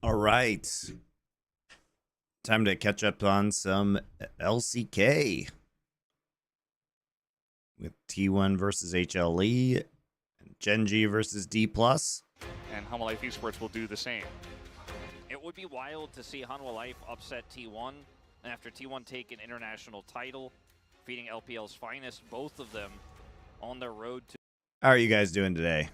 All right. Time to catch up on some LCK with T1 versus HLE and Genji versus D+. And Hanwha Life esports will do the same. It would be wild to see Hanwha Life upset T1, and after T1 take an international title, feeding LPL's finest, both of them on their road to... How are you guys doing today?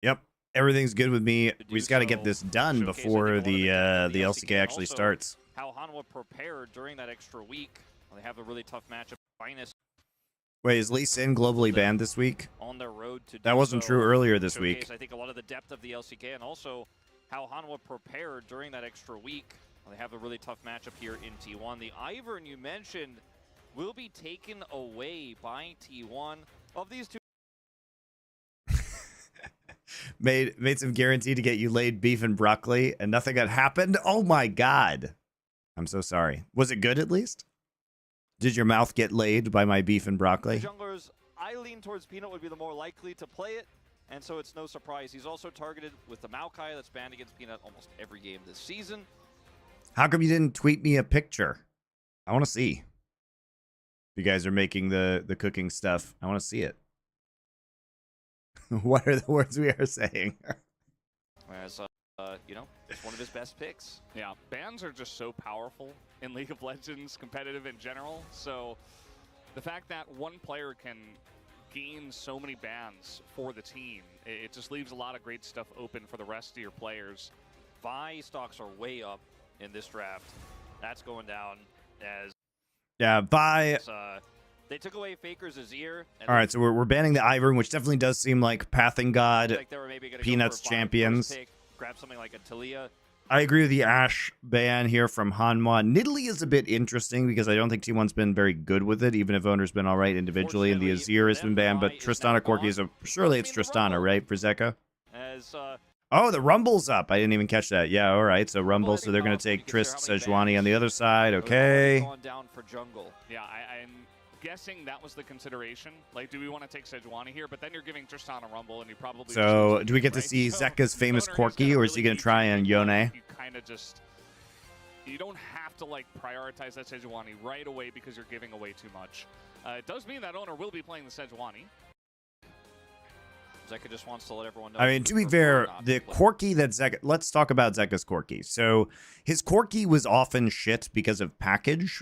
Yep, everything's good with me. We just got to get this done before the LCK actually starts. How Hanwha prepared during that extra week. They have a really tough matchup. Finest. Wait, is Lee Sin globally banned this week? On their road to that wasn't true earlier this week. I think a lot of the depth of the LCK, and also how Hanwha prepared during that extra week. They have a really tough matchup here in T1. The Ivern you mentioned will be taken away by T1. Of these two, made some guarantee to get you laid beef and broccoli, and nothing had happened. Oh my god, I'm so sorry. Was it good at least? Did your mouth get laid by my beef and broccoli? Junglers, I lean towards Peanut would be the more likely to play it, and so it's no surprise. He's also targeted with the Maokai that's banned against Peanut almost every game this season. How come you didn't tweet me a picture? I want to see. You guys are making the cooking stuff. I want to see it. What are the words we are saying? Whereas, you know, it's one of his best picks. Yeah, bans are just so powerful in League of Legends, competitive in general. So the fact that one player can gain so many bans for the team, it just leaves a lot of great stuff open for the rest of your players. Vi stocks are way up in this draft. That's going down as... Yeah, Vi... They took away Faker's Azir. All right, so we're banning the Ivern, which definitely does seem like Pathing God, like they were maybe gonna Peanuts go champions. pick, grab something like a Talia. I agree with the Ashe ban here from Hanwha. Nidalee is a bit interesting because I don't think T1's been very good with it, even if Owner's been all right individually, and the Azir has been banned, but Tristana Corki is a... Surely it's Tristana, right, for Zeka? As, oh, the Rumble's up. I didn't even catch that. Yeah, all right, so Rumble, so they're going to take Trist Sejuani on the other side. Okay. Down for jungle. Yeah, I'm guessing that was the consideration. Like, do we want to take Sejuani here? But then you're giving Tristan a Rumble, and you probably... So, do we get to see Zeka's famous Corki, or is he going to try on Yone? You kind of just... You don't have to, like, prioritize that Sejuani right away because you're giving away too much. It does mean that Owner will be playing the Sejuani. Zeka just wants to let everyone know. I mean, to be fair, the Corki that Zeka... Let's talk about Zeka's Corki. So, his Corki was often shit because of package.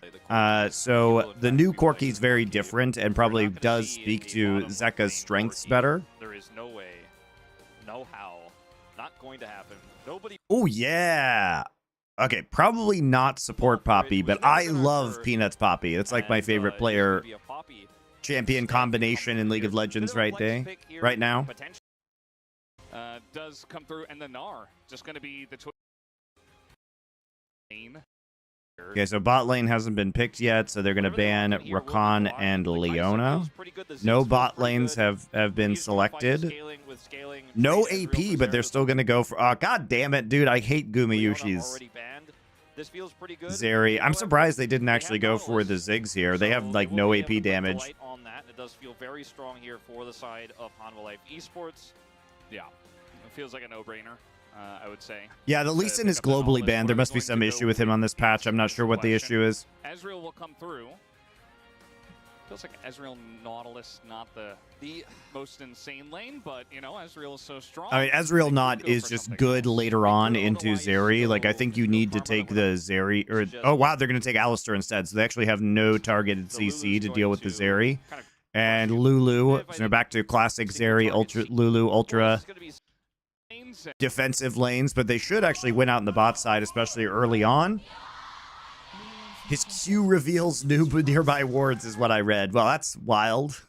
So, the new Corki is very different and probably does speak to Zeka's strengths better. There is no way, no how, not going to happen. Nobody... Oh, yeah! Okay, probably not support Poppy, but I love Peanuts Poppy. It's like my favorite player... champion combination in League of Legends right now. Does come through, and the Gnar just going to be the choice. Okay, so bot lane hasn't been picked yet, so they're going to ban Rakan and Leona. No bot lanes have been selected. No AP, but they're still going to go for... Oh, god damn it, dude. I hate Gumayushi's. This feels pretty good. Zeri. I'm surprised they didn't actually go for the Ziggs here. They have, like, no AP damage. On that. It does feel very strong here for the side of Hanwha Life esports. Yeah, it feels like a no-brainer, I would say. Yeah, the Lee Sin is globally banned. There must be some issue with him on this patch. I'm not sure what the issue is. Ezreal will come through. Feels like Ezreal Nautilus, not the most insane lane, but, you know, Ezreal is so strong. I mean, Ezreal not is just good later on into Zeri. Like, I think you need to take the Zeri, or... Oh, wow, they're going to take Alistar instead, so they actually have no targeted CC to deal with the Zeri. And Lulu, so they're back to classic Zeri, Lulu, Ultra defensive lanes, but they should actually win out in the bot side, especially early on. His Q reveals new nearby wards is what I read. Well, that's wild.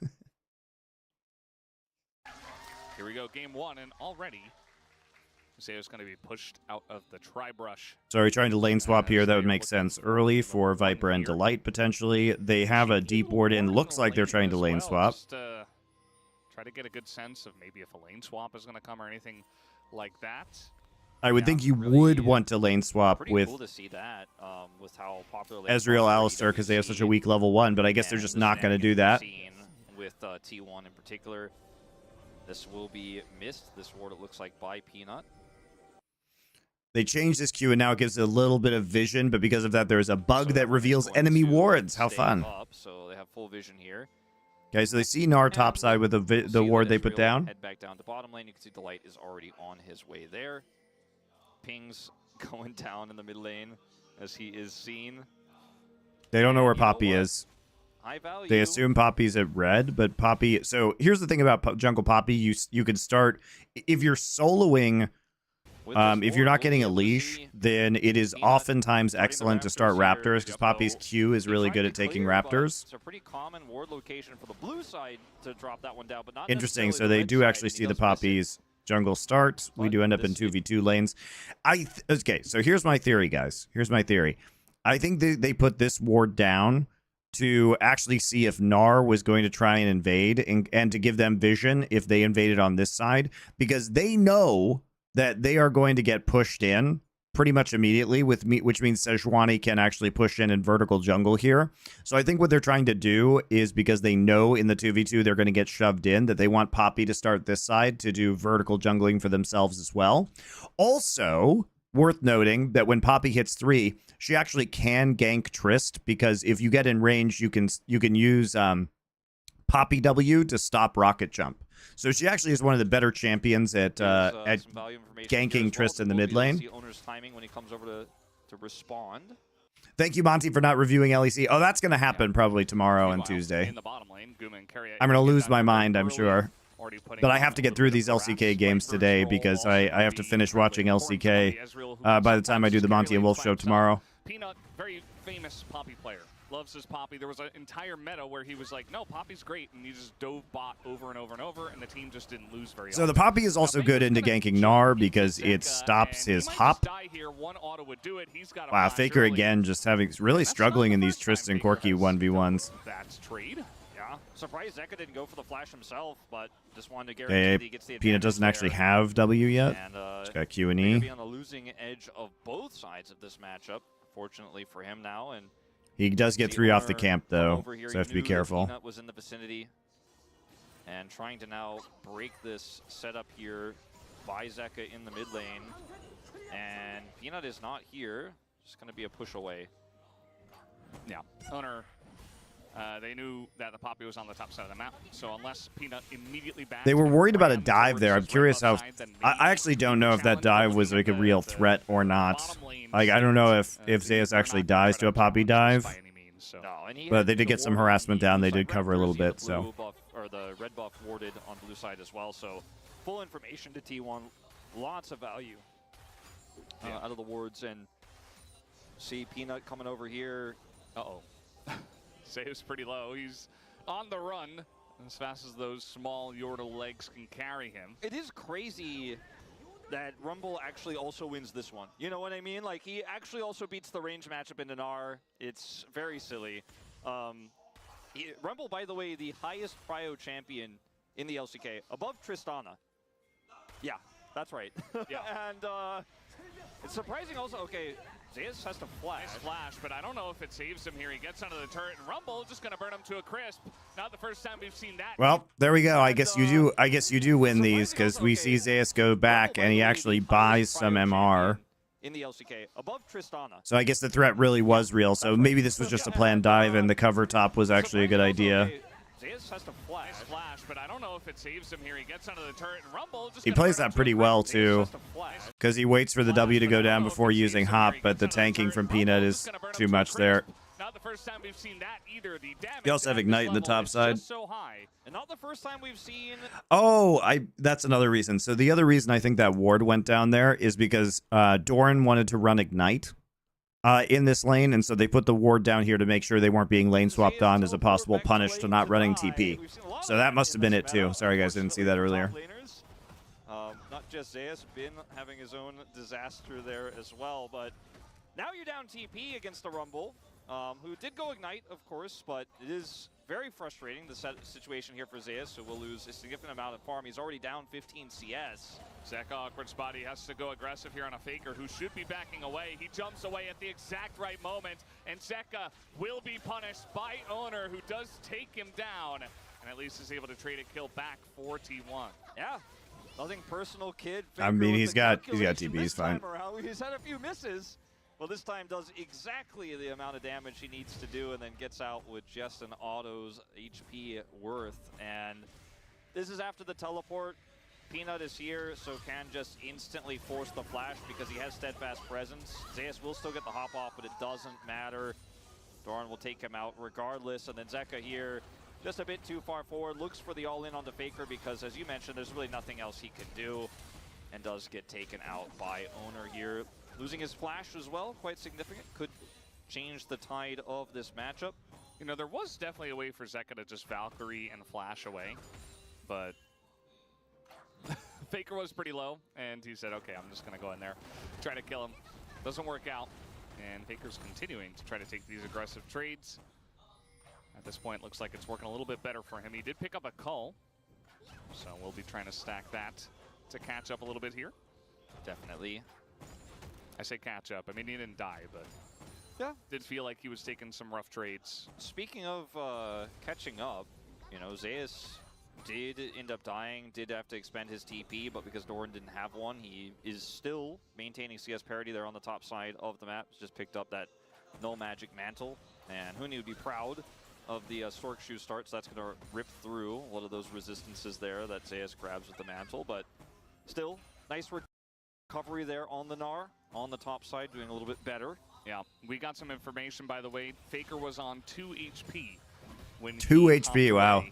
Here we go, game one, and already Zayo's going to be pushed out of the Tri-Brush. So are we trying to lane swap here? That would make sense early for Viper and Delight, potentially. They have a deep ward in. Looks like they're trying to lane swap. Just, try to get a good sense of maybe if a lane swap is going to come or anything like that. I would think you really would want to lane swap pretty with cool to see that with how popular Ezreal Alistar because they have such a weak level 1, but I guess they're just not going to do that. With T1 in particular, this will be missed. This ward, it looks like, by Peanut. They changed this queue and now it gives it a little bit of vision, but because of that, there's a bug that reveals enemy wards. How fun. So they have full vision here. Okay, so they see Gnar topside with the ward they put down. Head back down to bottom lane. You can see the light is already on his way there. Pings going down in the mid lane as he is seen. They don't know where Poppy is. High value. They assume Poppy's at red, but Poppy... So here's the thing about Jungle Poppy. You can start... If you're soloing... if you're not getting a leash, then it is oftentimes excellent to start Raptors because Poppy's Q is really good at taking Raptors. It's a pretty common ward location for the blue side to drop that one down, but not interesting. So they do actually see the Poppy's jungle start. We do end up in 2v2 lanes. Okay, so here's my theory, guys. Here's my theory. I think they put this ward down to actually see if Gnar was going to try and invade and to give them vision if they invaded on this side because they know that they are going to get pushed in pretty much immediately, which means Sejuani can actually push in vertical jungle here. So I think what they're trying to do is because they know in the 2v2 they're going to get shoved in, that they want Poppy to start this side to do vertical jungling for themselves as well. Also, worth noting that when Poppy hits 3, she actually can gank Trist because if you get in range, you can use Poppy W to stop rocket jump. So she actually is one of the better champions at ganking Trist in the mid lane. Owner's timing when he comes over to respond. Thank you, Monty, for not reviewing LEC. Oh, that's going to happen probably tomorrow and Tuesday. I'm going to lose my mind, I'm sure. But I have to get through these LCK games today because I have to finish watching LCK by the time I do the Monty and Wolf show tomorrow. Peanut, very famous Poppy player. Loves his Poppy. There was an entire meta where he was like, no, Poppy's great, and he just dove bot over and over and over, and the team just didn't lose very often. So the Poppy is also good into ganking Gnar because it stops his hop. Wow, Faker again just really struggling in these Trist and Corki 1v1s. That's trade. Yeah, surprised Zeka didn't go for the flash himself, but just wanted to guarantee that he gets the advantage. Peanut doesn't actually have W yet. He's got Q and E. Be on the losing edge of both sides of this matchup, fortunately for him now, and he does get 3 off the camp, though, so you have to be careful. Peanut was in the vicinity and trying to now break this setup here by Zeka in the mid lane. And Peanut is not here. Just going to be a push away. Yeah. Owner, they knew that the Poppy was on the top side of the map, so unless Peanut immediately backed... They were worried about a dive there. I'm curious how... I actually don't know if that dive was like a real threat or not. Like, I don't know if Zeus actually dies to a Poppy dive, but they did get some harassment down. They did cover a little bit, so... Or the red buff warded on blue side as well, so full information to T1. Lots of value out of the wards, and see Peanut coming over here. Uh-oh. Saves pretty low. He's on the run as fast as those small Yordle legs can carry him. It is crazy that Rumble actually also wins this one. You know what I mean? Like, he actually also beats the range matchup in Gnar. It's very silly. Rumble, by the way, the highest prio champion in the LCK, above Tristana. Yeah, that's right. Yeah. And it's surprising also, okay, Zeus has to flash. Nice flash, but I don't know if it saves him here. He gets under the turret, and Rumble just going to burn him to a crisp. Not the first time we've seen that. Well, there we go. I guess you do. I guess you do win these because we see Zeus go back and he actually buys some MR. In the LCK, above Tristana. So I guess the threat really was real. So maybe this was just a planned dive and the cover top was actually a good idea. Zeus has to flash, but I don't know if it saves him here. He gets under the turret, and Rumble just... He plays that pretty well, too, because he waits for the W to go down before using hop, but the tanking from Peanut is too much there. Not the first time we've seen that either. The damage You also have Ignite in the top side. So high. And not the first time we've seen... Oh, that's another reason. So the other reason I think that ward went down there is because Doran wanted to run Ignite in this lane, and so they put the ward down here to make sure they weren't being lane swapped on as a possible punish to not running TP. So that must have been it too. Sorry guys, didn't see that earlier. Not just Zeus, been having his own disaster there as well, but now you're down TP against the Rumble, who did go Ignite, of course, but it is very frustrating, the situation here for Zeus, who will lose a significant amount of farm. He's already down 15 CS, Zeka, awkward spot. He has to go aggressive here on a Faker who should be backing away. He jumps away at the exact right moment, and Zeka will be punished by Owner, who does take him down, and at least is able to trade a kill back for T1. Yeah, nothing personal, kid. I mean, he's got TP, he's fine. He's had a few misses. Well, this time does exactly the amount of damage he needs to do, and then gets out with just an auto's HP worth. And this is after the teleport. Peanut is here, so can just instantly force the flash because he has steadfast presence. Zeus will still get the hop off, but it doesn't matter. Doran will take him out regardless, and then Zeka here, just a bit too far forward, looks for the all-in onto Faker because, as you mentioned, there's really nothing else he can do, and does get taken out by Owner here. Losing his flash as well, quite significant, could change the tide of this matchup. You know, there was definitely a way for Zeka to just Valkyrie and flash away, but Faker was pretty low, and he said, okay, I'm just going to go in there, try to kill him. Doesn't work out, and Faker's continuing to try to take these aggressive trades. At this point, looks like it's working a little bit better for him. He did pick up a cull, so we'll be trying to stack that to catch up a little bit here. Definitely. I say catch up. I mean, he didn't die, but yeah, did feel like he was taking some rough trades. Speaking of catching up, you know, Zeus did end up dying, did have to expend his TP, but because Doran didn't have one, he is still maintaining CS parity there on the top side of the map. He's just picked up that no magic mantle, and Huni would be proud of the Stork Shoe start, so that's going to rip through a lot of those resistances there that Zeus grabs with the mantle, but still, nice recovery there on the Gnar, on the top side, doing a little bit better. Yeah, we got some information, by the way. Faker was on 2 HP when 2 HP, wow.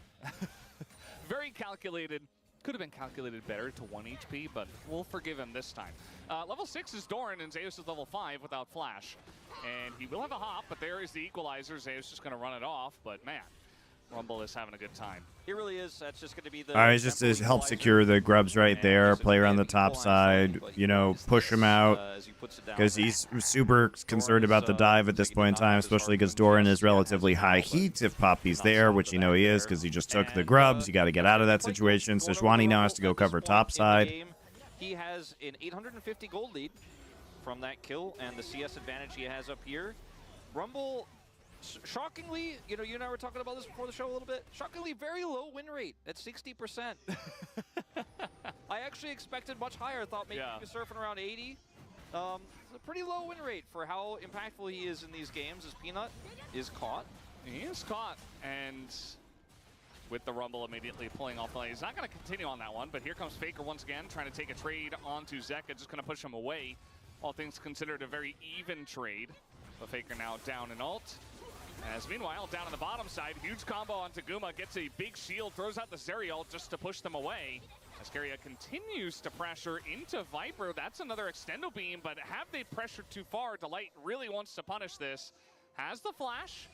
Very calculated. Could have been calculated better to 1 HP, but we'll forgive him this time. Level 6 is Doran, and Zeus is level 5 without flash. And he will have a hop, but there is the equalizer. Zeus just going to run it off, but man, Rumble is having a good time. He really is. That's just going to be the... All right, just to help secure the grubs right there, play around the top side, you know, push him out, because he's super concerned about the dive at this point in time, especially because Doran is relatively high heat if Poppy's there, which you know he is because he just took the grubs. You got to get out of that situation. So Sejuani now has to go cover top side. He has an 850 gold lead from that kill, and the CS advantage he has up here. Rumble, shockingly, you know, you and I were talking about this before the show a little bit, shockingly very low win rate at 60%. I actually expected much higher. I thought maybe he was surfing around 80. It's a pretty low win rate for how impactful he is in these games, as Peanut is caught. He is caught, and with the Rumble immediately pulling off the lane. He's not going to continue on that one, but here comes Faker once again, trying to take a trade onto Zeka, just going to push him away. All things considered, a very even trade. But Faker now down in ult. As meanwhile, down on the bottom side, huge combo onto Guma, gets a big shield, throws out the Zeri ult just to push them away. Ascaria continues to pressure into Viper. That's another extendo beam, but have they pressured too far? Delight really wants to punish this. Has the flash.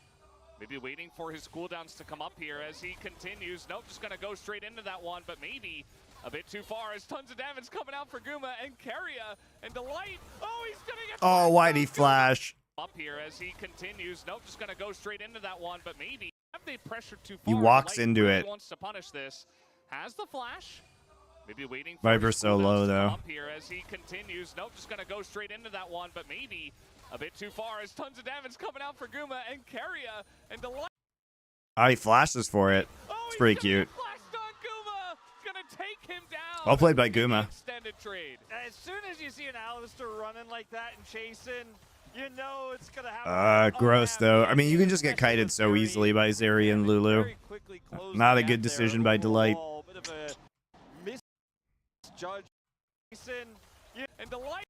Maybe waiting for his cooldowns to come up here as he continues. Nope, just going to go straight into that one, but maybe a bit too far as tons of damage coming out for Guma and Keria and Delight. Oh, he's going to get... Oh, why'd he flash? Up here as he continues. Nope, just going to go straight into that one, but maybe have they pressured too far? He walks Delight into really it. Wants to punish this. Has the flash. Maybe waiting for Viper's so low, though. Up here as he continues. Nope, just going to go straight into that one, but maybe a bit too far as tons of damage coming out for Guma and Keria and Delight. Oh, he flashes for it. It's pretty cute. Flashed on Guma. Gonna take him down. Well played by Guma. Extended trade. As soon as you see an Alistair running like that and chasing, you know it's gonna happen. Gross though. I mean, you can just get kited so easily by Zeri and Lulu. Not a good decision by Delight. Bit of a misjudge. And Delight.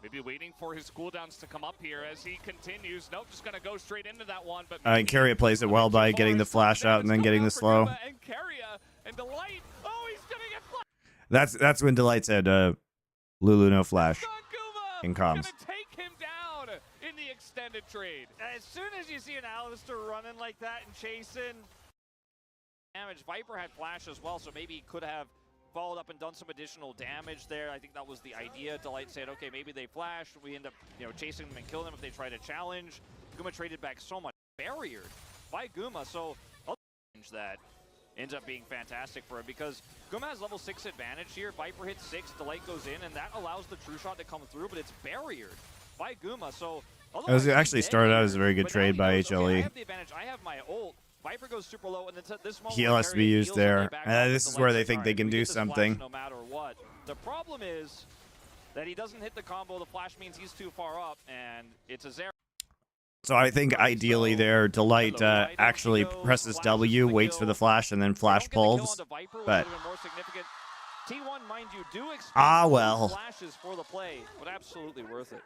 Maybe waiting for his cooldowns to come up here as he continues. Nope, just going to go straight into that one. But And Keria plays it well by getting the flash out and then getting the slow. And Keria and Delight. Oh, he's going to get flashed. That's when Delight said, Lulu no flash in comms. Gonna take him down in the extended trade. As soon as you see an Alistair running like that and chasing damage, Viper had flash as well, so maybe he could have followed up and done some additional damage there. I think that was the idea. Delight said, okay, maybe they flash. We end up, you know, chasing them and killing them if they try to challenge. Guma traded back so much barriered by Guma, so I'll change that. ends up being fantastic for him because Guma has level 6 advantage here. Viper hits 6, Delight goes in, and that allows the true shot to come through, but it's barriered by Guma. So it actually started out as a very good trade by HLE. Okay, I have the advantage. I have my ult. Viper goes super low, and at this moment, Heal has to be used there. This is where they think they can do something. No matter what. The problem is that he doesn't hit the combo. The flash means he's too far up, and it's a zero. So I think ideally there, Delight actually presses W, waits for the flash, and then flash pulls. But T1, mind you, do well. Flashes for the play, but absolutely worth it.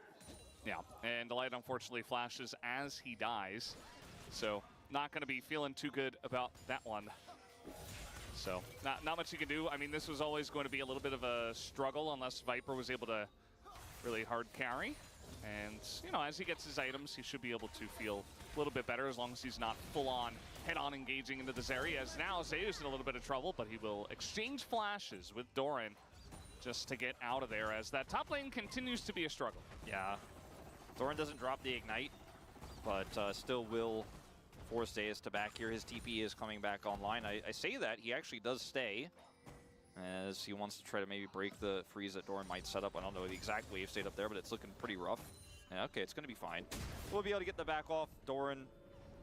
Yeah, and Delight unfortunately flashes as he dies, so not going to be feeling too good about that one. So not much you can do. I mean, this was always going to be a little bit of a struggle unless Viper was able to really hard carry. And, you know, as he gets his items, he should be able to feel a little bit better as long as he's not full-on, head-on engaging into this area. As now, Zeus in a little bit of trouble, but he will exchange flashes with Doran just to get out of there as that top lane continues to be a struggle. Yeah. Doran doesn't drop the Ignite, but still will force Zeus to back here. His TP is coming back online. I say that, he actually does stay, as he wants to try to maybe break the freeze that Doran might set up. I don't know the exact wave state up there, but it's looking pretty rough. Yeah, okay, it's going to be fine. We'll be able to get the back off. Doran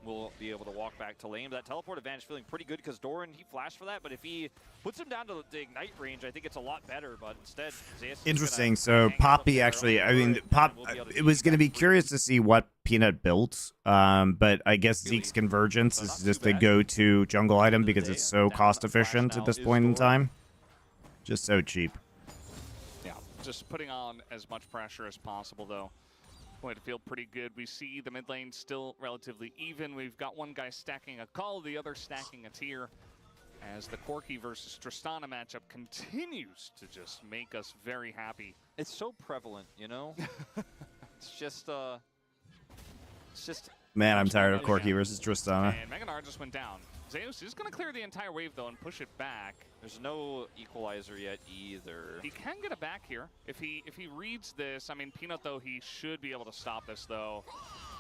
will be able to walk back to lane. That teleport advantage feeling pretty good because Doran, he flashed for that, but if he puts him down to the Ignite range, I think it's a lot better, but instead, Zeus interesting. So Poppy actually, I mean, it was going to be curious to see what Peanut built, but I guess Zeke's Convergence is just the go-to jungle item because it's so cost-efficient at this point in time. Just so cheap. Yeah, just putting on as much pressure as possible, though. Going to feel pretty good. We see the mid lane still relatively even. We've got one guy stacking a call, the other stacking a tier, as the Corki versus Tristana matchup continues to just make us very happy. It's so prevalent, you know? It's just Man, I'm tired of Corki versus Tristana. And Meganar just went down. Zeus is going to clear the entire wave, though, and push it back. There's no equalizer yet either. He can get it back here. If he reads this, I mean, Peanut, though, he should be able to stop this, though.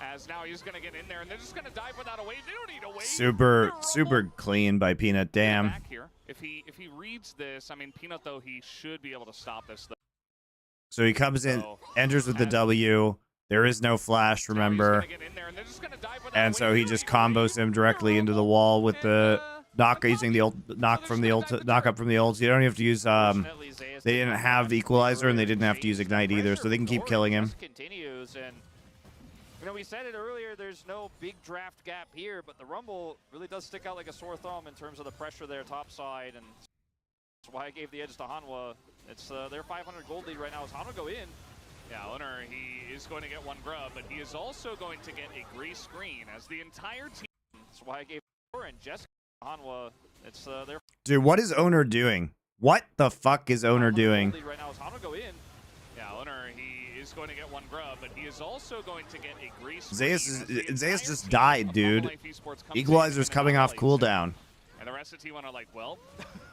As now he's going to get in there, and they're just going to dive without a wave. They don't need a wave. Super clean by Peanut, damn. Back here. If he reads this, I mean, Peanut, though, he should be able to stop this, though. So he comes in, enters with the W. There is no flash, remember. And so he just combos him directly into the wall with the knock, using the ult, knock up from the ult. You don't have to use, they didn't have equalizer and they didn't have to use ignite either, so they can keep killing him. Continues, and you know, we said it earlier, there's no big draft gap here, but the Rumble really does stick out like a sore thumb in terms of the pressure there top side, and that's why I gave the edge to Hanwha. It's their 500 gold lead right now as Hanwha go in. Yeah, Owner, he is going to get one grub, but he is also going to get a grease screen as the entire team. That's why I gave and Jessica Hanwha. It's their. Dude, what is Owner doing? What the fuck is Owner doing? Right now as Hanwha go in. Yeah, Owner, he is going to get one grub, but he is also going to get a grease. Zeus just died, dude. Equalizer's coming off cooldown. And the rest of T1 are like, well,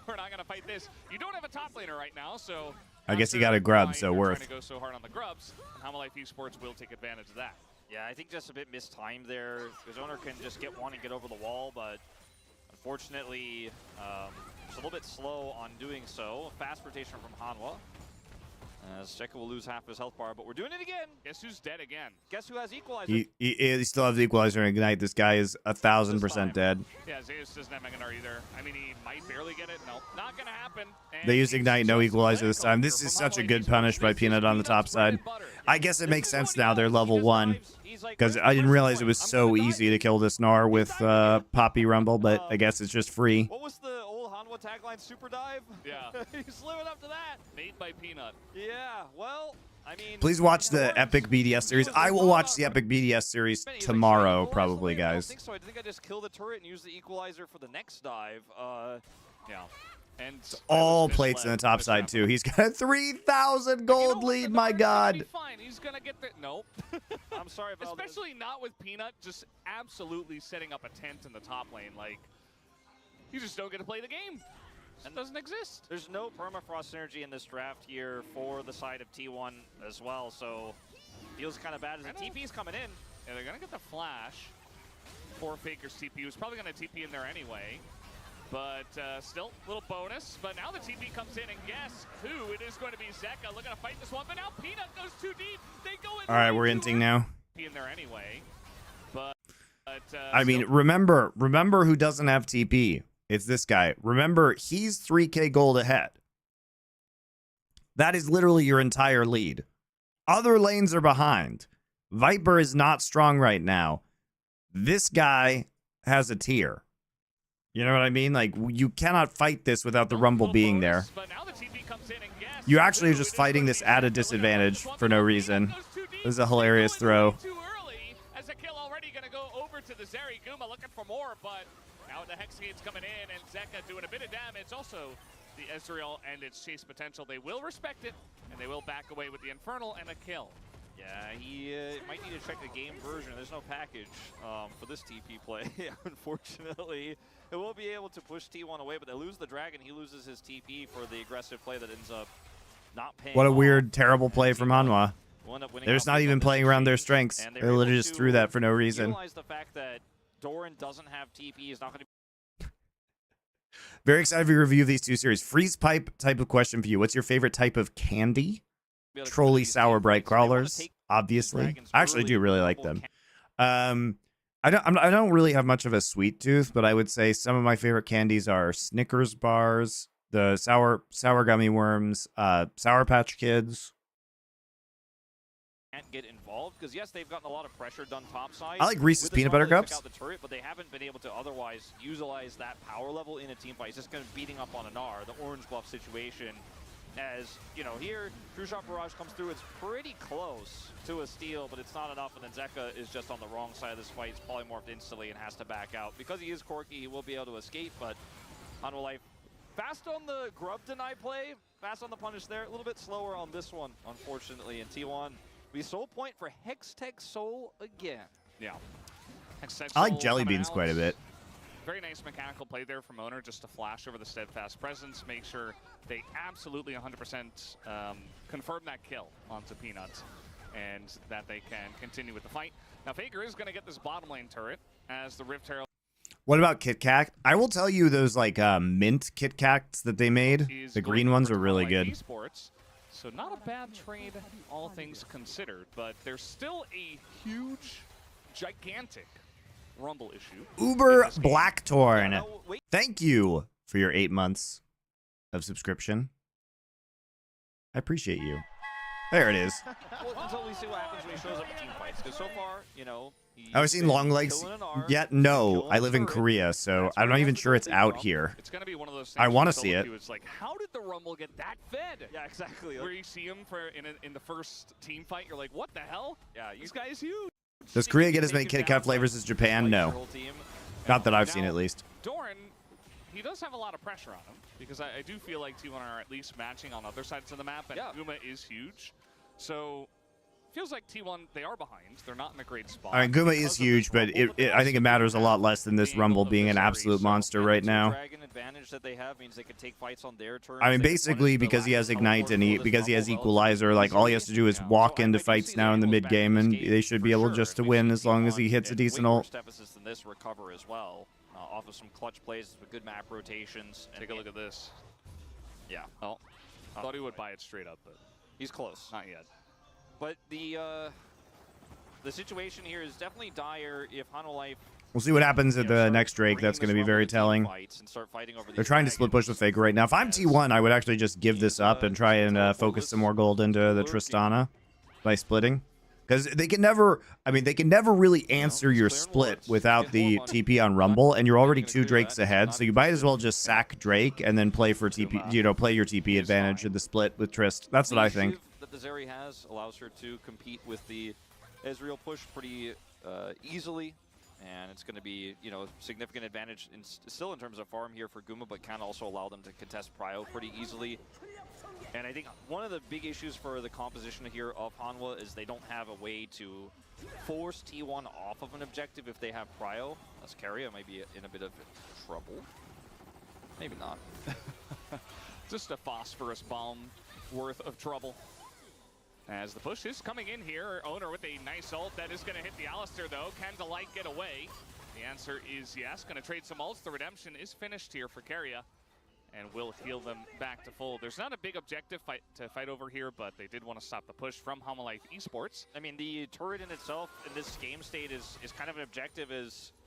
we're not going to fight this. You don't have a top laner right now, so I guess you got a grub, so worth. Trying to go so hard on the grubs, and Hanwha Life esports will take advantage of that. Yeah, I think just a bit mistimed there. Because Owner can just get one and get over the wall, but unfortunately, it's a little bit slow on doing so. Fast rotation from Hanwha. As Jekka will lose half his health bar, but we're doing it again. Guess who's dead again? Guess who has equalizer? He still has the equalizer and ignite. This guy is 1,000% dead. Yeah, Zeus doesn't have Meganar either. I mean, he might barely get it. No, not gonna happen. And they use ignite, no equalizer this time. This is such a good punish by Peanut on the top side. I guess it makes sense now. They're level 1. Because I didn't realize it was so easy to kill this Gnar with Poppy Rumble, but I guess it's just free. What was the old Hanwha tagline? Super dive? Yeah. He's living up to that. Made by Peanut. Yeah, well, I mean... Please watch the Epic BDS series. I will watch the Epic BDS series tomorrow, probably, guys. I think so. I think I just killed the turret and used the equalizer for the next dive. Yeah. And all plates in the top side, too. He's got a 3,000 gold lead, my God. Fine. He's going to get the... Nope. I'm sorry about Especially not with Peanut just absolutely setting up a tent in the top lane. Like, you just don't get to play the game. That doesn't exist. There's no permafrost synergy in this draft here for the side of T1 as well, so feels kind of bad as the TP's coming in. Yeah, they're going to get the flash for Faker's TP. He was probably going to TP in there anyway. But still, little bonus. But now the TP comes in, and guess who? It is going to be Zeka looking to fight this one. But now Peanut goes too deep. They go in. All right, we're inting now. In there anyway. But I mean, remember who doesn't have TP. It's this guy. Remember, he's 3K gold ahead. That is literally your entire lead. Other lanes are behind. Viper is not strong right now. This guy has a tier. You know what I mean? Like, you cannot fight this without the Rumble being there. You actually are just fighting this at a disadvantage for no reason. This is a hilarious throw. As a kill already going to go over to the Zeri. Guma looking for more, but now the Hex Gate's coming in, and Zeka doing a bit of damage. Also, the Ezreal and its chase potential, they will respect it, and they will back away with the Infernal and a kill. Yeah, he might need to check the game version. There's no package for this TP play, unfortunately. It will be able to push T1 away, but they lose the Dragon. He loses his TP for the aggressive play that ends up not paying What a off. weird, terrible play from Hanwha. They're just not even playing around their strengths. They literally just threw that for no reason. Utilize the fact that Doran doesn't have TP, is not going to. Very excited for your review of these two series. Freeze pipe type of question for you. What's your favorite type of candy? Trolly sour bright crawlers, obviously. I actually do really like them. I don't really have much of a sweet tooth, but I would say some of my favorite candies are Snickers bars, the sour gummy worms, Sour Patch Kids. Can't get involved because yes, they've gotten a lot of pressure done topside. I like Reese's peanut butter cups. Out the turret, but they haven't been able to otherwise utilize that power level in a team fight. It's just kind of beating up on Anar, the orange buff situation. As you know, here True Shot Barrage comes through. It's pretty close to a steal, but it's not enough. And then Zeka is just on the wrong side of this fight. He's polymorphed instantly and has to back out because he is quirky. He will be able to escape, but Hanwha Life fast on the grub deny play, fast on the punish there. A little bit slower on this one, unfortunately. And T1. We soul point for Hextech Soul again. Yeah. I like Jelly Beans quite a bit. Very nice mechanical play there from Owner, just to flash over the Steadfast Presence, make sure they absolutely 100% confirm that kill onto Peanuts, and that they can continue with the fight. Now, Faker is going to get this bottom lane turret as the Rift Herald. What about Kit Kat? I will tell you those like mint Kit Kats that they made. The green ones were really good. Esports. So not a bad trade, all things considered, but there's still a huge, gigantic Rumble issue. Uber Blacktorn, thank you for your 8 months of subscription. I appreciate you. There it is. Well, until we see what happens when he shows up in team fights, because so far, you know. Have I seen Long Legs yet? No, I live in Korea, so I'm not even sure it's out here. It's going to be one of those things. I want to see it. It's like, how did the Rumble get that fed? Yeah, exactly. Where you see him in the first team fight, you're like, what the hell? Yeah, this guy is huge. Does Korea get as many Kit Kat flavors as Japan? No. Not that I've seen, at least. Doran, he does have a lot of pressure on him, because I do feel like T1 are at least matching on other sides of the map, and Guma is huge. So, feels like T1, they are behind. They're not in a great spot. I mean, Guma is huge, but I think it matters a lot less than this Rumble being an absolute monster right now. That they have means they can take fights on their turn. I mean, basically, because he has Ignite and because he has Equalizer, like, all he has to do is walk into fights now in the mid game, and they should be able just to win as long as he hits a decent ult. Than this recover as well, off of some clutch plays with good map rotations. Take a look at this. Yeah. Well, I thought he would buy it straight up, but he's close. Not yet. But the situation here is definitely dire if Hanwha Life. We'll see what happens at the next Drake. That's going to be very telling. They're trying to split push with Faker right now. If I'm T1, I would actually just give this up and try and focus some more gold into the Tristana by splitting. Because they can never, I mean, they can never really answer your split without the TP on Rumble, and you're already 2 Drakes ahead, so you might as well just sack Drake and then play for TP, you know, play your TP advantage in the split with Trist. That's what I think. That the Zeri has allows her to compete with the Ezreal push pretty easily. And it's going to be, you know, significant advantage still in terms of farm here for Guma, but can also allow them to contest Prio pretty easily. And I think one of the big issues for the composition here of Hanwha is they don't have a way to force T1 off of an objective if they have Prio. Ascaria might be in a bit of trouble. Maybe not. Just a phosphorus bomb worth of trouble. As the push is coming in here, Owner with a nice ult that is going to hit the Alistar, though. Can the light get away? The answer is yes. Going to trade some ults. The redemption is finished here for Keria, and will heal them back to full. There's not a big objective to fight over here, but they did want to stop the push from Hanwha Life esports. I mean, the turret in itself in this game state is kind of an objective.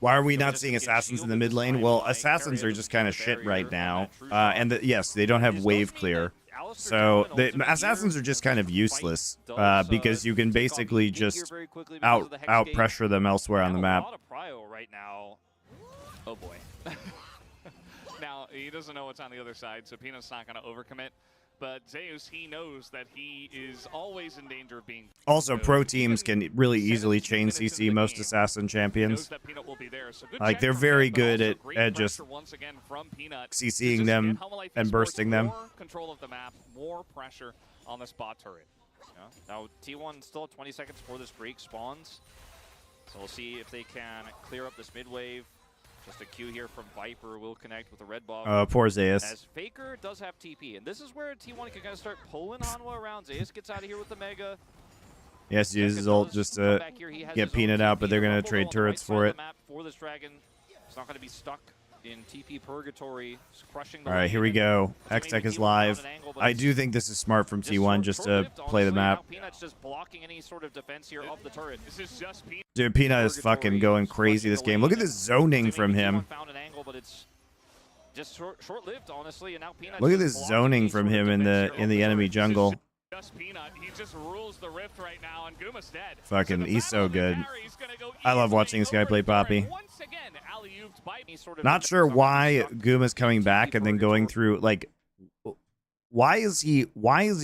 Why are we not seeing assassins in the mid lane? Well, assassins are just kind of shit right now. And yes, they don't have wave clear. So the assassins are just kind of useless because you can basically just out pressure them elsewhere on the map. A lot of prio right now. Oh boy. Now, he doesn't know what's on the other side, so Peanut's not going to overcommit. But Zeus, he knows that he is always in danger of being... Also, pro teams can really easily chain CC most assassin champions. Like, they're very good at just CCing them and bursting them. More control of the map, more pressure on the spot turret. Yeah. Now, T1 still 20 seconds before this break spawns. So we'll see if they can clear up this mid wave. Just a Q here from Viper will connect with the red buff. Poor Zeus. As Faker does have TP, and this is where T1 can kind of start pulling Hanwha around. Zeus gets out of here with the Mega. Yes, he uses his ult just to get Peanut out, but they're going to trade turrets for it. For this dragon, it's not going to be stuck in TP purgatory, crushing. All right, here we go. X-Tech is live. I do think this is smart from T1 just to play the map. Peanut's just blocking any sort of defense here of the turret. This is just Peanut. Dude, Peanut is fucking going crazy this game. Look at this zoning from him. Found an angle, but it's just short-lived, honestly. And now Peanut. Look at this zoning from him in the enemy jungle. Just Peanut. He just rules the rift right now, and Guma's dead. Fucking, he's so good. I love watching this guy play Poppy. Not sure why Guma's coming back and then going through, like, why is he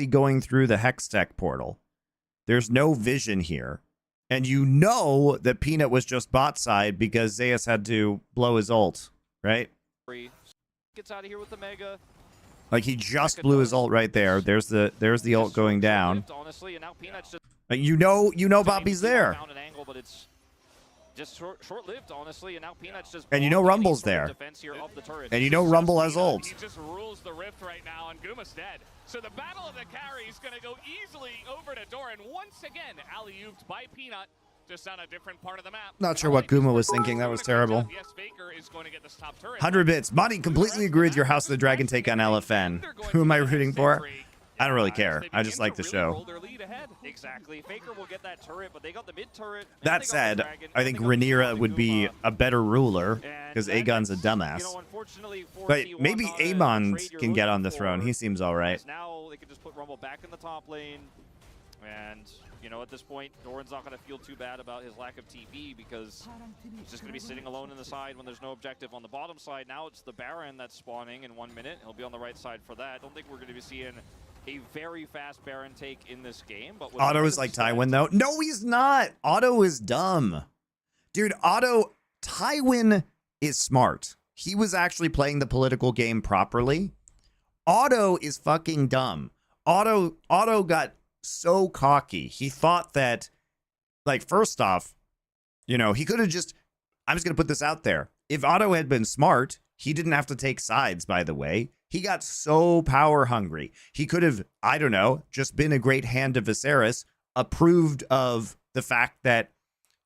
going through the Hextech portal? There's no vision here. And you know that Peanut was just bot side because Zeus had to blow his ult, right? Gets out of here with the Mega. Like, he just blew his ult right there. There's the ult going down. Like, you know Poppy's there. Just short-lived, honestly, and now Peanut's just... And you know Rumble's there. And you know Rumble has ult. He just rules the rift right now, and Guma's dead. So the battle of the carry is going to go easily over to Doran. Once again, alley-ooped by Peanut, just on a different part of the map. Not sure what Guma was thinking. That was terrible. Yes, Faker is going to get this top turret. 100 bits. Monty, completely agree with your House of the Dragon take on LFN. Who am I rooting for? I don't really care. I just like the show. Exactly. Faker will get that turret, but they got the mid turret. That said, I think Rhaenyra would be a better ruler because Aegon's a dumbass. But maybe Amon can get on the throne. He seems all right. Now they can just put Rumble back in the top lane. And, you know, at this point, Doran's not going to feel too bad about his lack of TP because he's just going to be sitting alone in the side when there's no objective on the bottom side. Now it's the Baron that's spawning in 1 minute. He'll be on the right side for that. I don't think we're going to be seeing a very fast Baron take in this game. But Otto is like Tywin, though. No, he's not. Otto is dumb. Dude, Tywin is smart. He was actually playing the political game properly. Otto is fucking dumb. Otto got so cocky. He thought that, like, first off, you know, he could have just, I'm just going to put this out there. If Otto had been smart, he didn't have to take sides, by the way. He got so power hungry. He could have, I don't know, just been a great hand to Viserys, approved of the fact that,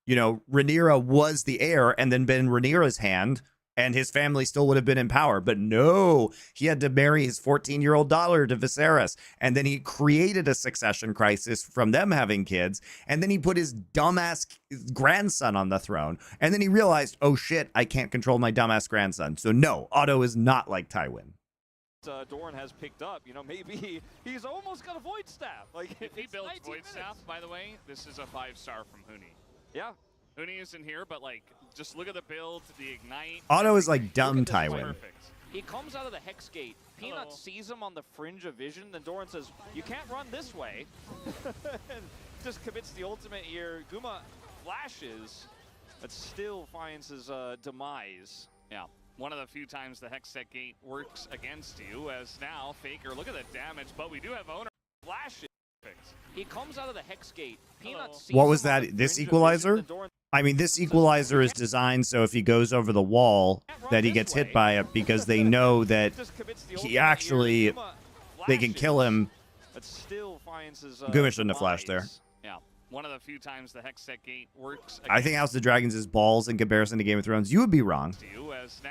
you know, Rhaenyra was the heir and then been Rhaenyra's hand and his family still would have been in power. But no, he had to marry his 14-year-old daughter to Viserys. And then he created a succession crisis from them having kids. And then he put his dumbass grandson on the throne. And then he realized, oh shit, I can't control my dumbass grandson. So no, Otto is not like Tywin. Doran has picked up, you know, maybe he's almost got a Void Staff. Like, if he builds Void Staff, by the way, this is a 5-star from Huni. Yeah. Huni is in here, but, like, just look at the build, the Ignite. Otto is like dumb Tywin. He comes out of the Hex Gate. Peanut sees him on the fringe of vision. Then Doran says, you can't run this way. And just commits the ultimate here. Guma flashes, but still finds his demise. Yeah. One of the few times the Hextech Gate works against you, as now Faker, look at the damage, but we do have owner flashes. He comes out of the Hex Gate. Peanut sees what was that? This equalizer? I mean, this equalizer is designed so if he goes over the wall that he gets hit by it because they know that he actually, they can kill him. But still finds his Guma shouldn't have flashed there. Yeah. one of the few times the Hextech Gate works. I think House of the Dragons is balls in comparison to Game of Thrones. You would be wrong.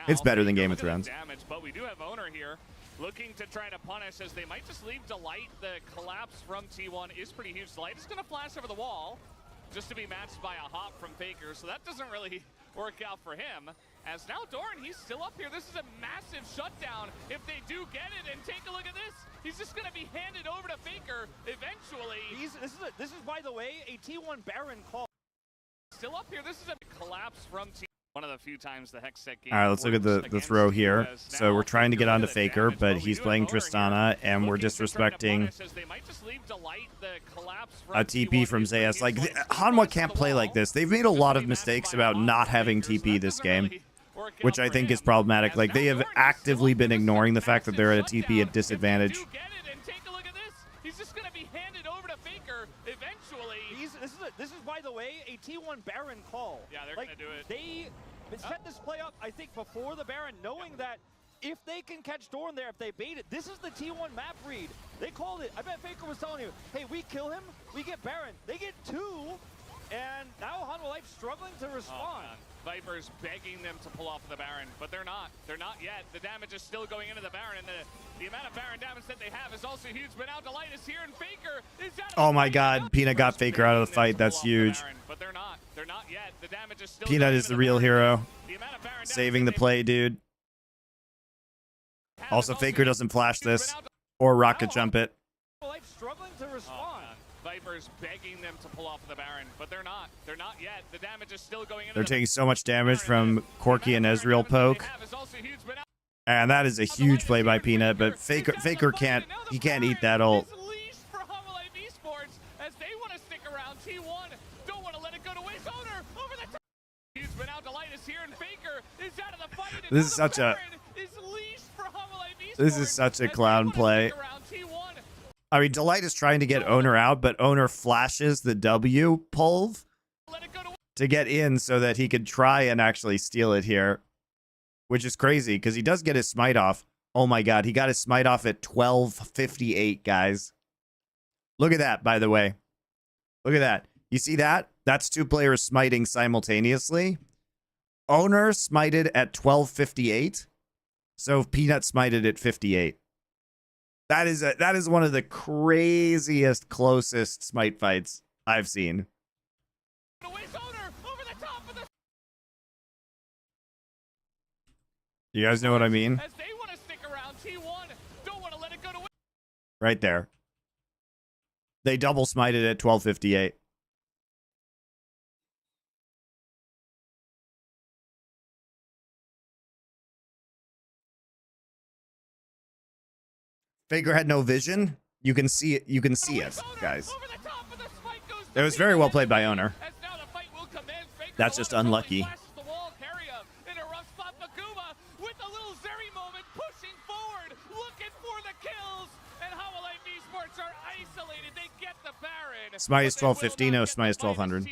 It's better than Game of Thrones. Damage, but we do have Owner here looking to try to punish as they might just leave Delight. The collapse from T1 is pretty huge. Delight is going to flash over the wall just to be matched by a hop from Faker, so that doesn't really work out for him. As now Doran, he's still up here. This is a massive shutdown if they do get it, and take a look at this. He's just going to be handed over to Faker eventually. This is, by the way, a T1 Baron call. Still up here. This is a collapse from T1. One of the few times the Hextech Gate. All right, let's look at the throw here. So we're trying to get onto Faker, but he's playing Tristana, and we're disrespecting a TP from Zayas. Like, Hanwha can't play like this. They've made a lot of mistakes about not having TP this game, which I think is problematic. Like, they have actively been ignoring the fact that they're at a TP at disadvantage. This is, by the way, a T1 Baron call. Yeah, they're like, going to do it. They set this play up, I think, before the Baron, knowing that if they can catch Dorn there, if they bait it, this is the T1 map read. They called it. I bet Faker was telling you, hey, we kill him, we get Baron. They get 2, and now Hanwha Life struggling to respond. Viper's begging them to pull off the Baron, but they're not. They're not yet. The damage is still going into the Baron, and the amount of Baron damage that they have is also huge. But now Delight is here, and Faker is out. Oh my God, Peanut got Faker out of the fight. That's huge. But they're not. They're not yet. The damage is still. Peanut is the real hero, saving the play, dude. Also, Faker doesn't flash this or rocket jump it. Life struggling to respond. Viper's begging them to pull off the Baron, but they're not. They're not yet. The damage is still going into. They're taking so much damage from Corki and Ezreal poke. And that is a huge play by Peanut, but Faker can't eat that ult. For Hanwha Life esports, as they want to stick around. T1 don't want to let it go to waste. Owner over the top. Huge, but now Delight is here, and Faker is out of the fight. This is such a This is such a clown play. I mean, Delight is trying to get Owner out, but Owner flashes the W pull to get in so that he could try and actually steal it here, which is crazy because he does get his smite off. Oh my God, he got his smite off at 12:58, guys. Look at that, by the way. Look at that. You see that? That's 2 players smiting simultaneously. Owner smited at 12:58, so Peanut smited at 58. That is one of the craziest, closest smite fights I've seen. You guys know what I mean? Right there. They double smited at 12:58. Faker had no vision. You can see it. You can see it, guys. It was very well played by Owner. That's just unlucky. Smite is 1250. No, Smite is 1200.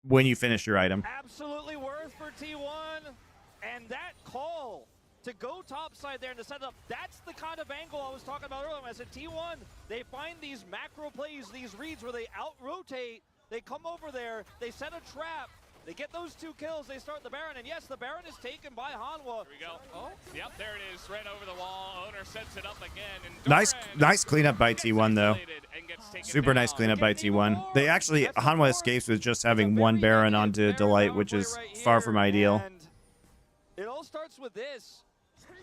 When you finish your item. Absolutely worth for T1. And that call to go topside there and to set up, that's the kind of angle I was talking about earlier. I said T1, they find these macro plays, these reads where they out-rotate, they come over there, they set a trap, they get those 2 kills, they start the Baron, and yes, the Baron is taken by Hanwha. Here we go. Oh, yep, there it is, right over the wall. Owner sets it up again. And Nice cleanup by T1, though. Super nice cleanup by T1. They actually, Hanwha escapes with just having 1 Baron onto Delight, which is far from ideal. It all starts with this.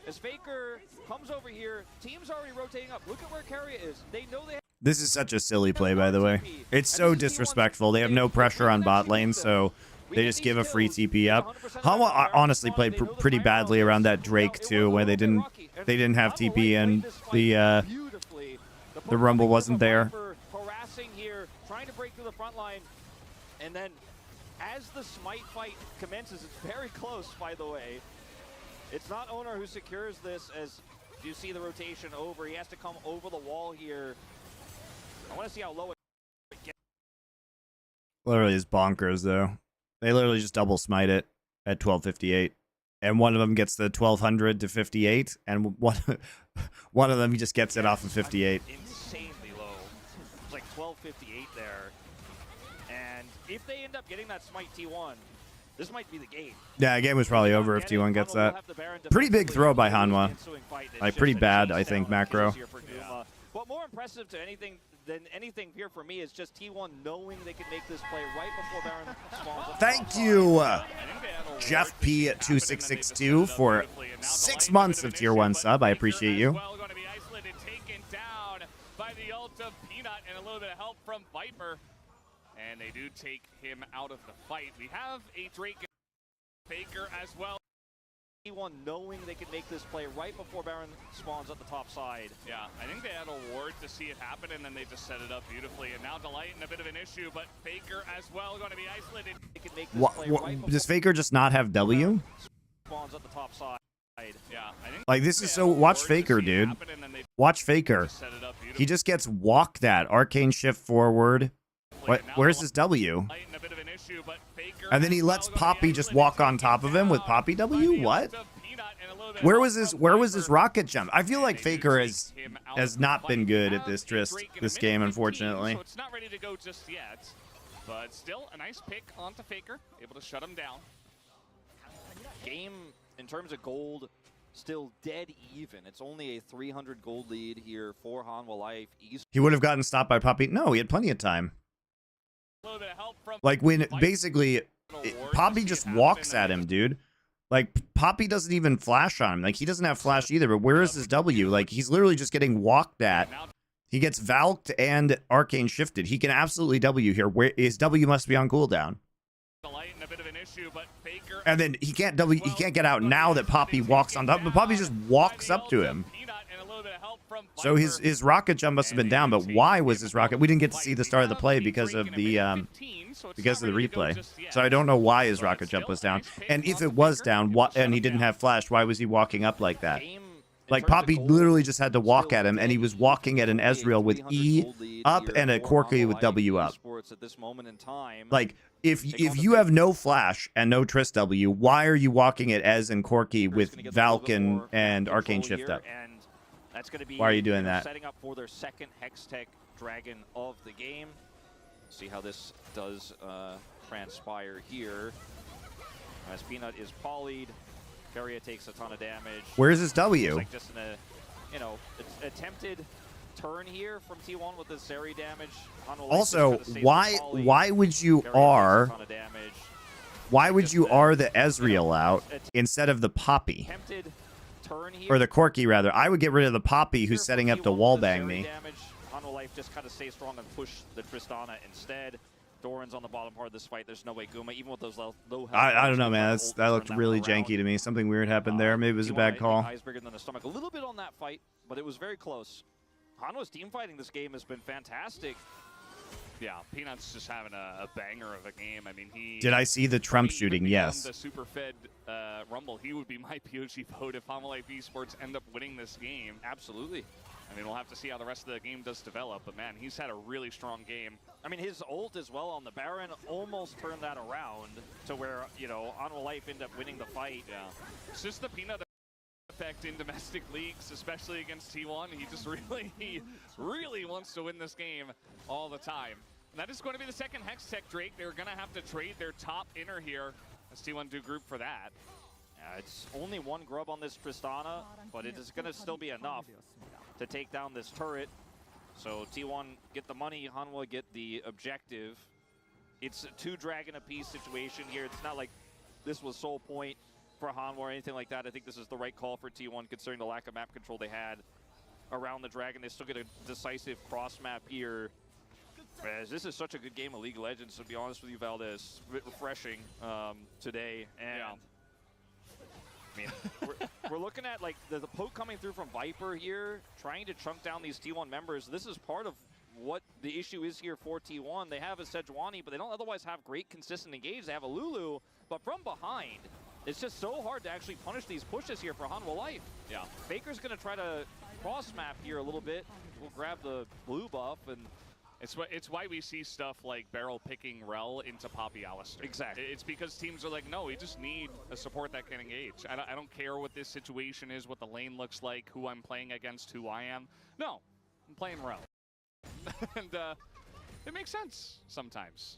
As Faker comes over here, team's already rotating up. Look at where Carrier is. They know they have. This is such a silly play, by the way. It's so disrespectful. They have no pressure on bot lane, so they just give a free TP up. Hanwha honestly played pretty badly around that Drake too, where they didn't have TP and the Rumble wasn't there. Harassing here, trying to break through the front line, and then as the smite fight commences, it's very close, by the way. It's not Owner who secures this, as you see the rotation over. He has to come over the wall here. I want to see how low it gets. Literally is bonkers, though. They literally just double smite it at 1258. And one of them gets the 1200 to 58, and one of them just gets it off of 58. Insanely low. It's like 1258 there. if they end up getting that smite T1, this might be the game. Yeah, the game was probably over if T1 gets that. Pretty big throw by Hanwha. Like, pretty bad, I think, macro. But more impressive to anything than anything here for me is just T1 knowing they can make this play right before Baron spawns. Thank you, Jeff P2662 for 6 months of tier 1 sub. I appreciate you. By the ult of Peanut and a little bit of help from Viper. And they do take him out of the fight. We have a Drake and Faker as well. T1 knowing they can make this play right before Baron spawns at the top side. Yeah, I think they had a ward to see it happen, and then they just set it up beautifully. And now Delight in a bit of an issue, but Faker as well going to be isolated. They can make this play right Does Faker just not have W? Spawns at the top side. Yeah, I think like, this is so... Watch Faker, dude. Watch Faker. He just gets walked that. Arcane shift forward. What? Where's his W? And then he lets Poppy just walk on top of him with Poppy W? What? Where was his rocket jump? I feel like Faker has not been good at this game, unfortunately. So it's not ready to go just yet, but still a nice pick onto Faker, able to shut him down. Game in terms of gold, still dead even. It's only a 300 gold lead here for Hanwha Life. He would have gotten stopped by Poppy. No, he had plenty of time. Like, when basically Poppy just walks at him, dude. Like, Poppy doesn't even flash on him. Like, he doesn't have flash either, but where is his W? Like, he's literally just getting walked at. He gets Valked and Arcane shifted. He can absolutely W here. Where his W must be on cooldown. And then he can't W. He can't get out now that Poppy walks on top. But Poppy just walks up to him. So his rocket jump must have been down. But why was his rocket? We didn't get to see the start of the play because of the replay. So I don't know why his rocket jump was down. And if it was down, and he didn't have flash, why was he walking up like that? Like, Poppy literally just had to walk at him, and he was walking at an Ezreal with E up and a Corki with W up. Like, if you have no flash and no Triss W, why are you walking at Ez and Corki with Valken and Arcane Shift up? Why are you doing that? Setting up for their second Hextech Dragon of the game. See how this does transpire here. As Peanut is polyed. Keria takes a ton of damage. Where's his W? Like just in a, attempted turn here from T1 with the Zeri damage. Also, why would you R the Ezreal out instead of the Poppy? Or the Corki, rather. I would get rid of the Poppy who's setting up to wallbang me. Hanwha Life just kind of stay strong and push the Tristana instead. Doran's on the bottom part of this fight. There's no way Guma, even with those low health. I don't know, man. That looked really janky to me. Something weird happened there. Maybe it was a bad call. Eyes bigger than the stomach. A little bit on that fight, but it was very close. Hanwha's team fighting this game has been fantastic. Yeah, Peanut's just having a banger of a game. I mean, Did I see the Trump shooting? Yes. The super fed Rumble, he would be my POG vote if Hanwha Life esports end up winning this game. Absolutely. I mean, we'll have to see how the rest of the game does develop, but man, he's had a really strong game. I mean, his ult as well on the Baron almost turned that around to where, Hanwha Life ended up winning the fight. Yeah. It's just the Peanut effect in domestic leagues, especially against T1. He just really wants to win this game all the time. And that is going to be the second Hextech Drake. They're going to have to trade their top inner here as T1 do group for that. It's only one grub on this Tristana, but it is going to still be enough to take down this turret. So T1 get the money, Hanwha get the objective. It's a 2 dragon apiece situation here. It's not like this was sole point for Hanwha or anything like that. I think this is the right call for T1 considering the lack of map control they had around the dragon. They still get a decisive cross map here. As this is such a good game of League of Legends, to be honest with you, Valdez. A bit refreshing today. And I mean, we're looking at like the poke coming through from Viper here, trying to chunk down these T1 members. This is part of what the issue is here for T1. They have a Sejuani, but they don't otherwise have great consistent engage. They have a Lulu, but from behind, it's just so hard to actually punish these pushes here for Hanwha Life. Yeah. Baker's going to try to cross map here a little bit. We'll grab the blue buff and it's why we see stuff like barrel picking Rel into Poppy Alistair. Exactly. It's because teams are like, no, we just need a support that can engage. I don't care what this situation is, what the lane looks like, who I'm playing against, who I am. No, I'm playing Rel. And it makes sense sometimes.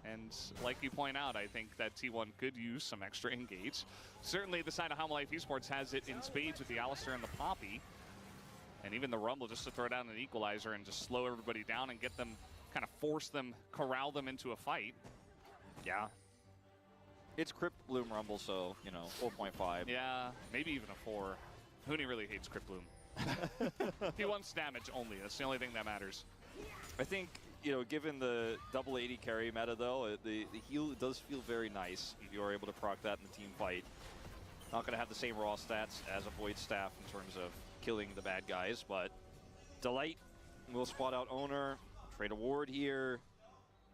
And like you point out, I think that T1 could use some extra engage. Certainly the side of Hanwha Life Esports has it in spades with the Alistair and the Poppy. And even the Rumble just to throw down an equalizer and just slow everybody down and get them, kind of force them, corral them into a fight. Yeah. It's Crypt Bloom Rumble, so, you know, 4.5. Yeah, maybe even a 4. Huni really hates Crypt Bloom. He wants damage only. That's the only thing that matters. I think, you know, given the double 80 carry meta, though, the heal does feel very nice if you are able to proc that in the team fight. Not going to have the same raw stats as a Void Staff in terms of killing the bad guys, but Delight will spot out Owner, trade a ward here.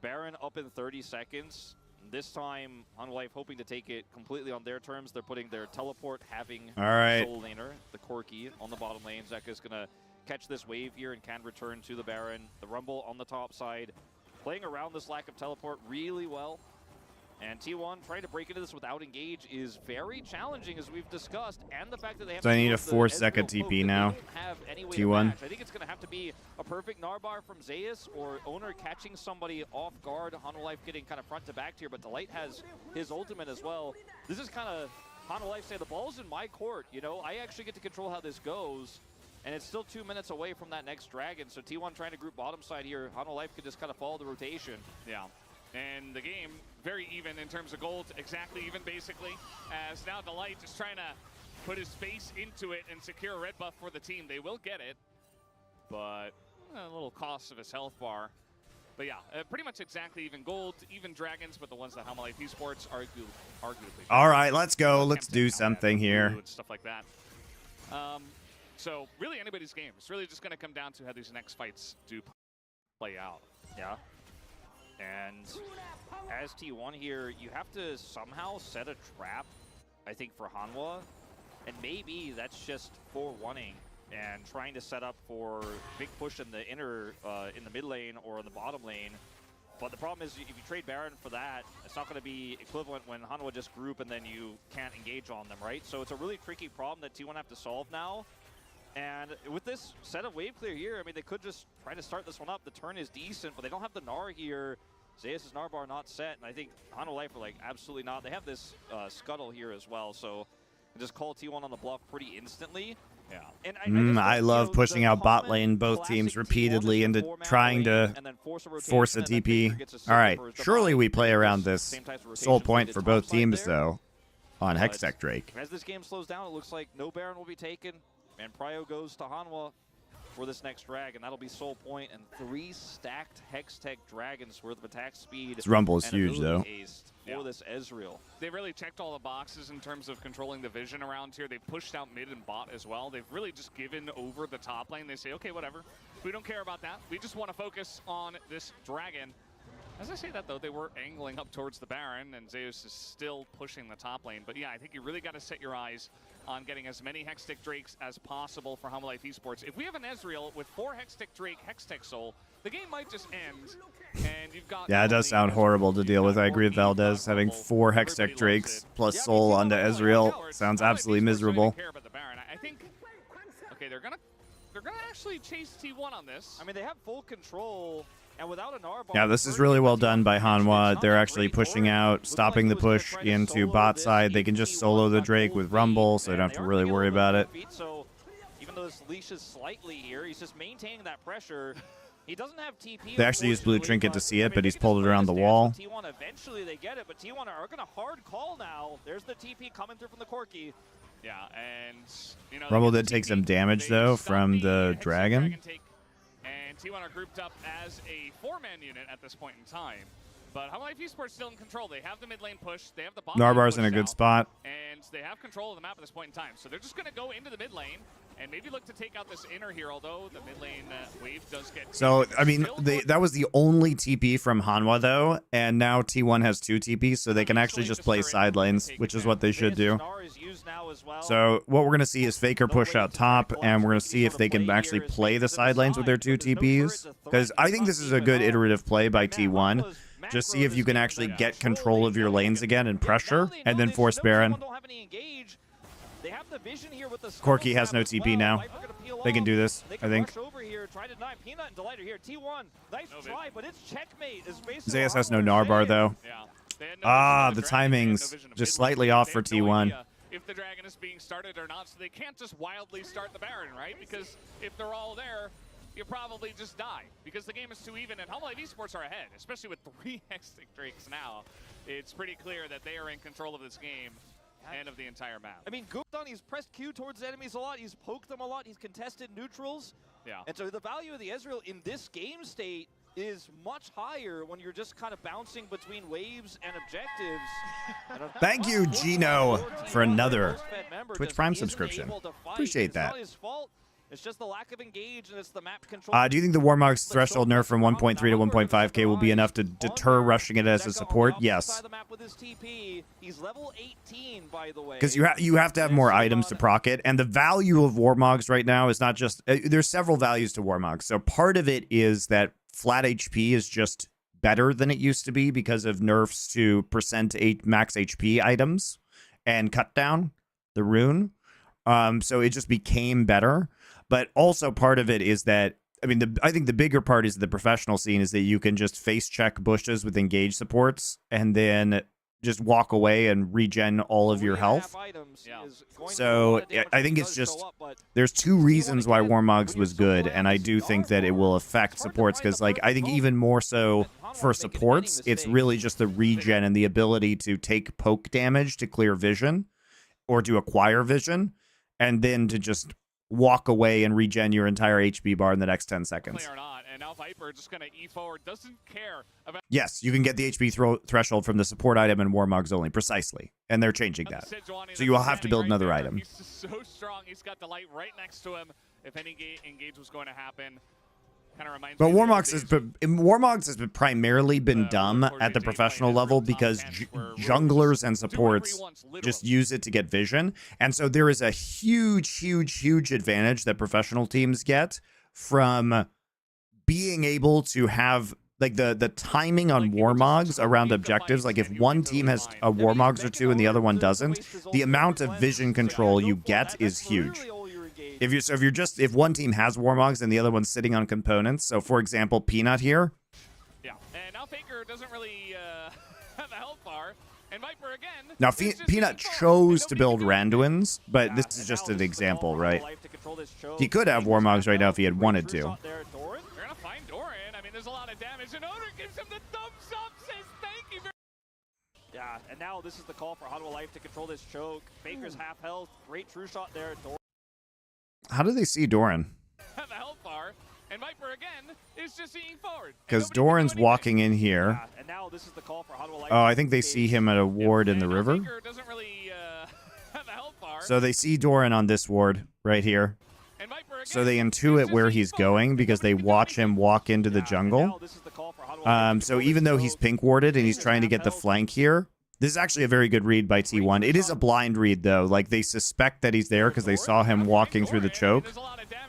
Baron up in 30 seconds. This time, Hanwha Life hoping to take it completely on their terms. They're putting their teleport, having Soul Laner, the Corki, on the bottom lane. Zeka's going to catch this wave here and can return to the Baron. The Rumble on the top side, playing around this lack of teleport really well. And T1 trying to break into this without engage is very challenging, as we've discussed. And the fact that they have So I need a 4-second TP now. T1. I think it's going to have to be a perfect Narbar from Zeus or Owner catching somebody off guard. Hanwha Life getting kind of front to back here, but Delight has his ultimate as well. This is kind of Hanwha Life saying the ball's in my court. You know, I actually get to control how this goes. And it's still 2 minutes away from that next dragon. So T1 trying to group bottom side here. Hanwha Life could just kind of follow the rotation. Yeah. And the game, very even in terms of gold, exactly even basically, as now Delight is trying to put his face into it and secure a red buff for the team. They will get it, but a little cost of his health bar. But yeah, pretty much exactly even gold, even dragons, but the ones that Hanwha Life Esports arguably. All right, let's go. Let's do something here. And stuff like that. So really anybody's game. It's really just going to come down to how these next fights do play out. Yeah. And as T1 here, you have to somehow set a trap, I think, for Hanwha. And maybe that's just 4-1ing and trying to set up for big push in the inner, in the mid lane or in the bottom lane. But the problem is if you trade Baron for that, it's not going to be equivalent when Hanwha just group and then you can't engage on them, right? So it's a really tricky problem that T1 have to solve now. And with this set of wave clear here, I mean, they could just try to start this one up. The turn is decent, but they don't have the Gnar here. Zeus' Gnar bar not set, and I think Hanwha Life are like, absolutely not. They have this Scuttle here as well, so they just call T1 on the bluff pretty instantly. Yeah. And I love pushing out bot lane, both teams repeatedly into trying to force a TP. All right, surely we play around this soul point for both teams, though, on Hextech Drake. As this game slows down, it looks like no Baron will be taken. And Prio goes to Hanwha for this next drag, and that'll be Soul Point and 3 stacked Hextech Dragons worth of attack speed. This Rumble is huge, though. For this Ezreal. They really checked all the boxes in terms of controlling the vision around here. They've pushed out mid and bot as well. They've really just given over the top lane. They say, okay, whatever. We don't care about that. We just want to focus on this dragon. As I say that, though, they were angling up towards the Baron, and Zeus is still pushing the top lane. But yeah, I think you really got to set your eyes on getting as many Hextech Drakes as possible for Hanwha Life Esports. If we have an Ezreal with 4 Hextech Drake, Hextech Soul, the game might just end, and you've got... Yeah, it does sound horrible to deal with. I agree with Valdez. Having 4 Hextech Drakes plus Soul onto Ezreal sounds absolutely miserable. I think, okay, they're gonna actually chase T1 on this. I mean, they have full control. And without an R bar, Yeah, this is really well done by Hanwha. They're actually pushing out, stopping the push into bot side. They can just solo the Drake with Rumble, so they don't have to really worry about it. So even though this leashes slightly here, he's just maintaining that pressure. He doesn't have TP. They actually used Blue Trinket to see it, but he's pulled it around the wall. T1 eventually they get it, but T1 are going to hard call now. There's the TP coming through from the Corki. Yeah, and you know, Rumble did take some damage though from the dragon. And T1 are grouped up as a 4-man unit at this point in time. But Hanwha Life Esports still in control. They have the mid lane push. They have the bot lane Narbar's in a good out, spot. and they have control of the map at this point in time. So they're just going to go into the mid lane and maybe look to take out this inner here, although the mid lane wave does get... So, I mean, that was the only TP from Hanwha, though, and now T1 has 2 TPs, so they can actually just play side lanes, which is what they should do. So what we're going to see is Faker push out top, and we're going to see if they can actually play the side lanes with their 2 TPs, because I think this is a good iterative play by T1. Just see if you can actually get control of your lanes again and pressure, and then force Baron. They have the vision here with the Corki has no TP now. They can do this, I think. Over here, try to deny Peanut and Delight are here. T1, nice try, but it's checkmate. Zayas has no Narbar though. Yeah. The timing's just slightly off for T1. If the dragon is being started or not, so they can't just wildly start the Baron, right? Because if they're all there, you probably just die because the game is too even, and Hanwha Life esports are ahead, especially with 3 Hextech Drakes now. It's pretty clear that they are in control of this game and of the entire map. I mean, Gupton, he's pressed Q towards enemies a lot, he's poked them a lot, he's contested neutrals. Yeah. And so the value of the Ezreal in this game state is much higher when you're just kind of bouncing between waves and objectives. Thank you, Gino, for another Twitch Prime subscription. Appreciate that. It's not his fault. It's just the lack of engage, and it's the map control. Do you think the Warmog's threshold nerf from 1.3 to 1.5k will be enough to deter rushing it as a support? Yes. He's level 18, by the way. Because you have to have more items to proc it, and the value of Warmogs right now is not just... there's several values to Warmogs. So part of it is that flat HP is just better than it used to be because of nerfs to max HP items and cut down the rune. So it just became better. But also part of it is that, I mean, I think the bigger part is the professional scene is that you can just face check bushes with engage supports and then just walk away and regen all of your health. So I think it's just, there's 2 reasons why Warmogs was good, and I do think that it will affect supports, because like I think even more so for supports, it's really just the regen and the ability to take poke damage to clear vision or to acquire vision, and then to just walk away and regen your entire HP bar in the next 10 seconds. And now Viper just going to E forward, doesn't care about... Yes, you can get the HP threshold from the support item and Warmogs only, precisely. And they're changing that. So you will have to build another item. He's so strong, he's got the light right next to him. If any engage was going to happen, kind of reminds me... But Warmogs has primarily been dumb at the professional level because junglers and supports just use it to get vision. And so there is a huge, huge, huge advantage that professional teams get from being able to have like the timing on Warmogs around objectives. Like if one team has a Warmogs or 2 and the other one doesn't, the amount of vision control you get is huge. If one team has Warmogs and the other one's sitting on components, so for example, Peanut here. Yeah, and now Faker doesn't really have a health bar, and Viper again. Now Peanut chose to build Randuins, but this is just an example, right? He could have Warmogs right now if he had wanted to. They're gonna find Doran. I mean, there's a lot of damage, and Odor gives him the thumbs up, says thank you very much. Yeah, and now this is the call for Hanwha Life to control this choke. Faker's half health, great true shot there. How do they see Doran? Have a health bar, and Viper again is just seeing forward. Because Doran's walking in here. Yeah, and now this is the call for Hanwha Life. Oh, I think they see him at a ward in the river. Faker doesn't really have a health bar. So they see Doran on this ward right here. And Viper again, So they intuit where he's going because they watch him walk into the jungle. So even though he's pink warded and he's trying to get the flank here, this is actually a very good read by T1. It is a blind read, though. Like, they suspect that he's there because they saw him walking through the choke.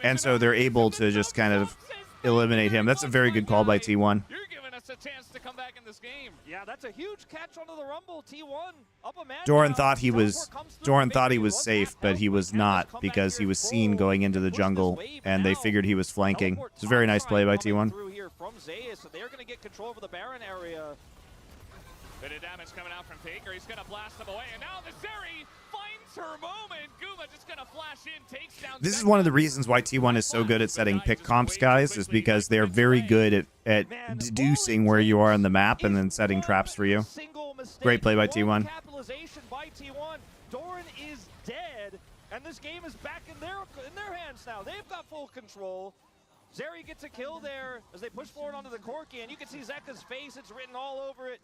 And so they're able to just kind of eliminate him. That's a very good call by T1. You're giving us a chance to come back in this game. Yeah, that's a huge catch onto the rumble. T1 up a man. Doran thought he was safe, but he was not because he was seen going into the jungle, and they figured he was flanking. It's a very nice play by T1. So they're going to get control over the Baron area. Bit of damage coming out from Faker. He's going to blast them away. And now the Zeri finds her moment. Guma just going to flash in, takes down... This is one of the reasons why T1 is so good at setting pick comps, guys, is because they're very good at deducing where you are on the map and then setting traps for you. Great play by T1. Capitalization by T1. Doran is dead, and this game is back in their hands now. They've got full control. Zeri gets a kill there as they push forward onto the Corki, and you can see Zeka's face. It's written all over it.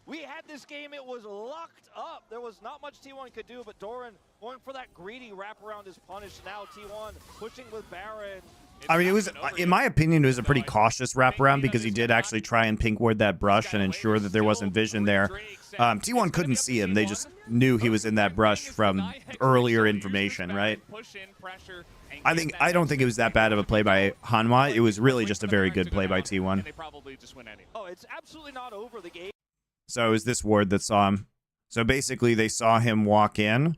We had this game, it was locked up. There was not much T1 could do, but Doran going for that greedy wraparound is punished. Now T1 pushing with Baron. I mean, it was, in my opinion, it was a pretty cautious wraparound because he did actually try and pink ward that brush and ensure that there wasn't vision there. T1 couldn't see him. They just knew he was in that brush from earlier information, right? I don't think it was that bad of a play by Hanwha. It was really just a very good play by T1. Oh, it's absolutely not over the game. So it was this ward that saw him. So basically they saw him walk in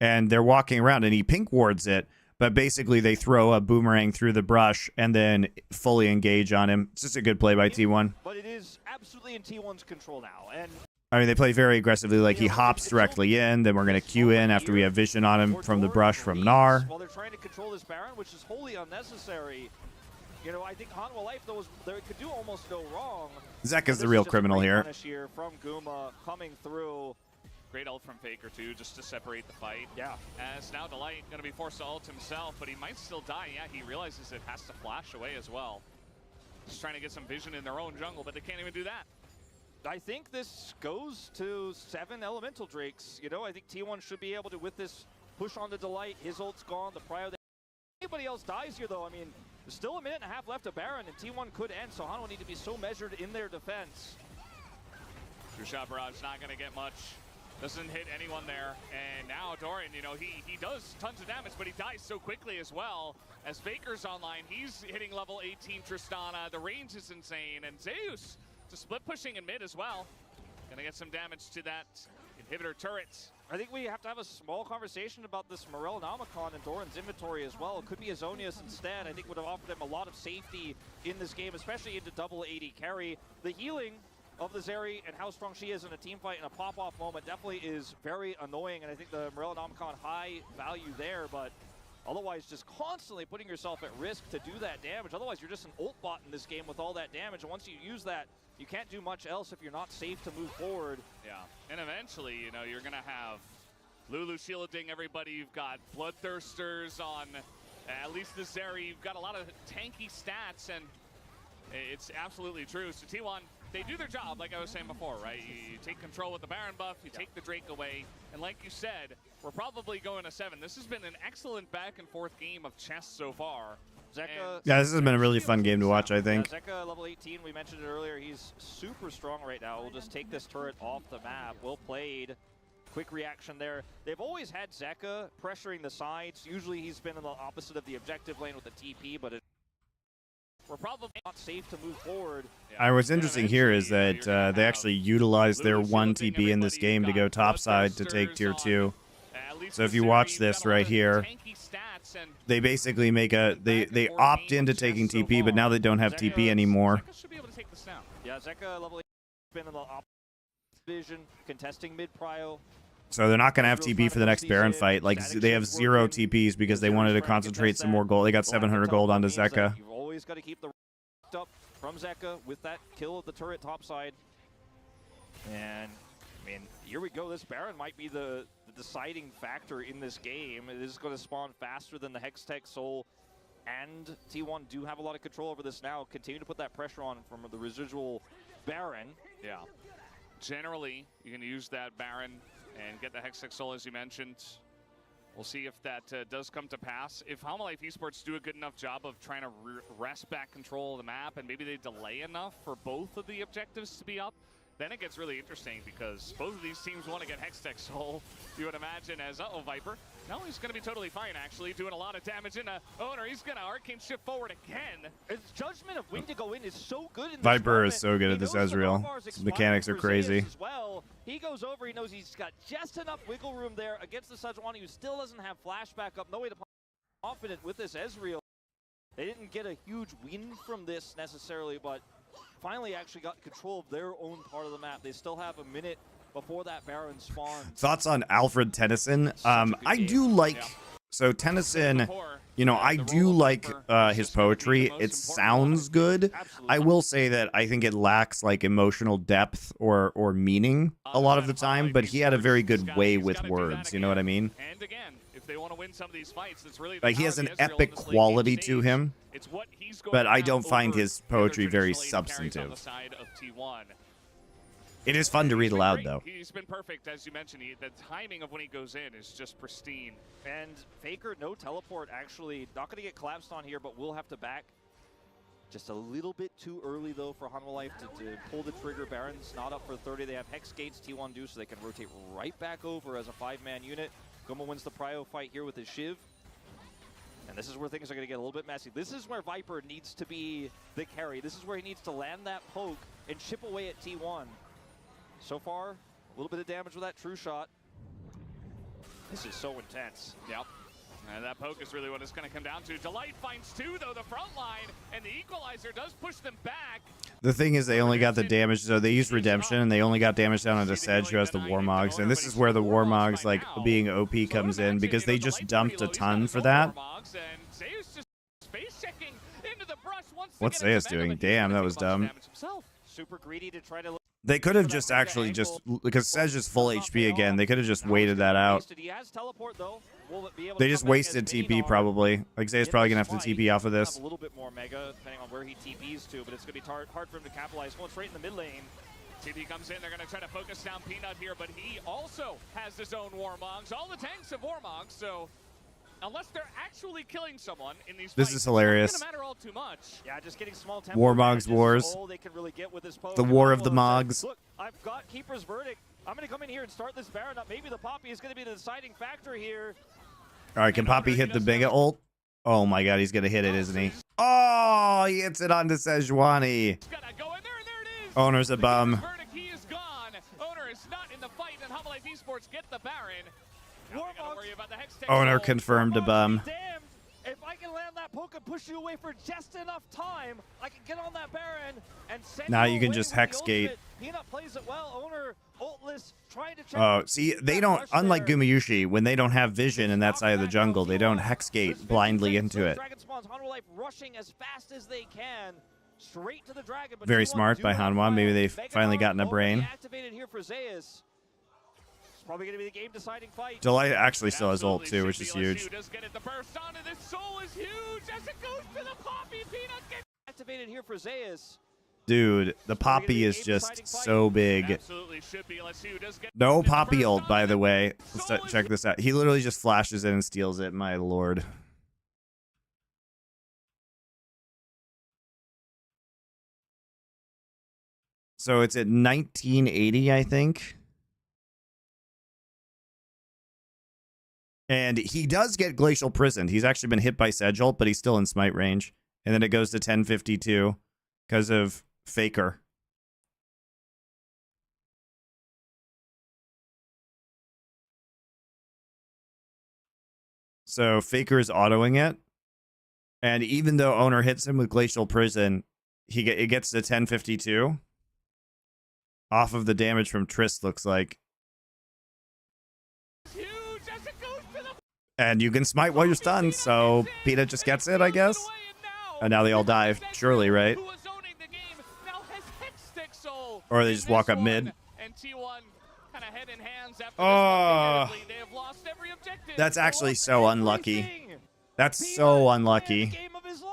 and they're walking around, and he pink wards it, but basically they throw a boomerang through the brush and then fully engage on him. It's just a good play by T1. But it is absolutely in T1's control now. And I mean, they play very aggressively. Like, he hops directly in, then we're going to queue in after we have vision on him from the brush from Gnar. While they're trying to control this Baron, which is wholly unnecessary. You know, I think Hanwha Life, though, could do almost no wrong. Zeka's the real criminal here. From Guma coming through. Great ult from Faker, too, just to separate the fight. Yeah. As now Delight going to be forced to ult himself, but he might still die. Yeah, he realizes it has to flash away as well. Just trying to get some vision in their own jungle, but they can't even do that. I think this goes to 7 Elemental Drakes. You know, I think T1 should be able to, with this push on the Delight, his ult's gone, the Prio. Anybody else dies here, though, I mean, there's still a minute and a half left to Baron, and T1 could end, so Hanwha need to be so measured in their defense. Two-shot barrage not going to get much. Doesn't hit anyone there. And now Doran, you know, he does tons of damage, but he dies so quickly as well. As Faker's online, he's hitting level 18 Tristana. The range is insane. And Zeus just split pushing in mid as well. Gonna get some damage to that inhibitor turret. I think we have to have a small conversation about this Morel Nomicon and Doran's inventory as well. It could be Azonius instead. I think would have offered him a lot of safety in this game, especially into double AD carry. The healing of the Zeri and how strong she is in a team fight in a pop-off moment definitely is very annoying, and I think the Morel Nomicon high value there, but otherwise just constantly putting yourself at risk to do that damage. Otherwise you're just an ult bot in this game with all that damage, and once you use that, you can't do much else if you're not safe to move forward. Yeah, and eventually, you know, you're gonna have Lulu shielding everybody. You've got Bloodthirsters on at least the Zeri. You've got a lot of tanky stats, and it's absolutely true. So T1, they do their job, like I was saying before, right? You take control with the Baron buff, you take the Drake away, and like you said, we're probably going to 7. This has been an excellent back and forth game of chess so far. Zeka, Yeah, this has been a really fun game to watch, I think. Yeah, Zeka, level 18, we mentioned it earlier, he's super strong right now. We'll just take this turret off the map. Well played. Quick reaction there. They've always had Zeka pressuring the sides. Usually he's been in the opposite of the objective lane with the TP, but we're probably not safe to move forward. Yeah. What's interesting here is that they actually utilized their 1 TP in this game to go topside to take tier 2. So if you watch this right here, they basically make they opt into taking TP, but now they don't have TP anymore. Yeah, Zeka level 8 been in the opposite division, contesting mid prio. So they're not going to have TP for the next Baron fight. Like, they have 0 TPs because they wanted to concentrate some more gold. They got 700 gold onto Zeka. You've always got to keep the up from Zeka with that kill of the turret topside. And, I mean, here we go. This Baron might be the deciding factor in this game. It is going to spawn faster than the Hextech Soul. And T1 do have a lot of control over this now. Continue to put that pressure on from the residual Baron. Yeah. Generally, you can use that Baron and get the Hextech Soul, as you mentioned. We'll see if that does come to pass. If Hanwha Life Esports do a good enough job of trying to wrest back control of the map, and maybe they delay enough for both of the objectives to be up, then it gets really interesting, because both of these teams want to get Hextech Soul, you would imagine, as, uh-oh, Viper. No, he's going to be totally fine, actually, doing a lot of damage in a owner. He's going to Arcane Shift forward again. His judgment of when to go in is so good in this Viper moment. is so good at this Ezreal. His mechanics are crazy. As well. He goes over, he knows he's got just enough wiggle room there against the Sejuani, who still doesn't have flashback up. No way to confident with this Ezreal. They didn't get a huge win from this necessarily, but finally actually got control of their own part of the map. They still have a minute before that Baron spawns. Thoughts on Alfred Tennyson? I do like... So Tennyson, you know, I do like his poetry. It sounds good. I will say that I think it lacks like emotional depth or meaning a lot of the time, but he had a very good way with words, you know what I mean? And again, if they want to win some of these fights, it's really like he has an epic quality to him, but I don't find his poetry very substantive. It is fun to read aloud, though. He's been perfect, as you mentioned. The timing of when he goes in is just pristine. And Faker, no teleport, actually. Not going to get collapsed on here, but will have to back. Just a little bit too early, though, for Hanwha Life to pull the trigger. Baron's not up for 30. They have Hex Gates, T1 do, so they can rotate right back over as a 5-man unit. Goma wins the prio fight here with his Shiv. And this is where things are going to get a little bit messy. This is where Viper needs to be the carry. This is where he needs to land that poke and chip away at T1. So far, a little bit of damage with that true shot. This is so intense. Yep. And that poke is really what it's going to come down to. Delight finds two, though, the front line, and the equalizer does push them back. The thing is, they only got the damage, so they used Redemption, and they only got damage down onto Sedge, who has the Warmogs. And this is where the Warmogs, like, being OP comes in, because they just dumped a ton for that. What's Zeus doing? Damn, that was dumb. Super greedy to try to... They could have just actually just, because Sedge is full HP again, they could have just waited that out. They just wasted TP probably. Like Zeus probably gonna have to TP off of this. A little bit more mega, depending on where he TPs to, but it's gonna be hard for him to capitalize. Well, it's right in the mid lane. TP comes in, they're gonna try to focus down Peanut here, but he also has his own Warmogs. All the tanks have Warmogs, so unless they're actually killing someone in these This fights, is hilarious. it's not gonna matter all too much. Yeah, just getting small tempo Warmogs Wars. all they can really get with this poke. The War of the Mogs. Look, I've got Keeper's Verdict. I'm gonna come in here and start this Baron up. Maybe the Poppy is gonna be the deciding factor here. All right, can Poppy hit the Mega ult? Oh my god, he's gonna hit it, isn't he? Oh, he hits it onto Sejuani. Owner's a bum. He is gone. Owner is not in the fight, and Hanwha Life esports get the Baron. Owner confirmed a bum. Damn, if I can land that poke and push you away for just enough time, I can get on that Baron and send Now you you can away just with the hex gate. ultimate. Peanut plays it well. Owner ultless, trying to check. Oh, see, they don't, unlike Gumayushi, when they don't have vision in that side of the jungle, they don't hex gate blindly into it. Dragon spawns, Hanwha Life rushing as fast as they can. Straight to the dragon, but Very T1 smart by do not Hanwha. fire. Maybe they've Mega finally Dart gotten a brain. already activated here for Zeus. It's probably going to be the game deciding fight. Delight actually still has ult too, which is huge. Does get it. The burst onto this soul is huge as it goes to the Poppy. Peanut gets Activated here for Zeus. Dude, the Poppy is just so big. absolutely should be. Let's see who does get No the Poppy burst ult, by onto the it. way. Soul Let's is check this out. He literally just flashes in and steals it, my lord. So it's at 1980, I think. And he does get Glacial Prisoned. He's actually been hit by Sedge ult, but he's still in smite range. And then it goes to 1052 because of Faker. So Faker is autoing it. And even though Owner hits him with Glacial Prison, it gets to 1052. Off of the damage from Trist, looks like. huge as it goes to the And you can smite while you're stunned, so Peanut just gets it, I guess. And now they all die, surely, right? Who was owning the game now has Hextech Soul. Or they in just this walk up one. mid. And T1 kind of head in hands after Oh. this one. They have lost every objective. That's actually so unlucky. Everything. That's Peanut so playing unlucky. the game of his life.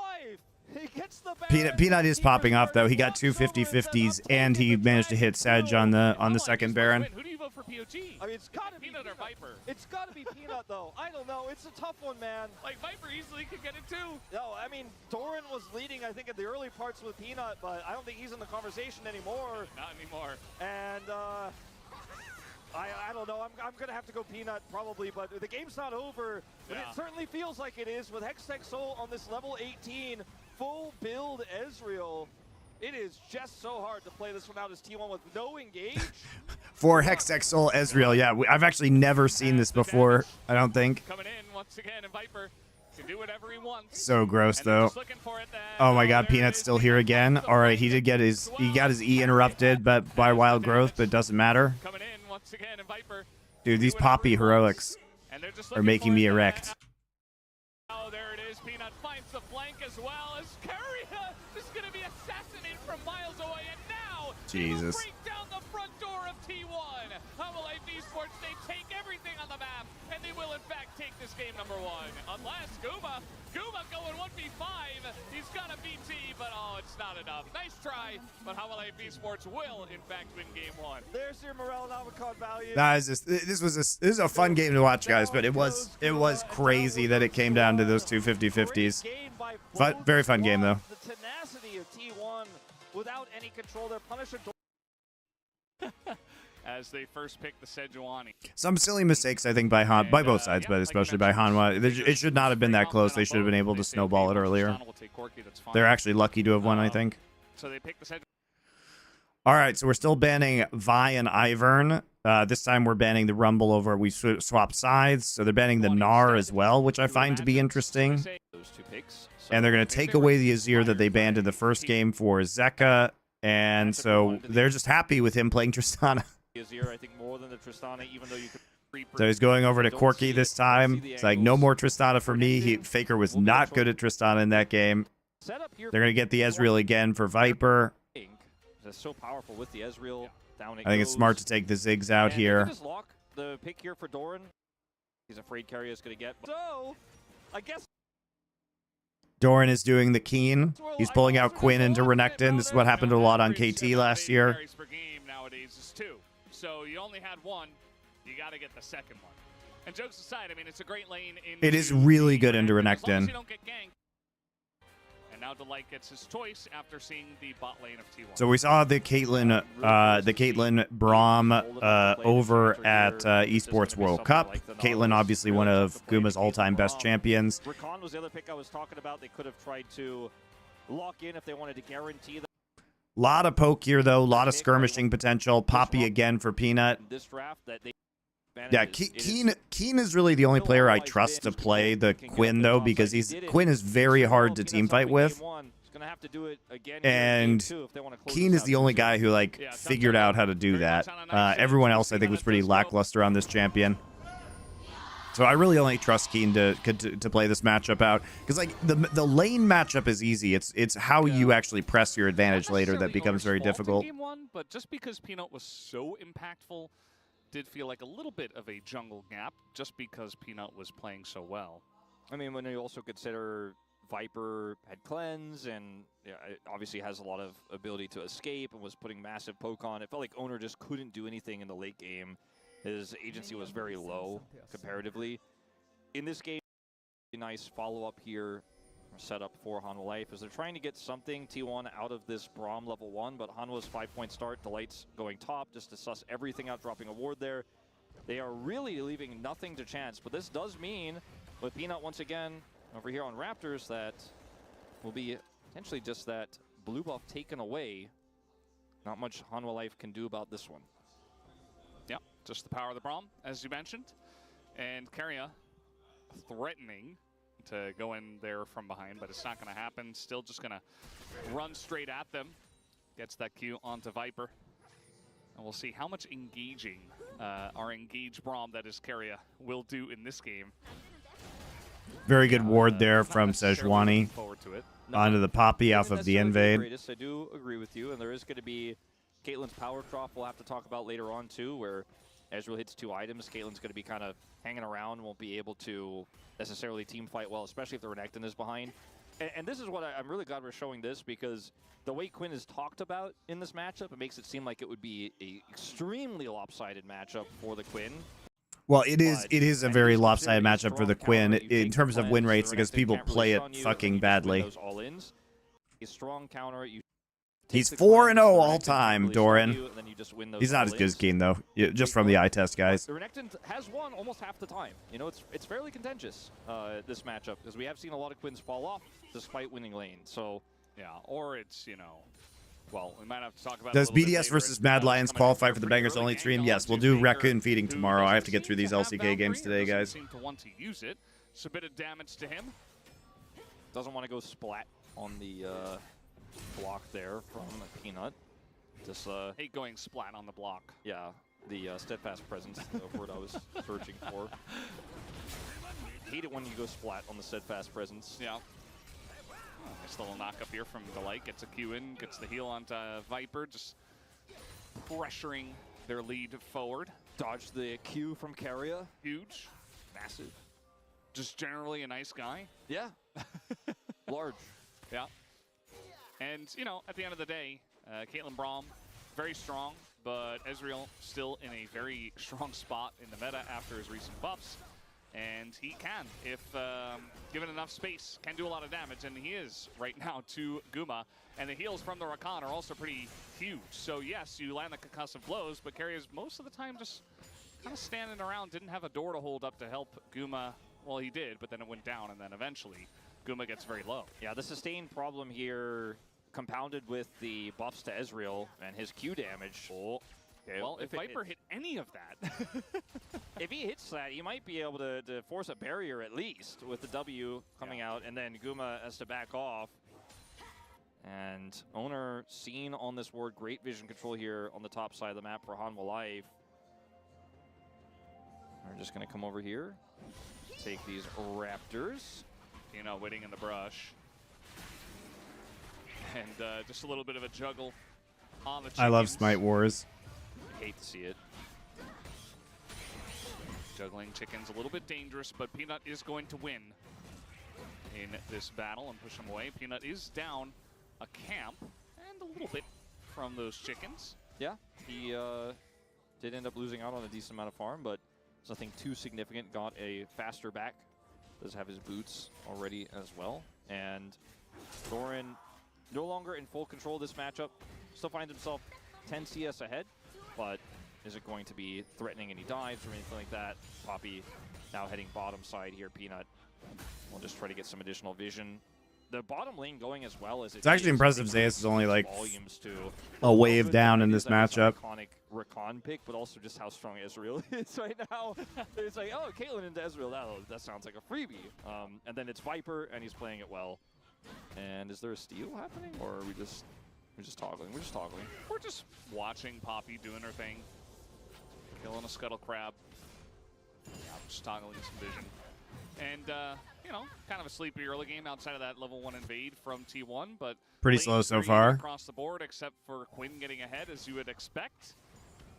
He gets the Baron. Peanut is Keeper's popping off, though. He got Verdict two walks over 50-50s, and and he managed to hit Sedge on the second Baron. Who do you vote for POG? I mean, it's gotta be Peanut or Viper? It's gotta be Peanut, though. I don't know. It's a tough one, man. Like Viper easily could get it too. No, I mean, Doran was leading, I think, in the early parts with Peanut, but I don't think he's in the conversation anymore. Not anymore. And I don't know. I'm gonna have to go Peanut probably, but the game's not over. But Yeah. it certainly feels like it is with Hextech Soul on this level 18 full build Ezreal. It is just so hard to play this one out as T1 with no engage. For Hextech Soul Ezreal, yeah. I've actually never seen this before, I don't think. Coming in once again, and Viper can do whatever he wants. So gross, And they're though. just looking for it then. Oh my god, There it Peanut's is. still here again. All right, he got his E interrupted but by Wild Growth, but it doesn't matter. Coming in once again, and Viper. Dude, these do whatever Poppy he heroics wants. And they're just are looking making for me it, erect. Oh, there it is. Peanut finds the flank as well as Carrier is going to be assassinated from miles away. And now Jesus. he will break down the front door of T1. Hanwha Life esports, they take everything on the map, and they will in fact take this game number one. Unless Guma going 1v5. He's got a BT, but oh, it's not enough. Nice try, but Hanwha Life esports will in fact win game one. There's your morale and avocado value. Nah, this is a fun game to watch, guys, but it was crazy that it came down to those two 50-50s. Very fun game, though. The tenacity of T1 without any control. They're punished. As they first pick the Sejuani. Some silly mistakes, I think, by both sides, but especially by Hanwha. It should not have been that close. They should have been able to snowball it earlier. They're actually lucky to have won, I think. So they pick the Sejuani. All right, so we're still banning Vi and Ivern. This time we're banning the Rumble over. We swapped sides, so they're banning the Gnar as well, which I find to be interesting. Those two picks. And they're going to take away the Azir that they banned in the first game for Zeka. And so they're just happy with him playing Tristana. Azir, I think, more than the Tristana, even though you could. So he's going over to Corki this time. It's like, no more Tristana for me. Faker was not good at Tristana in that game. They're going to get the Ezreal again for Viper. That's so powerful with the Ezreal. Down it I think it's smart to take the Ziggs out here. Just lock the pick here for Doran. He's afraid Carrier is going to get. So, I guess. Doran is doing the Keen. He's pulling out Quinn into Renekton. This is what happened a lot on KT last year. Nowadays is 2. So you only had 1. You got to get the second one. And jokes aside, I mean, it's a great lane. It is really good into Renekton. And now Delight gets his choice after seeing the bot lane of T1. So we saw the Caitlyn Braum over at Esports World Cup. Caitlyn, obviously one of Guma's all-time best champions. Rakan was the other pick I was talking about. They could have tried to lock in if they wanted to guarantee that. Lot of poke here, though. A lot of skirmishing potential. Poppy again for Peanut. This draft that they yeah, Keen is really the only player I trust to play the Quinn, though, because Quinn is very hard to teamfight with. And Keen is the only guy who, like, figured out how to do that. Everyone else, I think, was pretty lackluster on this champion. So I really only trust Keen to play this matchup out. Because, like, the lane matchup is easy. It's how you actually press your advantage later that becomes very difficult. Game 1, but just because Peanut was so impactful, did feel like a little bit of a jungle gap just because Peanut was playing so well. I mean, when you also consider Viper had cleanse and obviously has a lot of ability to escape and was putting massive poke on, it felt like Owner just couldn't do anything in the late game. His agency was very low comparatively. In this game, a nice follow-up here set up for Hanwha Life as they're trying to get something T1 out of this Braum level 1, but Hanwha's 5-point start, Delight's going top just to suss everything out, dropping a ward there. They are really leaving nothing to chance, but this does mean with Peanut once again over here on Raptors that will be potentially just that blue buff taken away. Not much Hanwha Life can do about this one. Yeah, just the power of the Braum, as you mentioned. And Carrier threatening to go in there from behind, but it's not going to happen. Still just going to run straight at them. Gets that Q onto Viper. And we'll see how much engaging our engaged Braum, that is Carrier, will do in this game. Very good ward there from Sejuani onto the Poppy off of the invade. I do agree with you, and there is going to be Caitlyn's power drop we'll have to talk about later on too, where Ezreal hits 2 items. Caitlyn's going to be kind of hanging around, won't be able to necessarily team fight well, especially if the Renekton is behind. And this is what I'm really glad we're showing this, because the way Quinn is talked about in this matchup, it makes it seem like it would be a extremely lopsided matchup for the Quinn. Well, it is a very lopsided matchup for the Quinn in terms of win rates, because people play it fucking badly. A strong counter. He's 4-0 all time, Doran. He's not as good as Keen, though, just from the eye test, guys. The Renekton has won almost half the time. You know, it's fairly contentious, this matchup, because we have seen a lot of Quins fall off despite winning lane. So, yeah, or it's, you know, well, we might have to talk about. Does BDS versus Mad Lions qualify for the Bangers Only stream? Yes, we'll do Raccoon Feeding tomorrow. I have to get through these LCK games today, guys. Seem to want to use it. It's a bit of damage to him. Doesn't want to go splat on the block there from Peanut. Just hate going splat on the block. Yeah, the steadfast presence is the word I was searching for. Hate it when you go splat on the steadfast presence. Yeah. Nice little knock up here from Delight. Gets a Q in, gets the heal onto Viper, just pressuring their lead forward. Dodge the Q from Carrier. Huge. Massive. Just generally a nice guy. Yeah. Large. Yeah. And, you know, at the end of the day, Caitlyn Braum, very strong, but Ezreal still in a very strong spot in the meta after his recent buffs. And he can, if given enough space, can do a lot of damage, and he is right now to Guma. And the heals from the Rakan are also pretty huge. So yes, you land the concussive blows, but Carrier's most of the time just kind of standing around, didn't have a door to hold up to help Guma. Well, he did, but then it went down, and then eventually Guma gets very low. Yeah, the sustain problem here compounded with the buffs to Ezreal and his Q damage. Oh. Okay, Well, if Viper hit any of that, if he hits that, he might be able to force a barrier at least with the W coming out, and then Guma has to back off. And Owner seen on this ward, great vision control here on the top side of the map for Hanwha Life. We're just going to come over here, take these Raptors. waiting in the brush. And just a little bit of a juggle on the chickens. I love Smite Wars. Hate to see it. Juggling chickens, a little bit dangerous, but Peanut is going to win in this battle and push him away. Peanut is down a camp and a little bit from those chickens. Yeah, he did end up losing out on a decent amount of farm, but it's nothing too significant. Got a faster back. Does have his boots already as well. And Doran no longer in full control of this matchup. Still finds himself 10 CS ahead, but is it going to be threatening any dives or anything like that? Poppy now heading bottom side here. Peanut will just try to get some additional vision. The bottom lane going as well as it's actually impressive. Zayas is only like volumes to a wave down in this matchup. Iconic Rakan pick, but also just how strong Ezreal is right now. It's like, oh, Caitlyn into Ezreal, that sounds like a freebie. And then it's Viper, and he's playing it well. And is there a steal happening, or are we're just toggling? We're just toggling. We're just watching Poppy doing her thing, killing a scuttle crab. Yeah, just toggling some vision. And, kind of a sleepy early game outside of that level 1 invade from T1, but pretty slow so far. Across the board, except for Quinn getting ahead, as you would expect.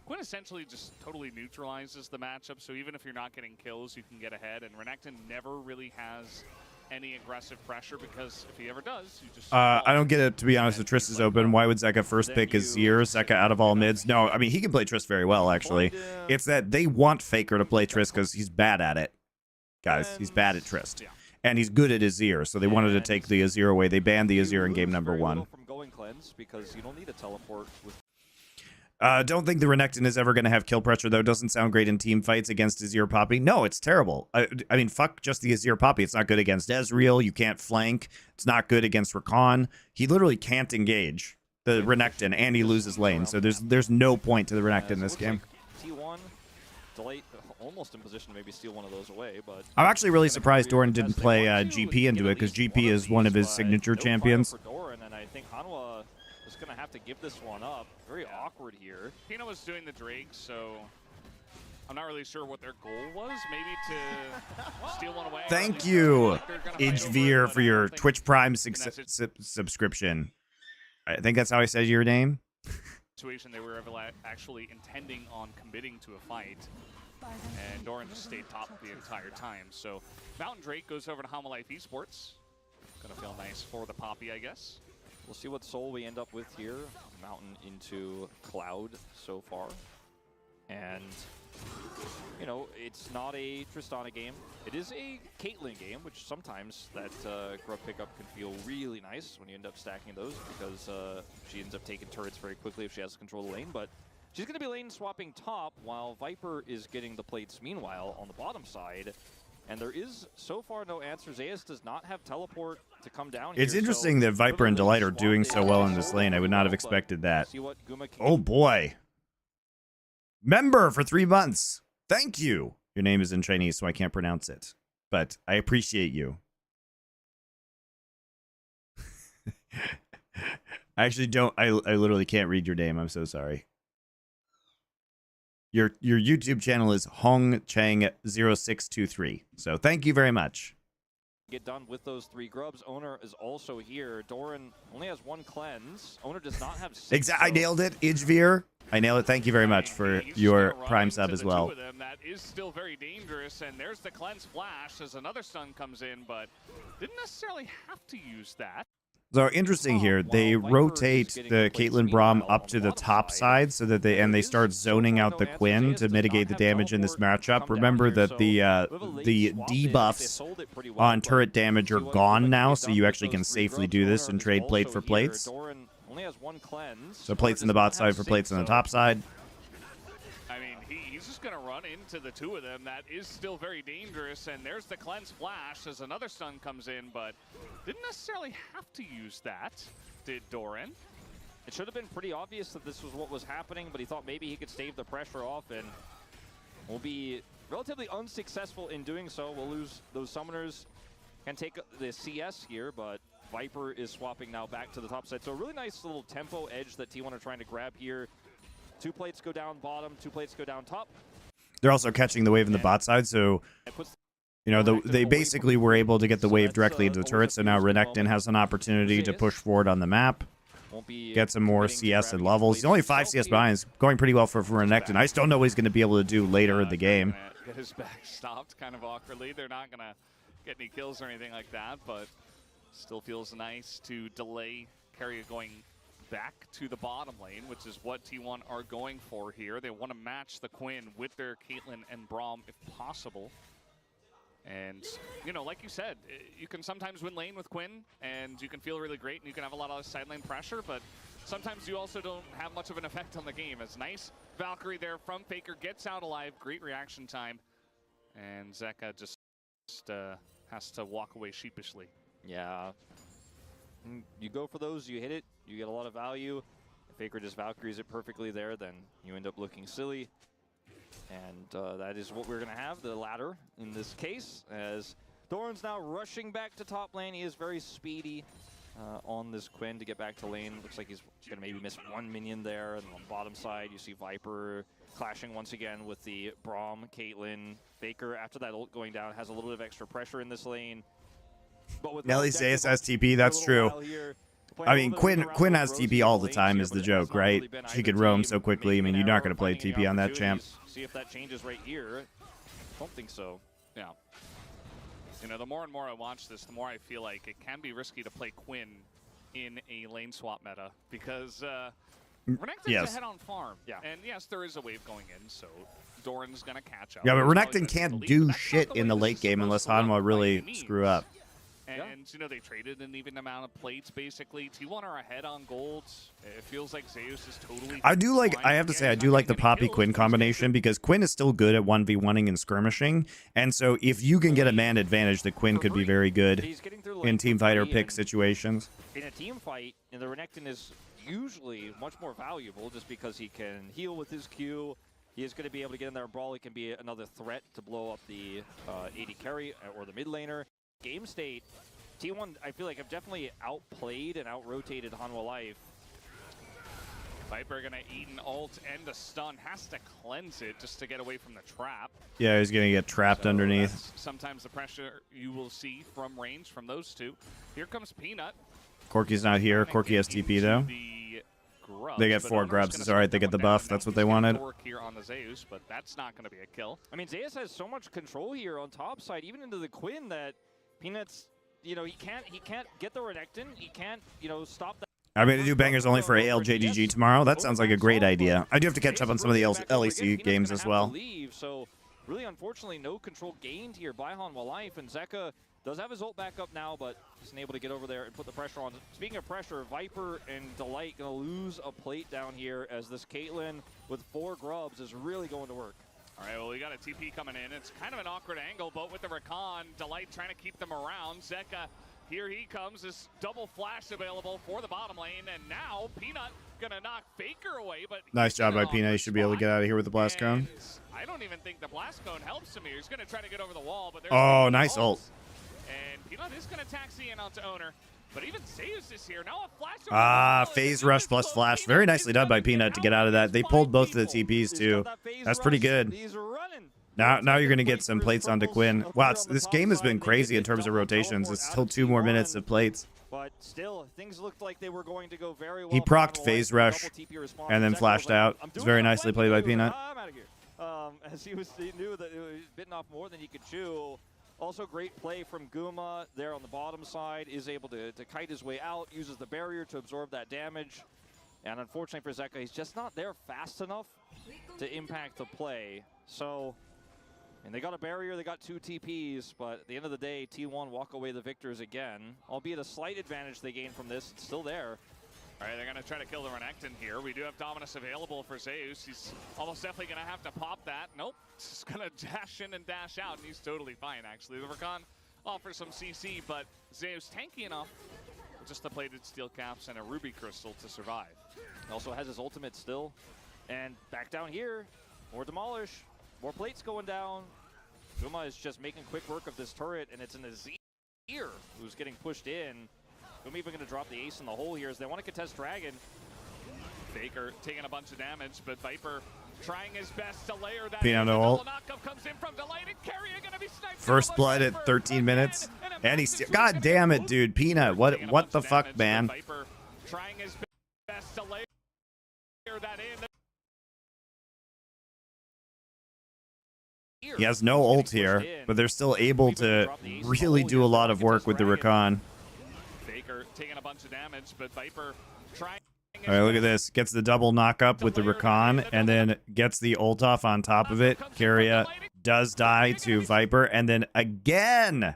Quinn essentially just totally neutralizes the matchup, so even if you're not getting kills, you can get ahead, and Renekton never really has any aggressive pressure, because if he ever does, you just... I don't get it, to be honest. With Trist is open, why would Zeka first pick Azir? Zeka out of all mids? No, I mean, he can play Trist very well, actually. It's that they want Faker to play Trist because he's bad at it. Guys, he's bad at Trist. Yeah. And he's good at Azir, so they wanted to take the Azir away. They banned the Azir in game number 1. From going cleanse because you don't need a teleport with don't think the Renekton is ever going to have kill pressure, though. Doesn't sound great in team fights against Azir Poppy. No, it's terrible. I mean, fuck just the Azir Poppy. It's not good against Ezreal. You can't flank. It's not good against Rakan. He literally can't engage the Renekton, and he loses lane. So there's no point to the Renekton in this game. Like T1 delayed, almost in position to maybe steal one of those away, but I'm actually really surprised Doran didn't play GP into it, because GP is one of his signature champions. For Doran, and I think Hanwha is going to have to give this one up. Very awkward here. Pino was doing the Drake, so I'm not really sure what their goal was. Maybe to steal one away. Thank you, HVer, for your Twitch Prime subscription. I think that's how I said your name. Situation they were actually intending on committing to a fight, and Doran just stayed top the entire time. So Mountain Drake goes over to Hanwha Life Esports. Gonna feel nice for the Poppy, I guess. We'll see what soul we end up with here. Mountain into Cloud so far. And, it's not a Tristana game. It is a Caitlyn game, which sometimes that grub pickup can feel really nice when you end up stacking those, because she ends up taking turrets very quickly if she has control of the lane. But she's going to be lane swapping top, while Viper is getting the plates meanwhile on the bottom side. And there is, so far, no answer. Zayas does not have teleport to come down here. It's interesting that Viper and Delight are doing so well in this lane. I would not have expected that. Oh, boy. Member for 3 months. Thank you. Your name is in Chinese, so I can't pronounce it. But I appreciate you. I actually don't. I literally can't read your name. I'm so sorry. Your YouTube channel is Hong Chang 0623. So thank you very much. Get done with those 3 grubs. Owner is also here. Doran only has 1 cleanse. Owner does not have 6. Exactly. I nailed it. Idgevere. I nailed it. Thank you very much for your Prime sub as well. That is still very dangerous, and there's the cleanse flash as another stun comes in, but didn't necessarily have to use that. So interesting here, they rotate the Caitlyn Braum up to the top side so that they start zoning out the Quinn to mitigate the damage in this matchup. Remember that the debuffs on turret damage are gone now, so you actually can safely do this and trade plate for plates. So plates in the bot side for plates on the top side. I mean, he's just going to run into the 2 of them. That is still very dangerous, and there's the cleanse flash as another stun comes in, but didn't necessarily have to use that. did Doran. It should have been pretty obvious that this was what was happening, but he thought maybe he could stave the pressure off, and will be relatively unsuccessful in doing so. We'll lose those summoners. Can take the CS here, but Viper is swapping now back to the top side. So a really nice little tempo edge that T1 are trying to grab here. 2 plates go down bottom, 2 plates go down top. They're also catching the wave in the bot side, so you know they basically were able to get the wave directly into the turret. So now Renekton has an opportunity to push forward on the map, get some more CS and levels. He's only 5 CS behind. It's going pretty well for Renekton. I still know what he's going to be able to do later in the game. Get his back stopped kind of awkwardly. They're not going to get any kills or anything like that, but still feels nice to delay Carrier going back to the bottom lane, which is what T1 are going for here. They want to match the Quinn with their Caitlyn and Braum if possible. And, you know, like you said, you can sometimes win lane with Quinn, and you can feel really great, and you can have a lot of side lane pressure, but sometimes you also don't have much of an effect on the game. It's nice. Valkyrie there from Faker gets out alive. Great reaction time. And Zeka just has to walk away sheepishly. Yeah. You go for those, you hit it, you get a lot of value. If Faker just Valkyries it perfectly there, then you end up looking silly. And that is what we're going to have, the ladder in this case, as Doran's now rushing back to top lane. He is very speedy on this Quinn to get back to lane. Looks like he's going to maybe miss 1 minion there. And on the bottom side, you see Viper clashing once again with the Braum, Caitlyn. Faker, after that ult going down, has a little bit of extra pressure in this lane. But with Nelly Zayas has TP, that's true. I mean, Quinn has TP all the time is the joke, right? She could roam so quickly. I mean, you're not going to play TP on that champ. See if that changes right here. Don't think so. Yeah. You know, the more and more I watch this, the more I feel like it can be risky to play Quinn in a lane swap meta, because Renekton's ahead on farm. Yeah. And yes, there is a wave going in, so Doran's going to catch up. Yeah, but Renekton can't do shit in the late game unless Hanwha really screw up. And, you know, they traded an even amount of plates, basically. T1 are ahead on golds. It feels like Zeus is totally I have to say, I do like the Poppy-Quinn combination, because Quinn is still good at 1v1ing and skirmishing. And so if you can get a man advantage, the Quinn could be very good in teamfighter pick situations. In a team fight, and the Renekton is usually much more valuable just because he can heal with his Q. He is going to be able to get in there and brawl. He can be another threat to blow up the AD carry or the mid laner. Game state, T1, I feel like, have definitely outplayed and out-rotated Hanwha Life. Viper gonna eat an ult and a stun. Has to cleanse it just to get away from the trap. Yeah, he's going to get trapped underneath. Sometimes the pressure you will see from range from those two. Here comes Peanut. Corki's not here. Corki has TP, though. They get 4 grubs. It's all right. They get the buff. That's what they wanted. Here on the Zeus, but that's not going to be a kill. I mean, Zeus has so much control here on top side, even into the Quinn, that Peanut's, you know, he can't get the Renekton. He can't, you know, stop that. I'm going to do bangers only for ALJGG tomorrow. That sounds like a great idea. I do have to catch up on some of the LEC games as well. So, really, unfortunately, no control gained here by Hanwha Life, and Zeka does have his ult back up now, but isn't able to get over there and put the pressure on. Speaking of pressure, Viper and Delight going to lose a plate down here, as this Caitlyn with 4 grubs is really going to work. All right, well, we got a TP coming in. It's kind of an awkward angle, but with the Recon, Delight trying to keep them around. Zeka, here he comes. This double flash available for the bottom lane, and now Peanut gonna knock Faker away. But nice job by Peanut. He should be able to get out of here with the blast cone. I don't even think the blast cone helps him here. He's gonna try to get over the wall, but there's nice ult. And Peanut is gonna taxi in onto Owner. But even Zeus is here. Now a flash. Phase rush plus flash. Very nicely done by Peanut to get out of that. They pulled both of the TPs too. That's pretty good. Now you're going to get some plates onto Quinn. Wow, this game has been crazy in terms of rotations. It's still 2 more minutes of plates. But still, things looked like they were going to go very well. He procced phase rush and then flashed out. It's very nicely played by Peanut. I'm out of here. As he knew that it was bitten off more than he could chew. Also, great play from Guma there on the bottom side. Is able to kite his way out, uses the barrier to absorb that damage. And unfortunately for Zeka, he's just not there fast enough to impact the play. So, and they got a barrier, they got 2 TPs, but at the end of the day, T1 walk away the victors again. Albeit a slight advantage they gain from this, it's still there. All right, they're going to try to kill the Renekton here. We do have Dominus available for Zeus. He's almost definitely going to have to pop that. Nope, just going to dash in and dash out, and he's totally fine, actually. The Recon offers some CC, but Zeus tanky enough just the plated steel caps and a ruby crystal to survive. Also has his ultimate still. And back down here, more demolish, more plates going down. Guma is just making quick work of this turret, and it's an Azir who's getting pushed in. Guma even going to drop the ace in the hole here as they want to contest Dragon. Faker taking a bunch of damage, but Viper trying his best to layer that. Peanut in. ult. Knockup comes in from Delight, and Carrier gonna be sniped. First blood at 13 minutes. And he's still, God damn it, dude. Peanut, what the fuck, man? Viper trying his best to layer that in. He has no ult here, but they're still able to really do a lot of work with the Rakan. Faker taking a bunch of damage, but Viper trying. All right, look at this. Gets the double knock-up with the Rakan, and then gets the ult off on top of it. Keria does die to Viper, and then again,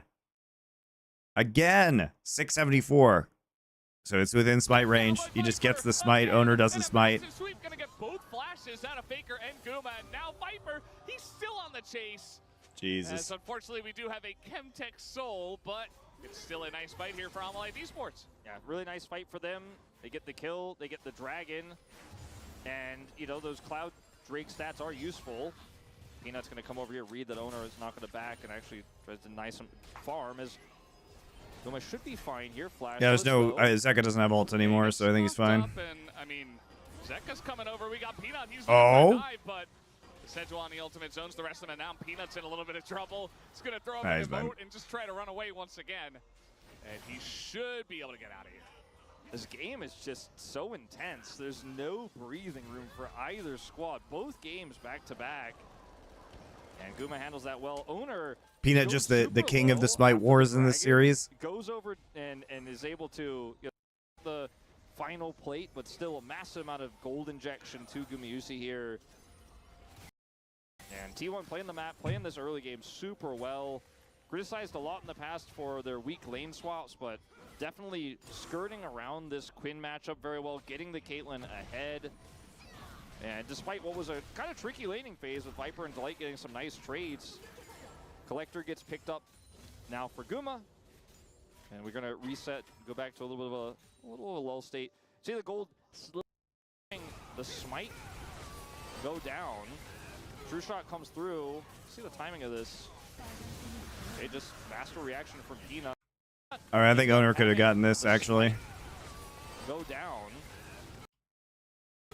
674. So it's within smite range. He just gets the smite. Owner doesn't smite. Gonna get both flashes out of Faker and Guma, and now Viper, he's still on the chase. Jesus. As unfortunately, we do have a Chemtech soul, but it's still a nice fight here for Hanwha Life esports. Yeah, really nice fight for them. They get the kill, they get the dragon, and you know those Cloud Drake stats are useful. Peanut's going to come over here, read that Owner is not going to back, and actually tries to deny some farm as Guma should be fine here. Flash. Yeah, there's no Zeka doesn't have ult anymore, so I think he's fine. And, I mean, Zeka's coming over. We got Peanut. He's dive, but Sejuani ultimate zones the rest of them, and now Peanut's in a little bit of trouble. He's going to throw up a boat and just try to run away once again. And he should be able to get out of here. This game is just so intense. There's no breathing room for either squad. Both games back to back. And Guma handles that well. Owner Peanut just the king of the smite wars in this series. Goes over and is able to get the final plate, but still a massive amount of gold injection to Gumayusi here. And T1 playing the map, playing this early game super well. Criticized a lot in the past for their weak lane swaps, but definitely skirting around this Quinn matchup very well, getting the Caitlyn ahead. And despite what was a kind of tricky laning phase with Viper and Delight getting some nice trades, Collector gets picked up now for Guma. And we're going to reset, go back to a little bit of a lull state. See the gold slowing the smite go down. True shot comes through. See the timing of this. Okay, just faster reaction from Peanut. All right, I think Owner could have gotten this, actually. Go down.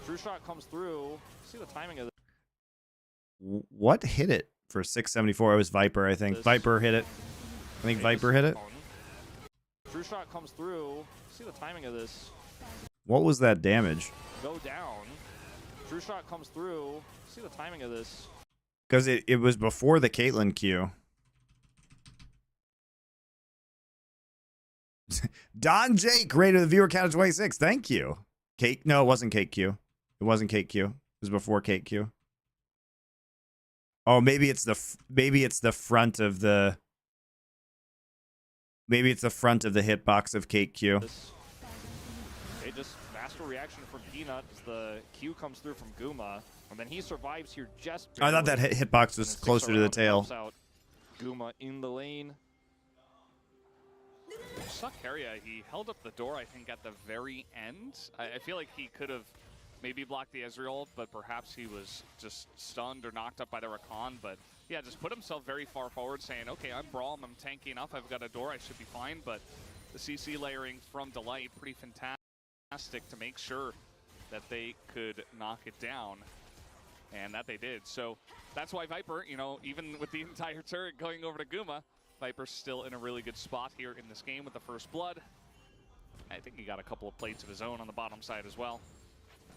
True shot comes through. See the timing of this. What hit it for 674? It was Viper, I think. Viper hit it. I think Viper hit it. True shot comes through. See the timing of this. What was that damage? Go down. True shot comes through. See the timing of this. Because it was before the Caitlyn Q. Don Jake rated the viewer count of 26. Thank you. Cake? No, it wasn't Cake Q. It wasn't Cake Q. It was before Cake Q. Oh, maybe it's the front of the. Maybe it's the front of the hitbox of Cake Q. Okay, just faster reaction from Peanut as the Q comes through from Guma, and then he survives here just barely. I thought that hitbox was closer to the tail. Out Guma in the lane. Suck Keria, he held up the door, I think, at the very end. I feel like he could have maybe blocked the Ezreal, but perhaps he was just stunned or knocked up by the Rakan. But yeah, just put himself very far forward, saying, okay, I'm Braum, I'm tanky enough, I've got a door, I should be fine. But the CC layering from Delight, pretty fantastic to make sure that they could knock it down. And that they did. So that's why Viper, you know, even with the entire turret going over to Guma, Viper's still in a really good spot here in this game with the first blood. I think he got a couple of plates of his own on the bottom side as well.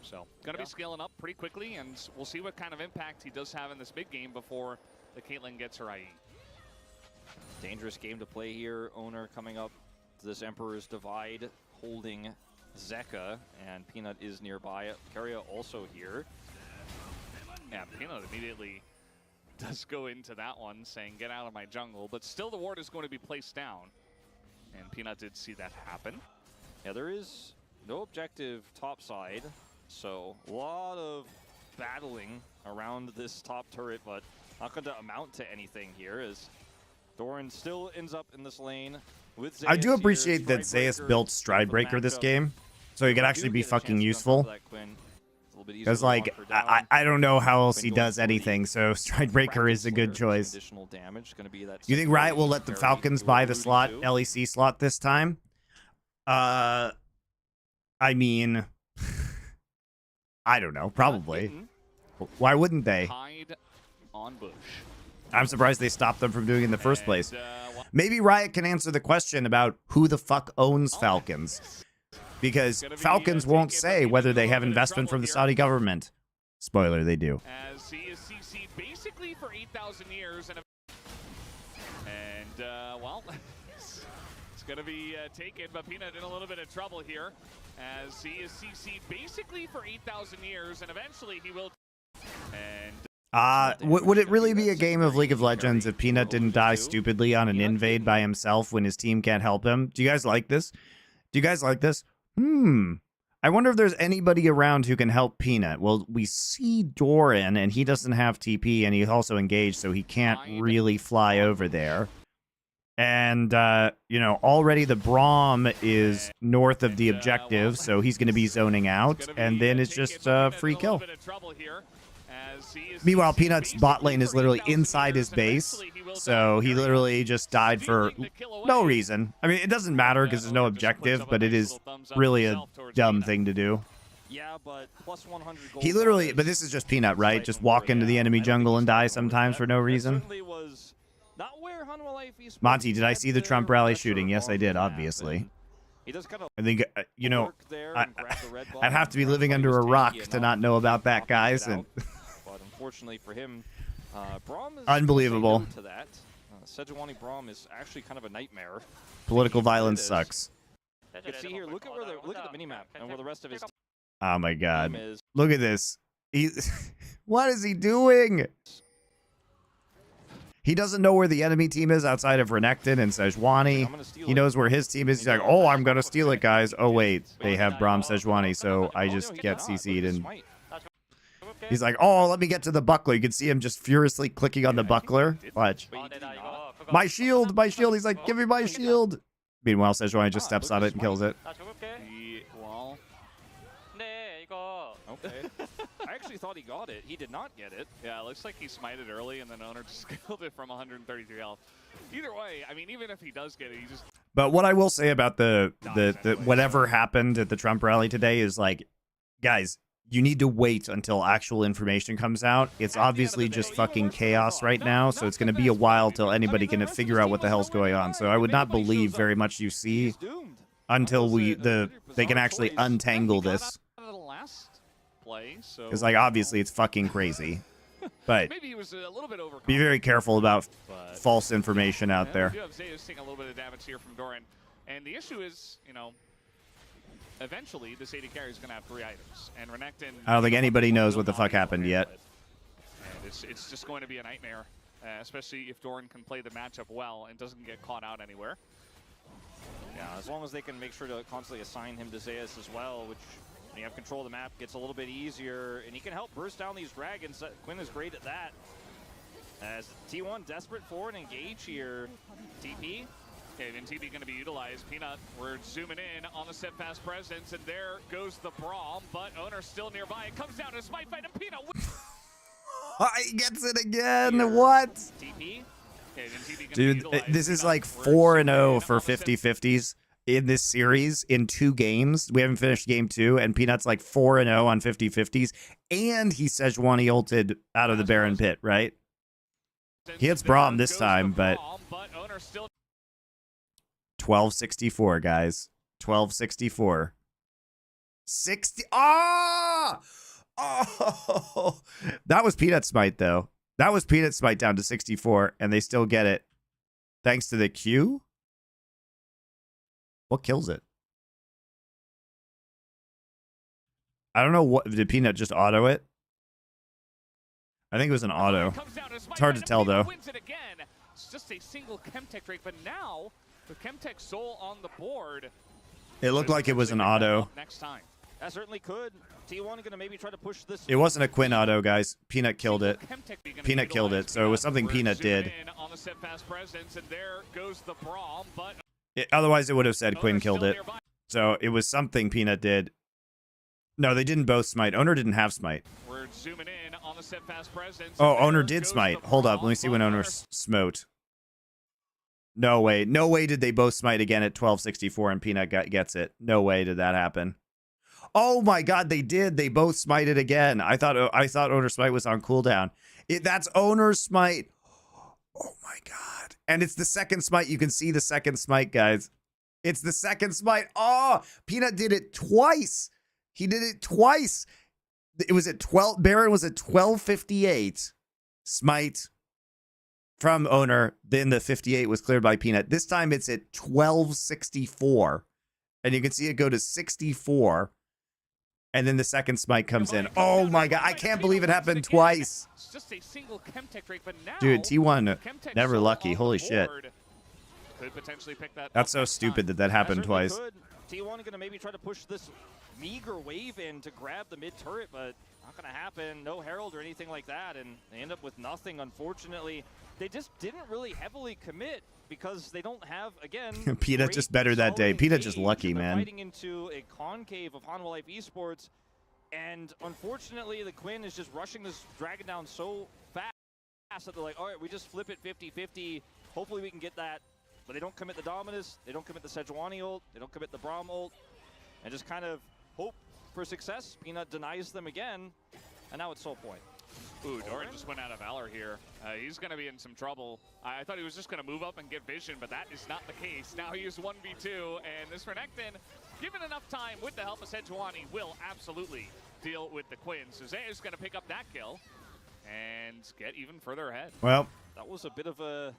So, going to be scaling up pretty quickly, and we'll see what kind of impact he does have in this big game before the Caitlyn gets her IE. Dangerous game to play here. Owner coming up to this Emperor's Divide, holding Zeka, and Peanut is nearby. Keria also here. Yeah, Peanut immediately does go into that one, saying, get out of my jungle. But still the ward is going to be placed down. And Peanut did see that happen. Yeah, there is no objective top side. So a lot of battling around this top turret, but not going to amount to anything here as Doran still ends up in this lane With I do Zeus appreciate here, that Zeus Stridebreaker built for the Stridebreaker this matchup. game, so he could If you actually do be get a fucking chance to get on useful. top of that, Quinn, it's a little bit easier Because to like lock her down. I don't know how else Quinn he going does for the anything, so Stridebreaker is a good Slayer, some choice. additional damage. Gonna be that You think second Riot will range let the parry Falcons you were buy the alluding slot, to. LEC slot this time? I mean, I don't know, Not probably. hidden, Why wouldn't they? hide on bush. I'm surprised they stopped them from doing it in the first place. Well, Maybe Riot can answer the question about who the fuck owns Falcons. Because gonna be, Falcons won't taking say the whether they little have bit of investment trouble from the here. Saudi government. Spoiler, they do. As he is CC'd basically for 8,000 years. Well, it's going to be taken, but Peanut in a little bit of trouble here. As he is CC'd basically for 8,000 years, and eventually he will... And Would it really be a game of League of Legends if Peanut didn't die stupidly on an invade by himself when his team can't help him? Do you guys like this? Do you guys like this? I wonder if there's anybody around who can help Peanut. Well, we see Doran, and he doesn't have TP, and he's also engaged, so he can't really fly over there. And, you know, already the Braum is north of the objective, so he's going to be zoning out, and then it's just free kill. Meanwhile, Peanut's bot lane is literally inside his base, so he literally just died for no reason. I mean, it doesn't matter because there's no objective, but it is really a dumb thing to do. Yeah, but plus 100 gold He literally, dollars but this is just Peanut, right? Just walk into the enemy jungle and die sometimes for no reason. certainly was not where Hanwha Life esports Monty, did I had see the their Trump rally pressure shooting? Yes, I on did, the map, obviously. and he does kind of I think, you know, work there and grab the red ball I'd have to be and living thought he under was a rock tanky to enough not know about that, to guys. knock And it out. But unfortunately for him, Braum is Unbelievable. to that. Sejuani Braum is actually kind of a nightmare. political It violence is. sucks. You can see here, look at the minimap and where the rest of his Oh my god. team is. Look at this. He, what is he doing? He doesn't know where the enemy team is outside of Renekton and Sejuani. I'm gonna steal He it. knows where his team is. He's like, oh, I'm going to steal it, guys. Oh, wait. They have Braum Sejuani, so I just get CC'd. And he's like, oh, let me get to the buckler. You can see him just furiously clicking on the buckler. Watch. My shield, my shield. He's like, give me my shield. Meanwhile, Sejuani just steps on it and kills it. Well, Okay. I actually thought he got it. He did not get it. yeah, it looks like he smited early, and then Owner just killed it from 133 health. Either way, I mean, even if he does get it, he just... But what I will say about the whatever happened at the Trump rally today is like, guys, you need to wait until actual information comes out. It's obviously just fucking chaos right now, so it's going to be a while till anybody can figure out what the hell's going on. So I would not believe very much you see He's doomed. until they can actually untangle this. Because like obviously it's fucking crazy. But Maybe he was a little bit overconfident. be very careful about But false information out there. We do have Zeus taking a little bit of damage here from Doran. And the issue is, you know, eventually this AD carry is going to have 3 items. And Renekton... I don't think anybody knows what the will fuck not be happened able to yet. handle it. And it's just going to be a nightmare, especially if Doran can play the matchup well and doesn't get caught out anywhere. yeah, as long as they can make sure to constantly assign him to Zeus as well, which when you have control of the map gets a little bit easier, and he can help burst down these dragons. Quinn is great at that. As T1 desperate for an engage here. TP. Okay, then TP going to be utilized. Peanut, we're zooming in on the steadfast presence, and there goes the Braum, but Owner's still nearby. It comes down to a smite fight, and Peanut He gets it again. What? TP. Okay, then TP gonna Dude, utilize this is Peanut. like We're 4-0 zooming for in on the 50-50s in this series in 2 games. We haven't finished game 2, and Peanut's like 4-0 on 50-50s. And he Sejuani ulted out of the Baron Pit, right? He hits Braum this time, but 1264, guys. 1264. 60. Ah! Oh! That was Peanut Smite, though. That was Peanut Smite down to 64, and they still get it. Thanks to the Q? What kills it? I don't know what. Did Peanut just auto it? I think it was an auto. It's hard to tell, though. It's just a single Chemtech Drake, but now with Chemtech Soul on the board, It looked like it was an auto. next time. That certainly could. T1 going to maybe try to push this. It wasn't a Quinn auto, guys. Peanut killed it. Peanut killed it, so it was something Peanut did. On the steadfast presence, and there goes the Braum, but Otherwise, it would have said Owner Quinn killed still it. nearby. So it was something Peanut did. No, they didn't both smite. Owner didn't have smite. We're zooming in on the steadfast presence. Oh, There Owner did goes smite. the Hold up. brawl, Let me see when but Owner smote. No way. No way did they both smite again at 1264 and Peanut gets it. No way did that happen. Oh my god, they did. They both smited again. I thought Owner smite was on cooldown. That's Owner's smite. Oh my god. And it's the second smite. You can see the second smite, guys. It's the second smite. Oh, Peanut did it twice. He did it twice. It was at 12. Baron was at 1258. Smite from Owner. Then the 58 was cleared by Peanut. This time it's at 1264. And you can see it go to 64. And then the second smite comes in. Oh my god. I can't believe it happened twice. It's just a single Chemtech rate, but now Dude, T1 Chemtech never still lucky. on the Holy shit. board. Could potentially pick that That's up so next stupid time. that happened Certainly twice. could. T1 going to maybe try to push this meager wave in to grab the mid turret, but not going to happen. No Herald or anything like that, and they end up with nothing, unfortunately. They just didn't really heavily commit because they don't have, again, Peanut great, just better that day. solid Peanut just engage, lucky, and they're man. Fighting into a concave of Hanwha Life esports, and unfortunately, the Quinn is just rushing this dragon down so fast that they're like, all right, we just flip it 50-50. Hopefully we can get that. But they don't commit the Dominus, they don't commit the Sejuani ult, they don't commit the Braum ult, and just kind of hope for success. Peanut denies them again, and now it's Soul Point. Ooh, Doran just went out of Valor here. He's going to be in some trouble. I thought he was just going to move up and get vision, but that is not the case. Now he is 1v2, and this Renekton, given enough time with the help of Sejuani, will absolutely deal with the Quinn. So Zay is going to pick up that kill and get even further ahead. Well, That was a bit of a...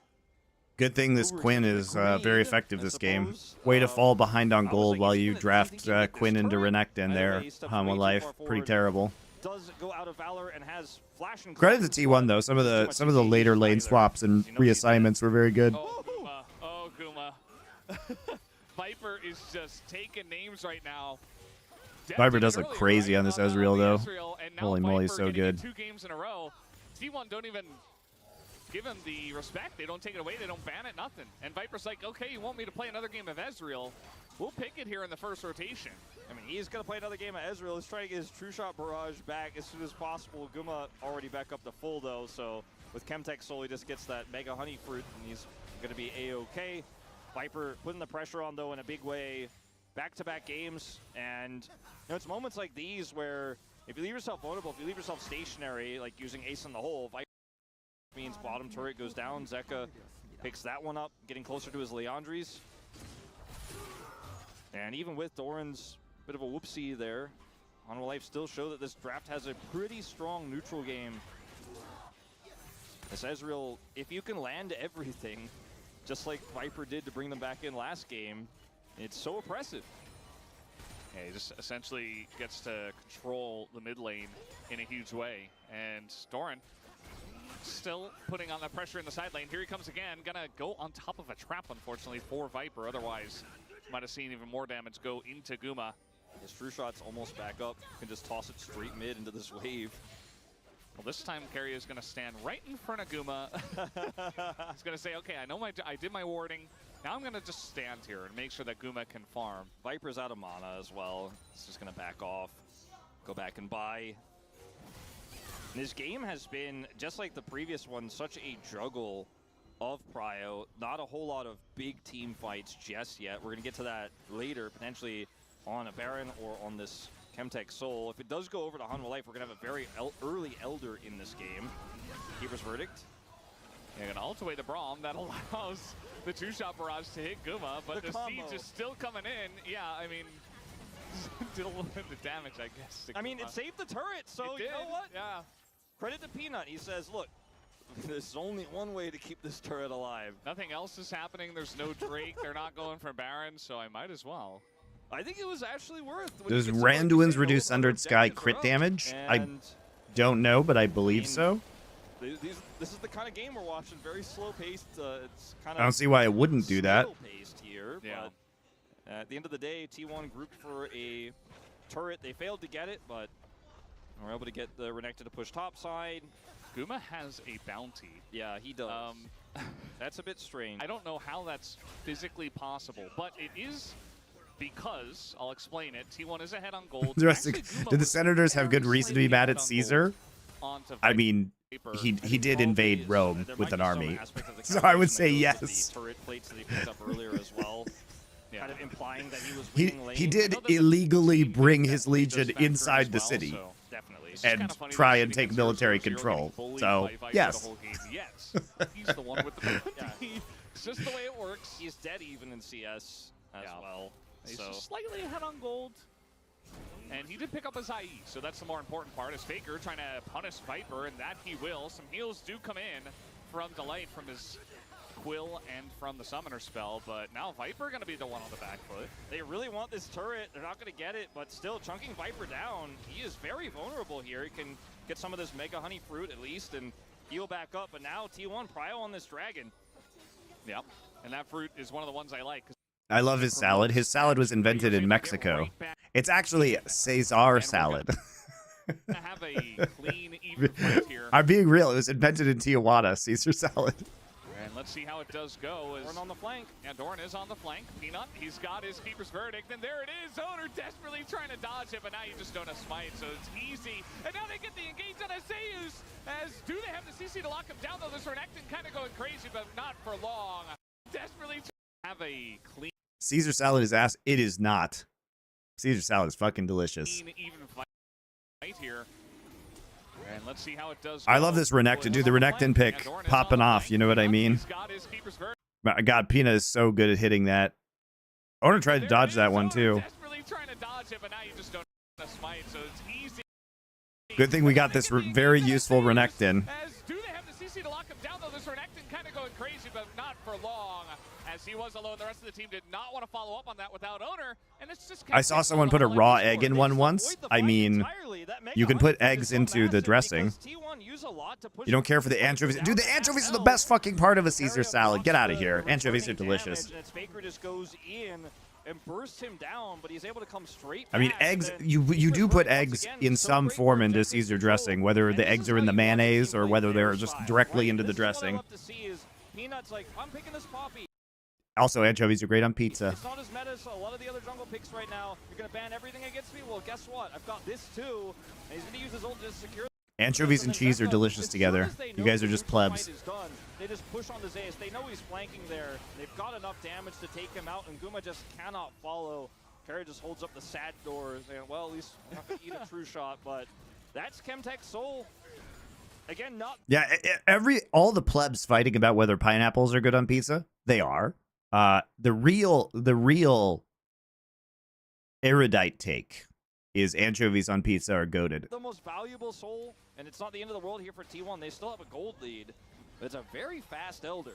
good thing this Quinn is very effective this game. Way to fall behind on gold while you draft Quinn into Renekton there. Hanwha Life, pretty terrible. Does go out of Valor and has flash and Credit to T1 though. Some of the later lane swaps and reassignments were very good. Oh, Guma. Oh, Guma. Viper is just taking names right now. Viper does look crazy on this Ezreal though. And now Holy moly, Viper so getting good. it 2 games in a row. T1 don't even give him the respect. They don't take it away. They don't ban it, nothing. And Viper's like, okay, you want me to play another game of Ezreal? We'll pick it here in the first rotation. I mean, he's going to play another game of Ezreal. He's trying to get his True Shot Barrage back as soon as possible. Guma already back up to full, though, so with Chemtech Soul, he just gets that Mega Honey Fruit, and he's going to be A-OK. Viper putting the pressure on, though, in a big way. Back-to-back games, and you know, it's moments like these where if you leave yourself vulnerable, if you leave yourself stationary, like using Ace in the hole, Viper means bottom turret goes down. Zeka picks that one up, getting closer to his Leandries. And even with Doran's bit of a whoopsie there, Hanwha Life still show that this draft has a pretty strong neutral game. This Ezreal, if you can land everything, just like Viper did to bring them back in last game, it's so oppressive. Yeah, he just essentially gets to control the mid lane in a huge way. And Doran still putting on the pressure in the side lane. Here he comes again. Gonna go on top of a trap, unfortunately, for Viper. Otherwise, might have seen even more damage go into Guma. His True Shot's almost back up. Can just toss it straight mid into this wave. Well, this time Carry is gonna stand right in front of Guma. He's gonna say, okay, I know I did my warding. Now I'm gonna just stand here and make sure that Guma can farm. Viper's out of mana as well. It's just gonna back off, go back and buy. And this game has been, just like the previous one, such a juggle of prio. Not a whole lot of big team fights just yet. We're gonna get to that later, potentially on a Baron or on this Chemtech Soul. If it does go over to Hanwha Life, we're gonna have a very early Elder in this game. Keeper's Verdict. Yeah, gonna ult away the Braum. That allows the 2-shot barrage to hit Guma, but the siege is still coming in. Yeah, I mean, did a little bit of damage, I guess. I mean, it saved the turret, so you know what? Yeah. Credit to Peanut. He says, look, there's only one way to keep this turret alive. Nothing else is happening. There's no Drake. They're not going for Baron, so I might as well. I think it was actually worth. Does Randuin's reduce Sundered Sky crit damage? I don't know, but I believe so. This is the kind of game we're watching. Very slow paced. It's kind of. I don't see why it wouldn't do that. Paced here, yeah. But at the end of the day, T1 grouped for a turret. They failed to get it, but were able to get the Renekton to push top side. Guma has a bounty. Yeah, he does. That's a bit strange. I don't know how that's physically possible, but it is because, I'll explain it, T1 is ahead on gold. The rest Actually, of- Guma did the was Senators have good very reason to be slightly mad ahead at on Caesar? gold onto I mean, Viper. he did invade Rome There with might an be some army. aspect of the So I would calculation say that goes with yes. the turret plates that he picked up earlier as well. Yeah. Kind of implying that he was He winning lane. did I know that the illegally team bring thinks his that does legion factor in inside as the well, city so Definitely. it's just and kinda funny try that and take against military 0-0 control. getting bullied So, by Viper yes. the whole game. Yes, he's the one with the bounty. It's just the way it works. He's dead even in CS as Yeah. well. He's So just slightly ahead on gold. And he did pick up his IE, so that's the more important part. Is Faker trying to punish Viper, and that he will. Some heals do come in from Delight, from his Quill, and from the Summoner spell, but now Viper going to be the one on the back foot. they really want this turret. They're not going to get it, but still chunking Viper down. He is very vulnerable here. He can get some of this Mega Honey Fruit at least and heal back up. But now T1 prio on this dragon. Yep, and that fruit is one of the ones I like. I love his salad. His salad was invented in Mexico. It's actually Caesar salad. To have a clean, even fight here. I'm being real. It was invented in Tijuana, Caesar salad. And let's see how it does go. Dorn on the flank. Yeah, Dorn is on the flank. Peanut, he's got his Keeper's Verdict, and there it is. Owner desperately trying to dodge it, but now you just don't have Smite, so it's easy. And now they get the engage on Aseus. As do they have the CC to lock him down, though? This Renekton kind of going crazy, but not for long. Desperately have a clean, Caesar salad is ass. It is not. Caesar salad is fucking delicious. even fight here. And let's see how it does I go. love this Renekton. Dude, the Renekton pick popping off. You know what I mean? He's got his Keeper's Verdict. My God, Pina is so good at hitting that. Owner tried to dodge that one, too. Desperately trying to dodge it, but now you just don't have the Smite, so it's easy. Good thing we got this very useful Renekton. As do they have the CC to lock him down, though? This Renekton kind of going crazy, but not for long. As he was alone, the rest of the team did not want to follow up on that without Owner, and it's just. I saw someone put a raw egg in one once. I mean, you can put eggs into the dressing. You don't care for the anchovies. Dude, the anchovies are the best fucking part of a Caesar salad. Get out of here. Anchovies are delicious. Faker just goes in and bursts him down, but he's able to come straight I mean, back, eggs, and then you do put once eggs again, in so some great form for into objective Caesar control. dressing, whether And the this eggs is are in the why you want to mayonnaise see or Blade whether they're Bear's just spot, directly right? into the This is what I dressing. love to see is Peanut's like, I'm picking this poppy. Also, anchovies are great on pizza. It's not as meta as a lot of the other jungle picks right now. You're going to ban everything against me? Well, guess what? I've got this too. And he's going to use his ult to secure. Anchovies and cheese are delicious together. You guys are just plebs. They just push on the Zeus. They know he's flanking there. They've got enough damage to take him out, and Guma just cannot follow. Perry just holds up the sad doors, and well, at least I'm not going to eat a true shot, but that's Chemtech's soul. Again, not. Yeah, all the plebs fighting about whether pineapples are good on pizza, they are. The real erudite take is anchovies on pizza are goated. The most valuable soul, and it's not the end of the world here for T1. They still have a gold lead, but it's a very fast Elder.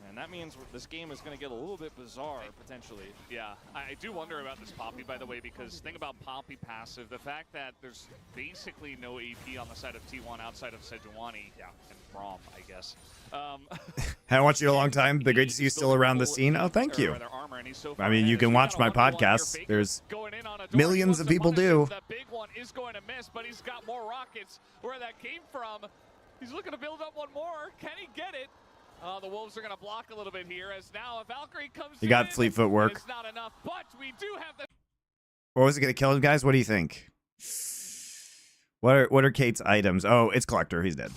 And that means this game is going to get a little bit bizarre, potentially. Yeah, I do wonder about this Poppy, by the way, because think about Poppy passive. The fact that there's basically no AP on the side of T1 outside of Sejuani, yeah, and Braum, I guess. Haven't watched you in a long time, but great to see you still around the scene. Oh, thank you. I mean, you can watch my podcasts. There's millions of people do. That big one is going to miss, but he's got more rockets where that came from. He's looking to build up one more. Can he get it? The Wolves are going to block a little bit here as now a Valkyrie comes in. You got fleet footwork. It's not enough, but we do have the... Or was it going to kill him, guys? What do you think? What are Kate's items? Oh, it's Collector. He's dead.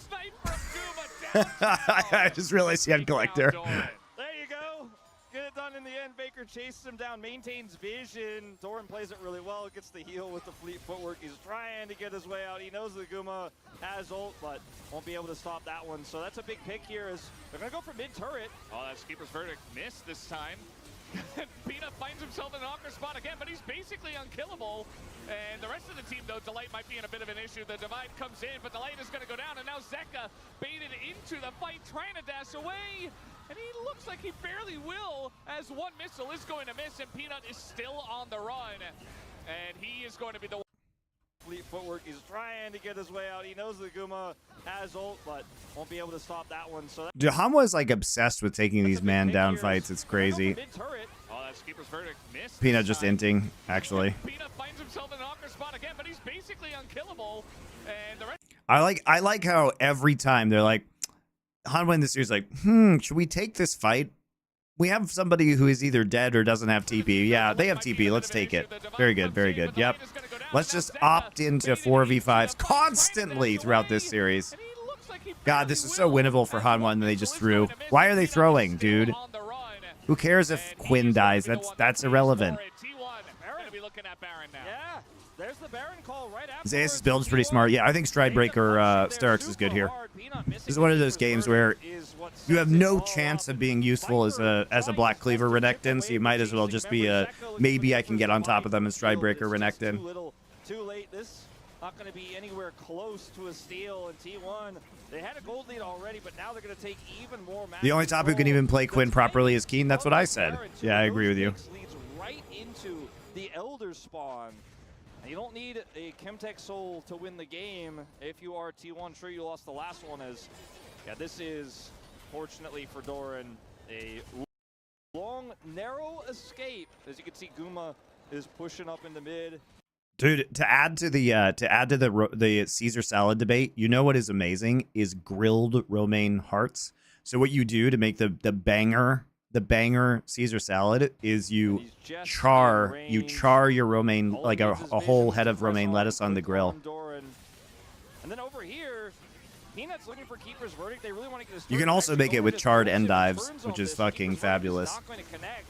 I just realized he had Collector. There you go. Get it done in the end. Baker chases him down, maintains vision. Doran plays it really well, gets the heal with the fleet footwork. He's trying to get his way out. He knows the Guma has ult, but won't be able to stop that one. So that's a big pick here as they're going to go for mid-turret. Oh, that's Keeper's Verdict. Missed this time. Peanut finds himself in an awkward spot again, but he's basically unkillable. And the rest of the team, though, Delight might be in a bit of an issue. The Divide comes in, but Delight is going to go down, and now Zeka baited into the fight, trying to dash away. And he looks like he barely will, as one missile is going to miss, and Peanut is still on the run. And he is going to be the fleet footwork. He's trying to get his way out. He knows the Guma has ult, but won't be able to stop that one. So Dude, Hanwha is like obsessed with taking these man down fights. It's crazy. Oh, that's Keeper's Verdict. Missed. Peanut just inting, actually. Peanut finds himself in an awkward spot again, but he's basically unkillable. And the rest I like how every time they're like, Hanwha in the series like, should we take this fight? We have somebody who is either dead or doesn't have TP. Yeah, they have TP. Let's take it. Very good, very good. Yep. Let's just opt into 4v5s constantly throughout this series. God, this is so winnable for Hanwha, and they just threw. Why are they throwing, dude? Who cares if Quinn dies? That's irrelevant. Yeah, there's the Baron call right after. Zeus' build is pretty smart. Yeah, I think Stridebreaker Sterix is good here. This is one of those games where you have no chance of being useful as a Black Cleaver Renekton, so you might as well just be a maybe I can get on top of them as Stridebreaker Renekton. Too late. This not going to be anywhere close to a steal in T1. They had a gold lead already, but now they're going to take even more. The only top who can even play Quinn properly is Keen. That's what I said. Yeah, I agree with you. Leads right into the Elder spawn. And you don't need a Chemtech Soul to win the game. If you are T1, sure you lost the last one. As yeah, this is fortunately for Doran a long, narrow escape. As you can see, Guma is pushing up in the mid. Dude, to add to the Caesar salad debate, you know what is amazing is grilled romaine hearts. So what you do to make the banger Caesar salad is you char your romaine, like a whole head of romaine lettuce on the grill. And then over here, Peanut's looking for Keeper's Verdict. They really want to get this. You can also make it with charred endives, which is fucking fabulous. Not going to connect.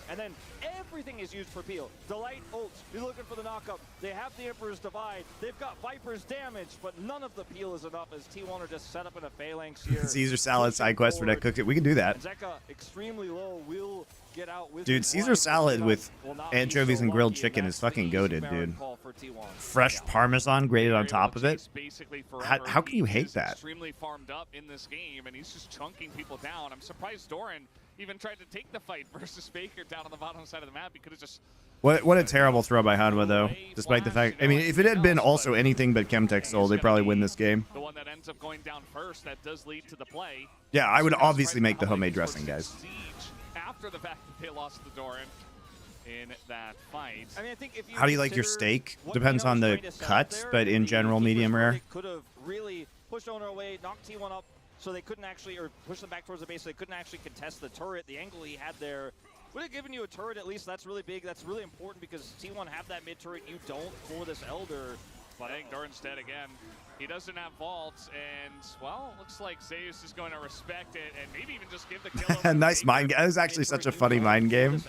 And then everything is used for peel. Delight ults. You're looking for the knockup. They have the Emperor's Divide. They've got Viper's damage, but none of the peel is enough as T1 are just set up in a phalanx here. Caesar salad side quest for that cooked it. We can do that. Zeka extremely low will get out with dude, Caesar salad with anchovies and grilled chicken is fucking goated, dude. Fresh Parmesan grated on top of it. How can you hate that? Extremely farmed up in this game, and he's just chunking people down. I'm surprised Doran even tried to take the fight versus Faker down on the bottom side of the map. He could have just... What a terrible throw by Hanwha, though. Despite the fact... I mean, if it had been also anything but Chemtech Soul, they probably win this game. The one that ends up going down first, that does lead to the play. Yeah, I would obviously make the homemade dressing, guys. After the fact that they lost the Doran in that fight. I mean, I think if you how do you like your steak? Depends on the cut, but in general, medium rare. Could have really pushed Owner away, knocked T1 up, so they couldn't actually, or push them back towards the base, so they couldn't actually contest the turret. The angle he had there would have given you a turret at least. That's really big. That's really important because T1 have that mid turret. You don't for this Elder. But I think Doran's dead again. He doesn't have vaults, and, well, looks like Zeus is going to respect it and maybe even just give the kill. Nice mind game. That was actually such a funny mind game.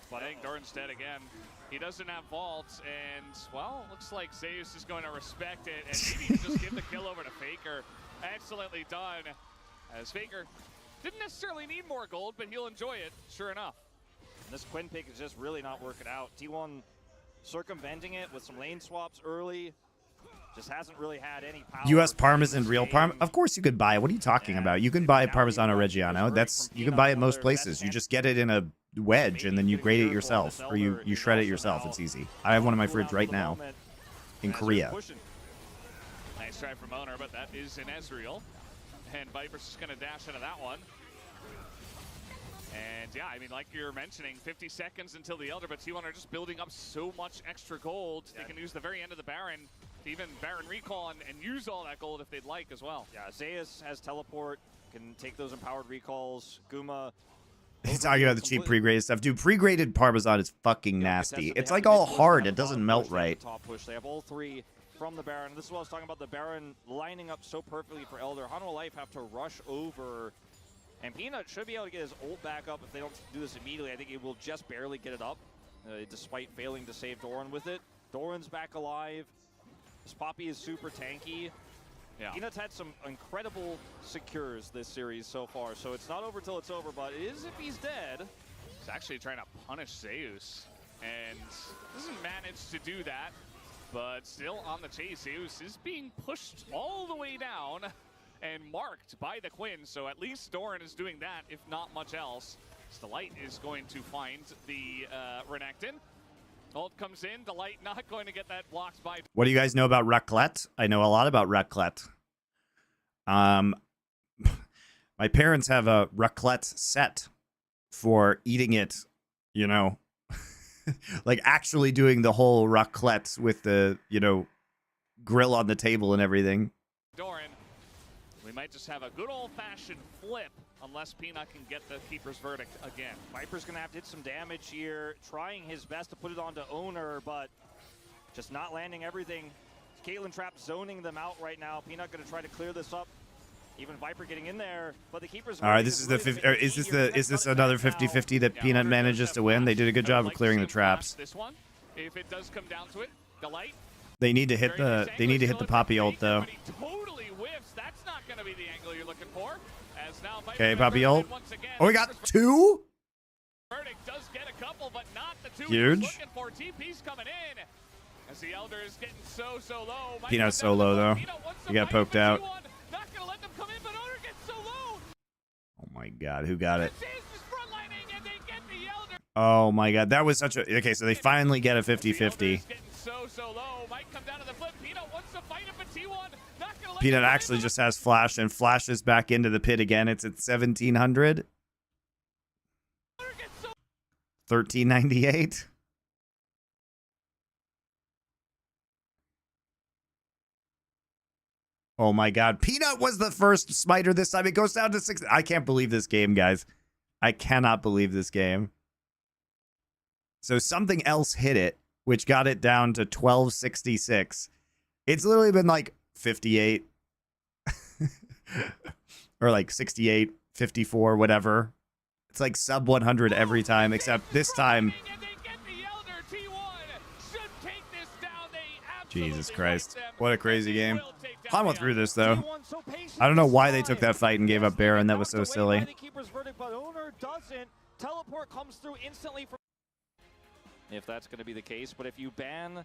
But I think Doran's dead again. He doesn't have vaults, and, well, looks like Zeus is going to respect it and maybe even just give the kill over to Faker. Excellently done, as Faker didn't necessarily need more gold, but he'll enjoy it, sure enough. And this Quinn pick is just really not working out. T1 circumventing it with some lane swaps early. Just hasn't really had any power. U.S. Parmesan, real Parmesan. Of course you could buy. What are you talking about? You can buy Parmigiano Reggiano. You can buy it most places. You just get it in a wedge and then you grate it yourself, or you shred it yourself. It's easy. I have one in my fridge right now in Korea. Nice try from Owner, but that is an Ezreal. And Viper's just going to dash into that one. And yeah, I mean, like you're mentioning, 50 seconds until the Elder, but T1 are just building up so much extra gold. They can use the very end of the Baron to even Baron recall and use all that gold if they'd like as well. Yeah, Zeus has teleport, can take those empowered recalls. Guma. He's talking about the cheap pre-graded stuff. Dude, pre-graded Parmesan is fucking nasty. It's like all hard. It doesn't melt right. Top push. They have all three from the Baron. This is what I was talking about, the Baron lining up so perfectly for Elder. Hanwha Life have to rush over. And Peanut should be able to get his ult back up if they don't do this immediately. I think he will just barely get it up, despite failing to save Doran with it. Doran's back alive. This Poppy is super tanky. Yeah. Peanut's had some incredible secures this series so far, so it's not over till it's over, but it is if he's dead. He's actually trying to punish Zeus, and doesn't manage to do that, but still on the chase. Zeus is being pushed all the way down and marked by the Quinn, so at least Doran is doing that, if not much else. Delight is going to find the Renekton. Ult comes in, Delight not going to get that blocked by... What do you guys know about raclette? I know a lot about raclette. My parents have a raclette set for eating it, you know, like actually doing the whole raclette with the, you know, grill on the table and everything. Doran We might just have a good old-fashioned flip unless Peanut can get the keeper's verdict again. Viper's going to have to hit some damage here, trying his best to put it onto Owner, but just not landing everything. Caitlyn Trap zoning them out right now. Peanut going to try to clear this up. Even Viper getting in there, but the keeper's... All right, this is the is this another 50-50 that Peanut manages to win? They did a good job of clearing the traps. This one, if it does come down to it, the light. They need to hit the Poppy ult though. He totally whiffs. That's not going to be the angle you're looking for. As now Okay, Poppy ult. Oh, we got two. Verdict does get a couple, but not the two Huge. he's looking for. TP's coming in. As the Elder is getting so low. Peanut's so low though. He got poked out. Not going to let them come in, but Owner gets so low. Oh my God, who got it? Decisive is frontlining, and they get the Elder. Oh my God, that was such a... Okay, so they finally get a 50-50. So low. Might come down to the flip. Peanut wants to fight him, but T1 not gonna let Peanut him actually in. just has flash and flashes back into the pit again. It's at 1700. 1398. Oh my God. Peanut was the first smiter this time. It goes down to 6. I can't believe this game, guys. I cannot believe this game. So something else hit it, which got it down to 1266. It's literally been like 58 or like 68, 54, whatever. It's like sub 100 every time, except this time. Jesus Christ. What a crazy game. Hanwha threw this, though. I don't know why they took that fight and gave up Baron. That was so silly. Teleport comes through instantly from... If that's going to be the case, but if you ban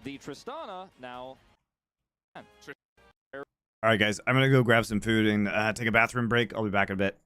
the Tristana, now... All right, guys, I'm going to go grab some food and take a bathroom break. I'll be back in a bit.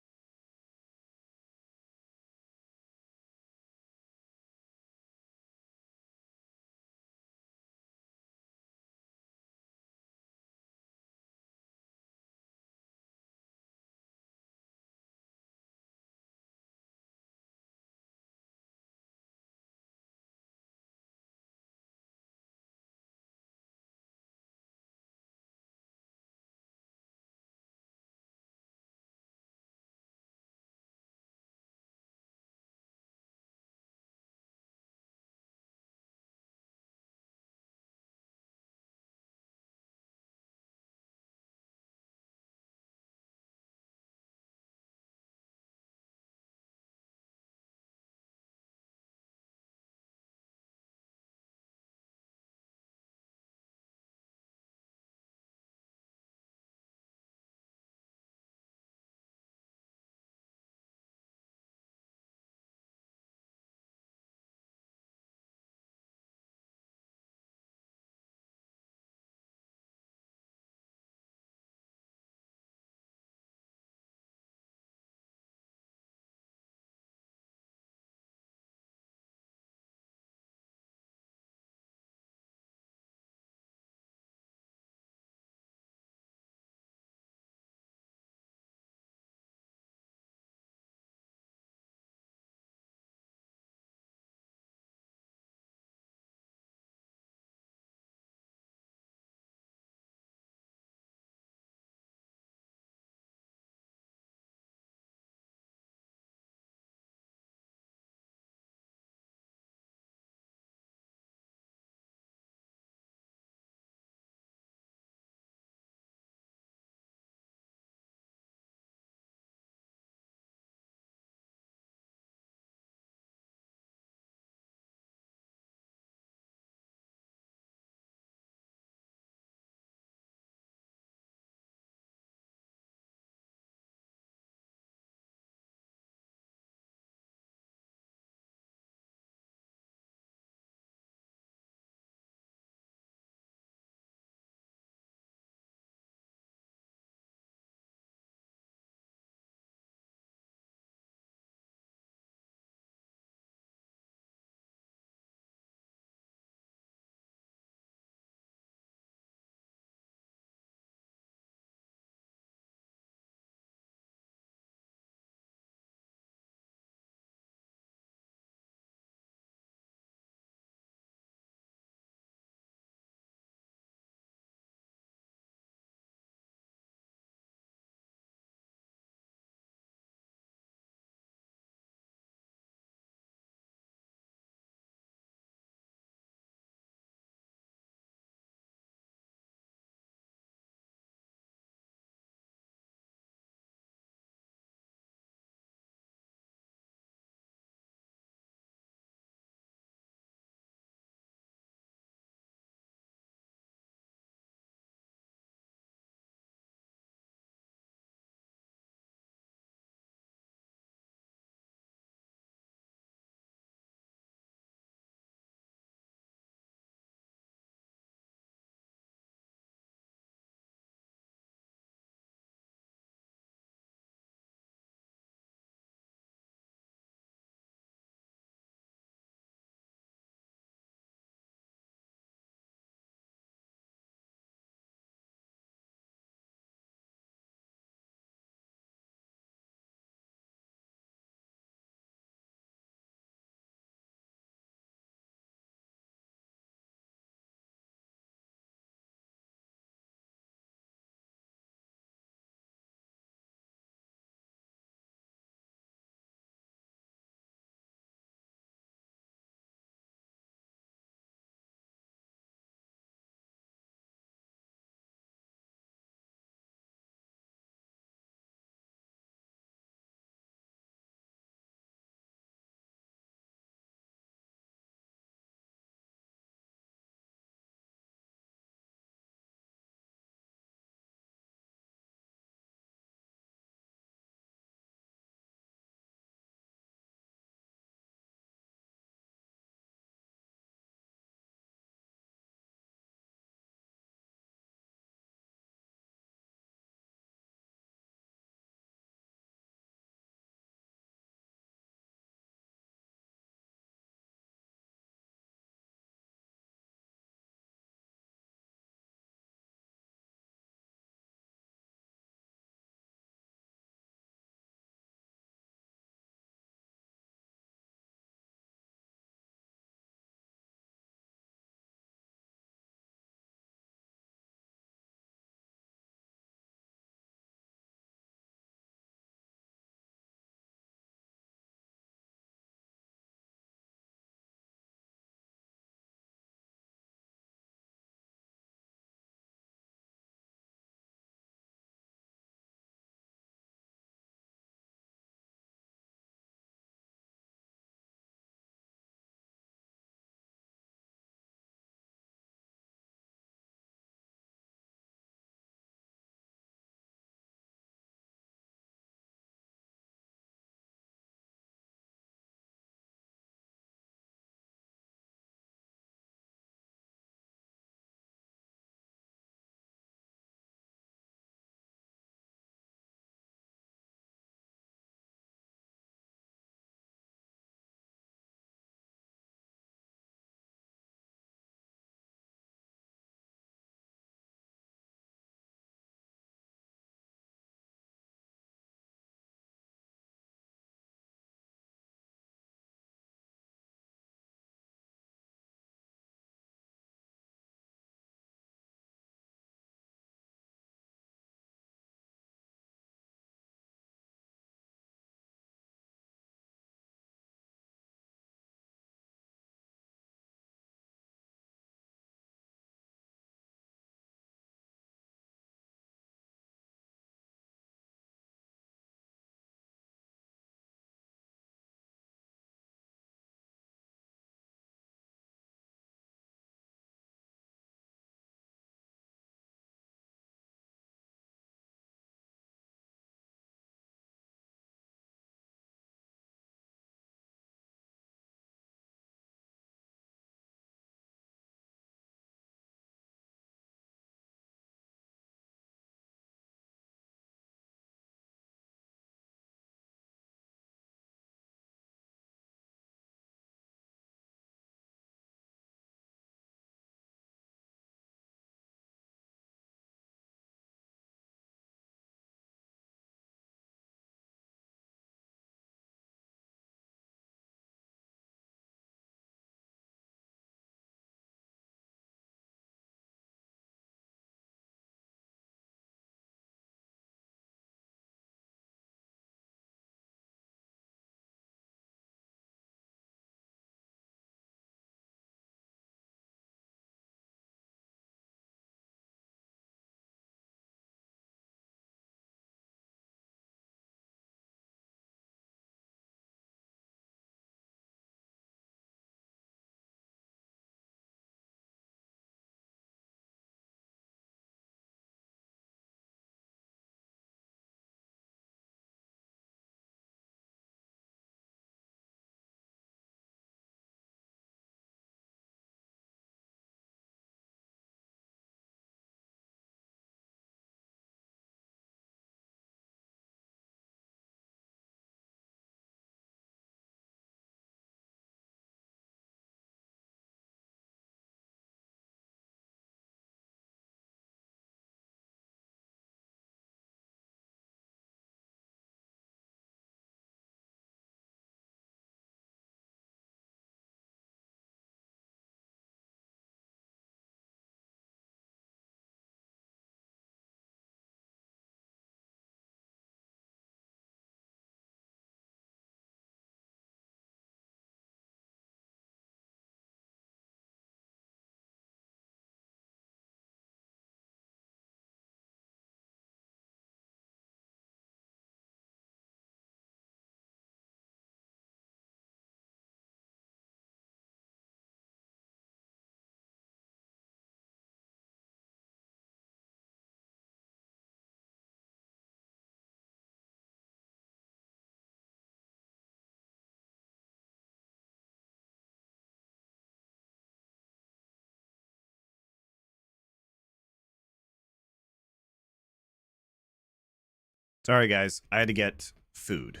Sorry, guys. I had to get food.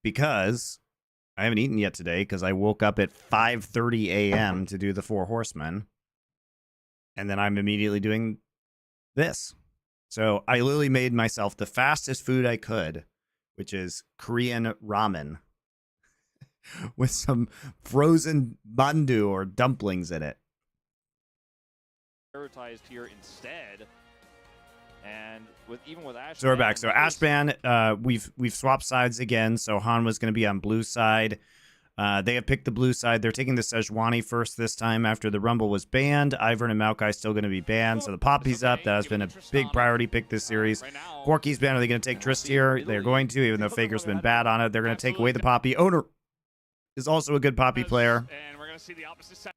Because I haven't eaten yet today because I woke up at 5:30 a.m. to do the Four Horsemen. And then I'm immediately doing this. So I literally made myself the fastest food I could, which is Korean ramen with some frozen mandu or dumplings in it. Prioritized here instead. And even with Ashban, So we're back. So Ashban, we've swapped sides again. So Hanwha's going to be on blue side. They have picked the blue side. They're taking the Sejuani first this time after the Rumble was banned. Ivern and Maokai still going to be banned. So the Poppy's up. That has been a big priority pick this series. Corky's banned. Are they going to take Trist here? They're going to, even though Faker's been bad on it. They're going to take away the Poppy. Owner is also a good Poppy player. And we're going to see the opposite side.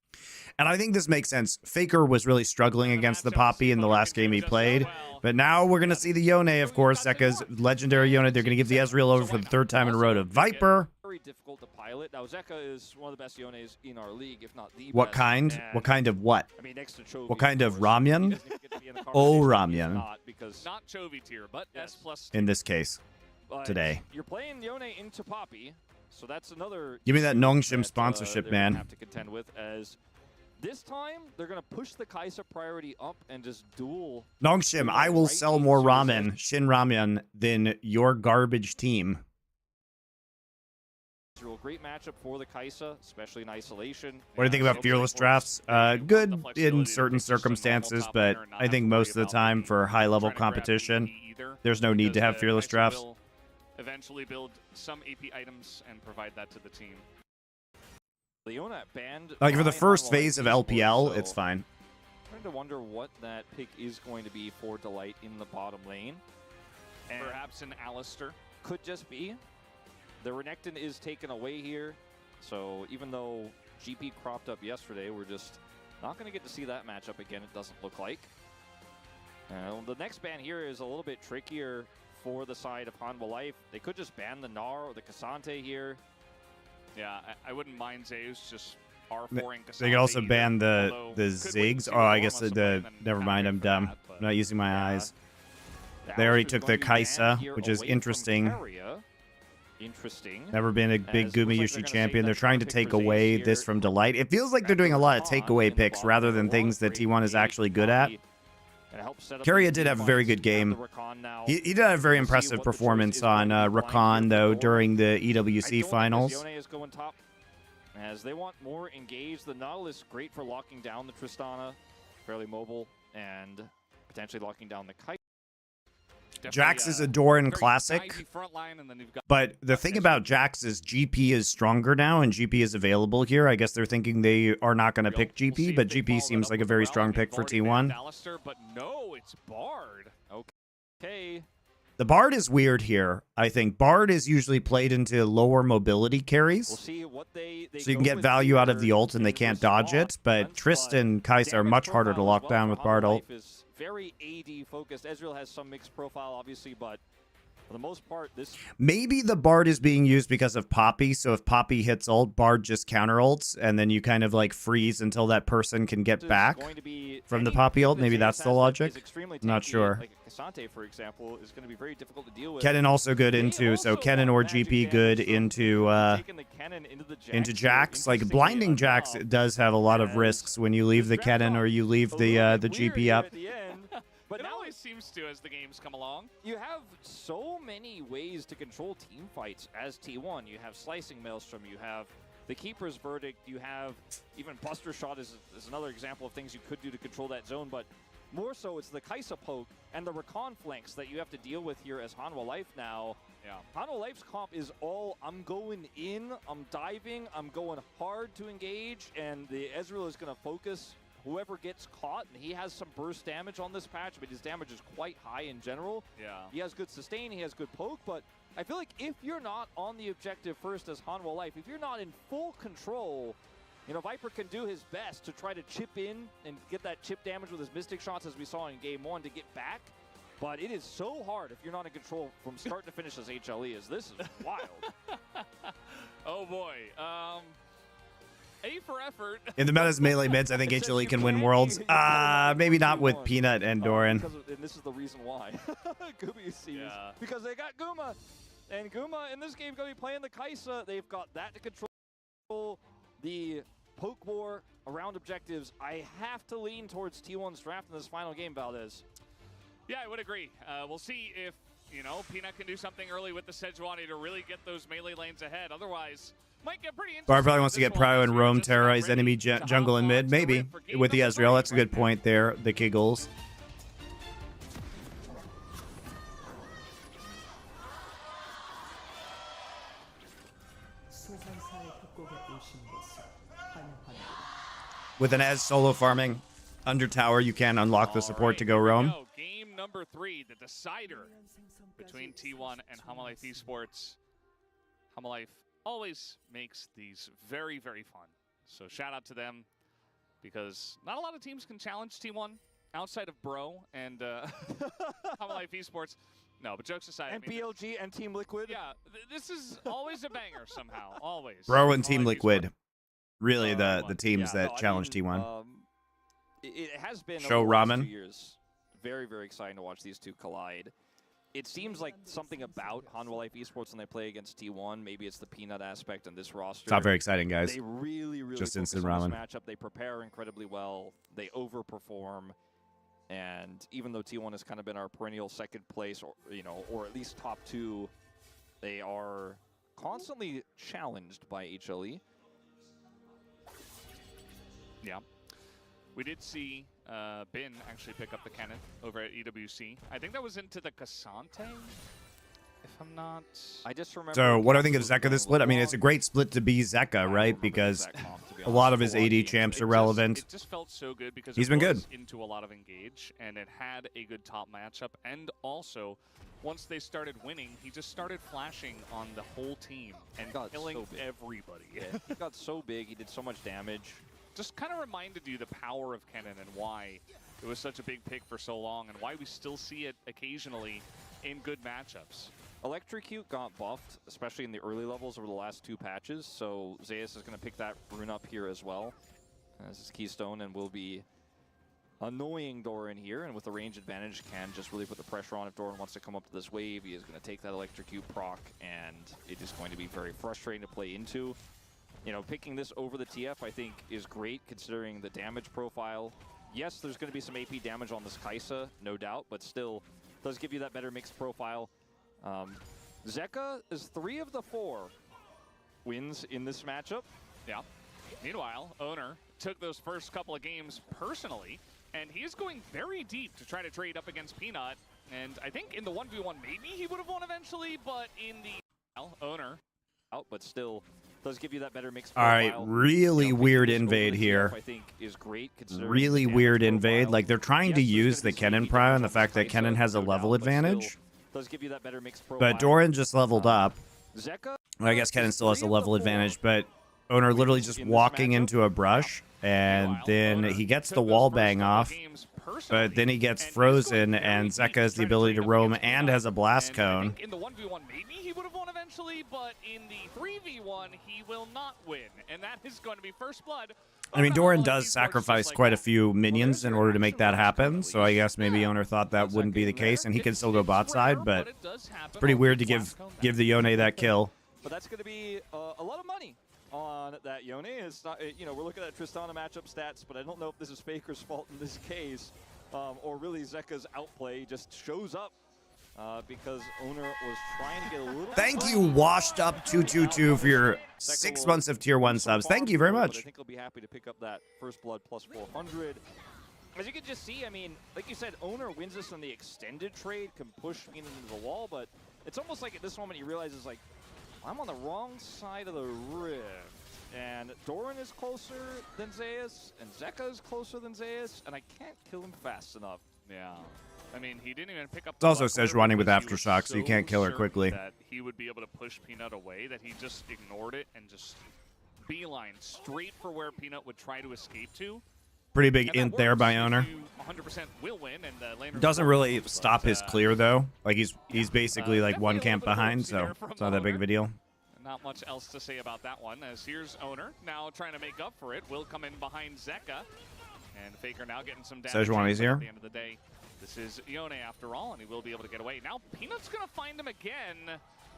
And I think this makes sense. Faker was really struggling against the Poppy in the last game he played. But now we're going to see the Yone, of course. Zeka's legendary Yone. They're going to give the Ezreal over for the third time in a row to Viper. Very difficult to pilot. Now, Zeka is one of the best Yones in our league, if not the What best. kind? And, What kind of what? I mean, next to Chovy, What kind of course. ramyun? He doesn't even get to be in the Oh, conversation. ramyun. He's not, because Not Chovy tier, but S+. In this case, but today. You're playing Yone into Poppy, so that's another. Give me that issue Nongshim that, sponsorship, they're gonna man. Have to contend with as this time they're gonna push the Kai'Sa priority up and just duel. Nongshim, I will sell more ramen, Shin Ramyun, than your garbage team. Great matchup for the Kai'Sa, especially in isolation. What do you think about fearless drafts? Good in certain circumstances, but I think most of the time for high-level competition, there's no need to have fearless drafts. Eventually build some AP items and provide that to the team. Leona banned Like for the by first Hanwha phase of Life LPL, esports, it's fine. I'm trying to wonder what that pick is going to be for Delight in the bottom lane. And Perhaps an Alistair. could just be. The Renekton is taken away here. So even though GP cropped up yesterday, we're just not going to get to see that matchup again, it doesn't look like. The next ban here is a little bit trickier for the side of Hanwha Life. They could just ban the Gnar or the Cassante here. Yeah, I wouldn't mind Zeus just R4ing Cassandra. They could also either, ban the although could wait and Ziggs. see Oh, what I Orm guess wants to play and then never mind, counter I'm for dumb. that, but- I'm not using my eyes. The They already Alistair's took going the to be banned Kai'Sa, here which is away from interesting. Keria. Interesting. Never been a big As it looks like Gumayushi they're gonna champion. save They're that trying to pick take for Zay's away here. this from Delight. It feels like they're doing a lot of takeaway picks rather than things that T1 is actually good at. Keria did have a very good game. He did have a very impressive performance on Rakan, though, during the EWC finals. Yone is going top. As they want more engaged, the Nautilus great for locking down the Tristana, fairly mobile, and potentially locking down the Kite. Jax is a Doran very classic, divey front line, and then you've got but the thing about Jax is GP is stronger now, and GP is available here. I guess they're thinking they are not going to pick We'll see GP, if but they GP follow seems that like up a with very Morale. strong pick They've for already T1. banned Alistair, but no, it's Bard. Okay. The Bard is weird here, I think. Bard is usually played into lower mobility carries. We'll see what they So you can go get with value out of here the ult and they in can't dodge it, response, but Trist and Kai'Sa are damage much harder to profile lock as well down for with Bard Hanwha ult. Life is very AD focused. Ezreal has some mixed profile, obviously, but for the most part, this Maybe the Bard is being used because of Poppy, so if Poppy hits ult, Bard just counter ults, and then you kind of like freeze until that person can get is back going to be from the anything Poppy ult. that Maybe Zeus that's the has that logic. is extremely Not tanky, sure. Like Cassante, for example, is going to be very difficult to deal with. Kennen also good They into, so also Kennen want or magic GP good damage, so into taking the Kennen into the Jax into here, Jax. Like interestingly blinding Jax enough, does have a lot of as risks when you leave the the draft Kennen or you leave a the little bit GP weird here up. at the end, but It now always seems to as the games come along. you have so many ways to control team fights as T1. You have Slicing Maelstrom, you have the Keeper's Verdict, you have even Buster Shot is another example of things you could do to control that zone, but more so it's the Kai'Sa poke and the Rakan flanks that you have to deal with here as Hanwha Life now. Yeah. Hanwha Life's comp is all, I'm going in, I'm diving, I'm going hard to engage, and the Ezreal is going to focus whoever gets caught, and he has some burst damage on this patch, but his damage is quite high in general. Yeah. He has good sustain, he has good poke, but I feel like if you're not on the objective first as Hanwha Life, if you're not in full control, you know, Viper can do his best to try to chip in and get that chip damage with his Mystic Shots as we saw in Game 1 to get back, but it is so hard if you're not in control from start to finish as HLE, as this is wild. Oh boy. A for effort. In the meta's melee mids, I think HLE can win worlds. Maybe not with Peanut and Doran. And this is the reason why. Gumi sees. Yeah. Because they got Guma. And Guma in this game going to be playing the Kaisa. They've got that to control the poke war around objectives. I have to lean towards T1's draft in this final game, Valdez. Yeah, I would agree. We'll see if, you know, Peanut can do something early with the Sejuani to really get those melee lanes ahead. Otherwise, might get pretty interesting. Bar probably wants to get Prio and Roam, terrorize enemy jungle and mid. Maybe with the Ezreal. That's a good point there. The Kiggles. With an Ez solo farming under tower, you can unlock the support to go roam. Game number 3, the decider between T1 and Hanwha Life esports. Hanwha Life always makes these very, very fun. So shout out to them, because not a lot of teams can challenge T1 outside of Bro and Hanwha Life esports. No, but jokes aside. And I mean, BLG and Team Liquid. Yeah, this is always a banger somehow. Always. Bro and Hanwha Team Life Liquid. esports. Really the teams Yeah, that no, I challenge mean, T1. It has been Show over the last Ramen. 2 years. Very, very exciting to watch these two collide. It seems like something about Hanwha Life esports when they play against T1. Maybe it's the Peanut aspect in this roster. It's not very exciting, guys. They really, really Just focus instant on ramen. this matchup. They prepare incredibly well. They overperform. And even though T1 has kind of been our perennial second place, or or at least top 2, they are constantly challenged by HLE. Yeah. We did see Bin actually pick up the cannon over at EWC. I think that was into the Cassante, if I'm not... I just remember... So what do I think of Zeka this split? I mean, it's a great split to be Zeka, right? Because a lot of his AD champs are relevant. It just felt so good because He's it been was good. into a lot of engage, and it had a good top matchup. And also, once they started winning, he just started flashing on the whole team and got killing so big. everybody. Yeah, he got so big. He did so much damage. Just kind of reminded you the power of Kennen and why it was such a big pick for so long, and why we still see it occasionally in good matchups. Electrocute got buffed, especially in the early levels over the last 2 patches, so Zeus is going to pick that rune up here as well. This is Keystone and will be annoying Doran here, and with the range advantage can just really put the pressure on. If Doran wants to come up to this wave, he is going to take that Electrocute proc, and it is going to be very frustrating to play into. You know, picking this over the TF, I think, is great considering the damage profile. Yes, there's going to be some AP damage on this Kaisa, no doubt, but still does give you that better mixed profile. Zeka is 3 of the 4 wins in this matchup. Yeah. Meanwhile, Owner took those first couple of games personally, and he is going very deep to try to trade up against Peanut. And I think in the 1v1, maybe he would have won eventually, but in the Owner Out, but still does give you that better mixed All profile. right, really weird this over invade the here. TF, I think is great considering Really the weird damage invade. profile. Like, they're trying to Yes, there's use gonna the be some Kennen AP prio and damage the on fact that Kaisa, Kennen has a no level doubt, but still advantage. does give you that better mixed profile. But Doran just leveled up. Zeka, Well, I guess Kennen still has a 3 of the level 4 advantage, but Owner literally just in this walking matchup. into a brush, and Meanwhile, then Owner he gets took the those wall first bang couple of off, games personally, but then he gets and he's frozen, going and very deep Zeka to has the try to ability trade to up roam against and Peanut. has a blast And I cone. think in the 1v1, maybe he would have won eventually, but in the 3v1, he will not win. And that is going to be first blood. I mean, over Doran Hanwha Life does esports sacrifice just like quite a that. few minions in order to make that happen, so I guess maybe Yeah. Owner thought that wouldn't be the case, and he can still go It's bot side, rare, but it does happen pretty on weird to blast cone give the Yone that kill. but that's going to be a lot of money on that Yone. It's not, we're looking at Tristana matchup stats, but I don't know if this is Faker's fault in this case, or really Zeka's outplay just shows up because Owner was trying to get a little. Thank you, Washed Up 222 for your 6 months of tier 1 subs. Thank you very But I much. think he'll be happy to pick up that first blood plus 400. As you can just see, I mean, like you said, Owner wins this on the extended trade, can push Peanut into the wall, but it's almost like at this moment he realizes, like, I'm on the wrong side of the rift. And Doran is closer than Zeus, and Zeka is closer than Zeus, and I can't kill him fast enough. Yeah. I mean, he didn't even pick up. It's also buckler Sejuani with because he was Aftershock, so you can't kill her certain quickly. That he would be able to push Peanut away, that he just ignored it and just beeline straight for where Peanut would try to escape to. Pretty big And that int there works. by You Owner. 100% will win, and the laner Doesn't really but, stop his clear, though. Like, he's basically like definitely one a camp little bit of behind, urgency so there from it's not that big of a deal. not much else to say about that one, as here's Owner now trying to make up for it. Will come in behind Zeka. And Faker now getting some damage. Sejuani's here. At the end of the day, this is Yone after all, and he will be able to get away. Now Peanut's going to find him again.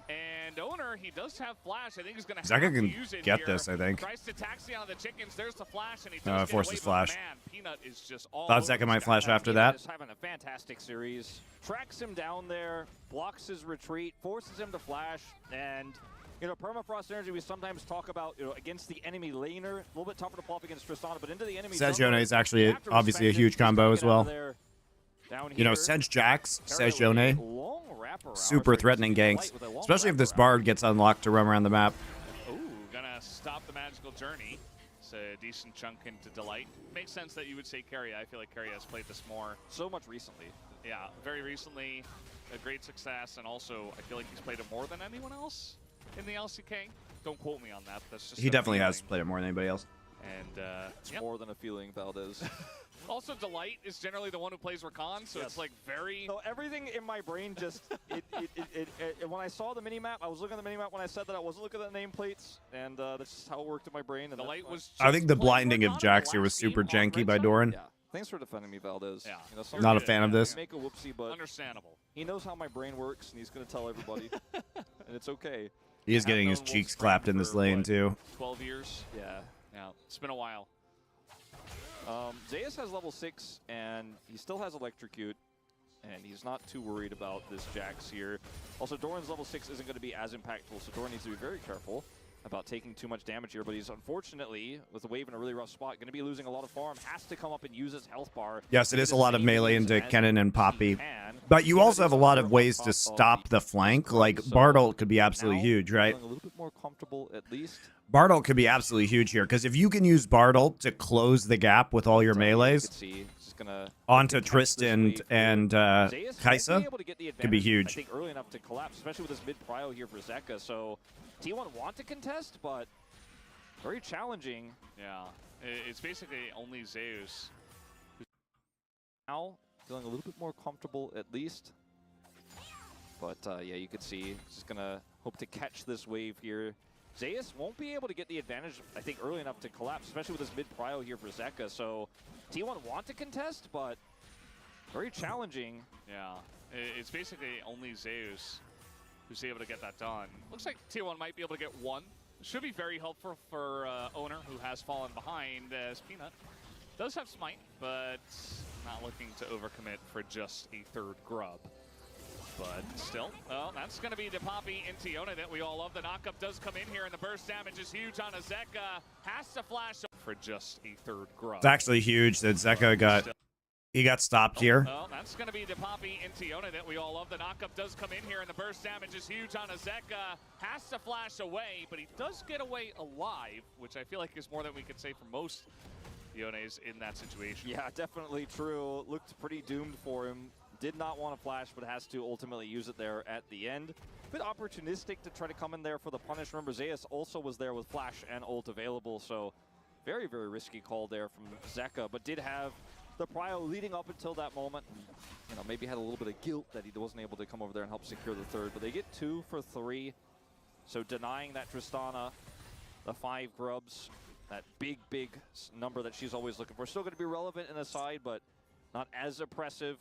And Owner, he does have flash. I think he's going to have to use it get here. this, I think. Tries to taxi on the chickens. There's the flash, and he does get forces away, flash. Man, Peanut is just all Thought over Zeka this might guy. flash after Peanut that. is having a fantastic series. Tracks him down there, blocks his retreat, forces him to flash, and you know, Permafrost Energy we sometimes talk about, you know, against the enemy laner, a little bit tougher to pull up against Tristana, but into the enemy Sejuani is actually obviously a huge combo as well. You know, Sedge Jax, Sejuani, super threatening ganks, especially if this Bard gets unlocked to roam around the map. Ooh, gonna stop the magical journey. It's a decent chunk into Delight. Makes sense that you would say Keria. I feel like Keria has played this more. So much recently. Yeah, very recently, a great success, and also I feel like he's played it more than anyone else in the LCK. Don't quote me on that. That's just He definitely has feeling. played it more than anybody else. And It's more than a feeling, Valdez. Also, Delight is generally the one who plays Rakan, so it's like very. So everything in my brain just when I saw the minimap, I was looking at the minimap when I said that I wasn't looking at the nameplates, and that's just how it worked in my brain. And Delight was. I think the just blinding playing of Rakan Jax in here the was last super game on janky by Red Zone. Doran. Yeah. Thanks for defending me, Valdez. Yeah. You know, You're Not a good, fan of man. this. Make a whoopsie, but Understandable. he knows how my brain works, and he's going to tell everybody, and it's okay. He is I've getting known his Wolf's cheeks friend clapped in this for, lane what, too. 12 years. Yeah. Yeah, it's been a while. Zeus has level 6, and he still has Electrocute, and he's not too worried about this Jax here. Also, Doran's level 6 isn't going to be as impactful, so Doran needs to be very careful about taking too much damage here, but he's unfortunately, with the wave in a really rough spot, going to be losing a lot of farm, has to come up and use his health bar. Yes, it is a lot of melee into Kennen and Poppy. Can. But you also have a lot of ways to stop the flank. Like, Bardolt could be absolutely Now, huge, right? feeling a little bit more comfortable, at least. Bardolt could be absolutely huge here, because if you can use Bardolt to close the gap with all your melees onto Tristan and Kaisa, could be huge. I think early enough to collapse, especially with this mid-prio here for Zeka. So T1 want to contest, but very challenging. Yeah, it's basically only Zeus. Now feeling a little bit more comfortable, at least. But yeah, you could see just gonna hope to catch this wave here. Zeus won't be able to get the advantage, I think, early enough to collapse, especially with this mid-prio here for Zeka. So T1 want to contest, but very challenging. Yeah, it's basically only Zeus who's able to get that done. Looks like T1 might be able to get one. Should be very helpful for Owner, who has fallen behind, as Peanut does have Smite, but not looking to overcommit for just a third grub. But still, well, that's going to be the Poppy into Yone that we all love. The knockup does come in here, and the burst damage is huge on Zeka. Has to flash for just a third grub. It's actually huge that Zeka got stopped here. Well, that's going to be the Poppy into Yone that we all love. The knockup does come in here, and the burst damage is huge on Zeka. Has to flash away, but he does get away alive, which I feel like is more than we could say for most Yones in that situation. Yeah, definitely true. Looked pretty doomed for him. Did not want to flash, but has to ultimately use it there at the end. A bit opportunistic to try to come in there for the punish. Remember, Zeus also was there with flash and ult available, so very, very risky call there from Zeka, but did have the prio leading up until that moment. You know, maybe had a little bit of guilt that he wasn't able to come over there and help secure the third, but they get 2 for 3. So denying that Tristana, the 5 grubs, that big, big number that she's always looking for. Still going to be relevant in the side, but not as oppressive.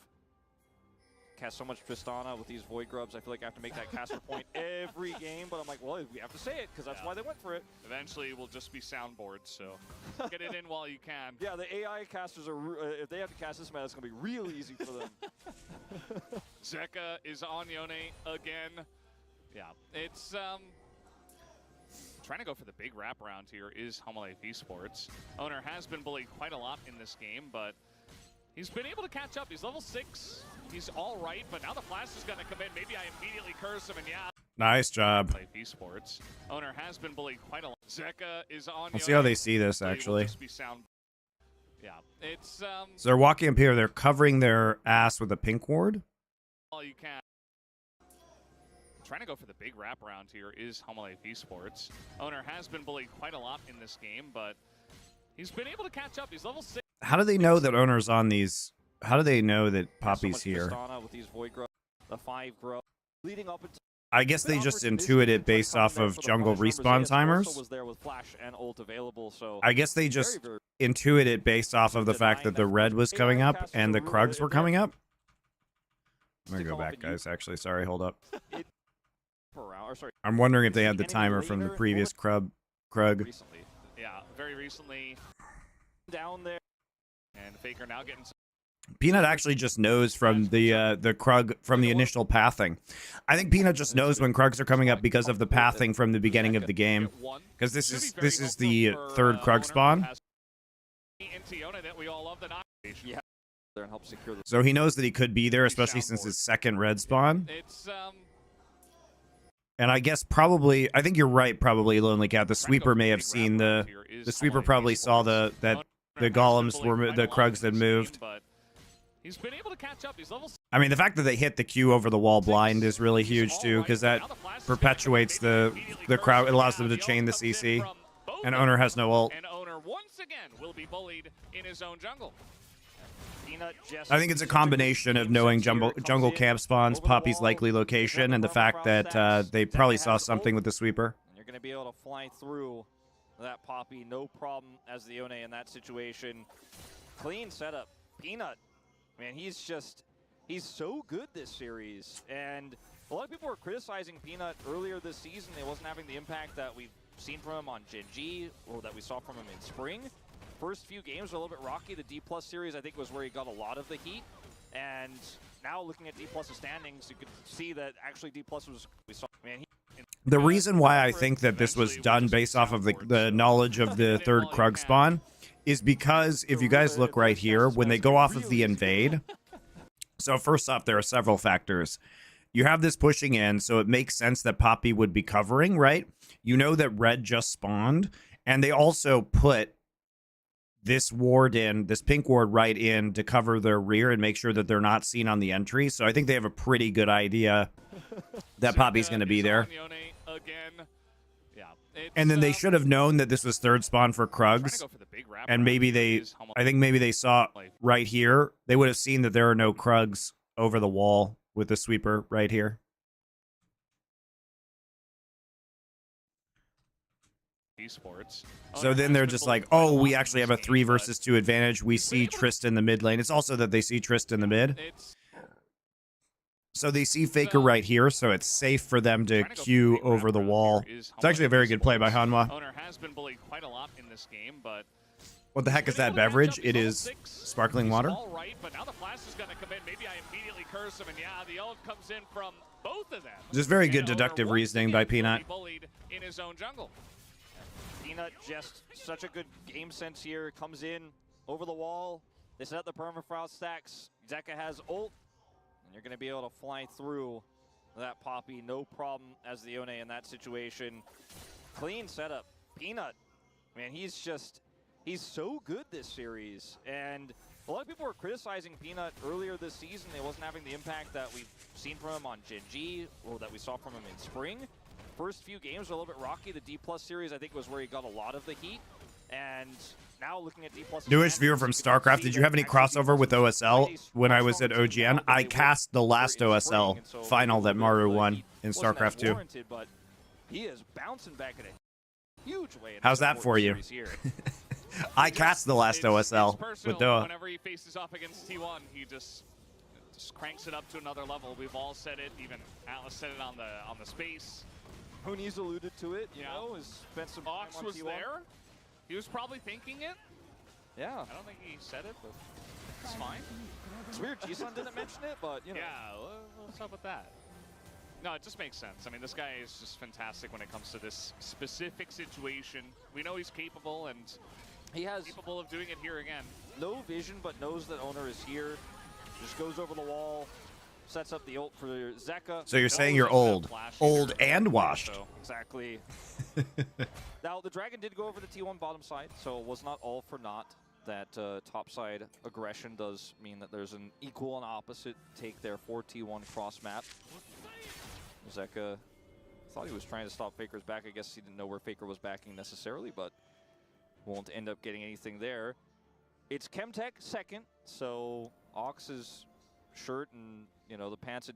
Cast so much Tristana with these Void Grubs. I feel like I have to make that caster point every game, but I'm like, well, we have to say it because that's why they went for it. Eventually, we'll just be soundboards, so get it in while you can. Yeah, the AI casters are, if they have to cast this meta, it's going to be real easy for them. Zeka is on Yone again. Yeah, it's trying to go for the big wraparound here is Hanwha Life esports. Owner has been bullied quite a lot in this game, but he's been able to catch up. He's level 6. He's all right, but now the flash is going to come in. Maybe I immediately curse him, and yeah. Nice job. Life esports. Owner has been bullied quite a lot. Zeka is on. Let's see how they see this, actually. Just be sound. Yeah, it's So they're walking up here. They're covering their ass with a pink ward. all you can. Trying to go for the big wraparound here is Hanwha Life esports. Owner has been bullied quite a lot in this game, but he's been able to catch up. He's level 6. How do they know that Owner's on these? How do they know that Poppy's so much here? Tristana with these Void Grubs, the 5 grubs leading up until I guess they just intuit it based off of jungle respawn timers. I guess they just intuit it based off of the fact that the red was coming up and the Krugs were coming up. I'm gonna go back, guys. Actually, sorry, hold up. I'm wondering if they had the timer from the previous Krug. Recently. Yeah, very recently. Down there. And Faker now getting... Peanut actually just knows from the Krug from the initial pathing. I think Peanut just knows when Krugs are coming up because of the pathing from the beginning of the game. Because this is the third Krug spawn. So he knows that he could be there, especially since his second red spawn. And I guess probably, I think you're right, probably Lonely Cat. The sweeper may have seen the sweeper probably saw that the golems were the Krugs that moved. He's been able to catch up. He's level. I mean, the fact that they hit the Q over the wall blind is really huge too, because that perpetuates the crowd. It allows them to chain the CC, and Owner has no ult. And Owner once again will be bullied in his own jungle. I think it's a combination of knowing jungle camp spawns, Poppy's likely location, and the fact that they probably saw something with the sweeper. You're going to be able to fly through that Poppy, no problem as the One in that situation. Clean setup. Peanut. Man, he's so good this series. And a lot of people were criticizing Peanut earlier this season. He wasn't having the impact that we've seen from him on Gen G or that we saw from him in spring. First few games were a little bit rocky. The D+ series, I think, was where he got a lot of the heat. And now looking at D+'s standings, you could see that actually D+ was, we saw, man, the reason why I think that this was done based off of the knowledge of the third Krug spawn is because if you guys look right here, when they go off of the invade, so first off, there are several factors. You have this pushing in, so it makes sense that Poppy would be covering, right? You know that red just spawned, and they also put this ward in, this pink ward right in to cover their rear and make sure that they're not seen on the entry. So I think they have a pretty good idea that Poppy's going to be there. And then they should have known that this was third spawn for Krugs. And maybe I think maybe they saw right here. They would have seen that there are no Krugs over the wall with the sweeper right here. Esports. So then they're just like, oh, we actually have a 3 versus 2 advantage. We see Trist in the mid lane. It's also that they see Trist in the mid. So they see Faker right here, so it's safe for them to queue over the wall. It's actually a very good play by Hanwha. Owner has been bullied quite a lot in this game, but what the heck is that beverage? It is sparkling water. All right, but now the flash is going to come in. Maybe I immediately curse him, and yeah, the ult comes in from both of them. Just very good deductive reasoning by Peanut. Bullied in his own jungle. Peanut just such a good game sense here. Comes in over the wall. They set up the permafrost stacks. Zeka has ult, and you're going to be able to fly through that Poppy, no problem as the One in that situation. Clean setup. Peanut, man, he's so good this series. And a lot of people were criticizing Peanut earlier this season. He wasn't having the impact that we've seen from him on Gen G or that we saw from him in spring. First few games were a little bit rocky. The D+ series, I think, was where he got a lot of the heat. And now looking at D+... Newish viewer from StarCraft, did you have any crossover with OSL when I was at OGN? I cast the last OSL final that Maru won in StarCraft 2. But he is bouncing back in a huge way. How's that for you? I cast the last OSL with Doa. Whenever he faces off against T1, he just cranks it up to another level. We've all said it. Even Atlas said it on the space. Hooney's alluded to it, you know, has spent some time on was T1. there. He was probably thinking it. Yeah. I don't think he said it, but it's fine. It's weird G-Sun didn't mention it, but, you know. Yeah, what's up with that? No, it just makes sense. I mean, this guy is just fantastic when it comes to this specific situation. We know he's capable, and he has capable of doing it here again. No vision, but knows that Owner is here. Just goes over the wall. Sets up the ult for Zeka. So you're saying you're old and washed. So, exactly. Now, the Dragon did go over the T1 bottom side, so it was not all for naught. That top side aggression does mean that there's an equal and opposite take there for T1 cross map. Zeka thought he was trying to stop Faker's back. I guess he didn't know where Faker was backing necessarily, but won't end up getting anything there. It's Chemtech second, so Ox's shirt and, you know, the pants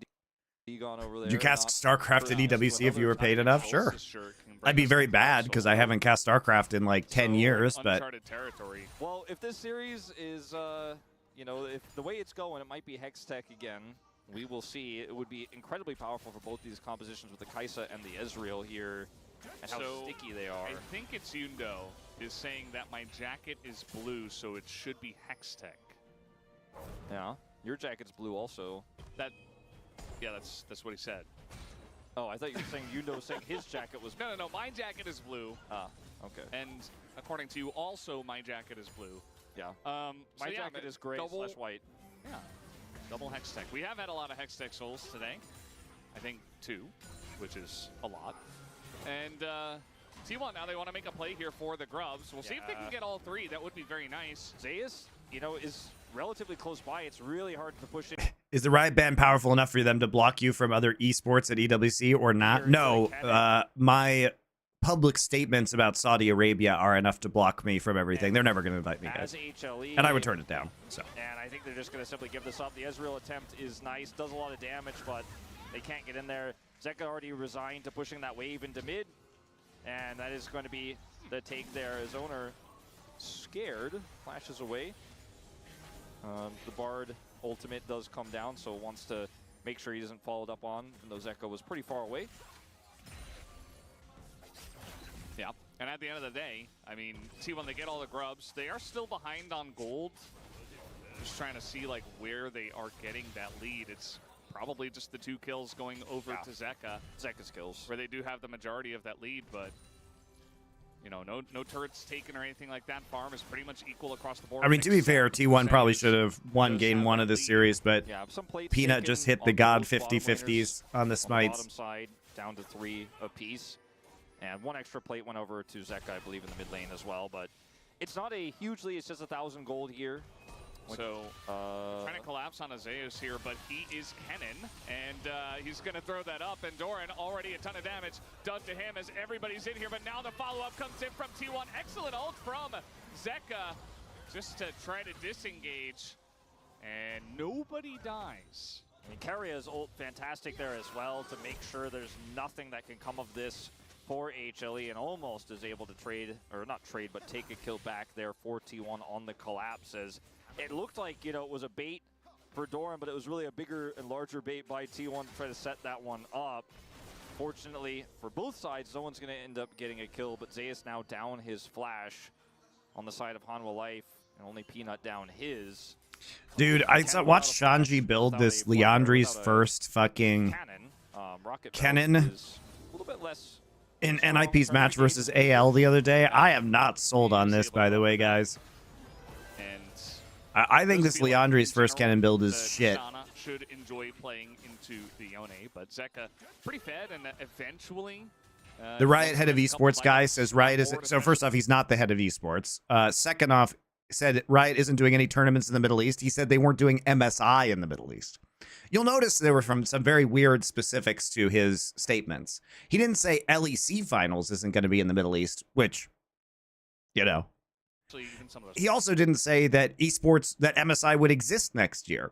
Egon over there. Would you cast StarCraft at EWC if you were paid I enough? think Sure. Elsa's shirt can bring I'd be us very to bad because I solo. haven't cast StarCraft in like 10 So, years, but uncharted territory. Well, if this series is, you know, if the way it's going, it might be Hex Tech again. We will see. It would be incredibly powerful for both these compositions with the Kaisa and the Ezreal here, and how So, sticky they are. I think it's Yundo is saying that my jacket is blue, so it should be Hextech. Yeah, your jacket's blue also. Yeah, that's what he said. Oh, I thought you were saying Yundo was saying his jacket was. No. My jacket is blue, Ah, okay. and according to you, also my jacket is blue. Yeah. So My yeah, jacket is gray double- / white. Yeah, double Hextech. We have had a lot of Hextech souls today. I think 2, which is a lot. And T1 now they want to make a play here for the Grubs. We'll see if they can Yeah. get all 3. That would be very nice. Zeus, you know, is relatively close by. It's really hard to push it. is the Riot ban powerful enough for them to block you from other esports at EWC or not? Here, No. they can. My public statements about Saudi Arabia are enough to block me from everything. They're never going to invite me, As guys. HLE. And I would turn it down. So. And I think they're just going to simply give this up. The Ezreal attempt is nice, does a lot of damage, but they can't get in there. Zeka already resigned to pushing that wave into mid, and that is going to be the take there. His owner scared, flashes away. The Bard ultimate does come down, so wants to make sure he doesn't followed up on, even though Zeka was pretty far away. Yeah. And at the end of the day, I mean, T1, they get all the Grubs. They are still behind on gold. Just trying to see like where they are getting that lead. It's probably just the 2 kills going over to Zeka. Zeka's kills. Where they do have the majority of that lead, but you know, no turrets taken or anything like that. Farm is pretty much equal across the board. I mean, to be fair, T1 probably should have won game 1 of this series, but Yeah, some plates Peanut taken just hit on the god both bottom 50-50s on the on the smites. bottom side, down to 3 apiece. And 1 extra plate went over to Zeka, I believe, in the mid lane as well. But it's not a huge lead. It's just 1,000 gold here. So, trying to collapse on Azeus here, but he is Kennen, and he's going to throw that up, and Doran already a ton of damage done to him as everybody's in here, but now the follow-up comes in from T1. Excellent ult from Zeka, just to try to disengage, and nobody dies. And Carria's ult fantastic there as well to make sure there's nothing that can come of this for HLE, and almost is able to trade, or not trade, but take a kill back there for T1 on the collapse. As it looked like, you know, it was a bait for Doran, but it was really a bigger and larger bait by T1 to try to set that one up. Fortunately for both sides, no one's going to end up getting a kill, but Zeus now down his flash on the side of Hanwha Life, and only Peanut down his. Dude, I watched Shanji build this Leandri's first fucking Cannon. Rocket Cannon is a little bit less in NIP's match versus AL the other day. I am not sold on this, by the way, guys. And I think this Leandri's first cannon build is shit. Shana should enjoy playing into the Yone, but Zeka pretty fed, and eventually... The Riot head of esports guy says Riot isn't. So first off, he's not the head of esports. Second off, said Riot isn't doing any tournaments in the Middle East. He said they weren't doing MSI in the Middle East. You'll notice there were some very weird specifics to his statements. He didn't say LEC finals isn't going to be in the Middle East, which, you know. He also didn't say that esports, that MSI would exist next year.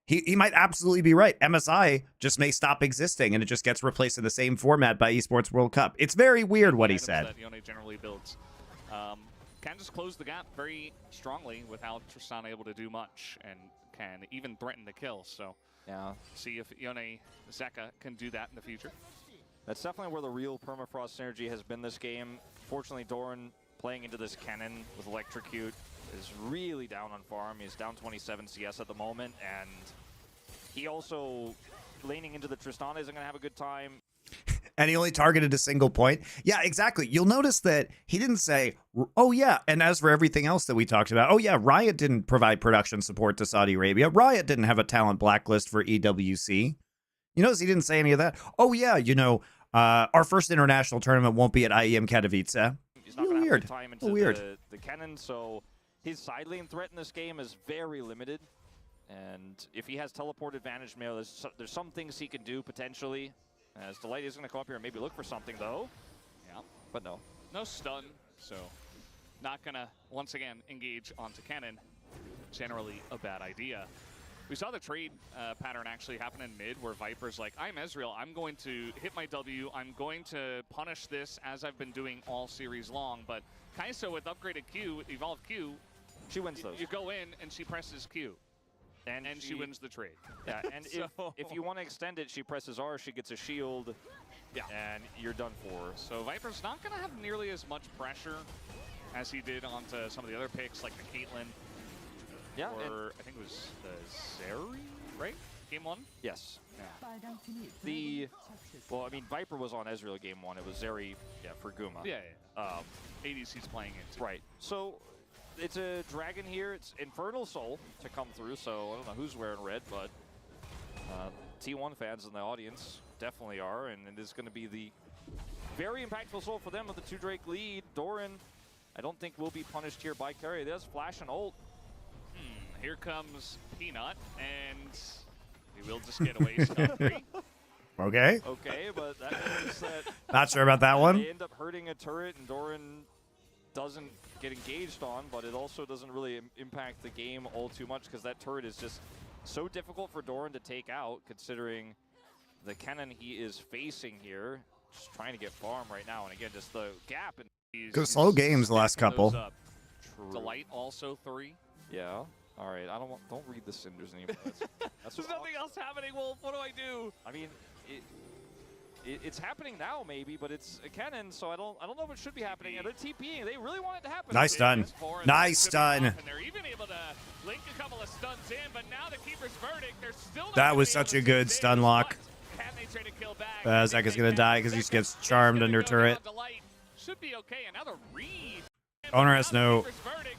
He might absolutely be right. MSI just may stop existing and it just gets replaced in the same format by Esports World Cup. It's very weird what he said. That Yone generally builds. Can just close the gap very strongly without Tristana able to do much, and can even threaten the kill. So yeah, see if Yone Zeka can do that in the future. That's definitely where the real permafrost synergy has been this game. Fortunately, Doran playing into this cannon with Electrocute is really down on farm. He's down 27 CS at the moment, and he also laning into the Tristana isn't going to have a good time. And he only targeted a single point. Yeah, exactly. You'll notice that he didn't say, oh yeah, and as for everything else that we talked about, oh yeah, Riot didn't provide production support to Saudi Arabia. Riot didn't have a talent blacklist for EWC. You notice he didn't say any of that. Oh yeah, you know, our first international tournament won't be at IEM Katowice. He's not going to have time into weird. The cannon, so his side lane threat in this game is very limited. And if he has teleport advantage, maybe there's some things he can do potentially. As Delight is going to come up here and maybe look for something, though. Yeah. But no. No stun, so not going to, once again, engage onto cannon. Generally a bad idea. We saw the trade pattern actually happen in mid where Viper's like, I'm Ezreal, I'm going to hit my W, I'm going to punish this as I've been doing all series long, but Kai'Sa with upgraded Q, with evolved Q, she wins those. You go in and she presses Q. And she wins the trade. Yeah, and if you want to extend it, she presses R, she gets a shield, and you're done for. So Viper's not going to have nearly as much pressure as he did onto some of the other picks, like the Caitlyn. Yeah, or I think it was the Zeri, right? Game 1? Yes. Yeah. Well, I mean, Viper was on Ezreal game 1. It was Zeri, for Guma. Yeah. ADC's playing it too. Right. So it's a dragon here. It's Infernal Soul to come through. So I don't know who's wearing red, but T1 fans in the audience definitely are, and it is going to be the very impactful soul for them with the 2 Drake lead. Doran, I don't think will be punished here by Carry. There's flash and ult. Here comes Peanut, and he will just get away scot-free. Okay. Okay, but that means that Not sure about that one. they end up hurting a turret, and Doran doesn't get engaged on, but it also doesn't really impact the game all too much because that turret is just so difficult for Doran to take out, considering the cannon he is facing here. Just trying to get farm right now, and again, just the gap. Good slow games the last couple. Delight also 3. Yeah. All right. Don't read the cinders anymore. That's There's nothing else happening, Wolf. What do I do? I mean, it's happening now maybe, but it's a cannon, so I don't know if it should be happening. And they're TPing. They really want it to happen. Nice stun. Nice stun. And they're even able to link a couple of stuns in, but now the keeper's verdict, they're still not That was such a good stun lock. Can they try to kill back? Zeka's gonna die because he just gets charmed under turret. Should be okay. Another read. Owner has no.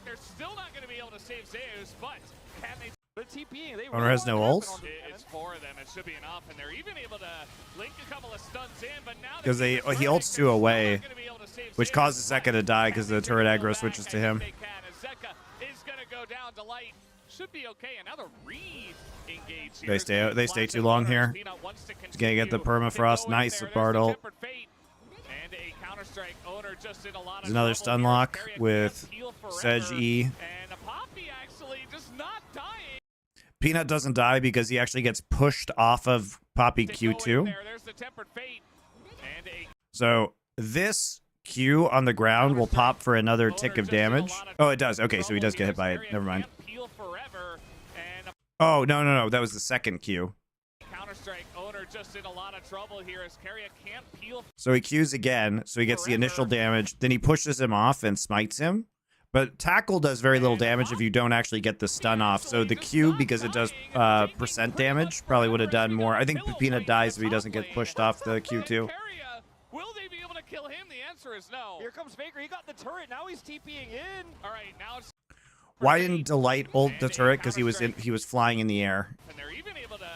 They're still not going to be able to save Zeus, but can they? They're TPing. They Owner has no ults. It's 4 of them. It should be enough, and they're even able to link a couple of stuns in, but now Because he ults 2 away, which causes Zeka to die because the turret aggro switches to him. Zeka is going to go down. Delight should be okay. Another read engaged. They stay too long here. He's gonna get the permafrost. Nice Bartle. There's another stun lock with Sedge E. Peanut doesn't die because he actually gets pushed off of Poppy Q2. So this Q on the ground will pop for another tick of damage. Oh, it does. Okay, so he does get hit by it. Never mind. Oh, no. That was the second Q. Just in a lot of trouble here as Carrier can't peel. So he Qs again, so he gets the initial damage. Then he pushes him off and smites him. But tackle does very little damage if you don't actually get the stun off. So the Q, because it does percent damage, probably would have done more. I think Peanut dies if he doesn't get pushed off the Q2. Will they be able to kill him? The answer is no. Here comes Faker. He got the turret. Now he's TPing in. All right, now it's. Why didn't Delight ult the turret? Because he was flying in the air. And they're even able to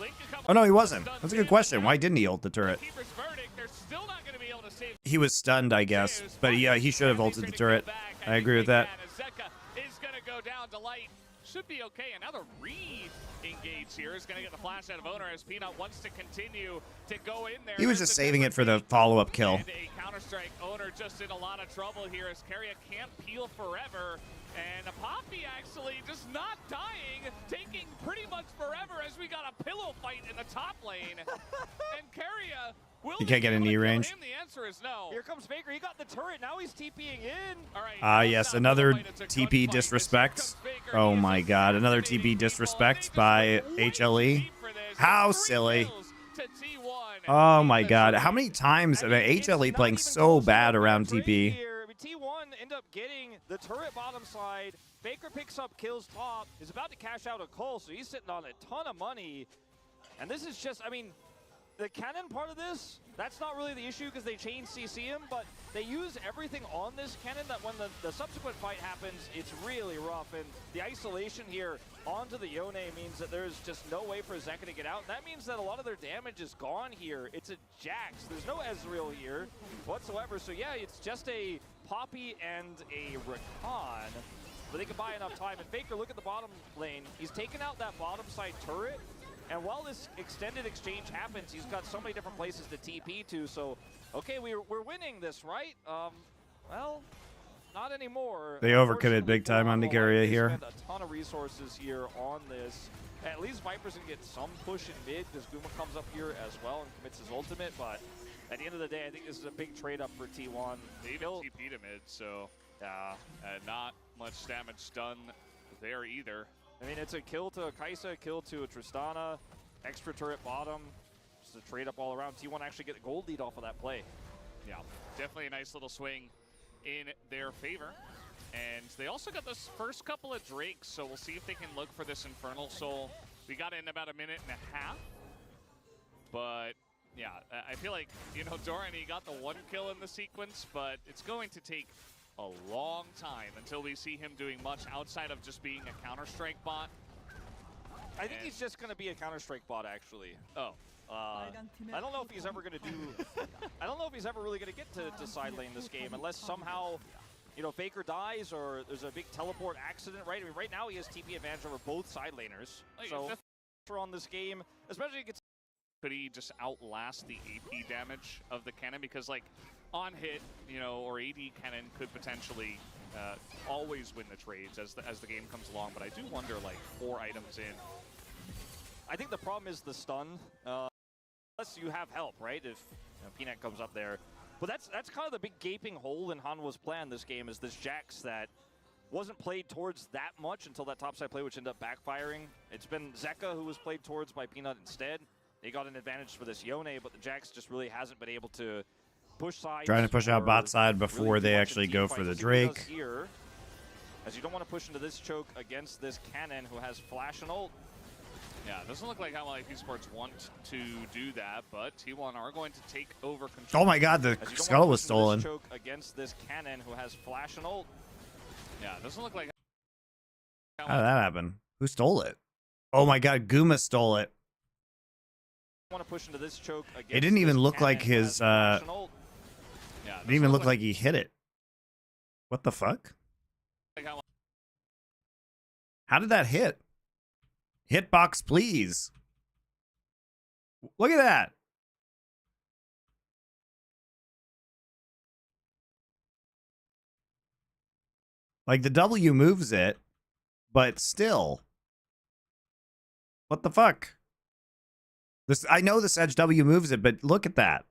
link a couple. Oh no, he wasn't. That's a good question. Why didn't he ult the turret? He was stunned, I guess. But yeah, he should have ulted the turret. I agree with that. Zeka is going to go down. Delight should be okay. Another read engaged here is going to get the flash out of Owner as Peanut wants to continue to go in there. He was just saving it for the follow-up kill. And a counter-strike. Owner just in a lot of trouble here as Carrier can't peel forever. And Poppy actually just not dying, taking pretty much forever as we got a pillow fight in the top lane. And Carrier will he can't get an E range. him? The answer is no. Here comes Faker. He got the turret. Now he's TPing in. All right. Yes, another TP disrespect. Oh my god, another TP disrespect by HLE. How silly. Oh my god, how many times? I mean, HLE playing so bad around TP. T1 end up getting the turret bottom side. Faker picks up kills top. Is about to cash out a Cole, so he's sitting on a ton of money. And this is just, I mean, the cannon part of this, that's not really the issue because they chain CC him, but they use everything on this cannon that when the subsequent fight happens, it's really rough. And the isolation here onto the Yone means that there's just no way for Zeka to get out. And that means that a lot of their damage is gone here. It's a Jax. There's no Ezreal here whatsoever. So yeah, it's just a Poppy and a Rakan, but they can buy enough time. And Faker, look at the bottom lane. He's taken out that bottom side turret. And while this extended exchange happens, he's got so many different places to TP to. So, okay, we're winning this, right? Well, not anymore. They overcommit big time on Nicaria here. Spend a ton of resources here on this. At least Viper's gonna get some push in mid because Guma comes up here as well and commits his ultimate, but at the end of the day, I think this is a big trade-up for T1. They even TP'd to mid, so not much damage done there either. I mean, it's a kill to a Kaisa, a kill to a Tristana, extra turret bottom, just a trade-up all around. T1 actually get the gold lead off of that play. Yeah, definitely a nice little swing in their favor. And they also got those first couple of Drakes, so we'll see if they can look for this Infernal Soul. We got it in about a minute and a half. But, yeah, I feel like, you know, Doran, he got the one kill in the sequence, but it's going to take a long time until we see him doing much outside of just being a Counter-Strike bot. I think he's just going to be a Counter-Strike bot, actually. Oh. I don't know if he's ever going to do... I don't know if he's ever really going to get to side lane this game, unless somehow, you know, Faker dies or there's a big teleport accident, right? I mean, right now he has TP advantage over both side laners. So, on this game, especially against... Could he just outlast the AP damage of the cannon? Because, like, on hit, you know, or AD cannon could potentially always win the trades as the game comes along. But I do wonder, like, 4 items in. I think the problem is the stun. Unless you have help, right? If you know, Peanut comes up there. But that's kind of the big gaping hole in Hanwha's plan this game, is this Jax that wasn't played towards that much until that topside play, which ended up backfiring. It's been Zeka who was played towards by Peanut instead. They got an advantage for this Yone, but the Jax just really hasn't been able to push sides. Trying to push out bot side before really they actually go for the Drake. Here, as you don't want to push into this choke against this cannon who has flash and ult. Yeah, it doesn't look like Hanwha Life esports want to do that, but T1 are going to take over control. Oh my god, the skull was stolen. Choke against this cannon who has flash and ult. Yeah, it doesn't look like... How did that happen? Who stole it? Oh my god, Guma stole it. Want to push into this choke against it didn't even look like his Yeah, it didn't even look like he hit it. What the fuck? How did that hit? Hitbox, please. Look at that. Like, the W moves it, but still. What the fuck? This, I know this edge W moves it, but look at that.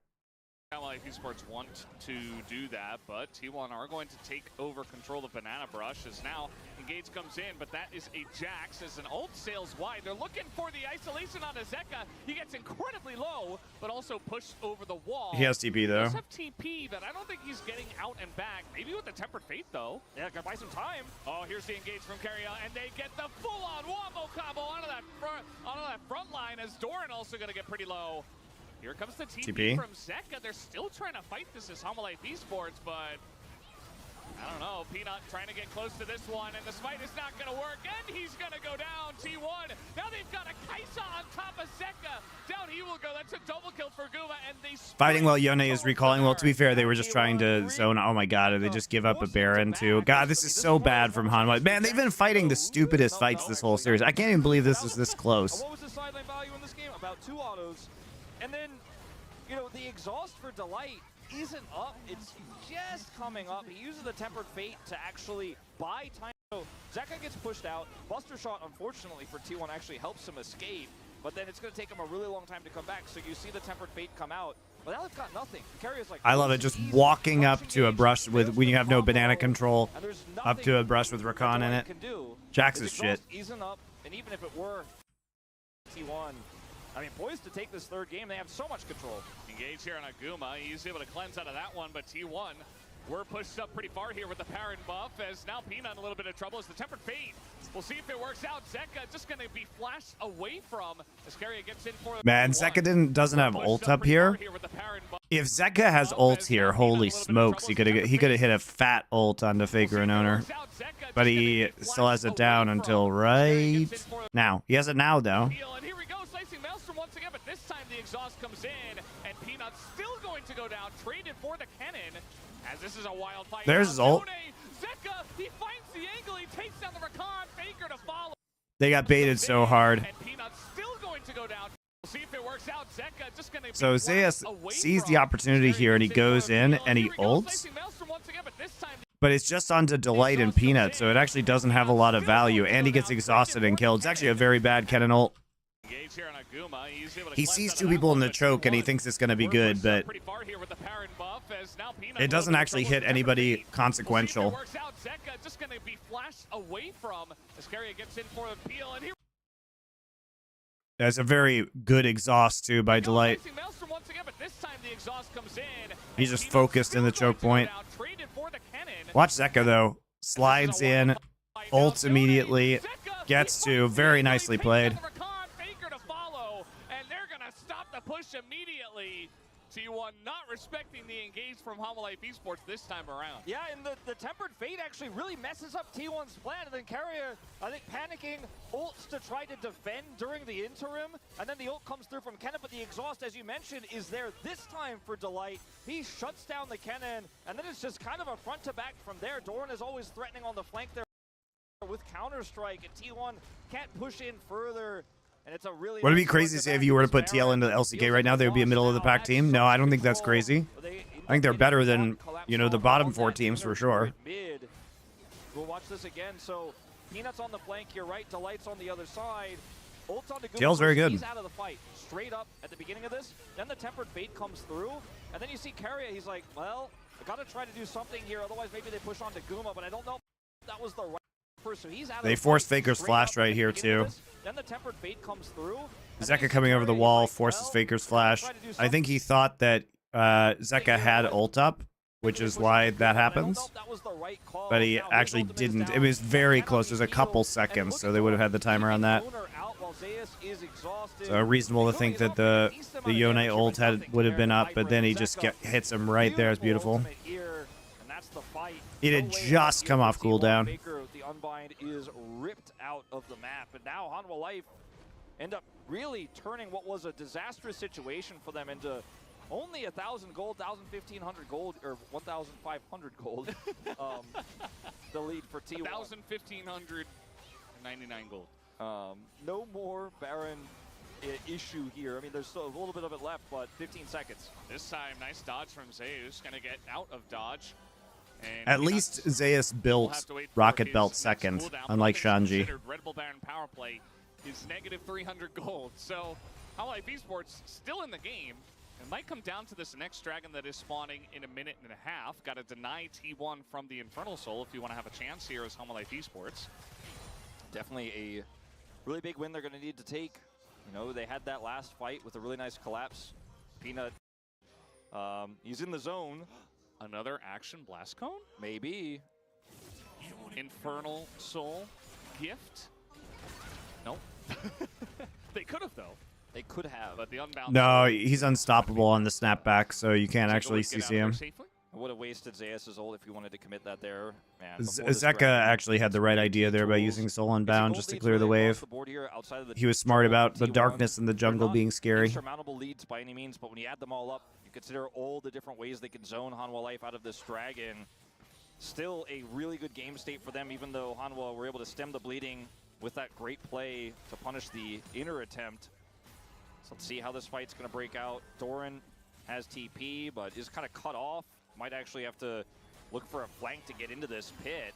Hanwha Life esports want to do that, but T1 are going to take over control of Banana Brush as now Engage comes in, but that is a Jax as an ult sails wide. They're looking for the isolation on Azeka. He gets incredibly low, but also pushed over the wall. He has TP though. He does have TP, but I don't think he's getting out and back. Maybe with the Tempered Fate though. Yeah, gotta buy some time. Oh, here's the Engage from Carrier, and they get the full-on wombo combo onto that front line as Doran also gonna get pretty low. Here comes the TP from Zeka. They're still trying to fight this as Hanwha Life esports, but I don't know. Peanut trying to get close to this one, and the smite is not going to work, and he's going to go down. T1. Now they've got a Kaisa on top of Zeka. Down he will go. That's a double kill for Guma, and they fighting while Yone is recalling. Well, to be fair, they were just trying to zone. Oh my god, they just give up a Baron too. God, this is so bad from Hanwha. Man, they've been fighting the stupidest fights this whole series. I can't even believe this is this close. What was the sideline value in this game? About 2 autos. And then, you know, the exhaust for Delight isn't up. It's just coming up. He uses the Tempered Fate to actually buy time. So Zeka gets pushed out. Buster Shot, unfortunately for T1, actually helps him escape. But then it's going to take him a really long time to come back. So you see the Tempered Fate come out. But now they've got nothing. Carrier's like, I love it. Just walking up to a brush with, when you have no banana control, up to a brush with Rakan in it. Jax is shit. Isn't up. And even if it were T1, I mean, poised to take this third game, they have so much control. Engage here on Aguma. He's able to cleanse out of that one, but T1, we're pushed up pretty far here with the Baron buff, as now Peanut in a little bit of trouble as the Tempered Fate. We'll see if it works out. Zeka just going to be flashed away from as Carrier gets in for the man, Zeka doesn't have ult up here. If Zeka has ult here, holy smokes, he could have hit a fat ult on the Faker and Owner. But he still has it down until right now. He has it now, though. Once again, but this time the exhaust comes in, and Peanut's still going to go down, traded for the cannon, as this is a wild fight. There's his ult. Zeka, he finds the angle, he takes down the Rakan, Faker to follow. They got baited so hard. And Peanut's still going to go down. We'll see if it works out. Zeka just going to so Zeus sees the opportunity here, and he goes in, and he ults. But it's just onto Delight and Peanut, so it actually doesn't have a lot of value. And he gets exhausted and killed. It's actually a very bad Kennen ult. He sees two people in the choke and he thinks it's going to be good, but it doesn't actually hit anybody consequential. That's a very good exhaust, too, by Delight. He's just focused in the choke point. Watch Zeka, though. Slides in, ults immediately, gets to. Very nicely played. Push immediately. T1 not respecting the engage from Hanwha Life esports this time around. Yeah, and the Tempered Fate actually really messes up T1's plan, and then Carrier, I think, panicking, ults to try to defend during the interim, and then the ult comes through from Kennen, but the exhaust, as you mentioned, is there this time for Delight. He shuts down the Kennen, and then it's just kind of a front to back from there. Doran is always threatening on the flank there with Counter-Strike, and T1 can't push in further. And it's a really would it be crazy to say if you were to put TL into the LCK right now, they would be a middle of the pack team? No, I don't think that's crazy. I think they're better than, you know, the bottom 4 teams for sure. We'll watch this again. So Peanut's on the flank here, right? Delight's on the other side. Ult's on TL's very good. He's out of the fight straight up at the beginning of this. Then the Tempered Fate comes through, and then you see Carrier. He's like, well, I got to try to do something here. Otherwise, maybe they push on to Guma, but I don't know if that was the right. So he's out they force Faker's flash right here too. Then the Tempered Fate comes through. Zeka coming over the wall forces Faker's flash. I think he thought that Zeka had ult up, which is why that happens. But he actually didn't. It was very close. There's a couple seconds, so they would have had the timer on that. So reasonable to think that the Yone ult would have been up, but then he just hits him right there. It's beautiful. It had just come off cooldown. The Unbind is ripped out of the map, and now Hanwha Life end up really turning what was a disastrous situation for them into only 1,000 gold, 1,500 gold, or 1,500 gold. The lead for T1. 1,599 gold. No more Baron issue here. I mean, there's still a little bit of it left, but 15 seconds. This time, nice dodge from Zeus. Going to get out of dodge. And at least Zeus built Rocket Belt second, unlike Shanji. Red Bull Baron power play is negative 300 gold. So Hanwha Life esports still in the game. It might come down to this next dragon that is spawning in a minute and a half. Got to deny T1 from the Infernal Soul if you want to have a chance here as Hanwha Life esports. Definitely a really big win they're going to need to take. You know, they had that last fight with a really nice collapse. Peanut, he's in the zone. Another action blast cone? Maybe. Infernal Soul gift? Nope. They could have, though. They could have. But the unbound. No, he's unstoppable on the snapback, so you can't actually CC him. I would have wasted Zeus' ult if you wanted to commit that there. Man, Zeka actually had the right idea there by using Soul Unbound just to clear the wave. He was smart about the darkness in the jungle being scary. Insurmountable leads by any means, but when you add them all up, you consider all the different ways they can zone Hanwha Life out of this dragon. Still a really good game state for them, even though Hanwha were able to stem the bleeding with that great play to punish the inner attempt. So let's see how this fight's going to break out. Doran has TP, but is kind of cut off. Might actually have to look for a flank to get into this pit.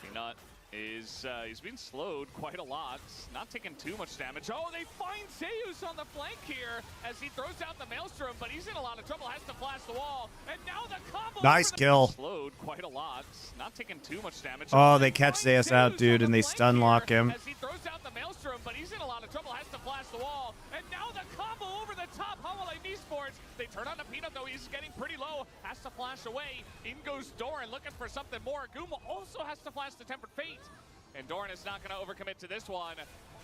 Peanut is he's been slowed quite a lot. Not taking too much damage. Oh, they find Zeus on the flank here as he throws out the Maelstrom, but he's in a lot of trouble. Has to flash the wall, and now the combo. Nice kill. Slowed quite a lot. Not taking too much damage. Oh, they catch Zeus out, dude, and they stun lock him. As he throws out the Maelstrom, but he's in a lot of trouble. Has to flash the wall, and now the combo over the top. Hanwha Life esports. They turn on the Peanut though. He's getting pretty low. Has to flash away. In goes Doran looking for something more. Guma also has to flash the Tempered Fate. And Doran is not going to overcommit to this one.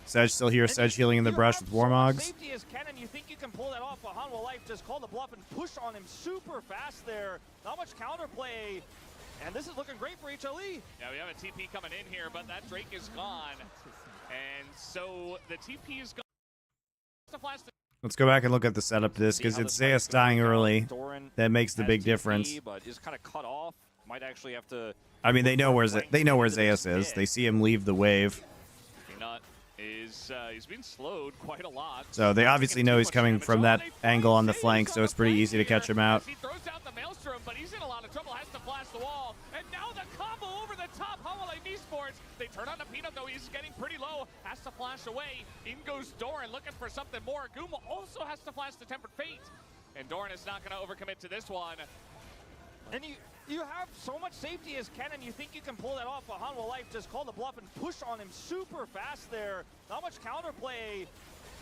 Sedge still here. Sedge healing in the brush with Warmogs. Safety as Kennen, you think you can pull that off, but Hanwha Life just call the bluff and push on him super fast there. Not much counterplay. And this is looking great for HLE. Yeah, we have a TP coming in here, but that Drake is gone. And so the TP is gone. Let's go back and look at the setup to this, because it's Zeus dying early that makes the big difference. But is kind of cut off. Might actually have to. I mean, they know where Zeus is. They see him leave the wave. Peanut he's been slowed quite a lot. So they obviously know he's coming from that angle on the flank, so it's pretty easy to catch him out. He throws out the Maelstrom, but he's in a lot of trouble, has to flash the wall. And now the combo over the top, Hanwha Life esports. They turn on the Peanut, though he's getting pretty low, has to flash away. In goes Doran, looking for something more. Guma also has to flash the Tempered Fate. And Doran is not going to overcommit to this one. And you have so much safety as Kennen. You think you can pull that off, but Hanwha Life just call the bluff and push on him super fast there. Not much counterplay.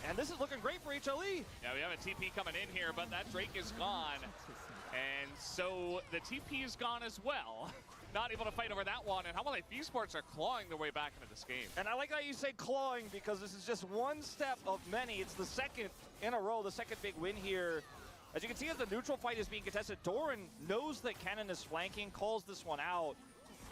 And this is looking great for HLE. Yeah, we have a TP coming in here, but that Drake is gone. And so the TP is gone as well. Not able to fight over that one, and Hanwha Life esports are clawing their way back into this game. And I like that you say clawing, because this is just one step of many. It's the second in a row, the second big win here. As you can see, as the neutral fight is being contested, Doran knows that Kennen is flanking, calls this one out,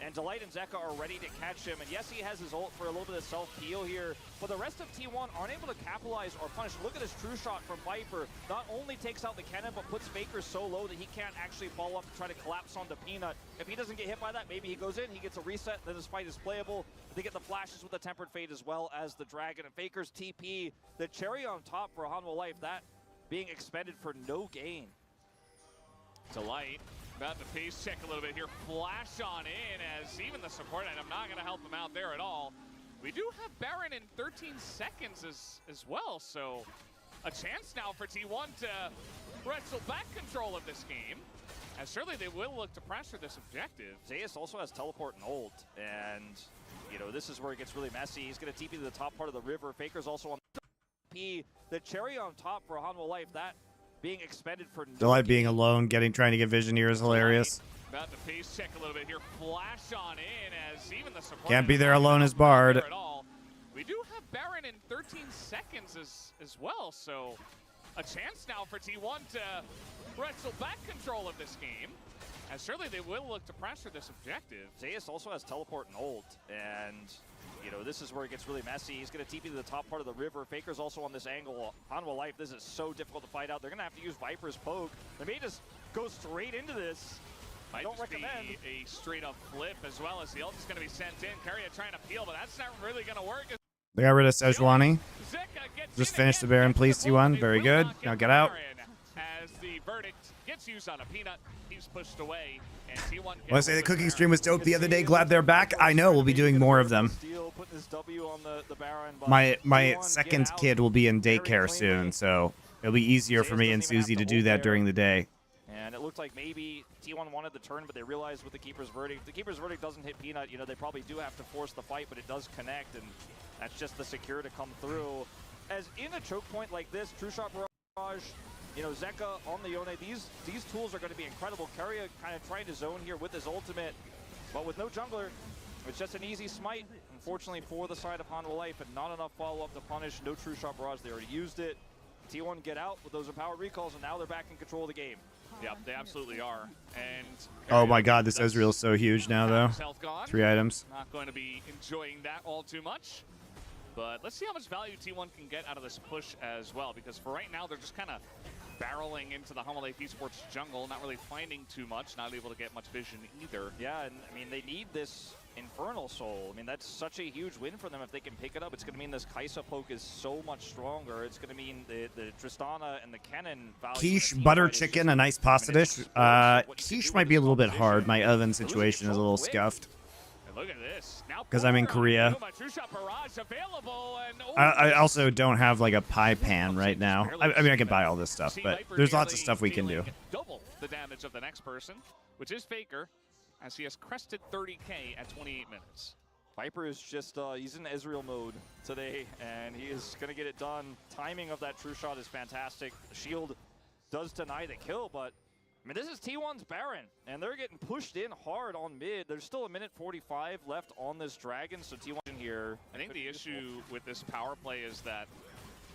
and Delight and Zeka are ready to catch him. And yes, he has his ult for a little bit of self-heal here, but the rest of T1 aren't able to capitalize or punish. Look at this true shot from Viper. Not only takes out the Kennen, but puts Faker so low that he can't actually follow up and try to collapse onto Peanut. If he doesn't get hit by that, maybe he goes in, he gets a reset, then his fight is playable. They get the flashes with the Tempered Fate as well as the Dragon. And Faker's TP, the cherry on top for Hanwha Life, that being expended for no gain. Delight about to pace check a little bit here. Flash on in as even the support item not going to help him out there at all. We do have Baron in 13 seconds as well, so a chance now for T1 to wrestle back control of this game. And surely they will look to pressure this objective. Zeus also has teleport and ult, and you know, this is where it gets really messy. He's going to TP to the top part of the river. Faker's also on the cherry on top for Hanwha Life, that being expended for no Delight gain. being alone, trying to get vision here is hilarious. About to pace check a little bit here. Flash on in as even the support Can't be item there not alone gonna as help him out Bard. there at all. We do have Baron in 13 seconds as well, so a chance now for T1 to wrestle back control of this game. And surely they will look to pressure this objective. Zeus also has teleport and ult, and you know, this is where it gets really messy. He's going to TP to the top part of the river. Faker's also on this angle. Hanwha Life, this is so difficult to fight out. They're going to have to use Viper's poke. They may just go straight into this. Might don't just recommend. be a straight up flip, as well as the ult is going to be sent in. Carrier trying to peel, but that's not really going to work. They got rid of Sejuani. Zeka gets Just in finish the again, Baron, gets please, the blow, T1. but Very they good. will not Now the get out. Baron. As the verdict gets used on a Peanut, he's pushed away, and T1 I want to say the cooking stream was dope the other day. Glad they're back. I know, we'll be doing more of them. Putting this W on the Baron, but My T1 second get out kid will be in very daycare cleanly. soon, so it'll be easier for me and Zeus doesn't even Susie have to to do ult that there. during the day. And it looked like maybe T1 wanted the turn, but they realized with the Keeper's Verdict, if the Keeper's Verdict doesn't hit Peanut, you know, they probably do have to force the fight, but it does connect, and that's just the secure to come through. As in a choke point like this, True Shot Barrage, you know, Zeka on the Yone, these tools are going to be incredible. Keria kind of trying to zone here with his ultimate, but with no jungler, it's just an easy smite, unfortunately, for the side of Hanwha Life, and not enough follow-up to punish. No True Shot Barrage, they already used it. T1 get out with those empowered recalls, and now they're back in control of the game. Yeah, they absolutely are. And Oh my god, this Ezreal's so huge now, though. Health gone. 3 items. Not going to be enjoying that all too much. But let's see how much value T1 can get out of this push as well, because for right now, they're just kind of barreling into the Hanwha Life esports jungle, not really finding too much, not able to get much vision either. Yeah, and I mean, they need this Infernal Soul. I mean, that's such a huge win for them if they can pick it up. It's going to mean this Kaisa poke is so much stronger. It's going to mean the Tristana and the Kennen value. Quiche, butter chicken, a nice pasta dish. Quiche might be a little bit hard. My oven situation is a little scuffed. And look at this. Now 'Cause I'm in Bora, Korea. Yuma, True Shot Barrage available, and I also don't have like a pie pan right now. I mean, I can buy all this stuff, but there's lots of stuff we can do. Double the damage of the next person, which is Faker, as he has crested 30k at 28 minutes. Viper is just, he's in Ezreal mode today, and he is going to get it done. Timing of that True Shot is fantastic. Shield does deny the kill, but I mean, this is T1's Baron, and they're getting pushed in hard on mid. There's still a minute 45 left on this Dragon, so T1 in here. I think the issue with this power play is that,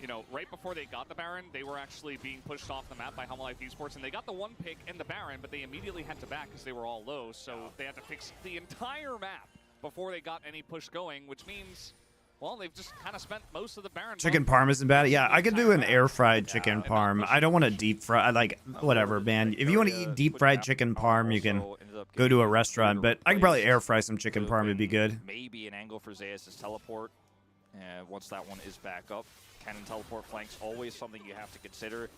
you know, right before they got the Baron, they were actually being pushed off the map by Hanwha Life esports, and they got the one pick and the Baron, but they immediately had to back because they were all low, so they had to fix the entire map before they got any push going, which means, well, they've just kind of spent most of the Baron. Chicken parm isn't bad. Yeah, I could do an air-fried chicken parm. I don't want to deep fry. Like, whatever, man. If you want to eat deep-fried chicken parm, you can go to a restaurant, but I could probably air-fry some chicken parm. It'd be good. Maybe an angle for Zeus' teleport. And once that one is back up, cannon teleport flanks, always something you have to consider.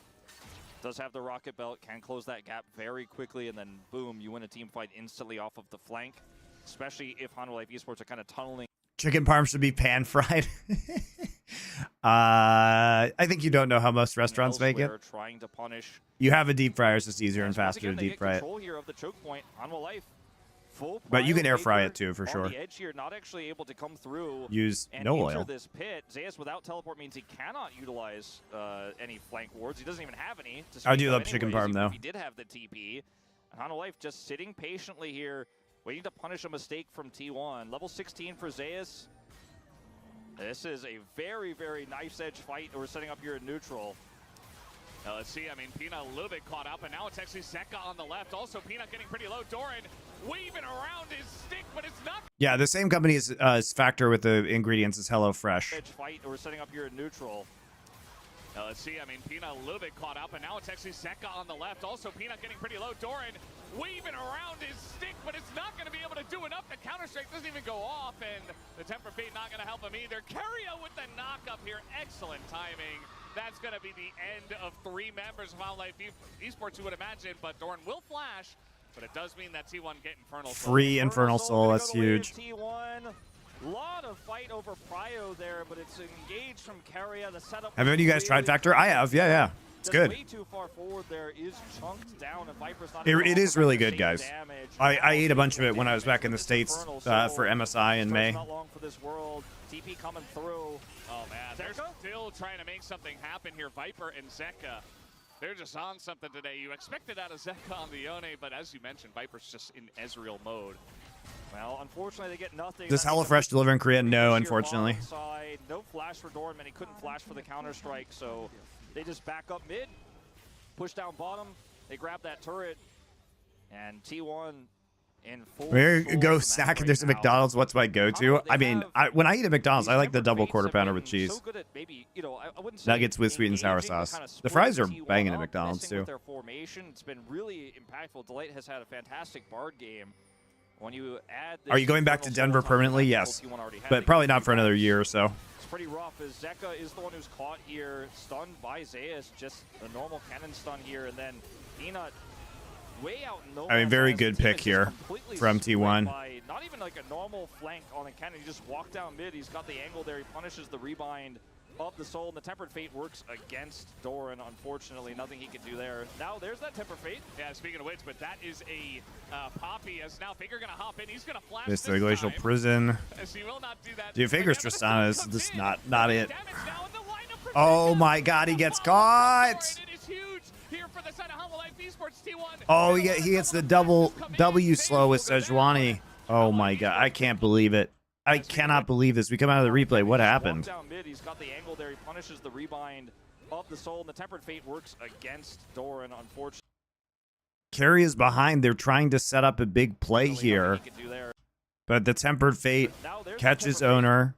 Does have the rocket belt, can close that gap very quickly, and then boom, you win a team fight instantly off of the flank, especially if Hanwha Life esports are kind of tunneling. Chicken parm should be pan-fried. I think you don't know how most restaurants make it. Trying to punish. You have a deep fryer, it's just easier and faster to deep fry it. Here of the choke point, Hanwha Life. But you can air fry it too, for sure. On the edge here, not actually able to come through. Use no oil. This pit. Zeus without teleport means he cannot utilize any flank wards. He doesn't even have any. I do love chicken parm though. If he did have the TP, and Hanwha Life just sitting patiently here, waiting to punish a mistake from T1. Level 16 for Zeus. This is a very, very knife's edge fight we're setting up here in neutral. Let's see, I mean, Peanut a little bit caught up, and now it's actually Zeka on the left. Also, Peanut getting pretty low. Doran waving around his stick, but it's not. Yeah, the same company is Factor with the ingredients as HelloFresh. Edge fight we're setting up here in neutral. Let's see, I mean, Peanut a little bit caught up, and now it's actually Zeka on the left. Also, Peanut getting pretty low. Doran waving around his stick, but it's not going to be able to do enough. The counter-strike doesn't even go off, and the Temper Fate not going to help him either. Carrier with the knock-up here. Excellent timing. That's going to be the end of 3 members of Hanwha Life esports, you would imagine, but Doran will flash, but it does mean that T1 get Infernal Soul. Free Infernal Soul, that's huge. T1. Lot of fight over Prio there, but it's engaged from Carrier. The setup. Have any of you guys tried Factor? I have, yeah. It's good. Way too far forward there, is chunked down, and Viper's not it is really good, guys. I ate a bunch of it when I was back in the States for MSI in May. Not long for this world. TP coming through. Oh man, they're still trying to make something happen here. Viper and Zeka, they're just on something today. You expect it out of Zeka on the Yone, but as you mentioned, Viper's just in Ezreal mode. Well, unfortunately, they get nothing. Does HelloFresh deliver in Korea? No, unfortunately. Side. No flash for Doran, and he couldn't flash for the counter-strike, so they just back up mid, push down bottom, they grab that turret, and T1 in full. There you go, Sack. There's a McDonald's. What's my go-to? I mean, when I eat at McDonald's, I like the double quarter pounder with cheese. So good at maybe, you know, I wouldn't say Nuggets with sweet and sour sauce. The fries are banging at McDonald's too. Their formation, it's been really impactful. Delight has had a fantastic Bard game. When you add Are you going back to Denver permanently? Yes, but probably not for another year or so. It's pretty rough as Zeka is the one who's caught here, stunned by Zeus, just a normal cannon stun here, and then Peanut way out in no. I mean, very good pick here from T1. Not even like a normal flank on a cannon. He just walked down mid. He's got the angle there. He punishes the rebind of the soul, and the Tempered Fate works against Doran. Unfortunately, nothing he can do there. Now there's that Tempered Fate. Yeah, speaking of which, but that is a Poppy, as now Faker gonna hop in. He's gonna flash Missed the Glacial Prison. As he will not do that. Dude, Faker's Tristana is just not it. Oh my god, he gets caught! Oh, he gets the double W slow with Sejuani. Oh my god, I can't believe it. I cannot believe this. We come out of the replay. What happened? Down mid, he's got the angle there. He punishes the rebind of the soul, and the Tempered Fate works against Doran, unfortunately. Carry is behind. They're trying to set up a big play here. But the Tempered Fate catches owner.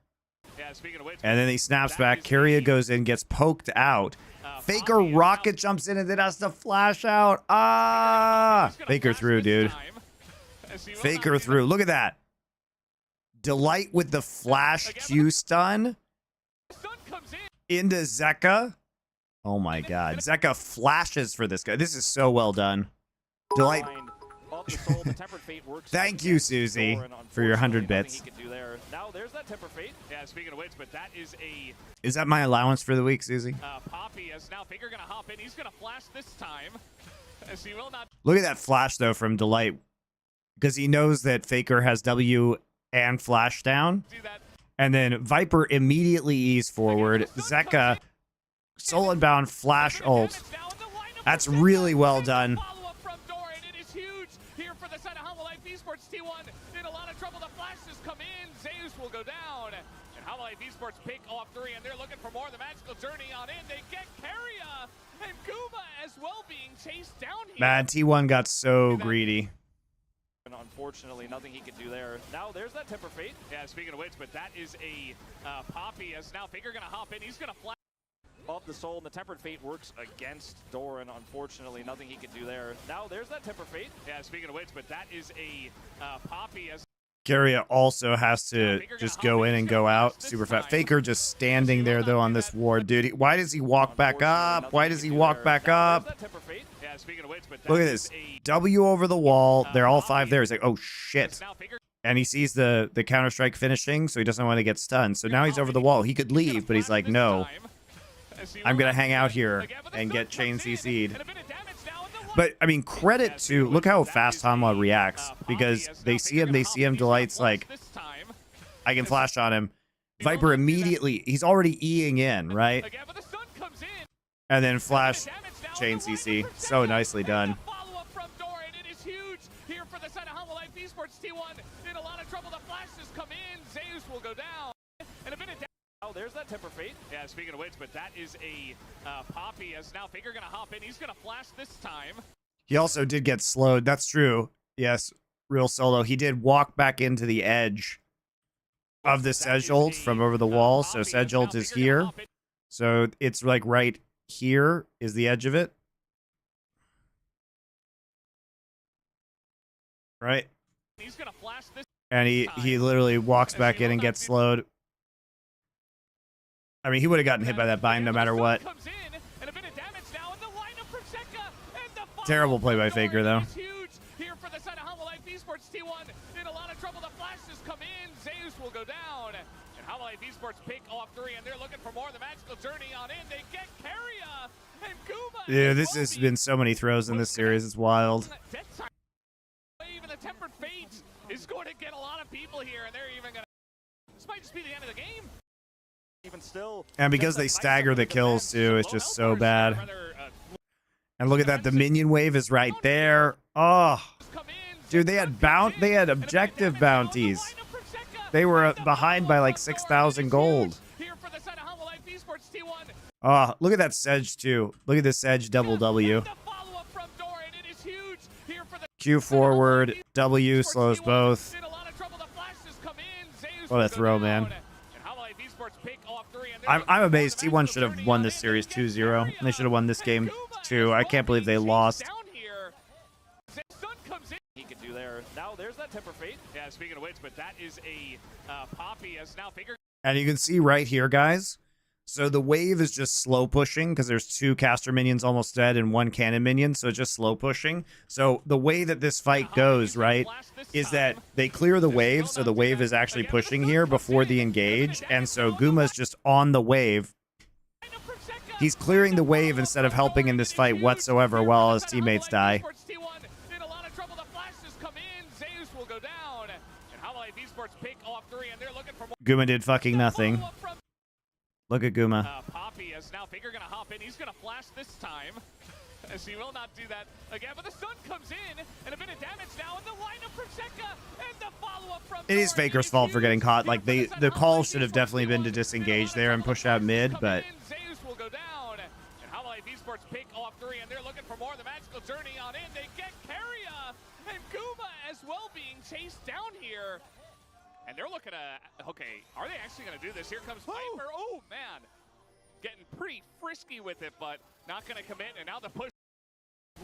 And then he snaps back. Carrier goes in, gets poked out. Faker rocket jumps in and then has to flash out. Ah! Faker through, dude. Faker through. Look at that. Delight with the flash Q stun into Zeka. Oh my god. Zeka flashes for this guy. This is so well done. Delight. Thank you, Susie, for your 100 bits. Now there's that Temper Fate. Yeah, speaking of which, but that is a Is that my allowance for the week, Susie? Poppy, as now Faker gonna hop in. He's gonna flash this time. As he will not. Look at that flash though from Delight, because he knows that Faker has W and flash down. And then Viper immediately ease forward. Zeka soul unbound flash ult. That's really well done. Follow-up from Doran. It is huge here for the side of Hanwha Life esports. T1 in a lot of trouble. The flashes come in. Zeus will go down. And Hanwha Life esports pick off 3, and they're looking for more. The magical journey on in. They get Carrier and Guma as well being chased down here. Man, T1 got so greedy. Unfortunately, nothing he could do there. Now there's that Temper Fate. Yeah, speaking of which, but that is a Poppy, as now Faker gonna hop in. He's gonna flash of the soul, and the Tempered Fate works against Doran. Unfortunately, nothing he could do there. Now there's that Temper Fate. Yeah, speaking of which, but that is a Poppy, as Keria also has to just go in and go out super fast. Faker just standing there, though, on this ward. Dude, why does he walk back up? Why does he walk back up? Look at this. W over the wall. They're all 5 there. He's like, oh, shit. And he sees the Counter-Strike finishing, so he doesn't want to get stunned. So now he's over the wall. He could leave, but he's like, no. I'm going to hang out here and get chain CC'd. But, I mean, credit to... Look how fast Hanwha reacts. Because they see him. Delight's like, I can flash on him. Viper immediately... He's already Eing in, right? And then flash chain CC. So nicely done. Oh, there's that temper fate. Yeah, speaking of which, but that is a Poppy, as now Faker gonna hop in. He's gonna flash this time. He also did get slowed. That's true. Yes, real solo. He did walk back into the edge of the Sedge ult from over the wall. So Sedge ult is here. So it's like right here is the edge of it. Right? He's gonna flash this. And he literally walks back in and gets slowed. I mean, he would have gotten hit by that bind no matter what. Terrible play by Faker, though. Here for the side of Hanwha Life esports. T1 in a lot of trouble. The flashes come in. Zeus will go down. And Hanwha Life esports pick off 3, and they're looking for more. The magical journey on in. They get Keria and Guma. Yeah, this has been so many throws in this series. It's wild. Even the tempered fate is going to get a lot of people here, and they're even going to... This might just be the end of the game. Even still, and because they stagger the kills too, it's just so bad. And look at that, the minion wave is right there. Oh, dude, they had objective bounties. They were behind by like 6,000 gold. Oh, look at that Sedge too. Look at this Sedge double W. Q forward, W slows both. What a throw, man. I'm amazed. T1 should have won this series 2-0. They should have won this game too. I can't believe they lost. He could do there. Now there's that temper fate. Yeah, speaking of which, but that is a Poppy as now Faker. And you can see right here, guys. So the wave is just slow pushing because there's 2 caster minions almost dead and 1 cannon minion, so it's just slow pushing. So the way that this fight goes, right, is that they clear the wave, so the wave is actually pushing here before the engage, and so Guma's just on the wave. He's clearing the wave instead of helping in this fight whatsoever while his teammates die. Guma did fucking nothing. Look at Guma. Poppy as now Faker gonna hop in. He's gonna flash this time. As he will not do that again, but the stun comes in and a bit of damage now in the line of Prosecca and the follow-up from... It is Faker's fault for getting caught. Like, the call should have definitely been to disengage there and push out mid, but... Zeus will go down. And Hanwha Life esports pick off 3, and they're looking for more. The magical journey on in. They get Keria and Guma as well being chased down here. And they're looking at, okay, are they actually going to do this? Here comes Viper. Oh, man. Getting pretty frisky with it, but not going to commit. And now the push.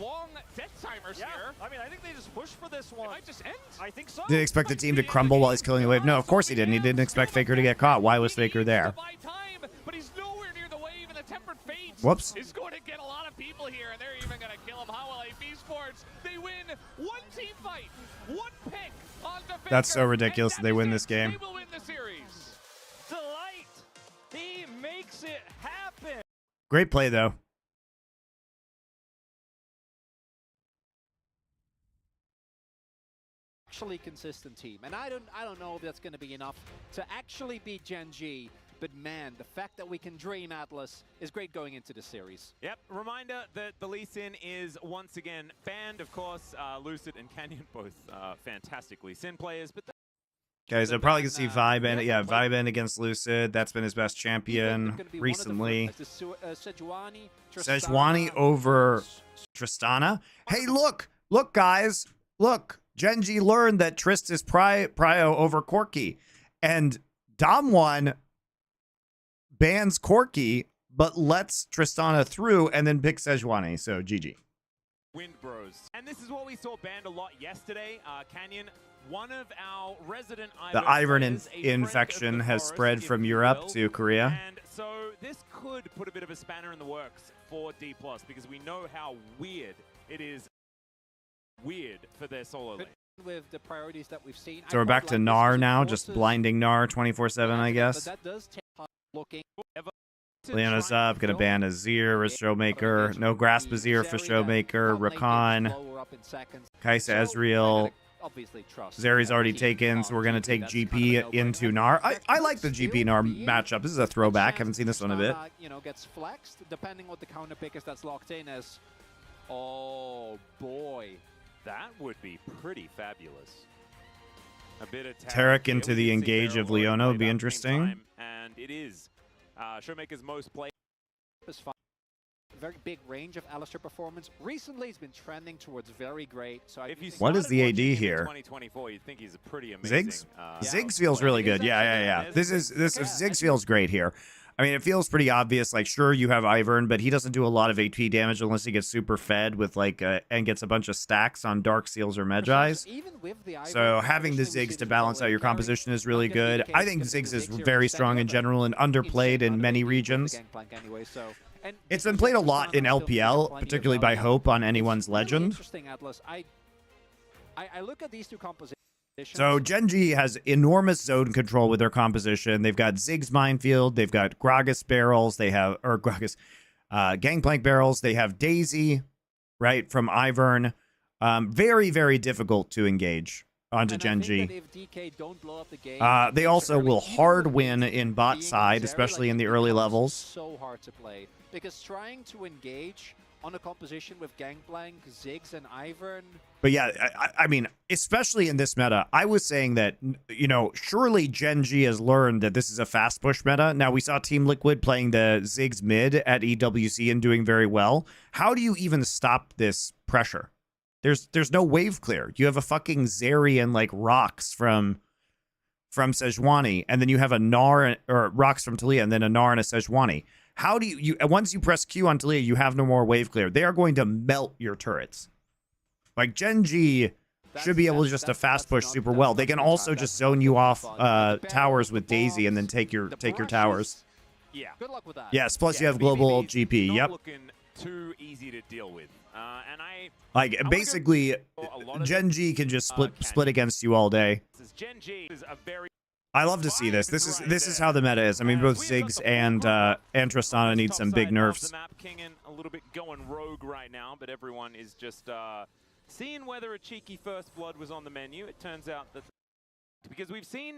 Long death timers here. I mean, I think they just pushed for this one. It might just end. I think so. Did he expect the team to crumble while he's killing the wave? No, of course he didn't. He didn't expect Faker to get caught. Why was Faker there? But he's nowhere near the wave, and the tempered fate Whoops. is going to get a lot of people here, and they're even going to kill him. Hanwha Life esports, they win 1 team fight, 1 pick on the Faker. That's so ridiculous that they win this game. They will win the series. Delight. He makes it happen. Great play, though. Actually consistent team, and I don't know if that's going to be enough to actually beat Gen G, but man, the fact that we can dream Atlas is great going into the series. Yep, reminder that the Lee Sin is once again banned. Of course, Lucid and Canyon both fantastic Lee Sin players, but Okay, so probably can see Viben. Yeah, Viben against Lucid. That's been his best champion recently. Sejuani over Tristana. Hey, look, guys, look. Genji learned that Trist is Prio over Corki, and Damwon bans Corki, but lets Tristana through and then picks Sejuani. So GG. Wind Bros. And this is what we saw banned a lot yesterday. Canyon one of our resident The Ivern infection has spread from Europe to Korea. And so this could put a bit of a spanner in the works for D+, because we know how weird it is. Weird for their solo lane. With the priorities that we've seen. So we're back to Gnar now, just blinding Gnar 24/7, I guess. But that does take looking. Leona's up, gonna ban Azir with Showmaker. No Grasp Azir for Showmaker. Rakan. Kaisa Ezreal. Zeri's already taken, so we're gonna take GP into Gnar. I like the GP Gnar matchup. This is a throwback. Haven't seen this one a bit. You know, gets flexed depending what the counter pick is that's locked in as. Oh boy. That would be pretty fabulous. A bit of Tarek into the engage of Leona would be interesting. And it is Showmaker's most played. Very big range of Alistar performance. Recently, he's been trending towards very great. So what is the AD here? 2024, you'd think he's a pretty amazing. Ziggs? Ziggs feels really good. Yeah. This is Ziggs feels great here. I mean, it feels pretty obvious. Like, sure, you have Ivern, but he doesn't do a lot of AP damage unless he gets super fed with like and gets a bunch of stacks on Dark Seals or Medjais. So having the Ziggs to balance out your composition is really good. I think Ziggs is very strong in general and underplayed in many regions. It's been played a lot in LPL, particularly by Hope on anyone's Legend. I look at these two compositions. So Gen.G has enormous zone control with their composition. They've got Ziggs Minefield, they've got Gragas barrels, they have Gangplank barrels, they have Daisy, right, from Ivern. Very, very difficult to engage onto Gen.G. They also will hard win in bot side, especially in the early levels. So hard to play because trying to engage on a composition with Gangplank, Ziggs, and Ivern. But yeah, I mean, especially in this meta, I was saying that, you know, surely Gen.G has learned that this is a fast push meta. Now, we saw Team Liquid playing the Ziggs mid at EWC and doing very well. How do you even stop this pressure? There's no wave clear. You have a fucking Zeri and like rocks from Sejuani, and then you have a Gnar or rocks from Taliyah, and then a Gnar and a Sejuani. How do you once you press Q on Taliyah, you have no more wave clear. They are going to melt your turrets. Like Gen.G should be able to just to fast push super well. They can also just zone you off towers with Daisy and then take your towers. Yeah. Good luck with that. Yes, plus you have global GP. Yep. Looking too easy to deal with. And like basically Gen.G can just split against you all day. Gen.G is a very I love to see this. This is how the meta is. I mean, both Ziggs and Tristana need some big nerfs. The map Kingen a little bit going rogue right now, but everyone is just seeing whether a cheeky first blood was on the menu. It turns out that because we've seen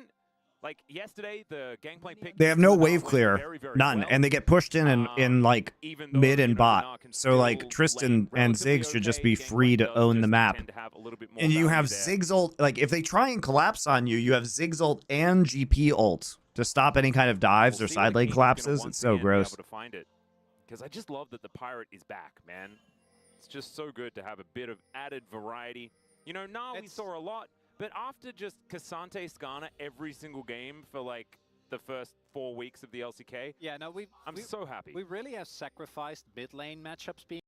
like yesterday the Gangplank pick. They have no wave clear, none, and they get pushed in like mid and bot. So like Tristan and Ziggs should just be free to own the map. And you have Ziggs ult, like if they try and collapse on you, you have Ziggs ult and GP ult to stop any kind of dives or side lane collapses. It's so gross. Because I just love that the Pirate is back, man. It's just so good to have a bit of added variety. You know, now we saw a lot. But after just Cassante Skarner every single game for like the first 4 weeks of the LCK, yeah, no, I'm so happy. We really have sacrificed mid lane matchups being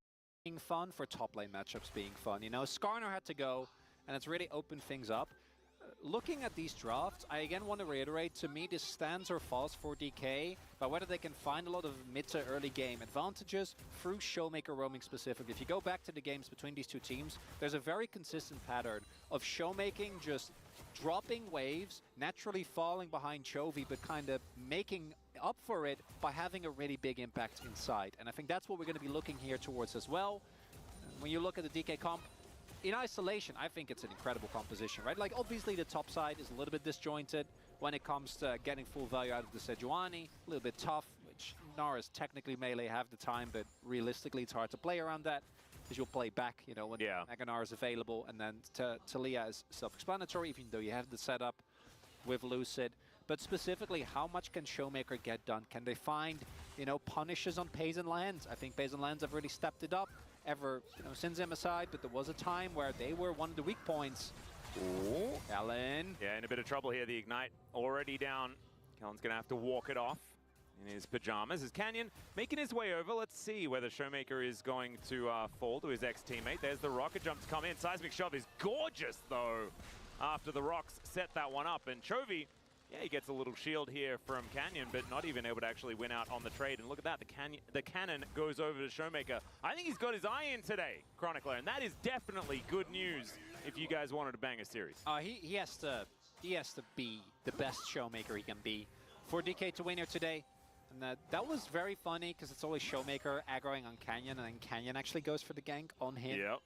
fun for top lane matchups being fun. You know, Skarner had to go, and it's really opened things up. Looking at these drafts, I again want to reiterate, to me this stands or falls for DK, but whether they can find a lot of mid to early game advantages through Showmaker roaming specifically. If you go back to the games between these two teams, there's a very consistent pattern of Showmaking just dropping waves, naturally falling behind Chovy, but kind of making up for it by having a really big impact inside. And I think that's what we're going to be looking here towards as well. When you look at the DK comp, in isolation, I think it's an incredible composition, right? Like, obviously, the top side is a little bit disjointed when it comes to getting full value out of the Sejuani. A little bit tough, which Gnar is technically melee half the time, but realistically, it's hard to play around that because you'll play back, you know, when Mega Gnar is available. And then Taliyah is self-explanatory, even though you have the setup with Lucid. But specifically, how much can Showmaker get done? Can they find, you know, punishes on Pays and Lands? I think Pays and Lands have really stepped it up. Since him aside, but there was a time where they were one of the weak points. Ooh. Kellen. Yeah, in a bit of trouble here. The Ignite already down. Kellen's going to have to walk it off in his pajamas. Is Canyon making his way over? Let's see whether Showmaker is going to fall to his ex-teammate. There's the rocket jump to come in. Seismic Shove is gorgeous, though. after the rocks set that one up. And Chovy, yeah, he gets a little shield here from Canyon, but not even able to actually win out on the trade. And look at that, the cannon goes over to Showmaker. I think he's got his eye in today, Chronicler, and that is definitely good news if you guys wanted to bang a series. He has to be the best Showmaker he can be for DK to win here today. And that was very funny because it's always Showmaker aggroing on Canyon, and then Canyon actually goes for the gank on him. Yep.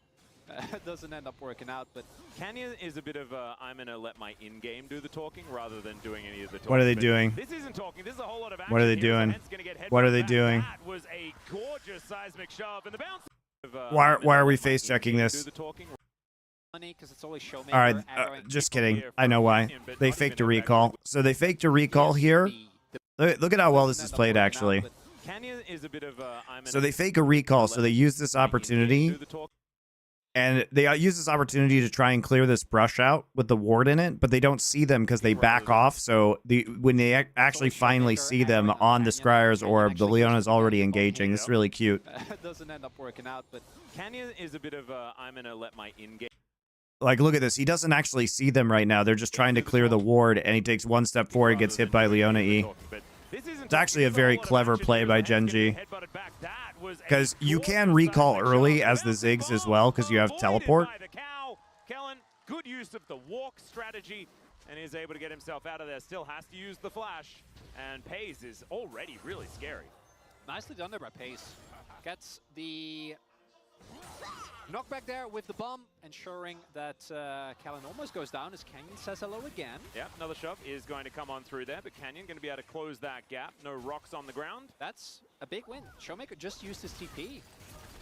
It doesn't end up working out, but Canyon is a bit of a, I'm going to let my in-game do the talking rather than doing any of the talking. What are they doing? This isn't talking. This is a whole lot of action. What are they doing? What are they doing? That was a gorgeous seismic shove, and the bounce. Why are we face checking this? funny because it's always Showmaker. All right, just kidding. I know why. They faked a recall. So they faked a recall here. Look at how well this is played, actually. Canyon is a bit of a, so they fake a recall, so they use this opportunity. And they use this opportunity to try and clear this brush out with the ward in it, but they don't see them because they back off. So when they actually finally see them on the Scryer's orb, the Leona's already engaging. This is really cute. It doesn't end up working out, but Canyon is a bit of a, I'm going to let my in-game. Like, look at this. He doesn't actually see them right now. They're just trying to clear the ward, and he takes one step forward, gets hit by Leona E. It's actually a very clever play by Genji. Because you can recall early as the Ziggs as well, because you have teleport. Kellen, good use of the walk strategy, and is able to get himself out of there. Still has to use the flash, and Pace is already really scary. Nicely done there by Pace. Gets the knockback there with the bomb, ensuring that Kellen almost goes down as Canyon says hello again. Yeah, another shove is going to come on through there, but Canyon going to be able to close that gap. No rocks on the ground. That's a big win. Showmaker just used his TP.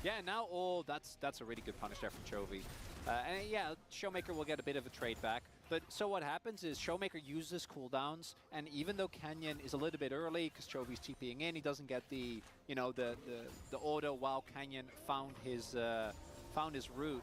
Yeah, now that's a really good punish there from Chovy. And yeah, Showmaker will get a bit of a trade back. But so what happens is Showmaker uses cooldowns, and even though Canyon is a little bit early because Chovy's TPing in, he doesn't get the the auto while Canyon found his route.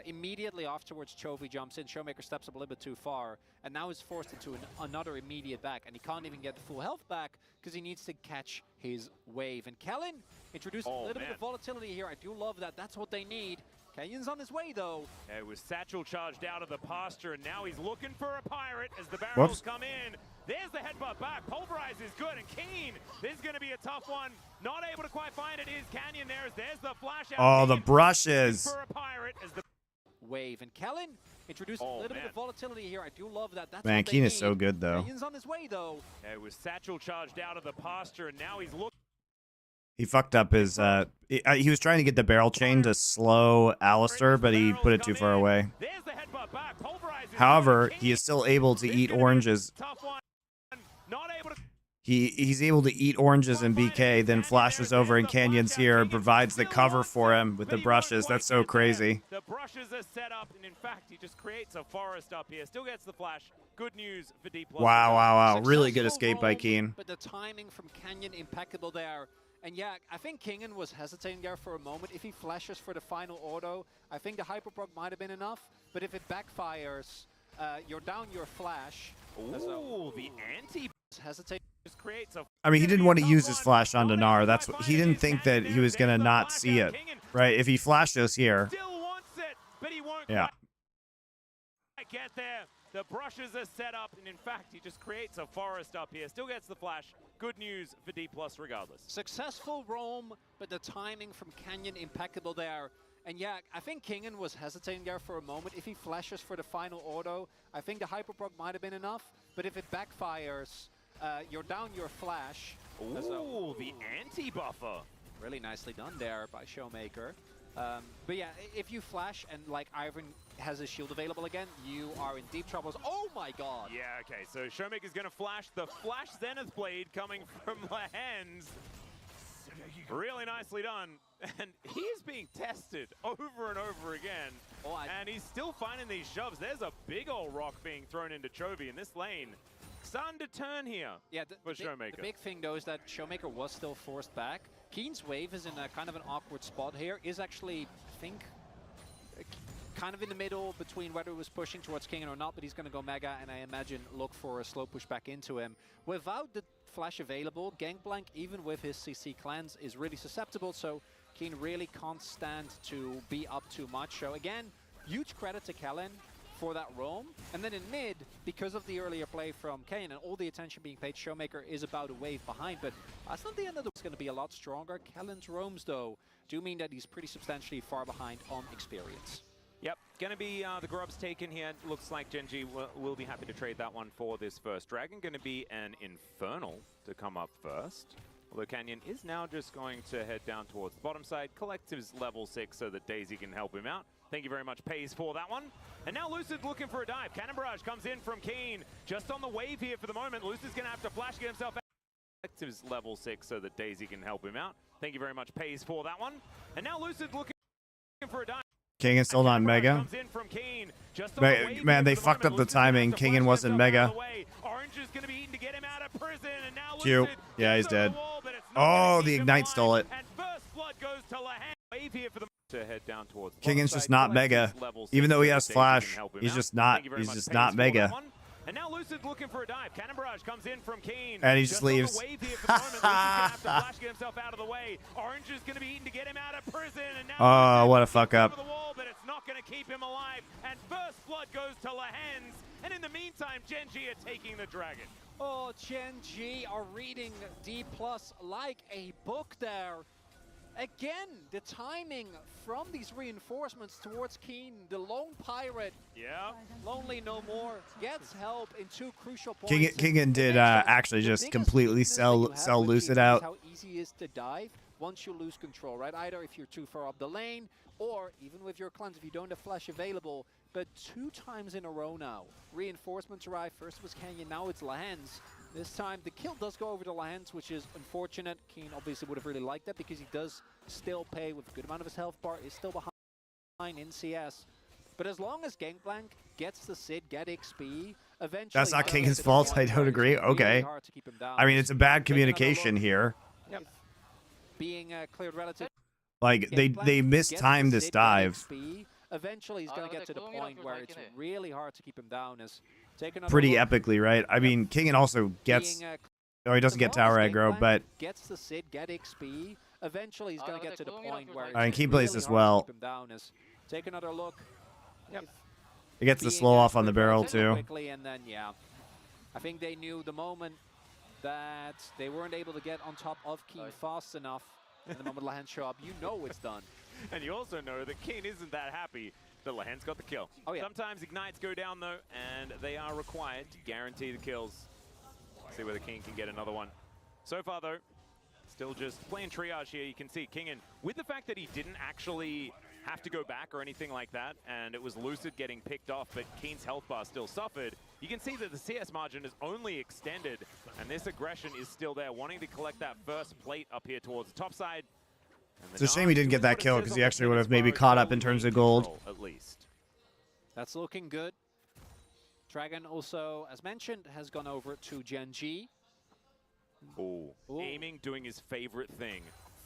Immediately afterwards, Chovy jumps in. Showmaker steps up a little bit too far, and now is forced into another immediate back, and he can't even get the full health back because he needs to catch his wave. And Kellen introduced a little bit of volatility here. I do love that. That's what they need. Canyon's on his way, though. It was Satchel charged out of the pasture, and now he's looking for a pirate as the barrels come in. There's the headbutt back. Pulverize is good, and Keen, this is going to be a tough one. Not able to quite find it is Canyon there. There's the flash out. Oh, the brushes. For a pirate as the wave. And Kellen introduced a little bit of volatility here. I do love that. That's man, Keen is so good, though. Canyon's on his way, though. It was Satchel charged out of the pasture, and now he's looking. He fucked up his, he was trying to get the barrel chain to slow Alistair, but he put it too far away. However, he is still able to eat oranges. He's able to eat oranges in BK, then flashes over and Canyon's here, provides the cover for him with the brushes. That's so crazy. The brushes are set up, and in fact, he just creates a forest up here. Still gets the flash. Good news for D+. Wow. Really good escape by Keen. But the timing from Canyon impeccable there. And yeah, I think Kingen was hesitating there for a moment. If he flashes for the final auto, I think the Hyperproc might have been enough. But if it backfires, you're down your flash. Ooh, the anti hesitate. I mean, he didn't want to use his flash on Dinar. That's what he didn't think that he was gonna not see it, right? If he flashes here, yeah. Get there. The brushes are set up, and in fact, he just creates a forest up here. Still gets the flash. Good news for D+ regardless. Successful roam, but the timing from Canyon impeccable there. And yeah, I think Kingen was hesitating there for a moment. If he flashes for the final auto, I think the Hyperproc might have been enough. But if it backfires, you're down your flash. Ooh, the anti-buffer. Really nicely done there by Showmaker. But yeah, if you flash and like Ivan has his shield available again, you are in deep troubles. Oh my god! Yeah, okay, so Showmaker's gonna flash the Flash Zenith Blade coming from Lehens. Really nicely done. And he is being tested over and over again. And he's still finding these shoves. There's a big old rock being thrown into Chovy in this lane. Starting to turn here for Showmaker. The big thing, though, is that Showmaker was still forced back. Keen's wave is in a kind of an awkward spot here. Is actually, I think, kind of in the middle between whether he was pushing towards Kingen or not, but he's going to go Mega, and I imagine look for a slow push back into him. Without the flash available, Gangplank, even with his CC cleanse, is really susceptible, so Keen really can't stand to be up too much. So again, huge credit to Kellen for that roam. And then in mid, because of the earlier play from Kane and all the attention being paid, Showmaker is about a wave behind, but that's not the end of the... It's going to be a lot stronger. Kellen's roams, though, do mean that he's pretty substantially far behind on experience. Yep, going to be the grubs taken here. Looks like Gen G will be happy to trade that one for this first dragon. Going to be an Infernal to come up first. Although Canyon is now just going to head down towards the bottom side, collect his level 6 so that Daisy can help him out. Thank you very much, Pays, for that one. And now Lucid looking for a dive. Cannon Barrage comes in from Keen. Just on the wave here for the moment. Lucid's going to have to flash, get himself out. Collect his level 6 so that Daisy can help him out. Thank you very much, Pays, for that one. And now Lucid looking for a dive. King is still on Mega. Man, they fucked up the timing. Kingen wasn't Mega. Q. Yeah, he's dead. Oh, the Ignite stole it. Kingen's just not Mega. Even though he has Flash, he's just not Mega. And now Lucid looking for a dive. Cannon Barrage comes in from Keen. And he just leaves. Orange is going to be eaten to get him out of prison. And now oh, what a fuck up. But it's not going to keep him alive. And first blood goes to Lahens. And in the meantime, Gen G are taking the dragon. Oh, Gen G are reading D+ like a book there. Again, the timing from these reinforcements towards Keen, the lone pirate, lonely no more, gets help in 2 crucial points. Kingen did actually just completely sell Lucid out. How easy it is to dive once you lose control, right? Either if you're too far up the lane, or even with your cleanse, if you don't have flash available. But 2 times in a row now, reinforcements arrive. First was Canyon, now it's Lahens. This time, the kill does go over to Lahens, which is unfortunate. Keen obviously would have really liked that because he does still pay with a good amount of his health bar, is still behind in CS. But as long as Gangplank gets the Sid, get XP, eventually... That's not Kingen's fault, I don't agree. Okay. I mean, it's a bad communication here. Yep. Being cleared relative... Like, they mistimed this dive. Eventually, he's going to get to the point where it's really hard to keep him down. Pretty epically, right? I mean, Kingen also gets... Oh, he doesn't get tower aggro, but... Gets the Sid, get XP. Eventually, he's going to get to the point where... I mean, Keen plays this well. Take another look. Yep. He gets the slow off on the barrel, too. Quickly, and then, yeah. I think they knew the moment that they weren't able to get on top of Keen fast enough. And the moment Lahens show up, you know it's done. And you also know that Keen isn't that happy that Lahens got the kill. Oh, yeah. Sometimes Ignites go down, though, and they are required to guarantee the kills. See whether Keen can get another one. So far, though, still just playing triage here. You can see Kingen, with the fact that he didn't actually have to go back or anything like that, and it was Lucid getting picked off, but Keen's health bar still suffered. You can see that the CS margin is only extended, and this aggression is still there, wanting to collect that first plate up here towards the top side. It's a shame he didn't get that kill, because he actually would have maybe caught up in terms of gold. At least. That's looking good. Dragon also, as mentioned, has gone over to Gen G. Ooh. Aiming doing his favorite thing.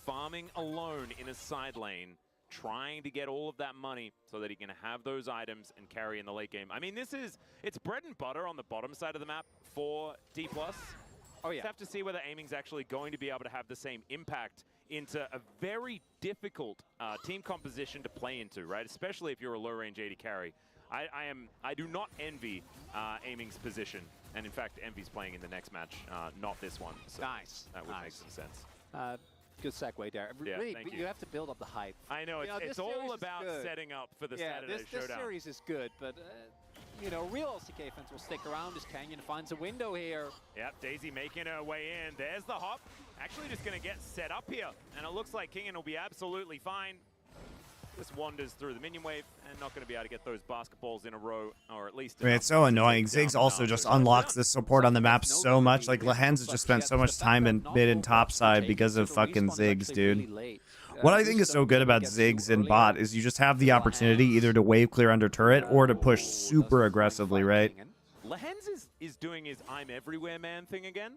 Farming alone in a side lane, trying to get all of that money so that he can have those items and carry in the late game. I mean, it's bread and butter on the bottom side of the map for D+. Oh, yeah. Just have to see whether Aiming's actually going to be able to have the same impact into a very difficult team composition to play into, right? Especially if you're a low-range AD carry. I do not envy Aiming's position, and in fact, Envy's playing in the next match, not this one. So nice. That would make some sense. Good segue there. Yeah, really, thank you have to build up the hype. I know, it's all about setting up for the Saturday showdown. This series is good, but you know, real LCK fans will stick around as Canyon finds a window here. Yep, Daisy making her way in. There's the hop. Actually just going to get set up here, and it looks like Kingen will be absolutely fine. Just wanders through the minion wave and not going to be able to get those basketballs in a row, or at least... I mean, it's so annoying. Ziggs also just unlocks the support on the map so much. Like, Lahens has just spent so much time in mid and top side because of fucking Ziggs, dude. What I think is so good about Ziggs and bot is you just have the opportunity either to wave clear under turret or to push super aggressively, right? Lahens is doing his I'm everywhere man thing again.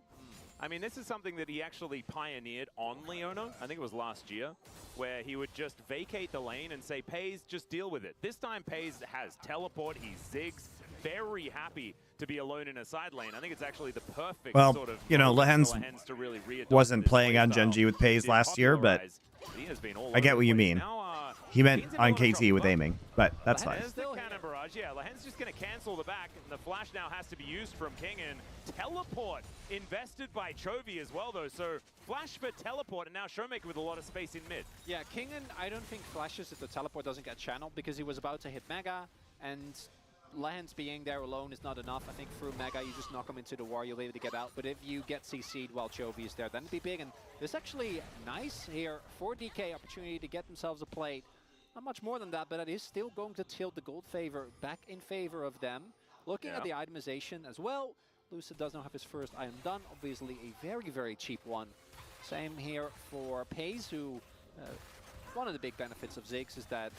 I mean, this is something that he actually pioneered on Leona, I think it was last year, where he would just vacate the lane and say, Pays, just deal with it. This time, Pays has teleport, he zigs, very happy to be alone in a side lane. I think it's actually the perfect Well, sort of you know, moment for Lehens Lehens to really readopt wasn't this playing on playstyle. Gen.G with Pays Did last year, but popularize. He has been all I get over what the you place. mean. Now, He meant Keen's in a on lot of KT trouble, with but aiming, but that's fine. there's the cannon barrage. Yeah, Lehens just going to cancel the back, and the flash now has to be used from King, and teleport invested by Chovy as well, though. So flash for teleport, and now Showmaker with a lot of space in mid. Yeah, Kingen, I don't think flashes if the teleport doesn't get channeled because he was about to hit Mega, and Lehens being there alone is not enough. I think through Mega, you just knock him into the war, you'll be able to get out. But if you get CC'd while Chovy is there, then it'd be big. And it's actually nice here for DK, opportunity to get themselves a plate. Not much more than that, but it is still going to tilt the gold favor back in favor of them. Looking at the itemization as well, Lucid does not have his first item done. Obviously a very, very cheap one. Same here for Pays, who one of the big benefits of Ziggs is that,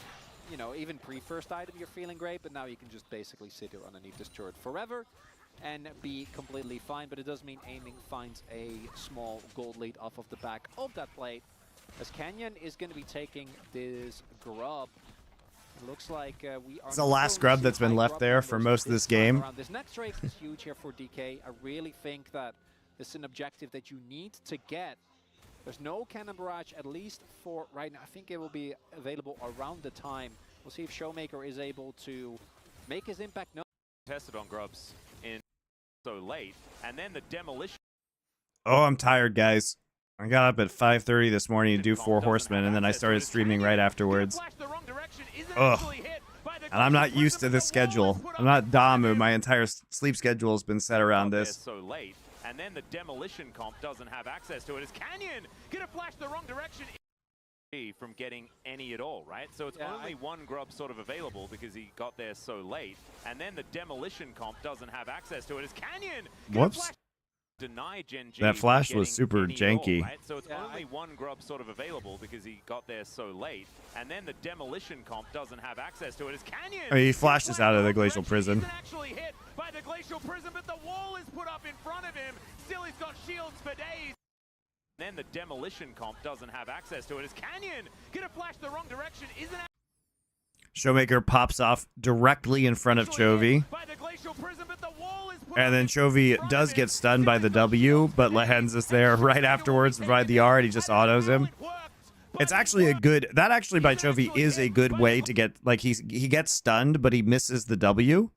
you know, even pre-first item you're feeling great, but now you can just basically sit here underneath this turret forever and be completely fine. But it does mean aiming finds a small gold lead off of the back of that plate, as Canyon is going to be taking this grub. It looks like we are... It's the last grub that's been left there for most of this game. This next race is huge here for DK. I really think that this is an objective that you need to get. There's no cannon barrage, at least for right now. I think it will be available around the time. We'll see if Showmaker is able to make his impact. No. Tested on Grubs in so late, and then the demolition. Oh, I'm tired, guys. I got up at 5:30 this morning to do 4 Horsemen, and then I started streaming right afterwards. Ugh. And I'm not used to this schedule. I'm not Damu. My entire sleep schedule has been set around this. So late, and then the demolition comp doesn't have access to it. Is Canyon gonna flash the wrong direction? From getting any at all, right? So it's only one grub sort of available because he got there so late, and then the demolition comp doesn't have access to it. Is Canyon? Whoops. Deny Gen.G. That flash was super janky. Right? So it's only one grub sort of available because he got there so late, and then the demolition comp doesn't have access to it. Is Canyon? Oh, he flashes out of the glacial prison. He's actually hit by the glacial prison, but the wall is put up in front of him. Still, he's got shields for days. Then the demolition comp doesn't have access to it. Is Canyon gonna flash the wrong direction? Isn't it? Showmaker pops off directly in front of Chovy. And then Chovy does get stunned by the W, but Lehens is there right afterwards to provide the R, and he just autos him. It's actually a good... That actually by Chovy is a good way to get... Like, he gets stunned, but he misses the W.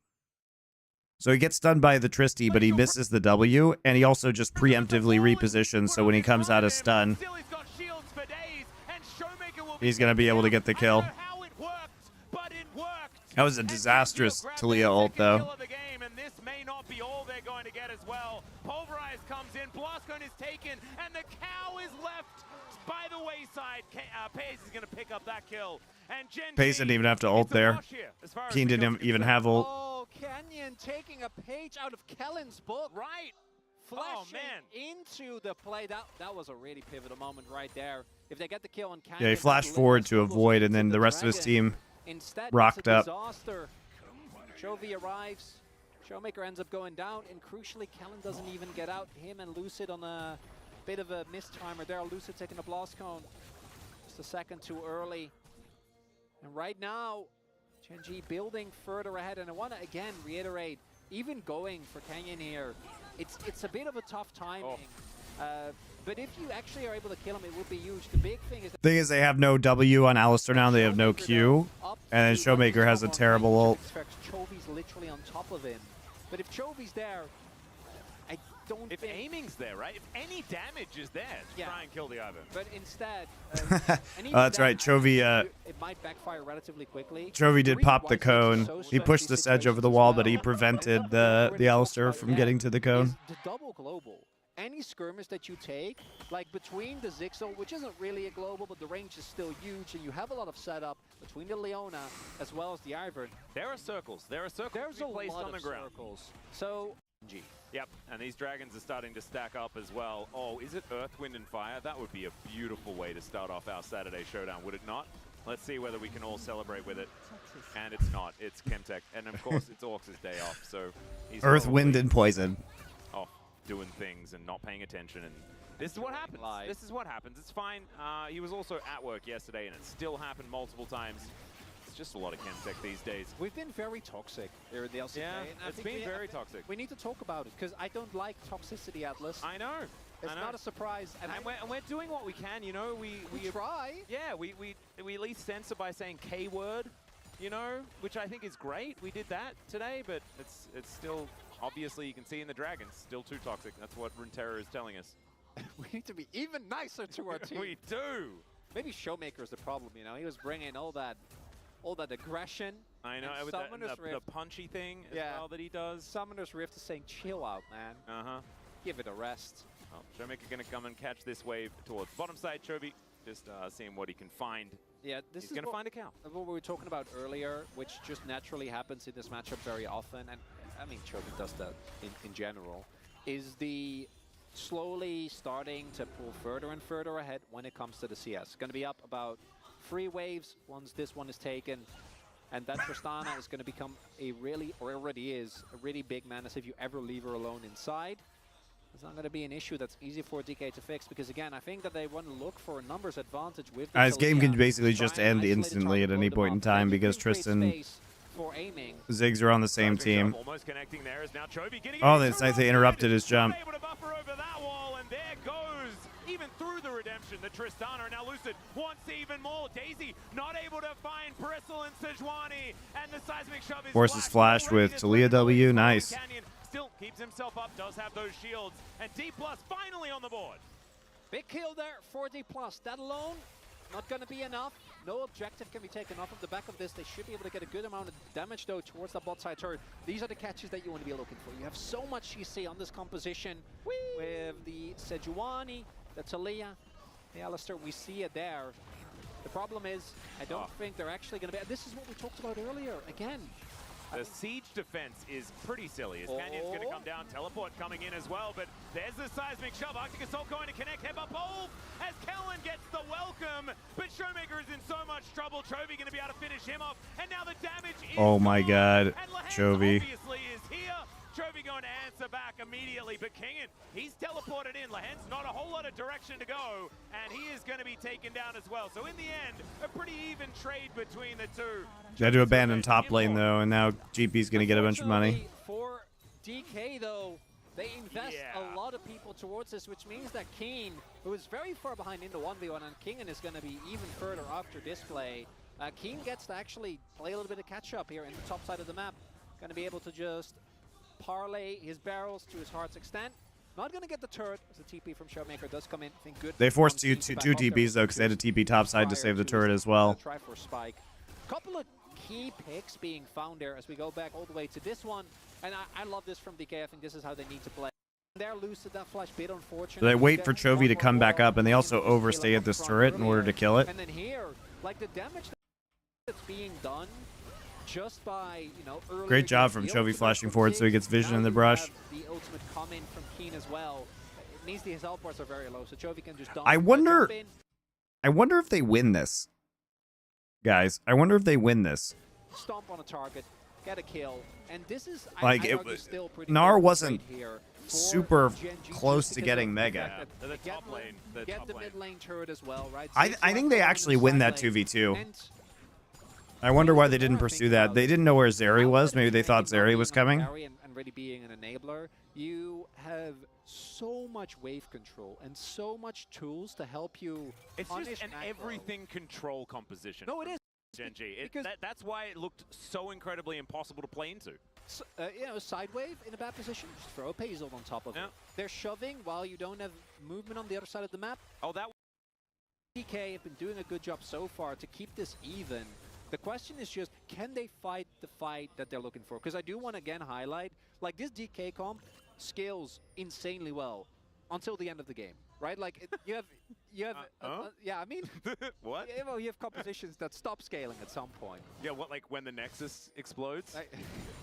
So he gets stunned by the Tristy, but he misses the W, and he also just preemptively repositions, so when he comes out of stun, he's going to be able to get the kill. That was a disastrous Talia ult, though. And this may not be all they're going to get as well. Pulverize comes in, Blastcone is taken, and the cow is left by the wayside. Pays is going to pick up that kill. And Pays didn't even have to ult there. Keen didn't even have ult. Oh, Canyon taking a page out of Kellen's book. Right. Flashing into the play. That was a really pivotal moment right there. If they get the kill on Canyon... Yeah, he flashed forward to avoid, and then the rest of his team rocked up. Chovy arrives. Showmaker ends up going down, and crucially, Kellen doesn't even get out. Him and Lucid on a bit of a mistimer there. Lucid taking a Blastcone just a second too early. And right now, Gen.G building further ahead. And I want to again reiterate, even going for Canyon here, it's a bit of a tough timing. But if you actually are able to kill him, it would be huge. The big thing is they have no W on Alistar now. They have no Q. And then Showmaker has a terrible ult. Chovy's literally on top of him. But if Chovy's there, I don't if think... aiming's there, right? If any damage is there, to try and kill the Ivan. But instead... that's right, Chovy... it might backfire relatively quickly. Chovy did pop the cone. He pushed the Sedge over the wall, but he prevented the Alistar from getting to the cone. The double global. Any skirmish that you take, like between the Zixel, which isn't really a global, but the range is still huge, and you have a lot of setup between the Leona as well as the Ivern. There are circles. There are circles There's a placed lot on the of ground. circles. So, Yep, and these dragons are starting to stack up as well. Oh, is it Earth, Wind, and Fire? That would be a beautiful way to start off our Saturday showdown, would it not? Let's see whether we can all celebrate with it. And it's not. It's Chemtech. And of course, it's Orcs' day off, so he's Earth, Wind, and Poison. Off doing things and not paying attention, and this is what happens. This is what happens. It's fine. He was also at work yesterday, and it still happened multiple times. It's just a lot of Chemtech these days. We've been very toxic here in the LCK. Yeah, and I it's think been very toxic. We need to talk about it, because I don't like toxicity, Atlas. I know. It's not a surprise. And we're doing what we can, you know. We try. Yeah, we at least censor by saying K word, you know, which I think is great. We did that today, but it's still, obviously, you can see in the Dragons, still too toxic. That's what Runeterra is telling us. We need to be even nicer to our team. We do. Maybe Showmaker is the problem, you know. He was bringing all that aggression. I know, with the punchy thing as well that he does. Summoner's Rift is saying, chill out, man. Uh-huh. Give it a rest. Oh, Showmaker going to come and catch this wave towards bottom side. Chovy just seeing what he can find. Yeah, this He's is going to find a cow. What we were talking about earlier, which just naturally happens in this matchup very often, and I mean, Chovy does that in general, is the slowly starting to pull further and further ahead when it comes to the CS. Going to be up about 3 waves once this one is taken, and that Tristana is going to become a really, or already is, a really big menace if you ever leave her alone inside. It's not going to be an issue that's easy for DK to fix, because again, I think that they want to look for a numbers advantage with the This game can basically just end instantly at any point in time because Tristan Ziggs are on the same team. Almost connecting there is now Chovy getting Oh, that's nice. They interrupted his jump. Able to buffer over that wall, and there goes, even through the redemption, the Tristana. Now Lucid wants even more. Daisy not able to find Bristle and Sejuani, and the seismic shove is Forces flash with Talia W. Nice. Canyon still keeps himself up, does have those shields, and D+ finally on the board. Big kill there for D+. That alone, not going to be enough. No objective can be taken off of the back of this. They should be able to get a good amount of damage, though, towards the bot side turret. These are the catches that you want to be looking for. You have so much CC on this composition with the Sejuani, the Talia, the Alistar. We see it there. The problem is, I don't think they're actually going to be... This is what we talked about earlier. Again, the siege defense is pretty silly as Canyon's going to come down, teleport coming in as well, but there's the seismic shove. Arctic Assault going to connect, Headbutt Pole as Kellen gets the welcome, but Showmaker is in so much trouble. Chovy going to be able to finish him off, and now the damage is Oh my god, Chovy. Obviously is here. Chovy going to answer back immediately, but Kingan, he's teleported in. Lahen's not a whole lot of direction to go, and he is going to be taken down as well. So in the end, a pretty even trade between the two. They had to abandon top lane, though, and now GP's going to get a bunch of money. For DK, though, they invest a lot of people towards this, which means that Keen, who is very far behind in the 1v1, and Kingan is going to be even further after display. Keen gets to actually play a little bit of catch-up here in the top side of the map. Going to be able to just parlay his barrels to his heart's extent. Not going to get the turret, as the TP from Showmaker does come in. I think good. They forced two TPs, though, because they had a TP topside to save the turret as well. Try for Spike. Couple of key picks being found there as we go back all the way to this one. And I love this from DK. I think this is how they need to play. They're Lucid, that flash bit unfortunate. They wait for Chovy to come back up, and they also overstay at this turret in order to kill it. And then here, like the damage that's being done just by, you know, early. Great job from Chovy flashing forward so he gets vision in the brush. The ultimate comment from Keen as well. It means the health bars are very low, so Chovy can just dump. I wonder if they win this. Guys, I wonder if they win this. Stomp on a target, get a kill, and this is like still pretty Gnar wasn't here super close to getting Mega. The top lane, get the mid lane turret as well, right? I think they actually win that 2v2. I wonder why they didn't pursue that. They didn't know where Zeri was. Maybe they thought Zeri was coming. And really being an enabler, you have so much wave control and so much tools to help you. It's just an everything control composition. No, it is. Gen G. That's why it looked so incredibly impossible to play into. So, you know, side wave in a bad position, just throw a Pazel on top of it. They're shoving while you don't have movement on the other side of the map. Oh, that DK have been doing a good job so far to keep this even. The question is just, can they fight the fight that they're looking for? Because I do want to again highlight, like this DK comp scales insanely well until the end of the game, right? Like you have, yeah, I mean, what? Yeah, well, you have compositions that stop scaling at some point. Yeah, what, like when the Nexus explodes?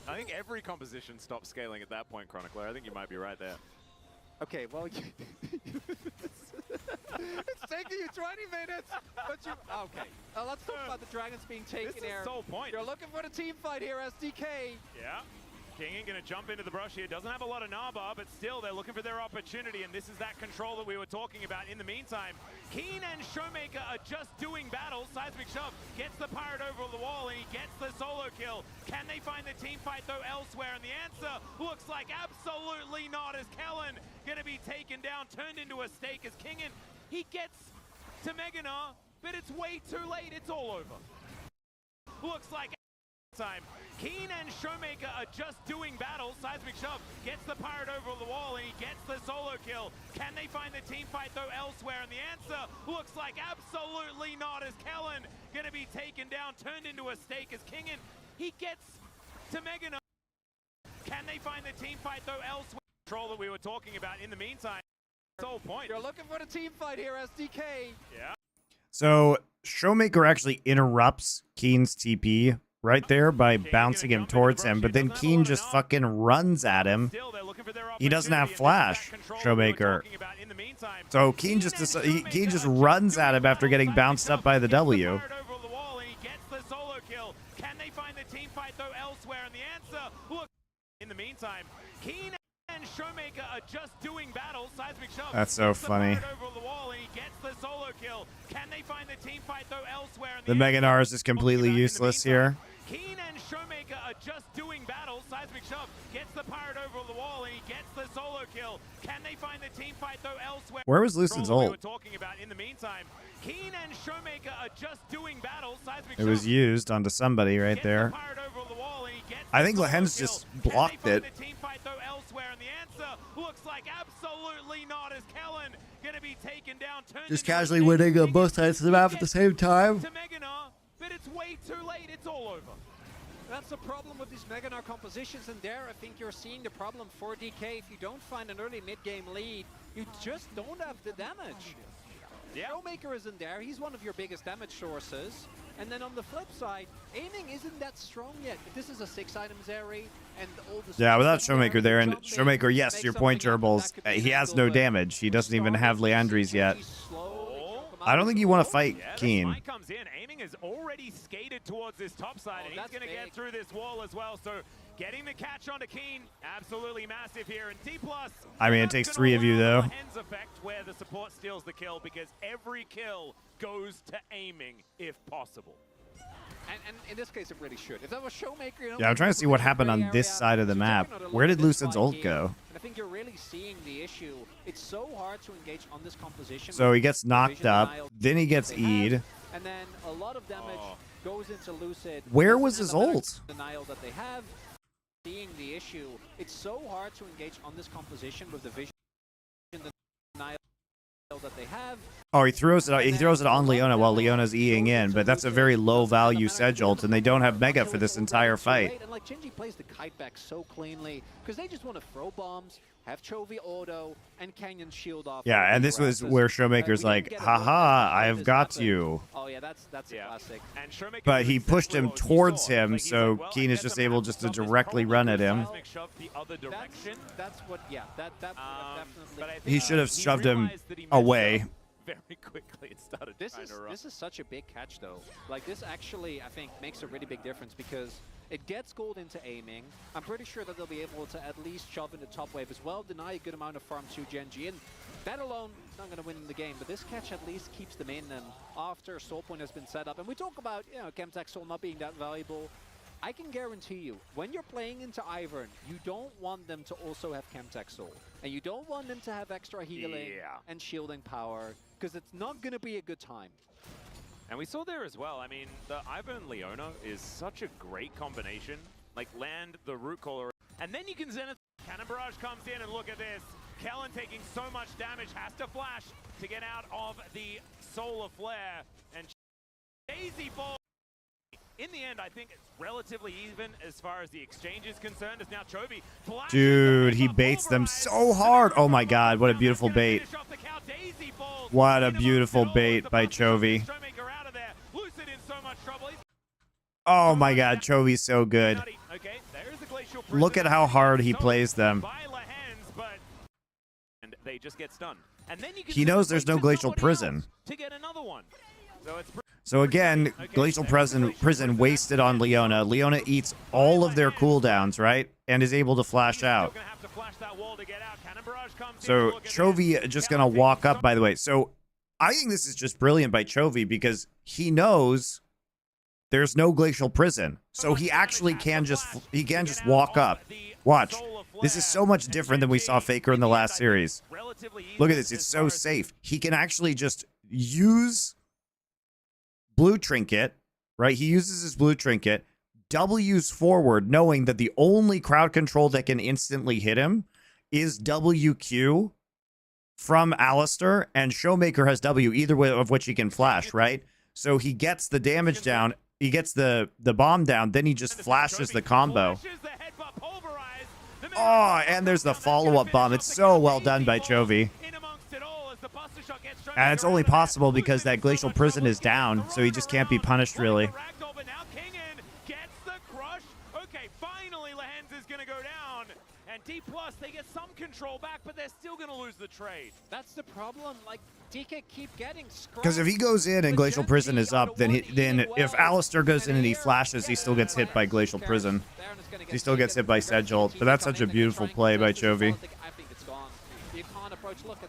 I think every composition stops scaling at that point, Chronicler. I think you might be right there. Okay, well, it's taking you 20 minutes, but you... Okay, let's talk about the Dragons being taken here. This is the whole point. You're looking for the team fight here, SDK. Yeah. King gonna jump into the brush here. Doesn't have a lot of Naba, but still they're looking for their opportunity, and this is that control that we were talking about. In the meantime, Keen and Showmaker are just doing battle. Seismic Shove gets the Pirate over the wall, and he gets the solo kill. Can they find the team fight though elsewhere? And the answer looks like absolutely not, as Kellen gonna be taken down, turned into a stake as Kingen, he gets to Meganar, but it's way too late. It's all over. Looks like time. Keen and Showmaker are just doing battle. Seismic Shove gets the Pirate over the wall, and he gets the solo kill. Can they find the team fight though elsewhere? And the answer looks like absolutely not, as Kellen gonna be taken down, turned into a stake as Kingen, he gets to Meganar. Can they find the team fight though elsewhere? Control that we were talking about. In the meantime, that's the whole point. You're looking for the team fight here, SDK. Yeah. So Showmaker actually interrupts Keen's TP right there by bouncing him towards him, but then Keen just fucking runs at him. He doesn't have flash, Showmaker. So Keen just runs at him after getting bounced up by the W. In the meantime, Keen and Showmaker are just doing battle. Seismic Shove. That's so funny. Over the wall, and he gets the solo kill. Can they find the team fight though elsewhere? The Meganar is just completely useless here. Keen and Showmaker are just doing battle. Seismic Shove gets the Pirate over the wall, and he gets the solo kill. Can they find the team fight though elsewhere? Where was Lucid's We were ult? talking about. In the meantime, Keen and Showmaker are just doing battle. Seismic It was Shove used onto somebody right there. I think Lehen's just blocked it. Just casually winning on both sides of the map at the same time. But it's way too late. It's all over. That's the problem with these Meganar compositions, and there I think you're seeing the problem for DK. If you don't find an early mid-game lead, you just don't have the damage. Yeah. Showmaker isn't there. He's one of your biggest damage sources. And then on the flip side, aiming isn't that strong yet. This is a 6-item Zeri, and all the Yeah, without Showmaker there, and Showmaker, yes, your point, Gerbils, he has no damage. He doesn't even have Leandries yet. I don't think you want to fight Keen. Mike comes in. Aiming is already skated towards this top side, and he's going to get through this wall as well. So getting the catch onto Keen, absolutely massive here. And T+. I mean, it takes 3 of you, though. Hands effect where the support steals the kill, because every kill goes to aiming if possible. And in this case, it really should. If that was Showmaker, you know, Yeah, I'm trying to see what happened on this side of the map. Where did Lucid's ult go? And I think you're really seeing the issue. It's so hard to engage on this composition. So he gets knocked up, then he gets E'd. And then a lot of damage goes into Lucid. Where was his ult? Denial that they have. Seeing the issue. It's so hard to engage on this composition with the vision denial that they have. Oh, he throws it on Leona while Leona's E'ing in, but that's a very low value Sedge ult, and they don't have Mega for this entire fight. And like Genji plays the kite back so cleanly because they just want to throw bombs, have Chovy auto, and Canyon shield off. Yeah, and this was where Showmaker's like, haha, I've got you. Oh yeah, that's a classic. And But he pushed him towards him, so Keen is just able just to directly run at him. That's what, yeah, that definitely. He should have shoved him away. Very quickly, it started. This is such a big catch, though. Like, this actually, I think, makes a really big difference because it gets gold into aiming. I'm pretty sure that they'll be able to at least shove in the top wave as well, deny a good amount of farm to Genji. And that alone is not going to win the game, but this catch at least keeps them in. And after Soul Point has been set up, and we talk about, you know, Chemtech Soul not being that valuable, I can guarantee you, when you're playing into Ivern, you don't want them to also have Chemtech Soul. And you don't want them to have extra healing and shielding power, because it's not going to be a good time. And we saw there as well, I mean, the Ivern Leona is such a great combination. Like, land the root caller, and then you can Zenith. Cannon Barrage comes in, and look at this. Kellen taking so much damage, has to flash to get out of the Solar Flare. And Daisy Ball. In the end, I think it's relatively even as far as the exchange is concerned. As now Chovy flashes. Dude, he baits them so hard. Oh my god, what a beautiful bait. What a beautiful bait by Chovy. Oh my god, Chovy's so good. Look at how hard he plays them. And they just get stunned. And then you can He knows there's no glacial prison. To get another one. So it's So again, Glacial Prison wasted on Leona. Leona eats all of their cooldowns, right? And is able to flash out. So Chovy just going to walk up, by the way. So I think this is just brilliant by Chovy because he knows there's no Glacial Prison. So he actually can just walk up. Watch. This is so much different than we saw Faker in the last series. Look at this. It's so safe. He can actually just use Blue Trinket, right? He uses his Blue Trinket, W's forward, knowing that the only crowd control that can instantly hit him is WQ from Alistar, and Showmaker has W, either way of which he can flash, right? So he gets the damage down, he gets the bomb down, then he just flashes the combo. Oh, and there's the follow-up bomb. It's so well done by Chovy. And it's only possible because that Glacial Prison is down, so he just can't be punished, really. D+, they get some control back, but they're still going to lose the trade. That's the problem. Like, DK keep getting scrapped. Because if he goes in and Glacial Prison is up, then if Alistar goes in and he flashes, he still gets hit by Glacial Prison. He still gets hit by Sedge ult. But that's such a beautiful play by Chovy.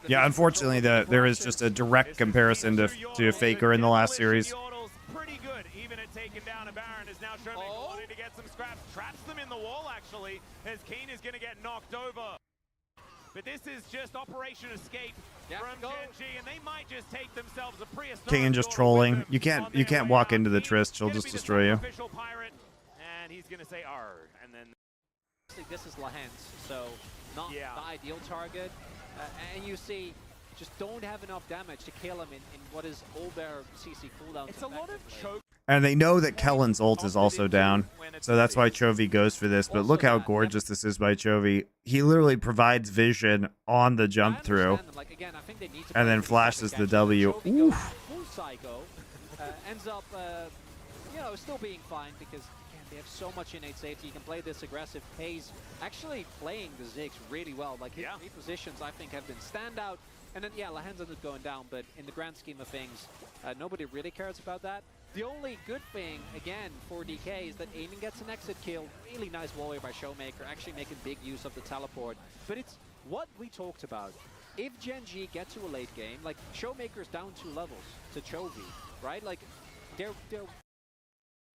Yeah, unfortunately, there is just a direct comparison to Faker in the last series. Pretty good, even at taking down a Baron, is now Showmaker wanting to get some scraps. Traps them in the wall, actually, as Keen is going to get knocked over. But this is just Operation Escape from Gen G, and they might just take themselves a prehistoric. Kane just trolling. You can't walk into the Trist. She'll just destroy you. Pirate, and he's going to say "arg," and then this is Lahens, so not the ideal target. And you see, just don't have enough damage to kill him in what is all their CC cooldowns. It's a lot of choke. And they know that Kellen's ult is also down, so that's why Chovy goes for this. But look how gorgeous this is by Chovy. He literally provides vision on the jump through, and then flashes the W. Oof. Full psycho ends up, still being fine because again they have so much innate safety. You can play this aggressive pace. Actually playing the Ziggs really well. Like his repositions, I think, have been standout. And then Lahens ended up going down, but in the grand scheme of things, nobody really cares about that. The only good thing, again, for DK is that Aiming gets an exit kill. Really nice warrior by Showmaker, actually making big use of the teleport. But it's what we talked about. If Gen G get to a late game, like Showmaker's down 2 levels to Chovy, right? Like they're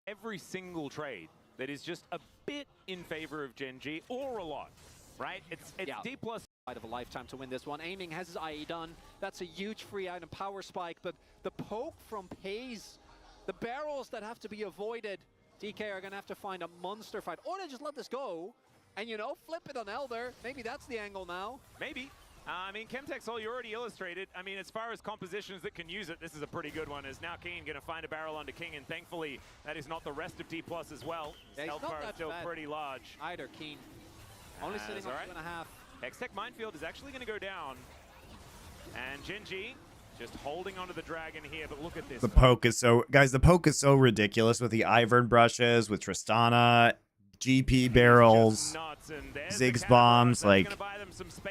every single trade that is just a bit in favor of Gen G or a lot, right? It's D+ of a lifetime to win this one. Aiming has his IE done. That's a huge free item power spike, but the poke from Paze, the barrels that have to be avoided, DK are gonna have to find a monster fight, or they just let this go and flip it on Elder. Maybe that's the angle now. Maybe. I mean, Chemtech's all you already illustrated. I mean, as far as compositions that can use it, this is a pretty good one. Is now Keen going to find a barrel onto King, and thankfully that is not the rest of D+ as well. Yeah, he's not that still bad pretty large. Either Keen. Only sitting on 2.5. Hextech Minefield is actually going to go down. And Gen G just holding onto the dragon here, but look at this. The poke is so... Guys, the poke is so ridiculous with the Ivern brushes, with Tristana, GP barrels, Ziggs bombs. Like,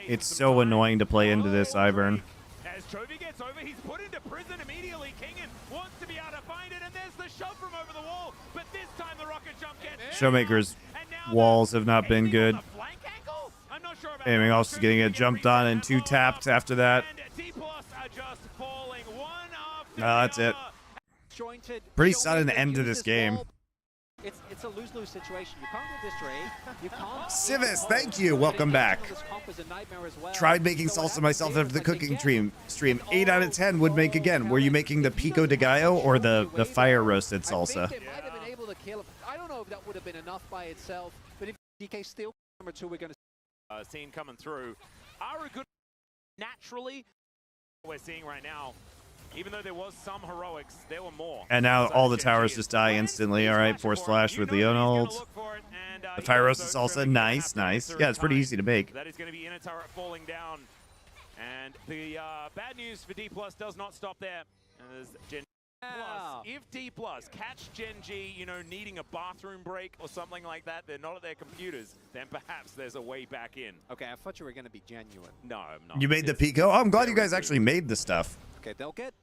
it's so annoying to play into this Ivern. As Chovy gets over, he's put into prison immediately. Kingen wants to be able to find it, and there's the shove from over the wall. But this time the rocket jump gets... Showmaker's walls have not been good. Aiming also getting it jumped on and 2 tapped after that. That's it. Pretty sudden end to this game. It's a lose-lose situation. You can't get this trade. You can't. Civis, thank you. Welcome back. Tried making salsa myself after the cooking stream. 8 out of 10 would make again. Were you making the pico de gallo or the fire roasted salsa? I think they might have been able to kill him. I don't know if that would have been enough by itself, but if DK still number 2, we're going to scene coming through are a good naturally we're seeing right now. Even though there was some heroics, there were more. And now all the towers just die instantly. All right, Force Flash with Leona ult. The Fire Roasted Salsa, nice, nice. Yeah, it's pretty easy to make. That is going to be in a turret falling down. And the bad news for D+ does not stop there. As Gen if D+ catch Gen G, needing a bathroom break or something like that, they're not at their computers, then perhaps there's a way back in. Okay, I thought you were going to be genuine. No, I'm not. You made the Pico? Oh, I'm glad you guys actually made the stuff. Okay, they'll get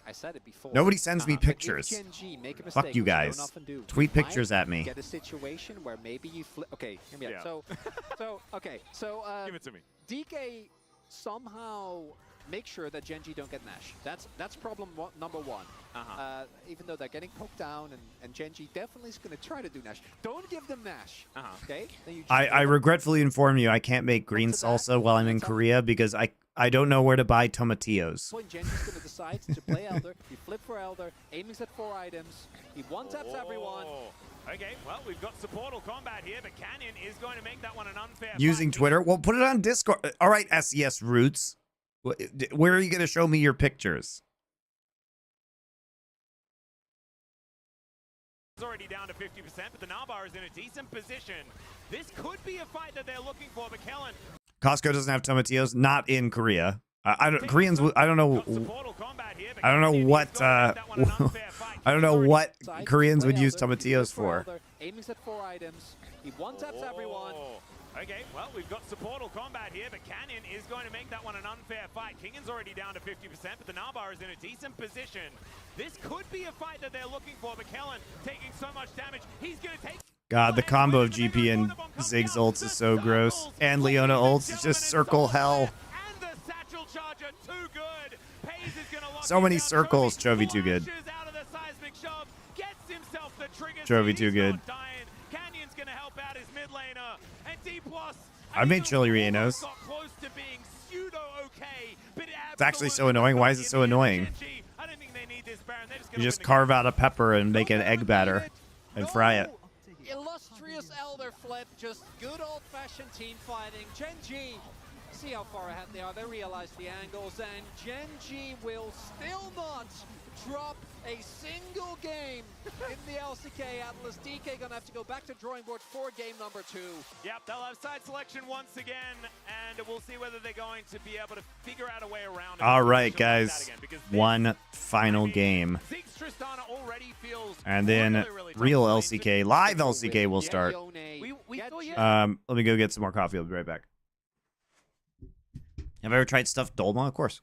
I said it before. Nobody sends me But if pictures. Gen G make a Fuck mistake, you which they don't guys. often do, Tweet you pictures might at me. Get a situation where maybe you flip. Okay, hear me out. Yeah. So Give it to me. DK somehow make sure that Gen G don't get Nash. That's problem number one. Even though they're getting poked down, and Gen G definitely is going to try to do Nash. Don't give them Nash. Okay. Then you just I regretfully inform you I can't make green salsa while I'm in Korea because I don't know where to buy tomatillos. When Gen G's going to decide to play Elder, he flip for Elder, aiming at 4 items, he one-taps everyone. Okay, well, we've got supportal combat here, but Canyon is going to make that one an unfair Using fight. Twitter? Well, put it on Discord. All right, SES Roots. Where are you going to show me your pictures? It's already down to 50%, but the Nabar is in a decent position. This could be a fight that they're looking for, but Kellen... Costco doesn't have tomatillos. Not in Korea. I don't. Koreans. I don't know. I don't know what. I don't know what Koreans would use tomatillos for. Aiming at 4 items, he one-taps everyone. Okay, well, we've got supportal combat here, but Canyon is going to make that one an unfair fight. Kingion's already down to 50%, but the Nabar is in a decent position. This could be a fight that they're looking for, but Kellen taking so much damage, he's going to take... God, the combo of GP and Ziggs ults is so gross. And Leona ults is just circle hell. And the satchel charger, too good. Pays is gonna lock So many it down. circles. Chovy too good. Flashes out of the seismic shove, gets himself the trigger Chovy speed. too He's good. not dying. Canyon's gonna help out his mid laner. And D+. I made chili rellenos. Got close to being pseudo-okay, but It's actually so annoying. Why is it so annoying? I don't think they need this, Baron. They're just You gonna just win the carve game. out a pepper and make an egg batter and fry it. Illustrious Elder flip, just good old-fashioned team fighting. Gen G, see how far ahead they are. They realize the angles, and Gen G will still not drop a single game in the LCK Atlas. DK gonna have to go back to drawing board for game number 2. Yep, they'll have side selection once again, and we'll see whether they're going to be able to figure out a way around it. All right, guys. One final game. Ziggs Tristana already feels And then really tough real to play. LCK, live LCK will start. We still yet. Let me go get some more coffee. I'll be right back. Have I ever tried stuffed dolma? Of course.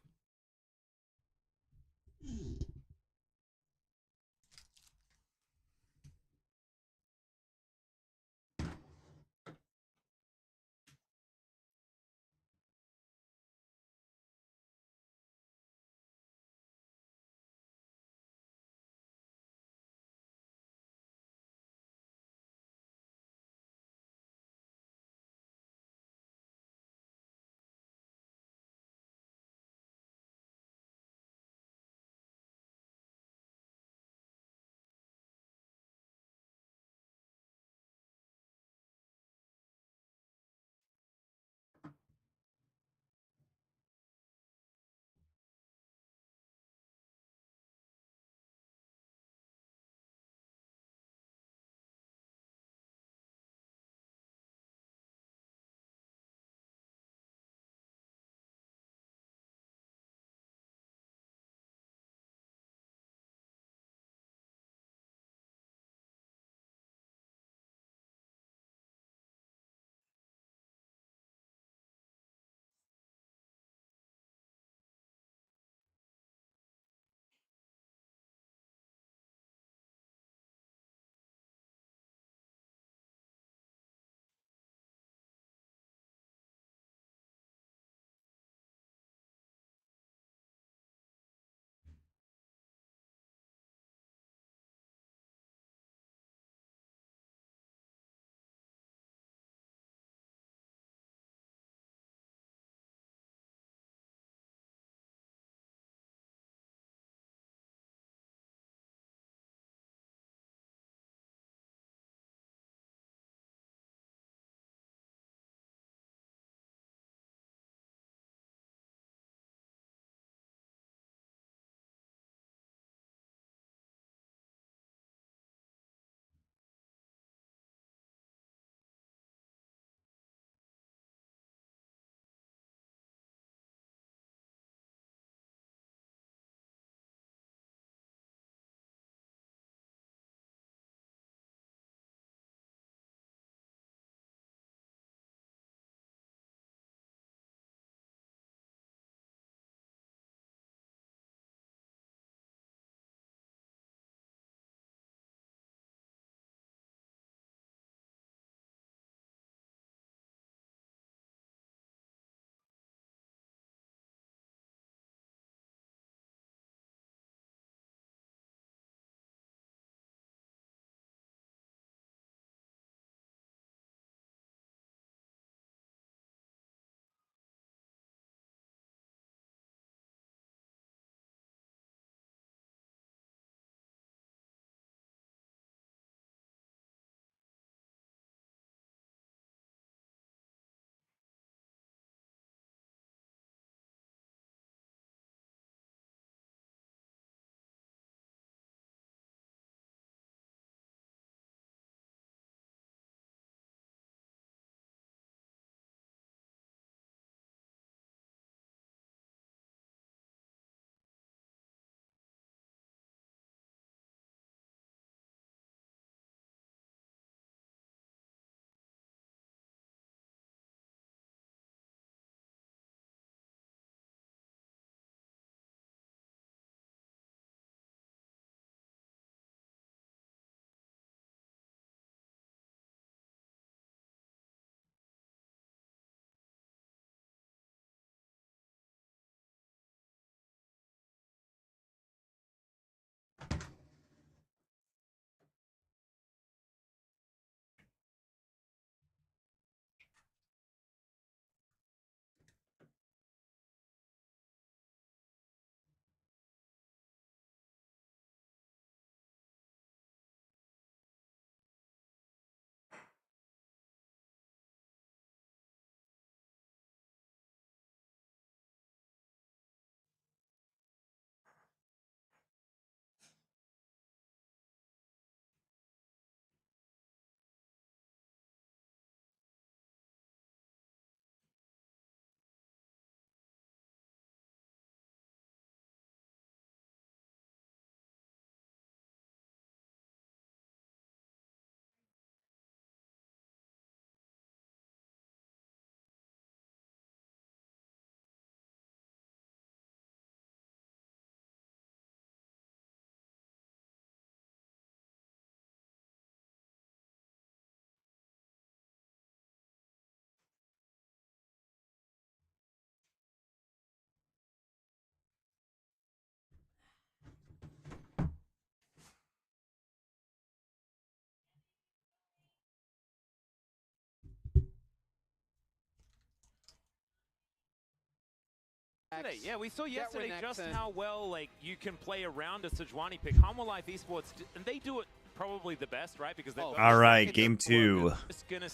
yesterday. Yeah, we saw yesterday just Renekton. how well like you can play around a Sejuani pick. Hanwha Life esports, and they do it probably the best, right? Because they've got All right, it's game a 2. Just gonna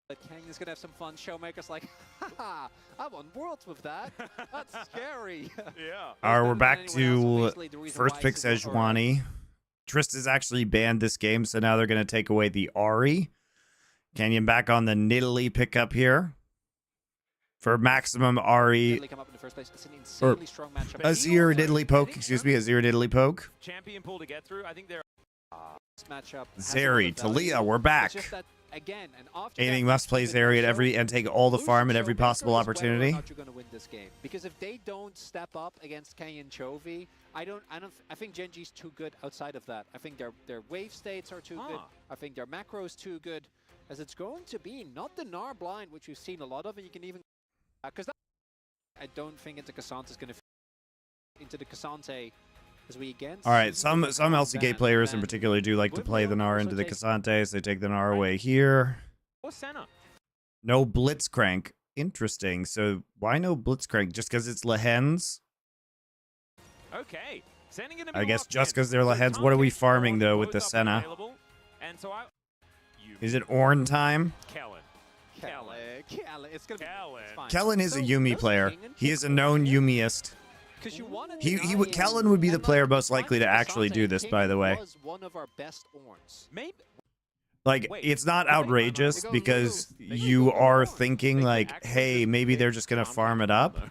But King is going to have some fun. Showmakers like, haha, I won Worlds with that. That's scary. yeah. All right, we're Better back than anyone else, to obviously. The reason first why pick Sigil- or, Sejuani. Trista's actually banned this game, so now they're going to take away the Ahri. Canyon back on the Nidalee pickup here. For maximum Ahri. Italy come up in the first place. It's an insanely strong matchup. Azir Nidalee poke, excuse me, Azir Nidalee poke. Champion pool to get through. I think they're This matchup has Zeri, a lot of value. Talia, we're back. It's just that, again, and after Aiming that, must play with Zeri at Show- every and take all the Lucian farm at every Showmaker possible is whether or opportunity. not you're going to win this game. Because if they don't step up against Kenyan Chovy, I think Genji's too good outside of that. I think their wave states are too good. I think their macros too good. As it's going to be not the Gnar blind, which we've seen a lot of, and you can even because I don't think into Cassante is going to into the Cassante as we again. All right, see some the LCK ban, players in and particular do like to play the Wimbledon Gnar also into the takes- Cassante, so they take the Gnar away here. or Senna. No Blitzcrank. Interesting. So why no Blitzcrank? Just because it's Lehens? Okay. Sending gonna be I guess locked just in. 'cause they're So Lehens. What are we Tante, farming, Spawn, though, with both the up Senna? available. And so Is it Ornn time? Kellen. Kellen. It's going to be Kellen. it's fine. Kellen is a So, Yumi does player. Kenyan He is a known Yumiist. Because you wanted Kellen would be the player most likely to actually do this, by the way. Was one of our best Orns. Maybe. Like, Wait, it's not they go outrageous Lulu. because They could you go are Lulu. thinking They could like, actually hey, just maybe pick they're just going to Tom farm it Tom, up. though,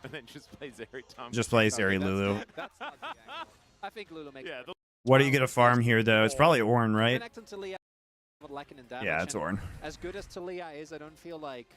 and then just play Zeri Tom. Just play Okay, Zeri that's Lulu. not the angle. I think Lulu makes Yeah. What are you going to farm here, though? It's probably Ornn, right? Connecting to Leah, but lacking in damage. Yeah, it's and Ornn. As good as Talia is, I don't feel like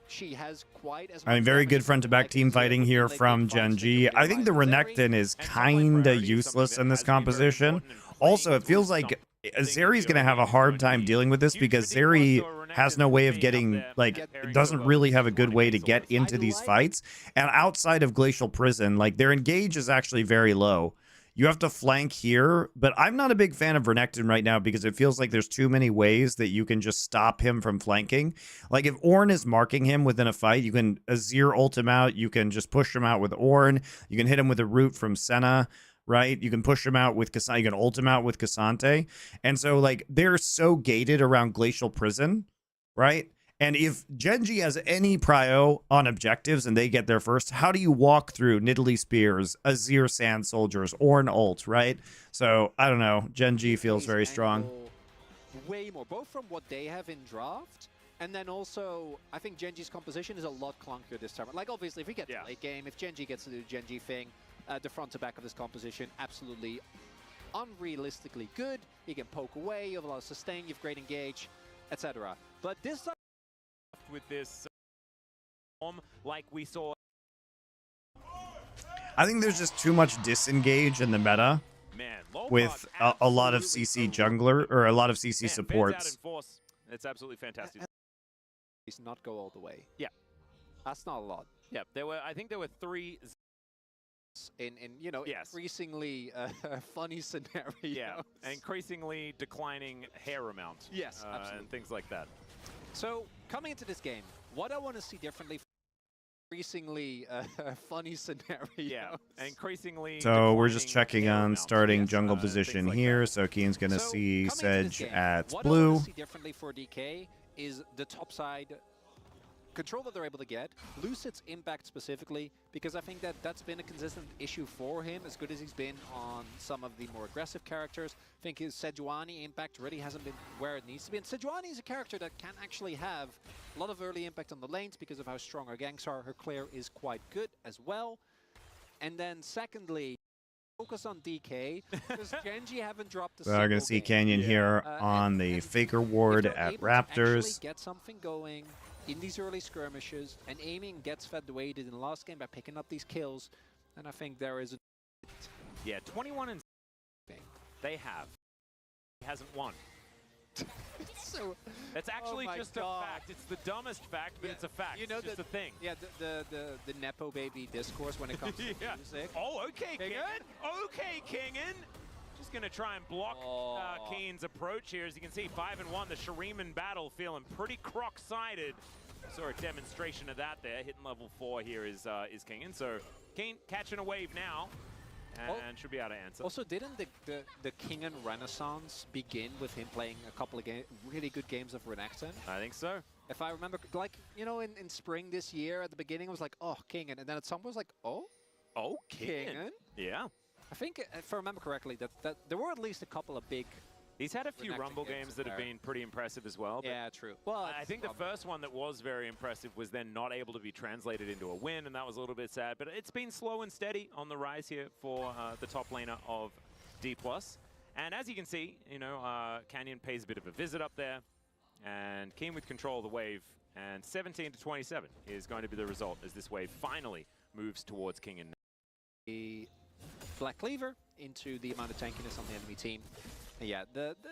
she has quite as I mean, much very damage good as front-to-back like team Azir fighting would be here late from game fights Gen that G. could be I think the right. Renekton is And top lane kinda priority is useless something in that this has been very composition. important in playing Also, it feels towards like something Zeri's going to that have a you're hard going time to dealing with this use. because You Zeri predict has also no way of Renekton getting, up there like, pairing doesn't so well really with have a good Sejuani way to against get Solis. into I these like- fights. And outside of Glacial Prison, like, their engage is actually very low. You have to flank here, but I'm not a big fan of Renekton right now because it feels like there's too many ways that you can just stop him from flanking. Like, if Ornn is marking him within a fight, you can Azir ult him out, you can just push him out with Ornn, you can hit him with a root from Senna, right? You can push him out with Cassante, you can ult him out with Cassante. And so, like, they're so gated around Glacial Prison, right? And if Gen G has any prio on objectives and they get there first, how do you walk through Nidalee Spears, Azir Sand Soldiers, Ornn ult, right? So, I don't know. Gen G feels very strong. Angle way more, both from what they have in draft, and then also, I think Gen G's composition is a lot clunkier this time. Like, obviously, if we get to late game, if Gen G gets to do the Gen G thing, the front to back of this composition, absolutely unrealistically good. You can poke away, you have a lot of sustain, you have great engage, etc. But this time, with this like we saw. I think there's just too much disengage in the meta Man, with a lot of CC jungler, or a lot of CC Man, supports. fans out in force. It's absolutely fantastic. please not go all the way. Yeah. That's not a lot. Yeah, I think there were 3. In you know, Yes. increasingly funny scenarios. Yeah, and increasingly declining hair amount. Yes, absolutely. And things like that. So, coming into this game, what I want to see differently, increasingly funny scenarios. Yeah, and increasingly. So we're just declining checking hair on amount. starting Yes, jungle things position like here. that. So Keen's going to So, see coming into this Sedge game, at what I blue. want to see differently for DK is the top side control that they're able to get, Lucid's impact specifically, because I think that that's been a consistent issue for him, as good as he's been on some of the more aggressive characters. I think his Sejuani impact really hasn't been where it needs to be, and Sejuani is a character that can actually have a lot of early impact on the lanes because of how strong her ganks are. Her clear is quite good as well. And then secondly, focus on DK, because Genji haven't dropped a So I'm going to see Canyon here on the Faker ward at Raptors. Get something going in these early skirmishes, and aiming gets fed the way he did in the last game by picking up these kills, and I think there is a... Yeah, 21 and they have. He hasn't won. So, That's actually my just God. a fact. It's the dumbest fact, but it's a fact. You know, it's just a thing. Yeah, the Nepo baby discourse when it comes to Yeah. music. Oh, okay, Kingen? Kingen. Okay, Kingen. Just going to try and block Keen's approach here. As you can see, 5-1. The Shuriman battle feeling pretty croc-sided Saw a demonstration of that there. Hitting level 4 here is Kingen. So Keen catching a wave now and should be able to answer. Also, didn't the Kingen Renaissance begin with him playing a couple of really good games of Renekton? I think so. If I remember, like, you know, in spring this year, at the beginning, it was like, oh, Kingen. And then at some point, it was like, oh, Kingen? Yeah. I think, if I remember correctly, that there were at least a couple of big... He's had a few Renekton Rumble games that have been pretty impressive as well. Yeah, true. Well, I think the first one that was very impressive was then not able to be translated into a win, and that was a little bit sad. But it's been slow and steady on the rise here for the top laner of D+. And as you can see, you know, Canyon pays a bit of a visit up there, and Keen with control of the wave, and 17 to 27 is going to be the result as this wave finally moves towards King and the Black Cleaver into the amount of tankiness on the enemy team. Yeah,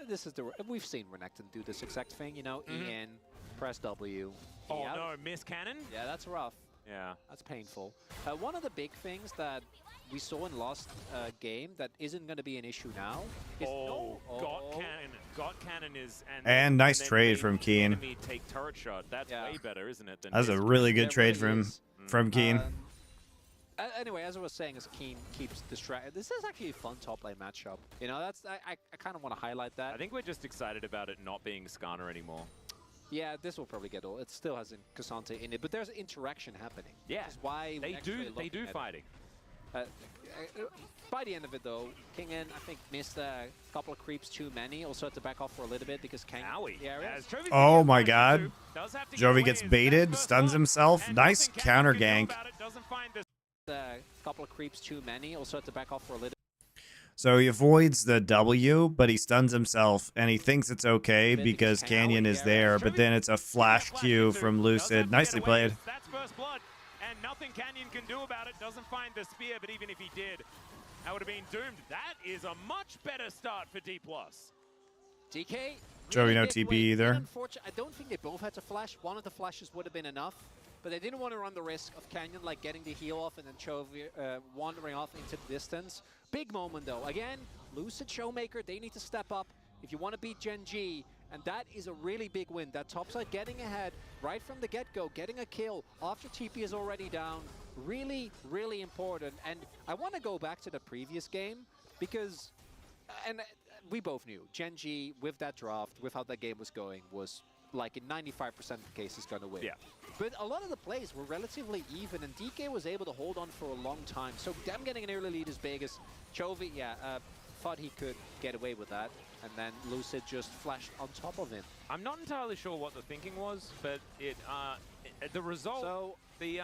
this is we've seen Renekton do this exact thing, you know, EN, press W. Oh no, miss cannon? Yeah, that's rough. Yeah. That's painful. One of the big things that we saw in last game that isn't going to be an issue now is got cannon is and nice trade from Keen. Enemy take turret shot. That's way better, isn't it? Than That's a really good trade really from Keen. Anyway, as I was saying, as Keen keeps distracted, this is actually a fun top lane matchup. You know, that's I kind of want to highlight that. I think we're just excited about it not being Skarner anymore. Yeah, this will probably get old. It still has Cassante in it, but there's interaction happening. Yeah, which is why they do fighting. By the end of it, though, Kingen, I think, missed a couple of creeps too many. Also had to back off for a little bit because Kang... Oh my god. Jovi gets baited, stuns himself. Nice counter gank. A couple of creeps too many. Also had to back off for a little. So he avoids the W, but he stuns himself, and he thinks it's okay because Canyon is there, but then it's a flash Q from Lucid. Nicely played. That's first blood, and nothing Canyon can do about it. Doesn't find the spear, but even if he did, that would have been doomed. That is a much better start for D+. DK. Joey, no TP either. I don't think they both had to flash. One of the flashes would have been enough. But they didn't want to run the risk of Canyon like getting the heal off and then Chovy wandering off into the distance. Big moment though. Again, Lucid Showmaker, they need to step up if you want to beat Gen G. And that is a really big win. That topside getting ahead right from the get-go, getting a kill after TP is already down. Really, really important. And I want to go back to the previous game because, and we both knew, Gen G with that draft, with how that game was going, was like in 95% of the cases going to win. Yeah. But a lot of the plays were relatively even, and DK was able to hold on for a long time. So them getting an early lead is big. As Chovy, thought he could get away with that, and then Lucid just flashed on top of him. I'm not entirely sure what the thinking was, but the result, so, the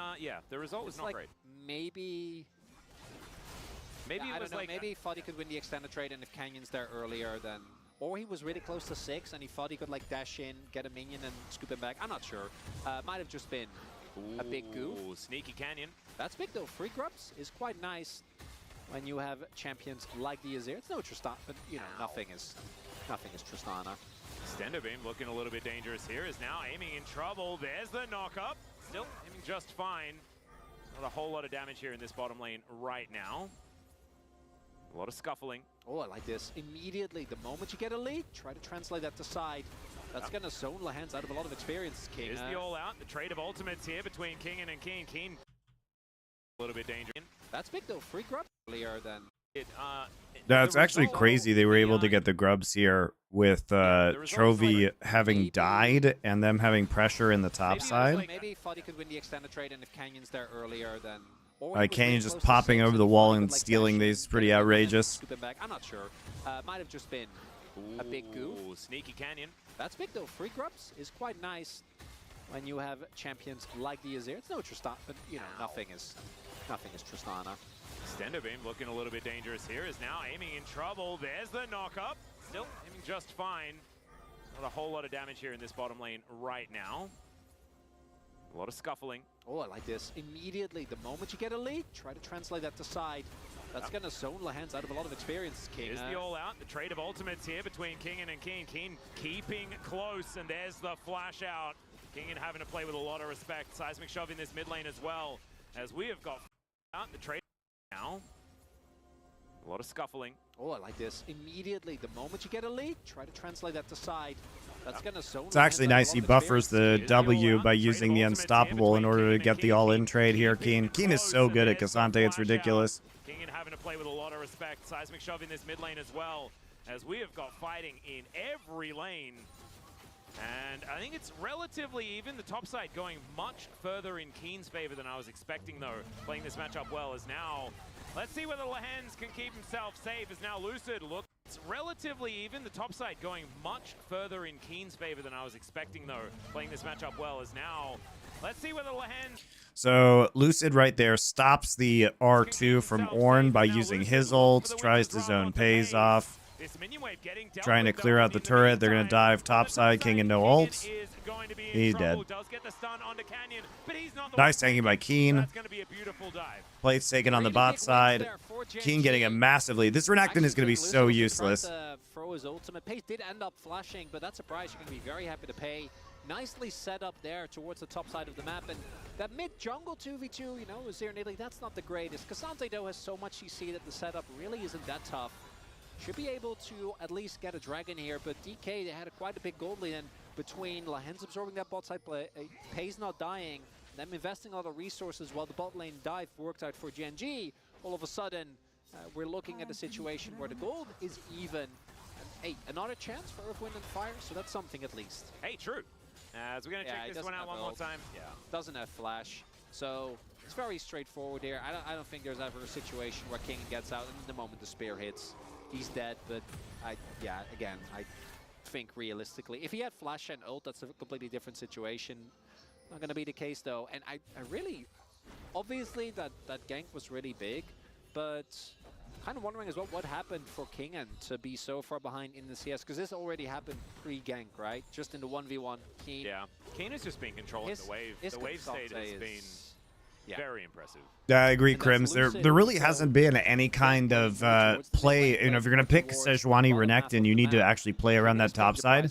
result was not like great. Maybe it was like maybe he thought he could win the extended trade, and if Canyon's there earlier, then. Or he was really close to 6 and he thought he could like dash in, get a minion and scoop him back. I'm not sure. Might have just been a big goof. Sneaky Canyon. That's big though. Free grubs is quite nice when you have champions like the Azir. It's no Tristana, but you know, nothing is Tristana. Extender Beam looking a little bit dangerous here, is now aiming in trouble. There's the knock-up. Still aiming just fine. Not a whole lot of damage here in this bottom lane right now. A lot of scuffling. Oh, I like this. Immediately, the moment you get a lead, try to translate that to side. That's going to zone the hands out of a lot of experience, King. Here's the all-out. The trade of ultimates here between King and King. King a little bit dangerous. That's big, though. Free grub earlier than... No, it's actually crazy they were able to get the grubs here with Chovy having died and them having pressure in the top side. Maybe he thought he could win the extended trade, and if Canyon's there earlier, then... Canyon just popping over the wall and stealing these is pretty outrageous. I'm not sure. Might have just been a big goof. Sneaky Canyon. That's big though. Free grubs is quite nice when you have champions like the Azir. It's no Tristana, but you know, nothing is Tristana. Extender Beam looking a little bit dangerous here, is now aiming in trouble. There's the knock-up. Still aiming just fine. Not a whole lot of damage here in this bottom lane right now. A lot of scuffling. Oh, I like this. Immediately, the moment you get a lead, try to translate that to side. That's going to zone the hands out of a lot of experience, King. Here's the all-out. The trade of ultimates here between King and King. King keeping close, and there's the flash out. King having to play with a lot of respect. Seismic shove in this mid lane as well, as we have got out the trade now. A lot of scuffling. Oh, I like this. Immediately, the moment you get a lead, try to translate that to side. That's gonna zone It's actually nice. He buffers the W by using the Unstoppable in order to get the all-in trade here, Keen. Keen is so good at Cassante, it's ridiculous. Keen having to play with a lot of respect. Seismic shove in this mid lane as well, as we have got fighting in every lane. And I think it's relatively even. The top side going much further in Keen's favor than I was expecting, though. Playing this matchup well is now... Let's see whether Lehens can keep himself safe, as now Lucid looks relatively even. The top side going much further in Keen's favor than I was expecting, though. Playing this matchup well is now... Let's see whether Lehens... So Lucid right there stops the R2 from Ornn by using his ult, tries to zone Pays off. Trying to clear out the turret. They're going to dive topside. King and no ult. He's dead. Nice tanking by Keen. Plate's taken on the bot side. Keen getting a massive lead. This Renekton is going to be so useless. Throw his ultimate. Pays did end up flashing, but that's a price you're going to be very happy to pay. Nicely set up there towards the top side of the map. And that mid-jungle 2v2, you know, Azir Nearly, that's not the greatest. Cassante, though, has so much CC that the setup really isn't that tough. Should be able to at least get a dragon here, but DK, they had quite a big gold lead, and between Lehens absorbing that bot side play, Pays not dying, them investing a lot of resources while the bot lane dive worked out for GNG, all of a sudden, we're looking at a situation where the gold is even. And, hey, another chance for Earth, Wind, and Fire, so that's something at least. Hey, true. As we're going to check this one out one more time. Yeah. Doesn't have flash, so it's very straightforward here. I don't think there's ever a situation where King gets out, and the moment the spear hits, he's dead. But I think realistically, if he had flash and ult, that's a completely different situation. Not going to be the case though. And I really, obviously that gank was really big, but kind of wondering as well what happened for Kingen to be so far behind in the CS, because this already happened pre-gank, right? Just in the 1v1. Keen. Yeah, Keen has just been controlling the wave. The wave state has been very impressive. Yeah, I agree, Crims. There really hasn't been any kind of play. You know, if you're going to pick Sejuani Renekton, you need to actually play around that top side,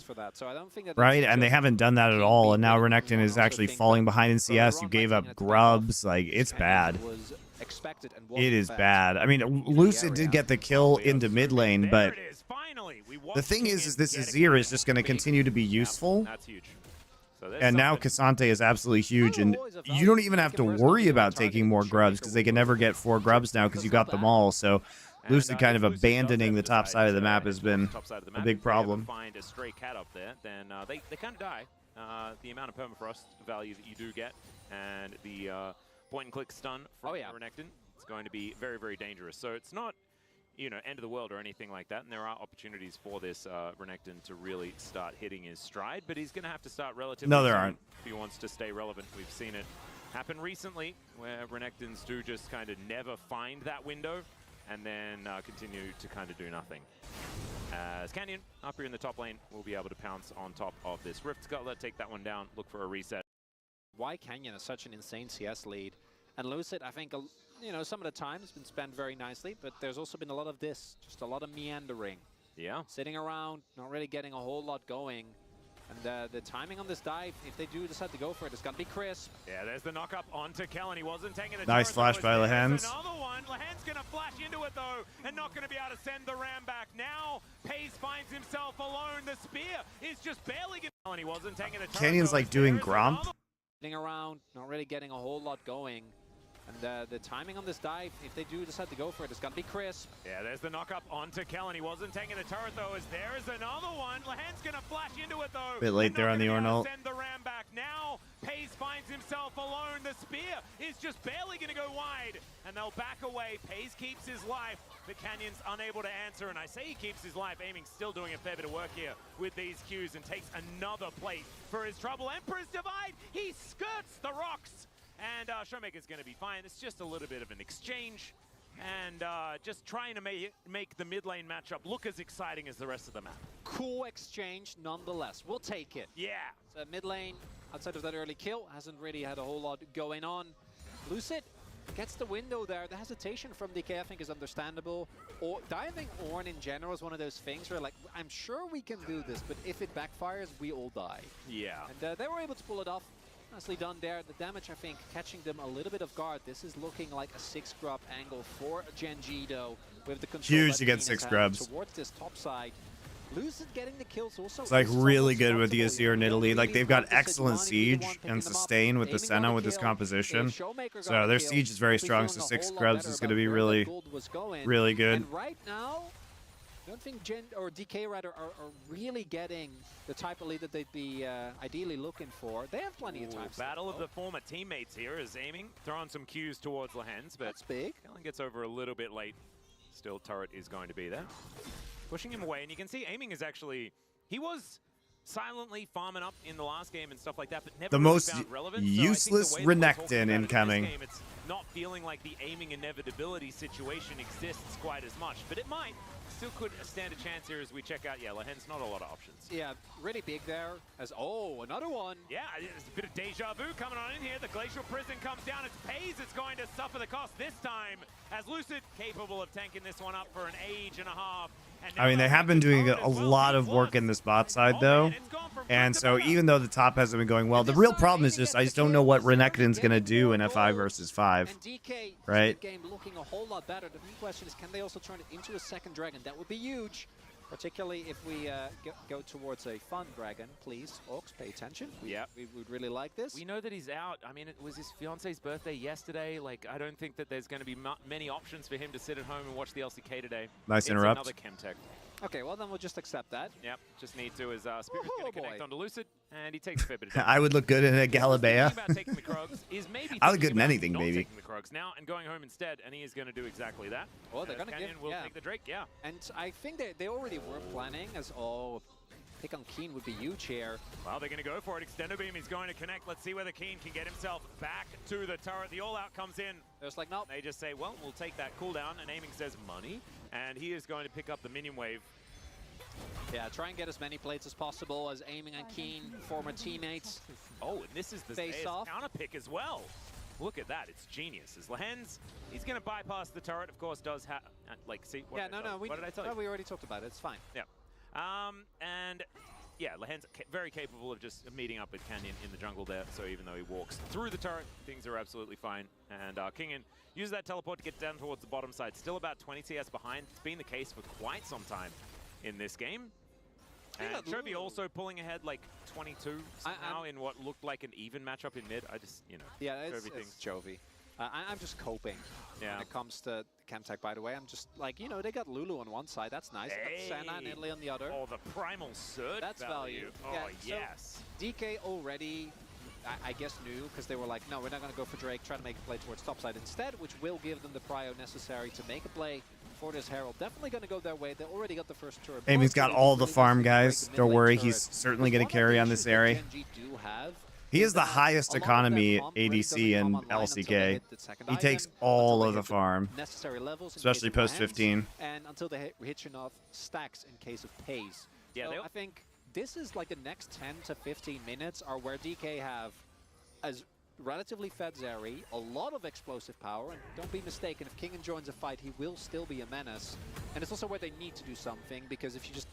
right? And they haven't done that at all. And now Renekton is actually falling behind in CS. You gave up grubs. Like, it's bad. It is bad. I mean, Lucid did get the kill into mid lane, but the thing is this Azir is just going to continue to be useful. That's huge. And now Cassante is absolutely huge, and you don't even have to worry about taking more grubs, because they can never get 4 grubs now because you got them all. So Lucid kind of abandoning the top side of the map has been a big problem. Find a stray cat up there, then they kind of die. The amount of permafrost value that you do get, and the point-and-click stun from Renekton, it's going to be very, very dangerous. So it's not, you know, end of the world or anything like that, and there are opportunities for this Renekton to really start hitting his stride, but he's going to have to start relatively No, there soon aren't. if he wants to stay relevant. We've seen it happen recently, where Renektons do just kind of never find that window, and then continue to kind of do nothing. As Canyon, up here in the top lane, will be able to pounce on top of this Rift Scuttler, take that one down, look for a reset. Why Canyon is such an insane CS lead, and Lucid, I think, you know, some of the time has been spent very nicely, but there's also been a lot of this, just a lot of meandering. Yeah. Sitting around, not really getting a whole lot going. And the timing on this dive, if they do decide to go for it, it's going to be crisp. Yeah, there's the knock-up onto Kellen. He wasn't taking the Nice flash by Lehens. Another one. Lehens going to flash into it, though, and not going to be able to send the ram back. Now, Pays finds himself alone. The spear is just barely getting... He wasn't taking the Canyon's like doing Gromp. Sitting around, not really getting a whole lot going. And the timing on this dive, if they do decide to go for it, it's going to be crisp. Yeah, there's the knock-up onto Kellen. He wasn't taking the turret, though, as there is another one. Lehens going to flash into it, though. Bit late there on the Ornn ult. Send the ram back. Now, Pays finds himself alone. The spear is just barely going to go wide, and they'll back away. Pays keeps his life, but Canyon's unable to answer, and I say he keeps his life. Aiming still doing a fair bit of work here with these Qs, and takes another plate for his trouble. Emperor's Divide, he skirts the rocks. And Showmaker's going to be fine. It's just a little bit of an exchange. And just trying to make the mid lane matchup look as exciting as the rest of the map. Cool exchange nonetheless. We'll take it. Yeah. So mid lane, outside of that early kill, hasn't really had a whole lot going on. Lucid gets the window there. The hesitation from DK, I think, is understandable. Or diving Ornn in general is one of those things where, like, I'm sure we can do this, but if it backfires, we all die. Yeah. And they were able to pull it off. Nicely done there. The damage, I think, catching them a little bit off guard. This is looking like a 6 grub angle for Gen G, though, with the control Huge to get 6 grubs towards this top side. Lucid getting the kills also. It's like is really somewhat good with the responsible. Azir in You don't Italy. Like really they've got want the excellent Sejuani be the siege one picking and them up. sustain with the Aiming got Senna a with his kill. composition. If Showmaker got So a their kill, siege is very we'll be strong. feeling So a 6 whole lot scrubs better is going to about be where really, that gold was going. really good. And right now, I don't think DK rather are really getting the type of lead that they'd be ideally looking for. They have plenty of time. Battle of the former teammates here is aiming, throwing some cues towards Lehens, but That's big. Kellen gets over a little bit late. Still, turret is going to be there. Pushing him away, and you can see aiming is actually, he was silently farming up in the last game and stuff like that, but never The really most found relevance. useless So I think the way that we're talking Renekton about it in incoming. this game, it's not feeling like the aiming inevitability situation exists quite as much, but it might. Still could stand a chance here as we check out. Yeah, Lehens, not a lot of options. Yeah, really big there. As another one. Yeah, there's a bit of deja vu coming on in here. The Glacial Prison comes down. It's Pays that's going to suffer the cost this time, as Lucid capable of tanking this one up for an age and a half. And I mean, they have been doing a lot of work in this bot side, though. And so even though the top hasn't been going well, the real problem is just I just don't know what Renekton's going to do in a 5 versus 5. And DK, Right. game looking a whole lot better. The main question is, can they also turn it into a second dragon? That would be huge, particularly if we go towards a fun dragon. Please, Orcs, pay attention. We would really like this. We know that he's out. I mean, it was his fiance's birthday yesterday. Like, I don't think that there's going to be many options for him to sit at home and watch the LCK today. Nice interrupt. Another Chemtech. Okay, well then we'll just accept that. Yep, just need to. His Spirit's going Oh, to connect boy. onto Lucid, and he takes a fair bit of damage. I would look good in a Galabea. About taking the Krugs is maybe I look good thinking in about anything, not baby. taking the Krugs now and going home instead, and he is going to do exactly that. Oh, they're going to Canyon give. will Yeah. take the Drake, yeah. And I think they already were planning as pick on Keen would be huge here. Well, they're going to go for it. Extendo Beam is going to connect. Let's see whether Keen can get himself back to the turret. The all-out comes in. There's like, nope. They just say, well, we'll take that cooldown, and aiming says money, and he is going to pick up the minion wave. Yeah, try and get as many plates as possible as Aiming and Keen, former teammates. Oh, and this is the Face off. counter pick as well. Look at that, it's genius. As Lehens, he's going to bypass the turret, of course, does have, like, see, what Yeah, did I tell you? What did I tell you? we already talked about it, it's fine. Yeah. And yeah, Lehens very capable of just meeting up with Canyon in the jungle there. So even though he walks through the turret, things are absolutely fine. And Kingen uses that teleport to get down towards the bottom side. Still about 20 CS behind. It's been the case for quite some time in this game. And Chovy also pulling ahead like 22 somehow in what looked like an even matchup in mid. I just, you know, Yeah, it's Chovy Chovy. I'm just coping when it comes to Chemtech, by the way. I'm just like, you know, they got Lulu on one side. That's nice. They got Senna and Italy on the other. Oh, the primal surge That's value. Oh, Yeah, yes. so DK already, I guess, knew, because they were like, no, we're not going to go for Drake, try to make a play towards topside instead, which will give them the prio necessary to make a play for this Herald. Definitely going to go their way. They already got the first turret. Aiming's got all the farm, guys. Don't worry, he's certainly going to carry on this area. He is the highest economy ADC in LCK. He takes all of the farm, especially post 15. And until they hit enough stacks in case of pays. Yeah, so I think this is like the next 10 to 15 minutes are where DK have as relatively fed Zeri, a lot of explosive power, and don't be mistaken, if Kingen joins a fight, he will still be a menace. And it's also where they need to do something, because if you just,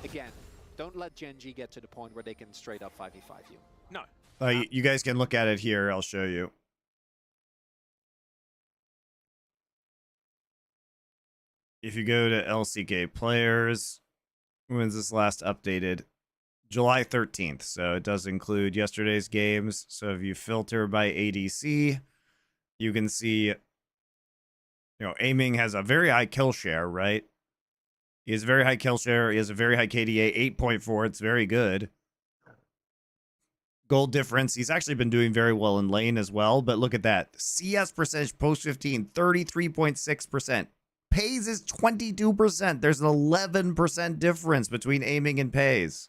again, don't let Gen G get to the point where they can straight up 5v5 you. No. You guys can look at it here. I'll show you. If you go to LCK players, when's this last updated? July 13th. So it does include yesterday's games. So if you filter by ADC, you can see, Aiming has a very high kill share, right? He has a very high kill share. He has a very high KDA, 8.4. It's very good. Gold difference. He's actually been doing very well in lane as well. But look at that. CS percentage post 15, 33.6%. Pays is 22%. There's an 11% difference between Aiming and Pays.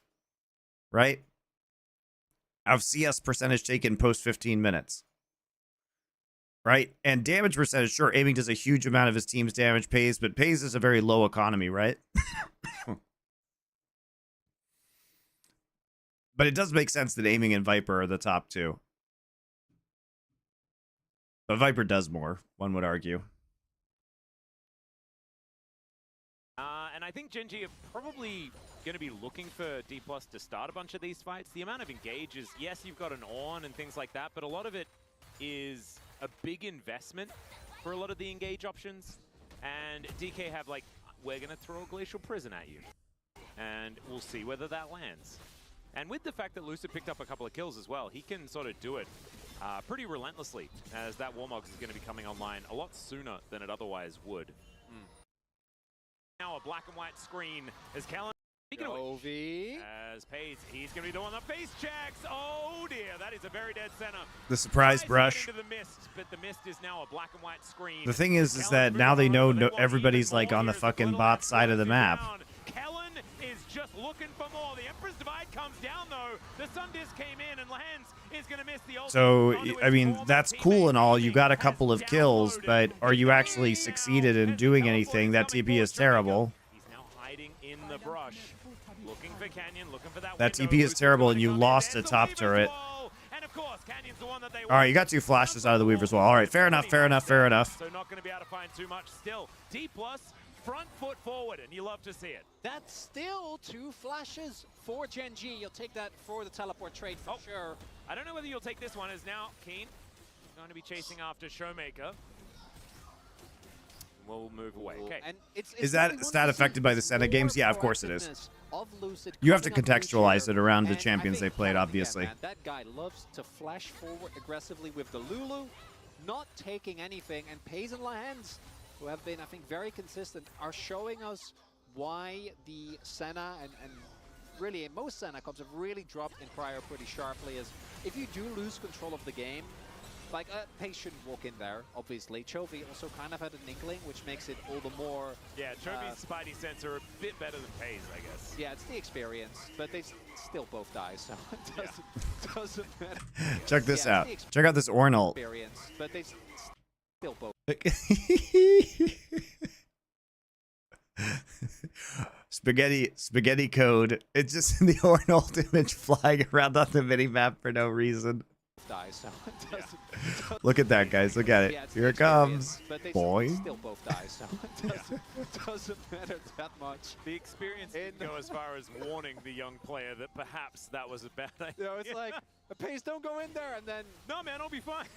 Right? Of CS percentage taken post 15 minutes. Right? And damage percentage, sure, Aiming does a huge amount of his team's damage, Pays, but Pays is a very low economy, right? But it does make sense that Aiming and Viper are the top two. But Viper does more, one would argue. And I think Gen G are probably going to be looking for D+ to start a bunch of these fights. The amount of engages, yes, you've got an on and things like that, but a lot of it is a big investment for a lot of the engage options. And DK have like, we're going to throw a Glacial Prison at you. and we'll see whether that lands. And with the fact that Lucid picked up a couple of kills as well, he can sort of do it pretty relentlessly, as that Warmogs is going to be coming online a lot sooner than it otherwise would. Now a black and white screen as Kellen, as Pace, he's going to be doing the face checks. Oh dear, that is a very dead center. The surprise brush. Into the mist, but the mist is now a black and white screen. The thing is that now they know everybody's like on the fucking bot side of the map. Kellen is just looking for more. The Emperor's Divide comes down though. The Sun Disc came in and Lands is going to miss the ultimate. So, I mean, that's cool and all. You got a couple of kills, but are you actually succeeded in doing anything? That TP is terrible. He's now hiding in the brush. Looking for Canyon, looking for that TP is terrible, and you lost a top turret. All right, you got 2 flashes out of the Weaver's Wall. All right, fair enough, fair enough, fair enough. So not going to be able to find too much still. D+, front foot forward, and you love to see it. That's still 2 flashes for Gen G. You'll take that for the teleport trade for sure. I don't know whether you'll take this one, as now Keen going to be chasing after Showmaker. We'll move away. Okay. And it's Is that stat affected by the Senate games? Yeah, of course it is. You have to contextualize it around the champions they played, obviously. Yeah, that guy loves to flash forward aggressively with the Lulu, not taking anything, and Paze and Lahens, who have been, I think, very consistent, are showing us why the Senna and really most Senna comps have really dropped in prior pretty sharply. As if you do lose control of the game, like, Pace shouldn't walk in there, obviously. Chovy also kind of had an inkling, which makes it all the more... Yeah, Chovy's Spidey sense are a bit better than Pace, I guess. Yeah, it's the experience, but they still both die, so it doesn't matter. Check this out. Check out this Ornal. Experience, but they still both... Spaghetti code. It's just the Ornal image flying around on the minimap for no reason. Die, so it doesn't, Look at that, guys. Look at it. yeah, Here it comes. But they Boy. still both die, so it doesn't matter that much. The experience didn't go as far as warning the young player that perhaps that was a bad idea. You know, it's like, Pace, don't go in there, and then... No, man, I'll be fine.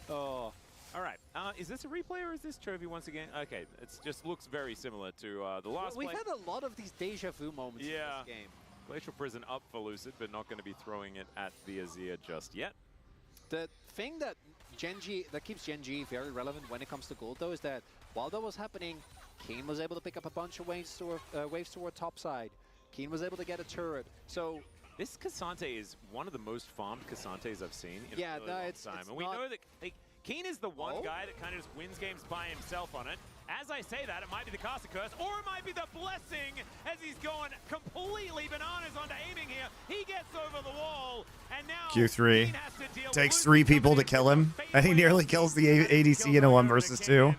Oh. All right. Is this a replay or is this Chovy once again? Okay, it just looks very similar to the last We've play. had a lot of these deja vu moments in this game. Glacial Prison up for Lucid, but not going to be throwing it at the Azir just yet. The thing that keeps Gen G very relevant when it comes to gold, though, is that while that was happening, Keen was able to pick up a bunch of waves toward top side. Keen was able to get a turret. So this Cassante is one of the most farmed Cassantes I've seen in a really long time. And we know that Keen is the one guy that kind of just wins games by himself on it. As I say that, it might be the Caster Curse, or it might be the Blessing, as he's going completely bananas onto aiming here. He gets over the wall, and now Q3 takes 3 people to kill him, and he nearly kills the ADC in a 1 versus 2.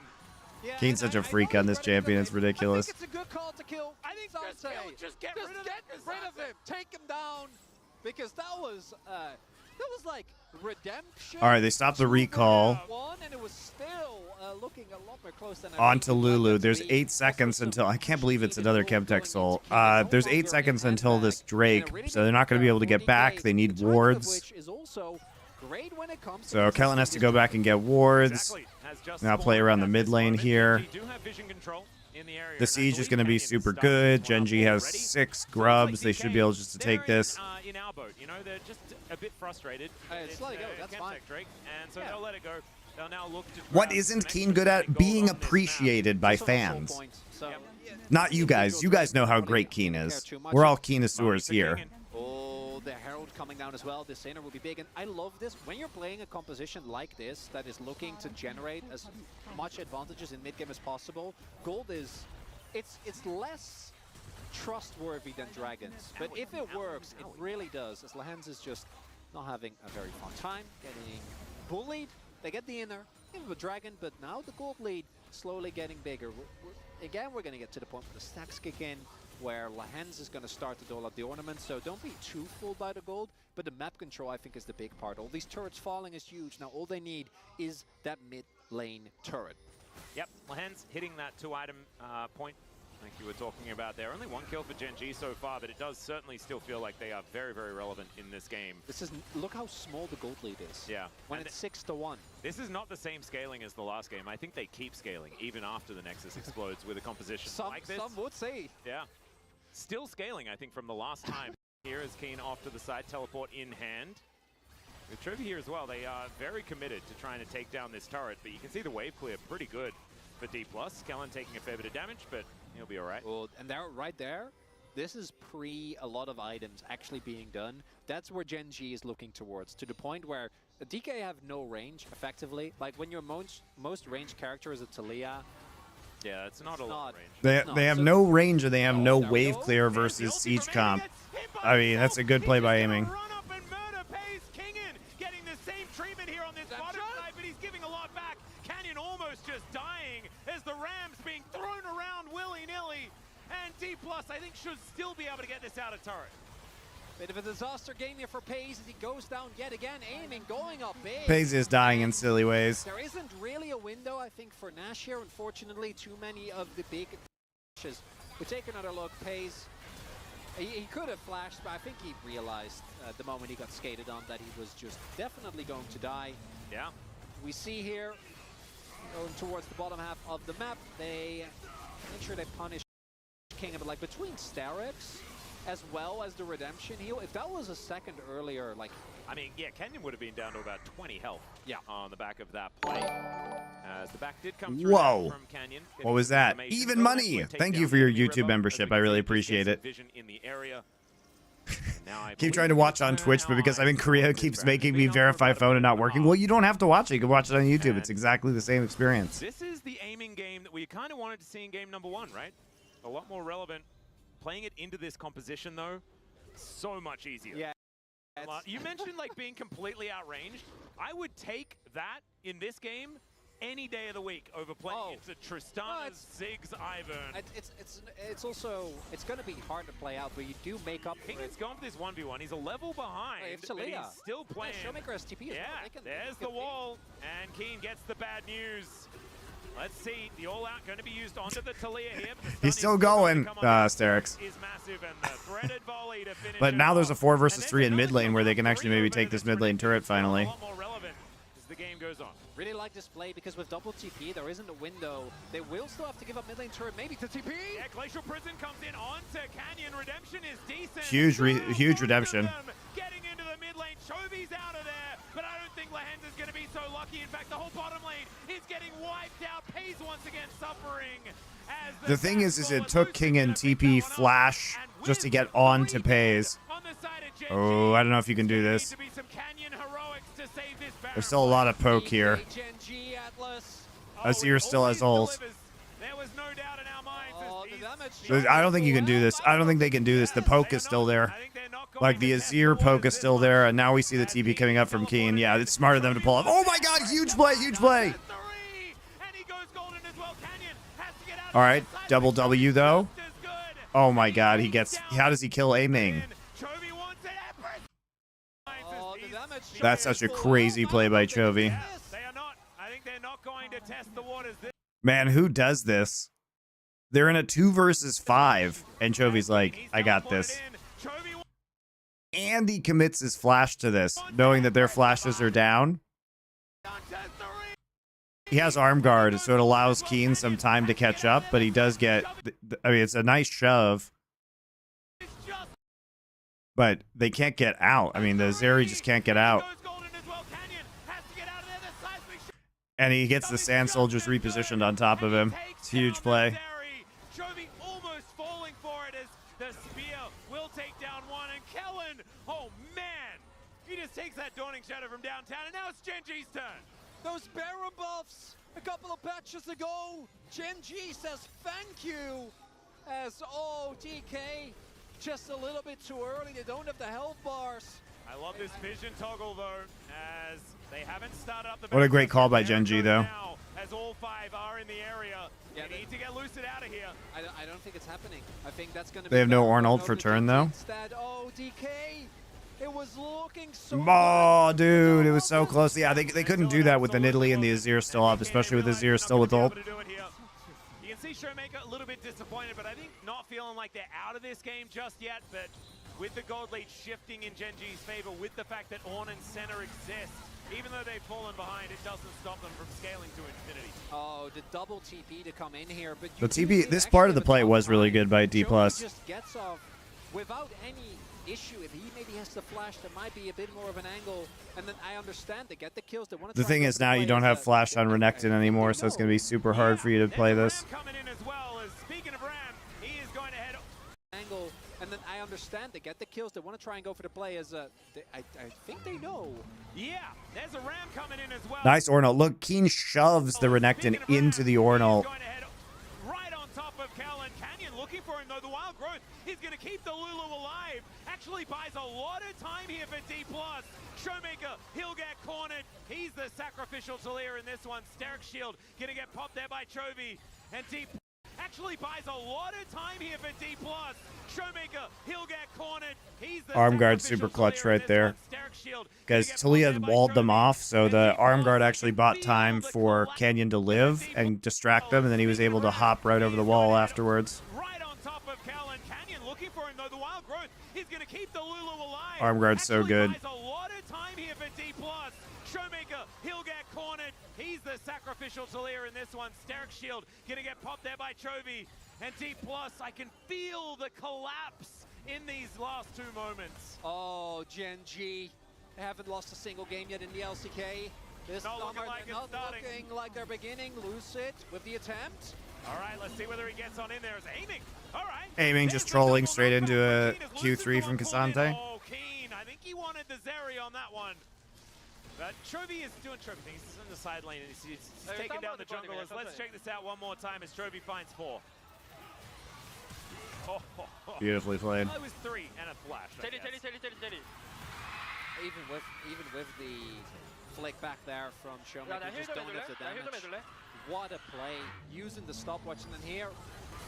yeah, Keen's such a freak on this champion, it's ridiculous. I think it's a good call to kill. I think just get rid of him. Take him down, because that was like redemption. All right, they stopped the recall. And it was still looking a lot more close than Onto Lulu. There's 8 seconds until... I can't believe it's another Chemtech Soul. There's 8 seconds until this Drake, so they're not going to be able to get back. They need wards. So Kellen has to go back and get wards. Now play around the mid lane here. The siege is going to be super good. Gen G has 6 grubs. They should be able just to take this. In our boat, you know, they're just a bit frustrated. Just let it go. That's fine. Drake, and so they'll let it go. They'll now look to What isn't Keen good at? Being appreciated by fans. Not you guys. You guys know how great Keen is. We're all Keenasaurs here. Oh, the Herald coming down as well. This Saner will be big, and I love this. When you're playing a composition like this that is looking to generate as much advantages in mid game as possible, gold is it's less trustworthy than dragons, but if it works, it really does. As Lahens is just not having a very fun time, getting bullied. They get the inner, give a dragon, but now the gold lead slowly getting bigger. Again, we're going to get to the point where the stacks kick in, where Lahens is going to start to dole out the ornaments, so don't be too fooled by the gold, but the map control, I think, is the big part. All these turrets falling is huge. Now all they need is that mid lane turret. Yep, Lahens hitting that 2-item point like you were talking about there. Only one kill for Gen G so far, but it does certainly still feel like they are very, very relevant in this game. This is, look how small the gold lead is. Yeah. When And it's 6-1. this is not the same scaling as the last game. I think they keep scaling even after the Nexus explodes with a composition like this. Some would say. Yeah. Still scaling, I think, from the last time. Here is Keen off to the side, teleport in hand. With Trophy here as well, they are very committed to trying to take down this turret, but you can see the wave clear pretty good for D+. Kellen taking a fair bit of damage, but he'll be all right. Well, and they're right there. This is pre a lot of items actually being done. That's where Gen G is looking towards, to the point where the DK have no range, effectively. Like, when your most ranged character is a Talia, Yeah, that's not a lot of range. They have no range, or they have no wave clear versus siege comp. I mean, that's a good play by aiming. Run up and murder pays Kingen, getting the same treatment here on this bottom side, but he's giving a lot back. Canyon almost just dying as the Rams being thrown around willy-nilly. And D+, I think, should still be able to get this out of turret. bit of a disaster game here for Pays as he goes down yet again, aiming, going up big. Pays is dying in silly ways. There isn't really a window, I think, for Nash here. Unfortunately, too many of the big dashes. We take another look. Pays, he could have flashed, but I think he realized the moment he got skated on that he was just definitely going to die. Yeah. We see here, going towards the bottom half of the map, they make sure they punish King, but like between Starix as well as the redemption heal, if that was a second earlier, like, I mean, yeah, Kenyon would have been down to about 20 health. Yeah. On the back of that play. As the back did come through. Whoa. From Canyon. What was that? Even money. Thank you for your YouTube membership. I really appreciate it. Vision in the area. Keep trying to watch on Twitch, but because I'm in Korea, it keeps making me verify phone and not working. Well, you don't have to watch it. You can watch it on YouTube. It's exactly the same experience. This is the aiming game that we kind of wanted to see in game number 1, right? A lot more relevant. Playing it into this composition, though, so much easier. yeah. You mentioned like being completely outranged. I would take that in this game any day of the week over playing into Tristana's Ziggs Ivern. It's also, it's going to be hard to play out, but you do make up for it. King's gone for this 1v1. He's a level behind, but he's still playing. Showmaker has TP as Yeah, there's the wall, and Keen gets the bad news. Let's see, the all-out going to be used onto the Talia here. He's still going, Starix. But now there's a 4 versus 3 in mid lane where they can actually maybe take this mid lane turret finally. A lot more relevant as the game goes on. Really like this play because with double TP, there isn't a window. They will still have to give up mid lane turret, maybe to TP. Yeah, Glacial Prison comes in onto Canyon. Redemption is decent. Huge redemption. Getting into the mid lane. Chovy's out of there, but I don't think Lahens is going to be so lucky. In fact, the whole bottom lane is getting wiped out. Pays once again suffering. As The thing is it took King and TP flash just to get on to Pays. Oh, I don't know if you can do this. There's still a lot of poke here. Azir still has ults. I don't think you can do this. I don't think they can do this. The poke is still there. Like, the Azir poke is still there, and now we see the TP coming up from Keen. Yeah, it's smart of them to pull off. Oh my god, huge play, huge play! Alright, double W though. Oh my god, he gets... How does he kill aiming? That's such a crazy play by Chovy. Man, who does this? They're in a 2 versus 5, and Chovy's like, I got this. And he commits his flash to this, knowing that their flashes are down. He has arm guard, so it allows Keen some time to catch up, but he does get... I mean, it's a nice shove. But they can't get out. I mean, the Zeri just can't get out. And he gets the Sand Soldiers repositioned on top of him. It's a huge play. Chovy almost falling for it as the spear will take down one. And Kellen, oh man, he just takes that Dawning Shadow from downtown. And now it's Gen G's turn. Those Baron buffs a couple of patches ago. Gen G says thank you. As, DK, just a little bit too early. They don't have the health bars. I love this vision toggle though, as they haven't started up the... What a great call by Gen G though. Now, as all 5 are in the area, they need to get lucid out of here. I don't think it's happening. I think that's going to be... They have no Arnold for turn though. Instead, DK, it was looking so... Oh, dude, it was so close. Yeah, they couldn't do that with the Nidalee and the Azir still up, especially with Azir still with ult. see Showmaker a little bit disappointed, but I think not feeling like they're out of this game just yet. But with the gold lead shifting in Gen G's favor, with the fact that Ornn and Center exist, even though they've fallen behind, it doesn't stop them from scaling to infinity. Oh, the double TP to come in here, but The TP, this part of the play was really good by D+. Just gets off without any issue. If he maybe has to flash, there might be a bit more of an angle. And then I understand they get the kills. They want to. The thing is now you don't have flash on Renekton anymore, so it's going to be super hard for you to play this. Coming in as well. As speaking of Ram, he is going to head angle. And then I understand they get the kills. They want to try and go for the play as I think they know. Yeah, there's a Ram coming in as well. Nice Ornal. Look, Keen shoves the Renekton into the Ornal. Right on top of Cal, and Canyon looking for him though. The Wild Growth is going to keep the Lulu alive. Actually buys a lot of time here for D+. Showmaker, he'll get cornered. He's the sacrificial Talia in this one. Steric Shield going to get popped there by Chovy. And D actually buys a lot of time here for D+. Showmaker, he'll get cornered. He's the Arm guard super clutch right there. Because Talia walled them off, so the arm guard actually bought time for Canyon to live and distract them, and then he was able to hop right over the wall afterwards. Right on top of Cal, and Canyon looking for him though. The Wild Growth is going to keep the Lulu alive. Arm guard's so good. Buys a lot of time here for D+. Showmaker, he'll get cornered. He's the sacrificial Talia in this one. Steric Shield going to get popped there by Chovy. And D+, I can feel the collapse in these last two moments. Oh, Gen G. They haven't lost a single game yet in the LCK. This Not summer, looking like they're it's not starting. looking like they're beginning. Lucid with the attempt. All right, let's see whether he gets on in there. It's aiming. All right. Aiming, just trolling straight into a Q3 from Cassante. Oh, Keen. I think he wanted the Zeri on that one. But Chovy is doing Chovy things. He's in the side lane and he's taking down the junglers. Let's check this out one more time as Chovy finds 4. Beautifully played. It was 3 and a flash. Even with the flick back there from Showmaker, just don't have the damage. What a play, using the stopwatch, and then here,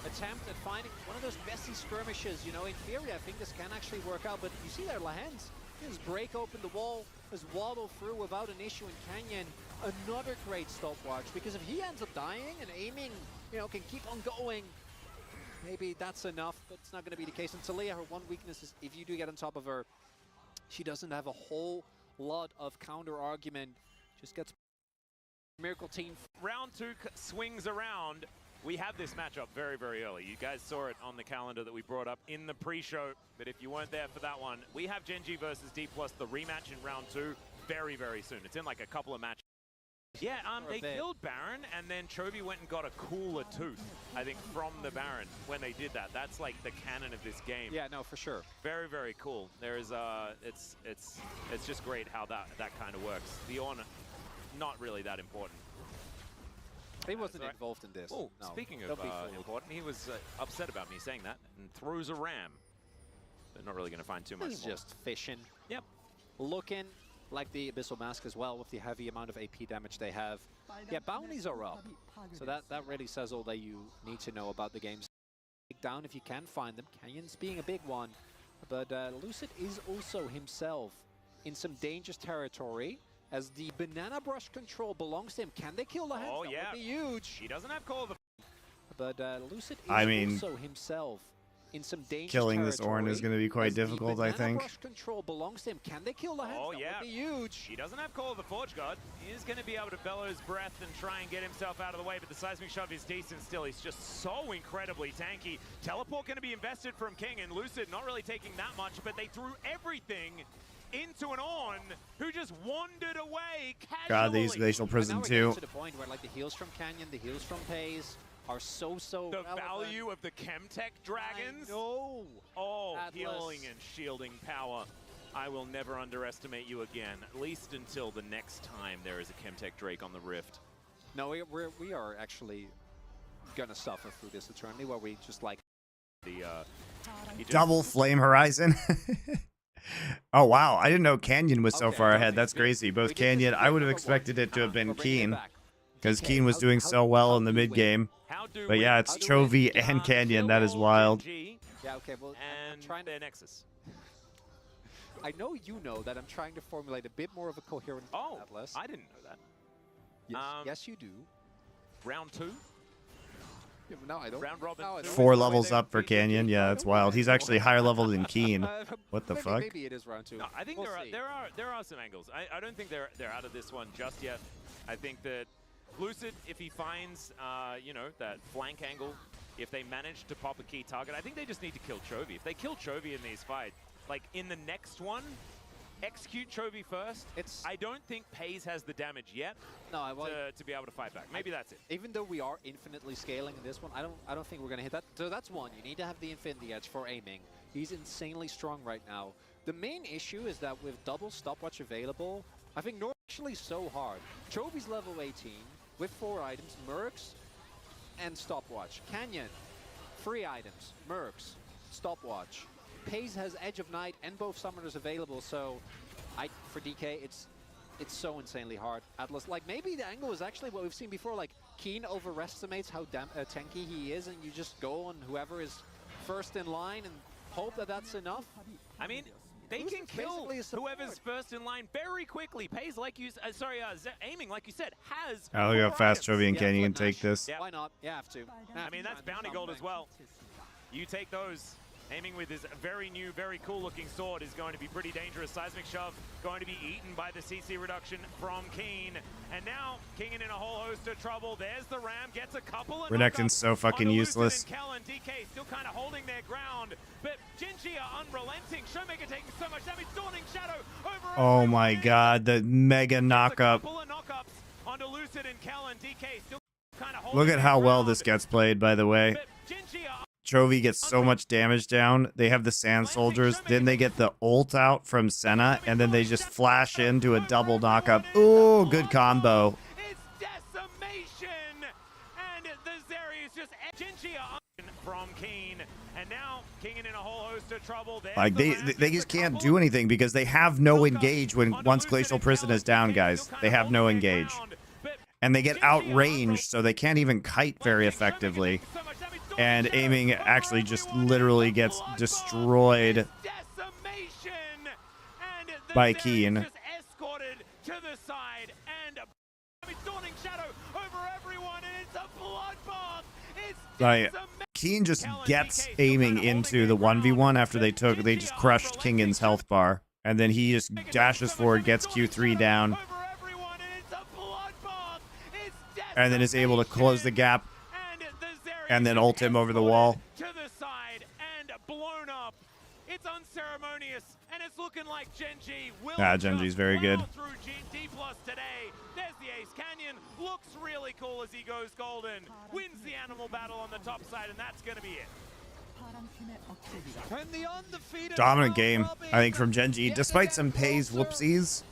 attempt at finding one of those messy skirmishes. You know, in theory, I think this can actually work out, but you see there, Lahens just break open the wall, just waddle through without an issue in Canyon. Another great stopwatch, because if he ends up dying and aiming, you know, can keep on going, maybe that's enough, but it's not going to be the case. And Talia, her one weakness is if you do get on top of her, she doesn't have a whole lot of counter argument. Just gets Miracle Team. Round 2 swings around. We have this matchup very, very early. You guys saw it on the calendar that we brought up in the pre-show, but if you weren't there for that one, we have Gen G versus D+, the rematch in round 2, very, very soon. It's in like a couple of matches. Yeah, they killed Baron, and then Chovy went and got a cooler tooth, I think, from the Baron when they did that. That's like the canon of this game. Yeah, no, for sure. Very, very cool. There is, it's just great how that kind of works. The Ornn, not really that important. He wasn't involved in this. Oh, no. speaking of important, he was upset about me saying that and throws a ram. But not really going to find too much. This is just fishing. Yep. Looking like the Abyssal Mask as well, with the heavy amount of AP damage they have. Yeah, bounties are up. So that really says all that you need to know about the games. Take down if you can find them. Canyon's being a big one. But Lucid is also himself in some dangerous territory, as the banana brush control belongs to him. Can they kill the hand? Oh, yeah. That would be huge. He doesn't have call of the... But Lucid is also himself in some dangerous Killing this territory, Ornn is going to be quite difficult, I think. Brush control belongs to him. Can they kill the hand? Oh, That yeah. would be huge. He doesn't have call of the Forge God. He is going to be able to bellow his breath and try and get himself out of the way, but the seismic shove is decent still. He's just so incredibly tanky. Teleport going to be invested from King, and Lucid not really taking that much, but they threw everything into an Ornn who just wandered away casually. God, these Glacial Prison too. To the point where like the heals from Canyon, the heals from Pays are so the value of the Chemtech dragons. No. Oh, Atlas. healing and shielding power. I will never underestimate you again, at least until the next time there is a Chemtech Drake on the Rift. No, we are actually gonna suffer through this eternity, where we just like The Double Flame Horizon. Oh, wow. I didn't know Canyon was so far ahead. That's crazy. Both Canyon, I would have expected it to have been Keen, because Keen was doing so well in the mid game. But yeah, it's Chovy and Canyon. That is wild. Yeah, okay, well, I'm trying to... Nexus. I know you know that I'm trying to formulate a bit more of a coherent Atlas. I didn't know that. Yes, yes, you do. Round 2. No, I don't. Round robin. No, I don't. 4 levels up for Canyon. Yeah, that's wild. He's actually higher level than Keen. What the maybe, fuck? Maybe it is round 2. No, I think We'll there are some angles. I don't think they're out of this one just yet. I think that Lucid, if he finds you know, that flank angle, if they manage to pop a key target, I think they just need to kill Chovy. If they kill Chovy in these fights, like in the next one, execute Chovy first. I don't think Pays has the damage yet to be able to fight back. Maybe that's it. Even though we are infinitely scaling in this one, I don't think we're gonna hit that. So that's one. You need to have the Infinity Edge for aiming. He's insanely strong right now. The main issue is that with double stopwatch available, I think North actually so hard. Chovy's level 18 with 4 items, Mercs and stopwatch. Canyon, 3 items, Mercs, stopwatch. Pays has Edge of Night and both summoners available, so for DK, it's so insanely hard. Atlas, like maybe the angle is actually what we've seen before, like Keen overestimates how tanky he is, and you just go on whoever is first in line and hope that that's enough. I mean, they can kill whoever's first in line very quickly. Pays, like you, aiming, like you said, has. Oh, look how fast Chovy and Canyon can take this. Why not? You have to. I mean, that's bounty gold as well. You take those. Aiming with his very new, very cool-looking sword is going to be pretty dangerous. Seismic Shove going to be eaten by the CC reduction from Keen. And now, King in a whole host of trouble. There's the Ram, gets a couple of Renekton's so fucking useless. Kellen, DK still kind of holding their ground. But Genji are unrelenting. Showmaker taking so much damage. Dawning Shadow over. Oh my god, the mega knockup. Couple of knockups onto Lucid and Kellen. DK still kind of holding Look at how their well ground. this gets played, by the way. But Genji are Chovy gets so much damage down. They have the Sand Soldiers. Then they get the ult out from Senna. And then they just flash into a double knockup. Ooh, good combo. It's decimation! And the Zeri is just Genji from Keen. And now King in a whole host of trouble. Like, they just can't do anything because they have no engage once Glacial Prison is down, guys. They have no engage. And they get outranged, so they can't even kite very effectively. And aiming actually just literally gets destroyed by Keen. Like, Keen just gets aiming into the 1v1 after they just crushed Kingan's health bar. And then he just dashes forward, gets Q3 down. And then is able to close the gap. And then ult him over the wall. To the side and blown up. It's unceremonious, and it's looking like Genji will. Genji's very good. Through D+ today. There's the Ace. Canyon looks really cool as he goes golden. Wins the animal battle on the top side, and that's going to be it. And the undefeated Dominant game, I think, from Genji, despite some Pays whoopsies.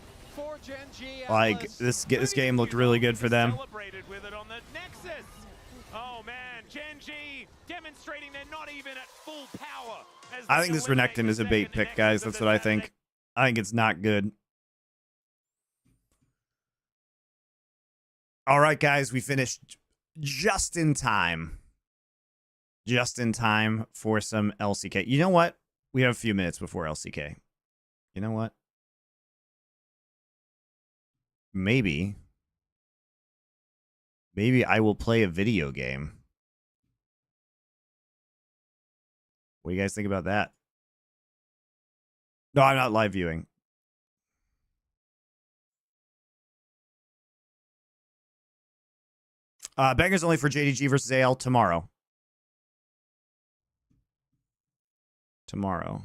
Like, this game looked really good for them. Celebrated with it on the Nexus. Oh man, Genji demonstrating they're not even at full power. I think this Renekton is a bait pick, guys. That's what I think. I think it's not good. All right, guys, we finished just in time. Just in time for some LCK. You know what? We have a few minutes before LCK. You know what? Maybe I will play a video game. What do you guys think about that? No, I'm not live viewing. Bangers only for JDG versus AL tomorrow. Tomorrow.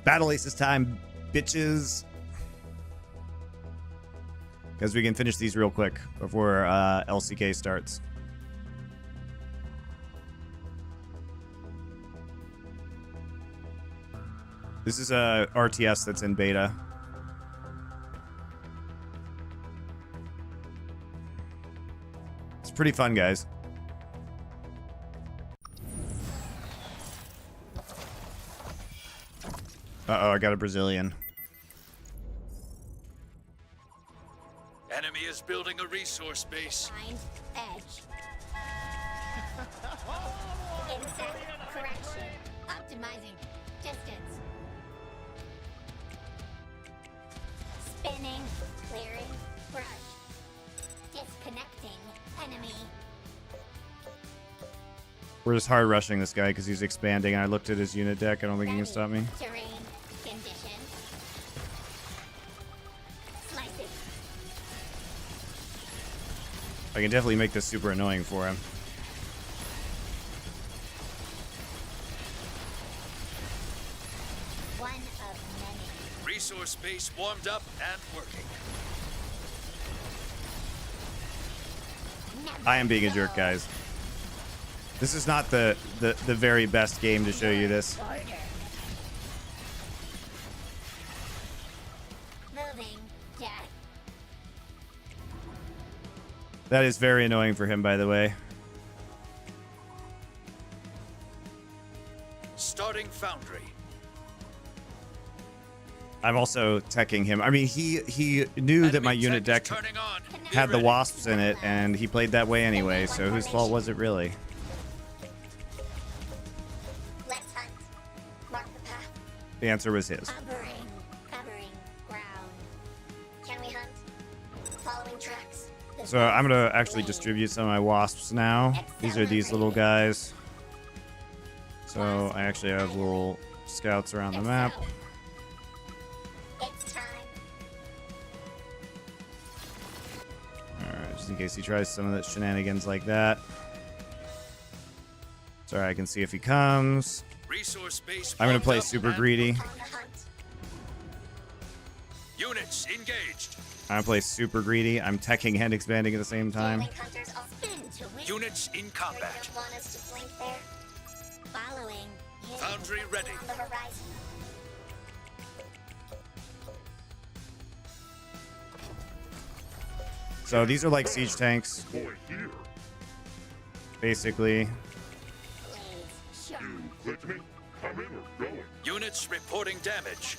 Battle Aces time, bitches. Because we can finish these real quick before LCK starts. This is a RTS that's in beta. It's pretty fun, guys. Uh-oh, I got a Brazilian. Enemy is building a resource base. Find edge. Insect correction. Optimizing distance. Spinning, clearing, brush. Disconnecting enemy. We're just hard rushing this guy because he's expanding. I looked at his unit deck. I don't think he can stop me. Terrain condition. Slicing. I can definitely make this super annoying for him. One of many. Resource base warmed up and working. Never I am being a jerk, go guys. This is not the very best game to show you this. order. Moving death. That is very annoying for him, by the way. Starting foundry. I'm also teching him. I mean, he knew that my Enemy unit tech deck is turning on. Be had the ready. wasps in it, and he played that way anyway, so whose fault was it really? Let's hunt. Mark the path. The answer was his. Covering ground. Can we hunt? Following tracks. The So I'm gonna best actually lane. distribute some of my wasps now. These are these little guys. So I actually have little scouts around the map. It's time. Alright, just in case he tries some of the shenanigans like that. Sorry, I can see if he comes. Resource base I'm gonna warmed play up super and greedy. On the hunt. Units engaged. I'm gonna play super greedy. I'm teching and expanding at the same time. Link hunters all spin to win. Units in Or combat. you want us to blink there? Following. You Foundry ready. on the horizon. So these are like siege tanks. Basically. Blaze. Sharp. Units reporting damage.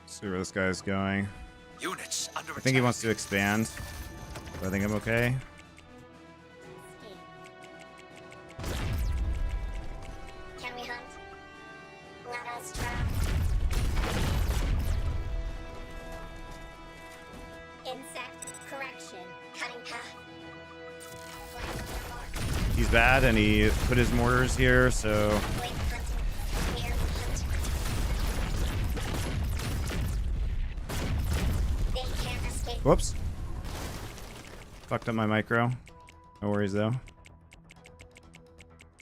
See where this guy's going. Units under I think he wants to expand. So I think I'm okay. Can we hunt? Let us trap. Insect correction. Cutting path. Flag on their mark. He's bad, and he put his mortars here, so Blink hunting. Clear hunt. They can't escape. whoops. Fucked up my micro. No worries though.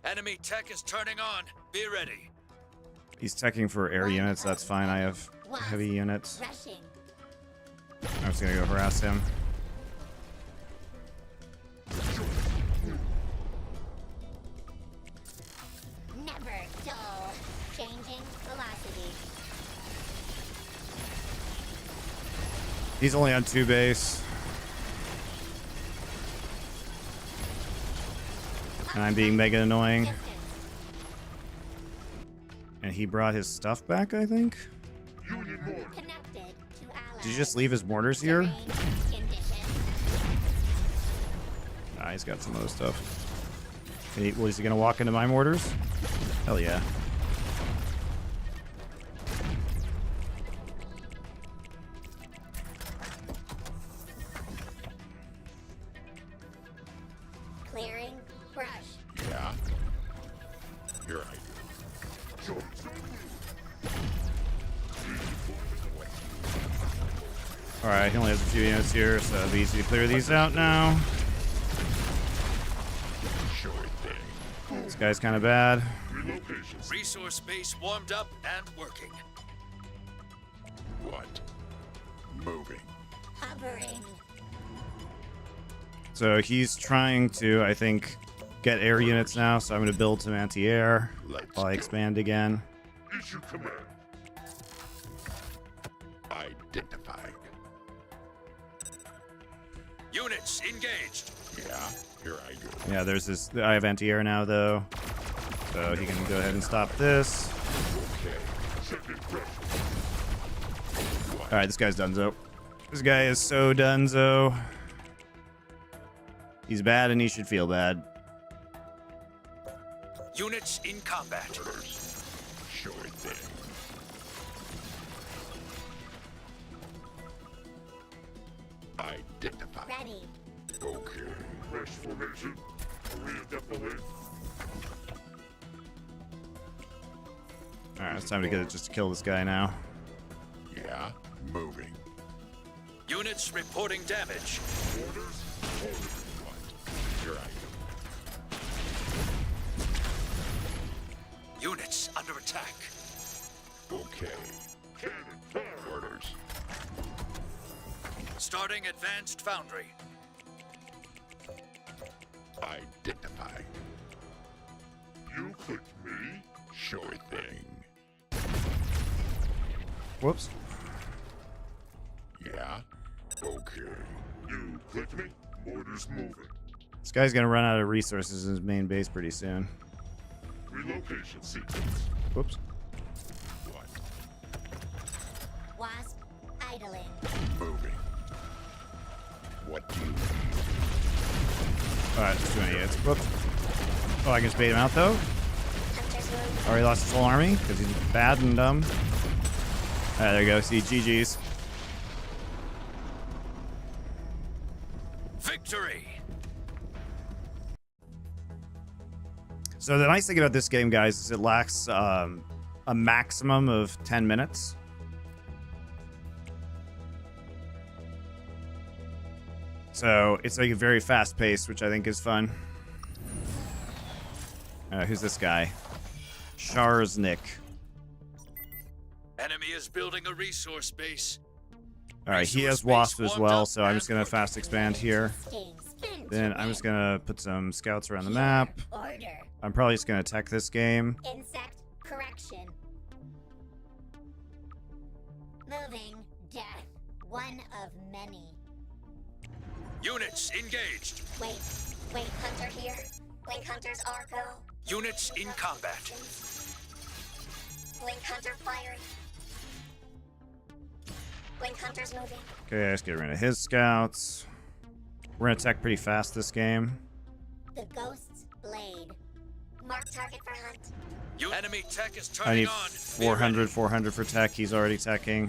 Enemy tech is turning on. Be ready. He's teching for air units. That's fine. I have heavy units. Rushing. I'm just gonna go harass him. Never dull. Changing velocity. He's only on 2 base. And I'm being mega annoying. Distance. And he brought his stuff back, I think. Connected to allies. Did you just leave his mortars here? Terrain condition. Nah, he's got some other stuff. Hey, what, is he gonna walk into my mortars? Hell yeah. Clearing brush. Yeah. You're right. Alright, he only has a few units here, so it'll be easy to clear these out now. Sure thing. This guy's kind of bad. Resource base warmed up and working. What? Moving. Hovering. So he's trying to, I think, get air units now, so I'm going to build some anti-air Let's while I go. expand again. Issue command. Identifying. Units engaged. Yeah. Here I go. Yeah, there's this. I have anti-air now, though. So he can go ahead and stop this. Okay. Second pressure. Alright, this guy's donezo. This guy is so donezo. He's bad and he should feel bad. Units in combat. Sure thing. Identify. Ready. Okay. Fresh formation. Readeployate. Alright, it's time to get it just to kill this guy now. Yeah, moving. Units reporting damage. Orders. Orders. What? Here I go. Units under attack. Okay. Cannon. Orders. Starting advanced foundry. Identify. You clicked me? Sure thing. Whoops. Yeah? Okay. You clicked me? Orders moving. This guy's gonna run out of resources in his main base pretty soon. Relocation sequence. Whoops. What? Wasp idling. Moving. What do you need? Alright, just doing idiots. Whoops. Oh, I can just bait him out though. Hunters move. Already lost his whole army because he's bad and dumb. Alright, there you go. See, GG's. Victory! So the nice thing about this game, guys, is it lacks a maximum of 10 minutes. So it's like a very fast pace, which I think is fun. Who's this guy? Sharznik. Enemy is building a resource base. Alright, he has Wasp as well, so I'm just gonna fast expand here. Then I'm just gonna put some scouts around the map. Order. I'm probably just gonna tech this game. Insect correction. Moving. Death. One of many. Units engaged. Wait. Wait, Hunter here. Blink Hunters are go. Units in combat. Blink Hunter firing. Blink Hunter's moving. Okay, let's get rid of his scouts. We're gonna tech pretty fast this game. The Ghost's Blade. Mark target for hunt. Enemy tech is I turning need on. 400 for tech. He's already teching.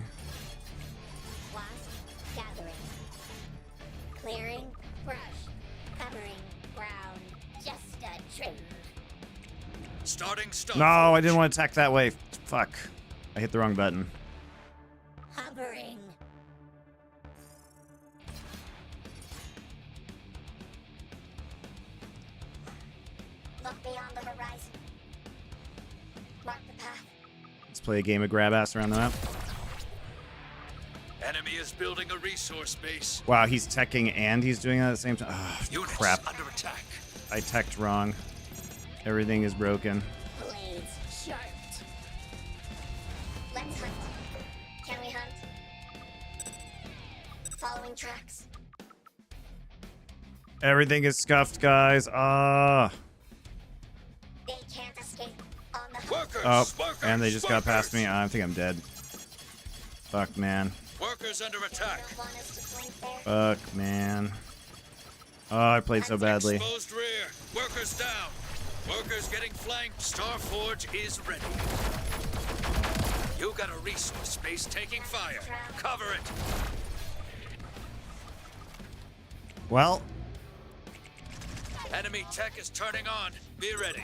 Wasp gathering. Clearing brush. Covering ground. Just a tree. Starting stop. No, I didn't want to tech that way. Fuck. I hit the wrong button. Hovering. Look beyond the horizon. Mark the path. Let's play a game of grab ass around the map. Enemy is building a resource base. Wow, he's teching and he's doing that at the same time. Oh, Units crap. under attack. I teched wrong. Everything is broken. Blades sharp. Let's hunt. Can we hunt? Following tracks. Everything is scuffed, guys. Ah. They can't escape. On the hunt. Workers, Oh, workers, and they just got past me. workers. I think I'm dead. Fuck, man. Workers under attack. Don't want us to blink there. Fuck, man. Oh, I played so badly. Exposed rear. Workers down. Workers getting flanked. Starforge is ready. You got a resource space taking fire. Cover it. Well, Enemy tech is turning on. Be ready.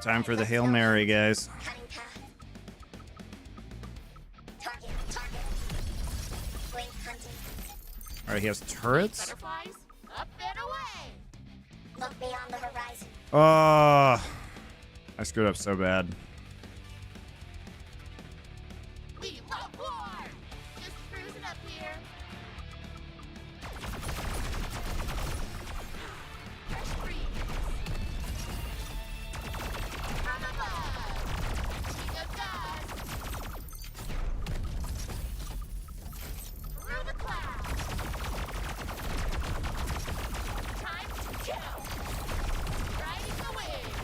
time for the Hail Mary, guys. Cutting path. Target. Blink hunting. Alright, he has turrets? Butterflies, up and away. Look beyond the horizon. Oh, I screwed up so bad. We love war. Just cruising up here. Fresh breeze. From above. King of dust. Through the clouds. Time to kill. Riding the wave.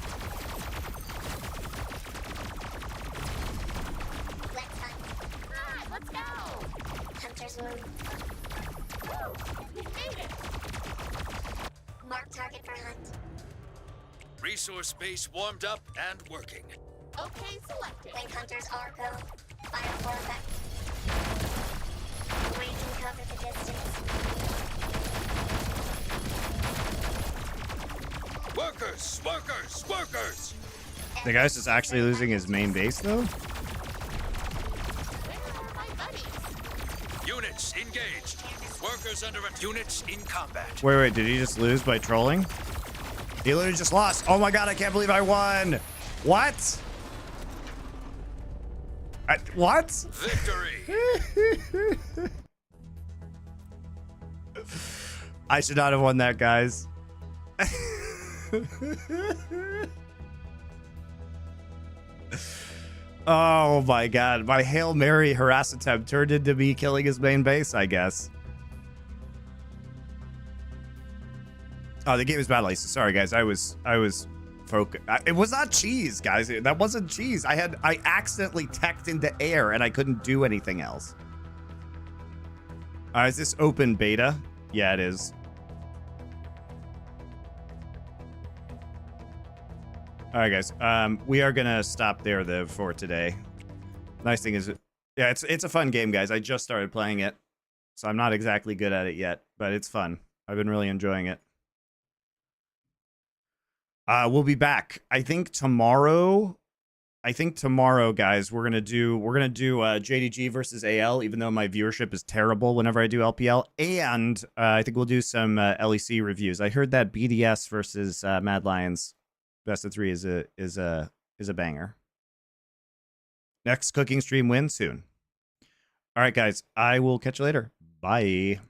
Let's hunt. Alright, let's go. Hunter's move. Woo! We made it. Mark target for hunt. Resource base warmed up and working. Okay, selected. Link hunters are go. Fire for effect. We can cover the distance. Workers! Workers! Workers! The guy's just actually losing his main base, though? Where are my buddies? Units engaged. Workers under units in combat. Wait, did he just lose by trolling? He literally just lost. Oh my god, I can't believe I won. What? What? Victory! I should not have won that, guys. Oh my god. My Hail Mary harass attempt turned into me killing his main base, I guess. Oh, the game is battle aces. Sorry, guys. I was focused. It was not cheese, guys. That wasn't cheese. I accidentally teched into air and I couldn't do anything else. Is this open beta? Yeah, it is. All right, guys. We are gonna stop there though for today. Nice thing is, yeah, it's a fun game, guys. I just started playing it, so I'm not exactly good at it yet, but it's fun. I've been really enjoying it. We'll be back. I think tomorrow, guys, we're gonna do JDG versus AL, even though my viewership is terrible whenever I do LPL, and I think we'll do some LEC reviews. I heard that BDS versus Mad Lions best of 3 is a banger. Next cooking stream win soon. All right, guys, I will catch you later. Bye.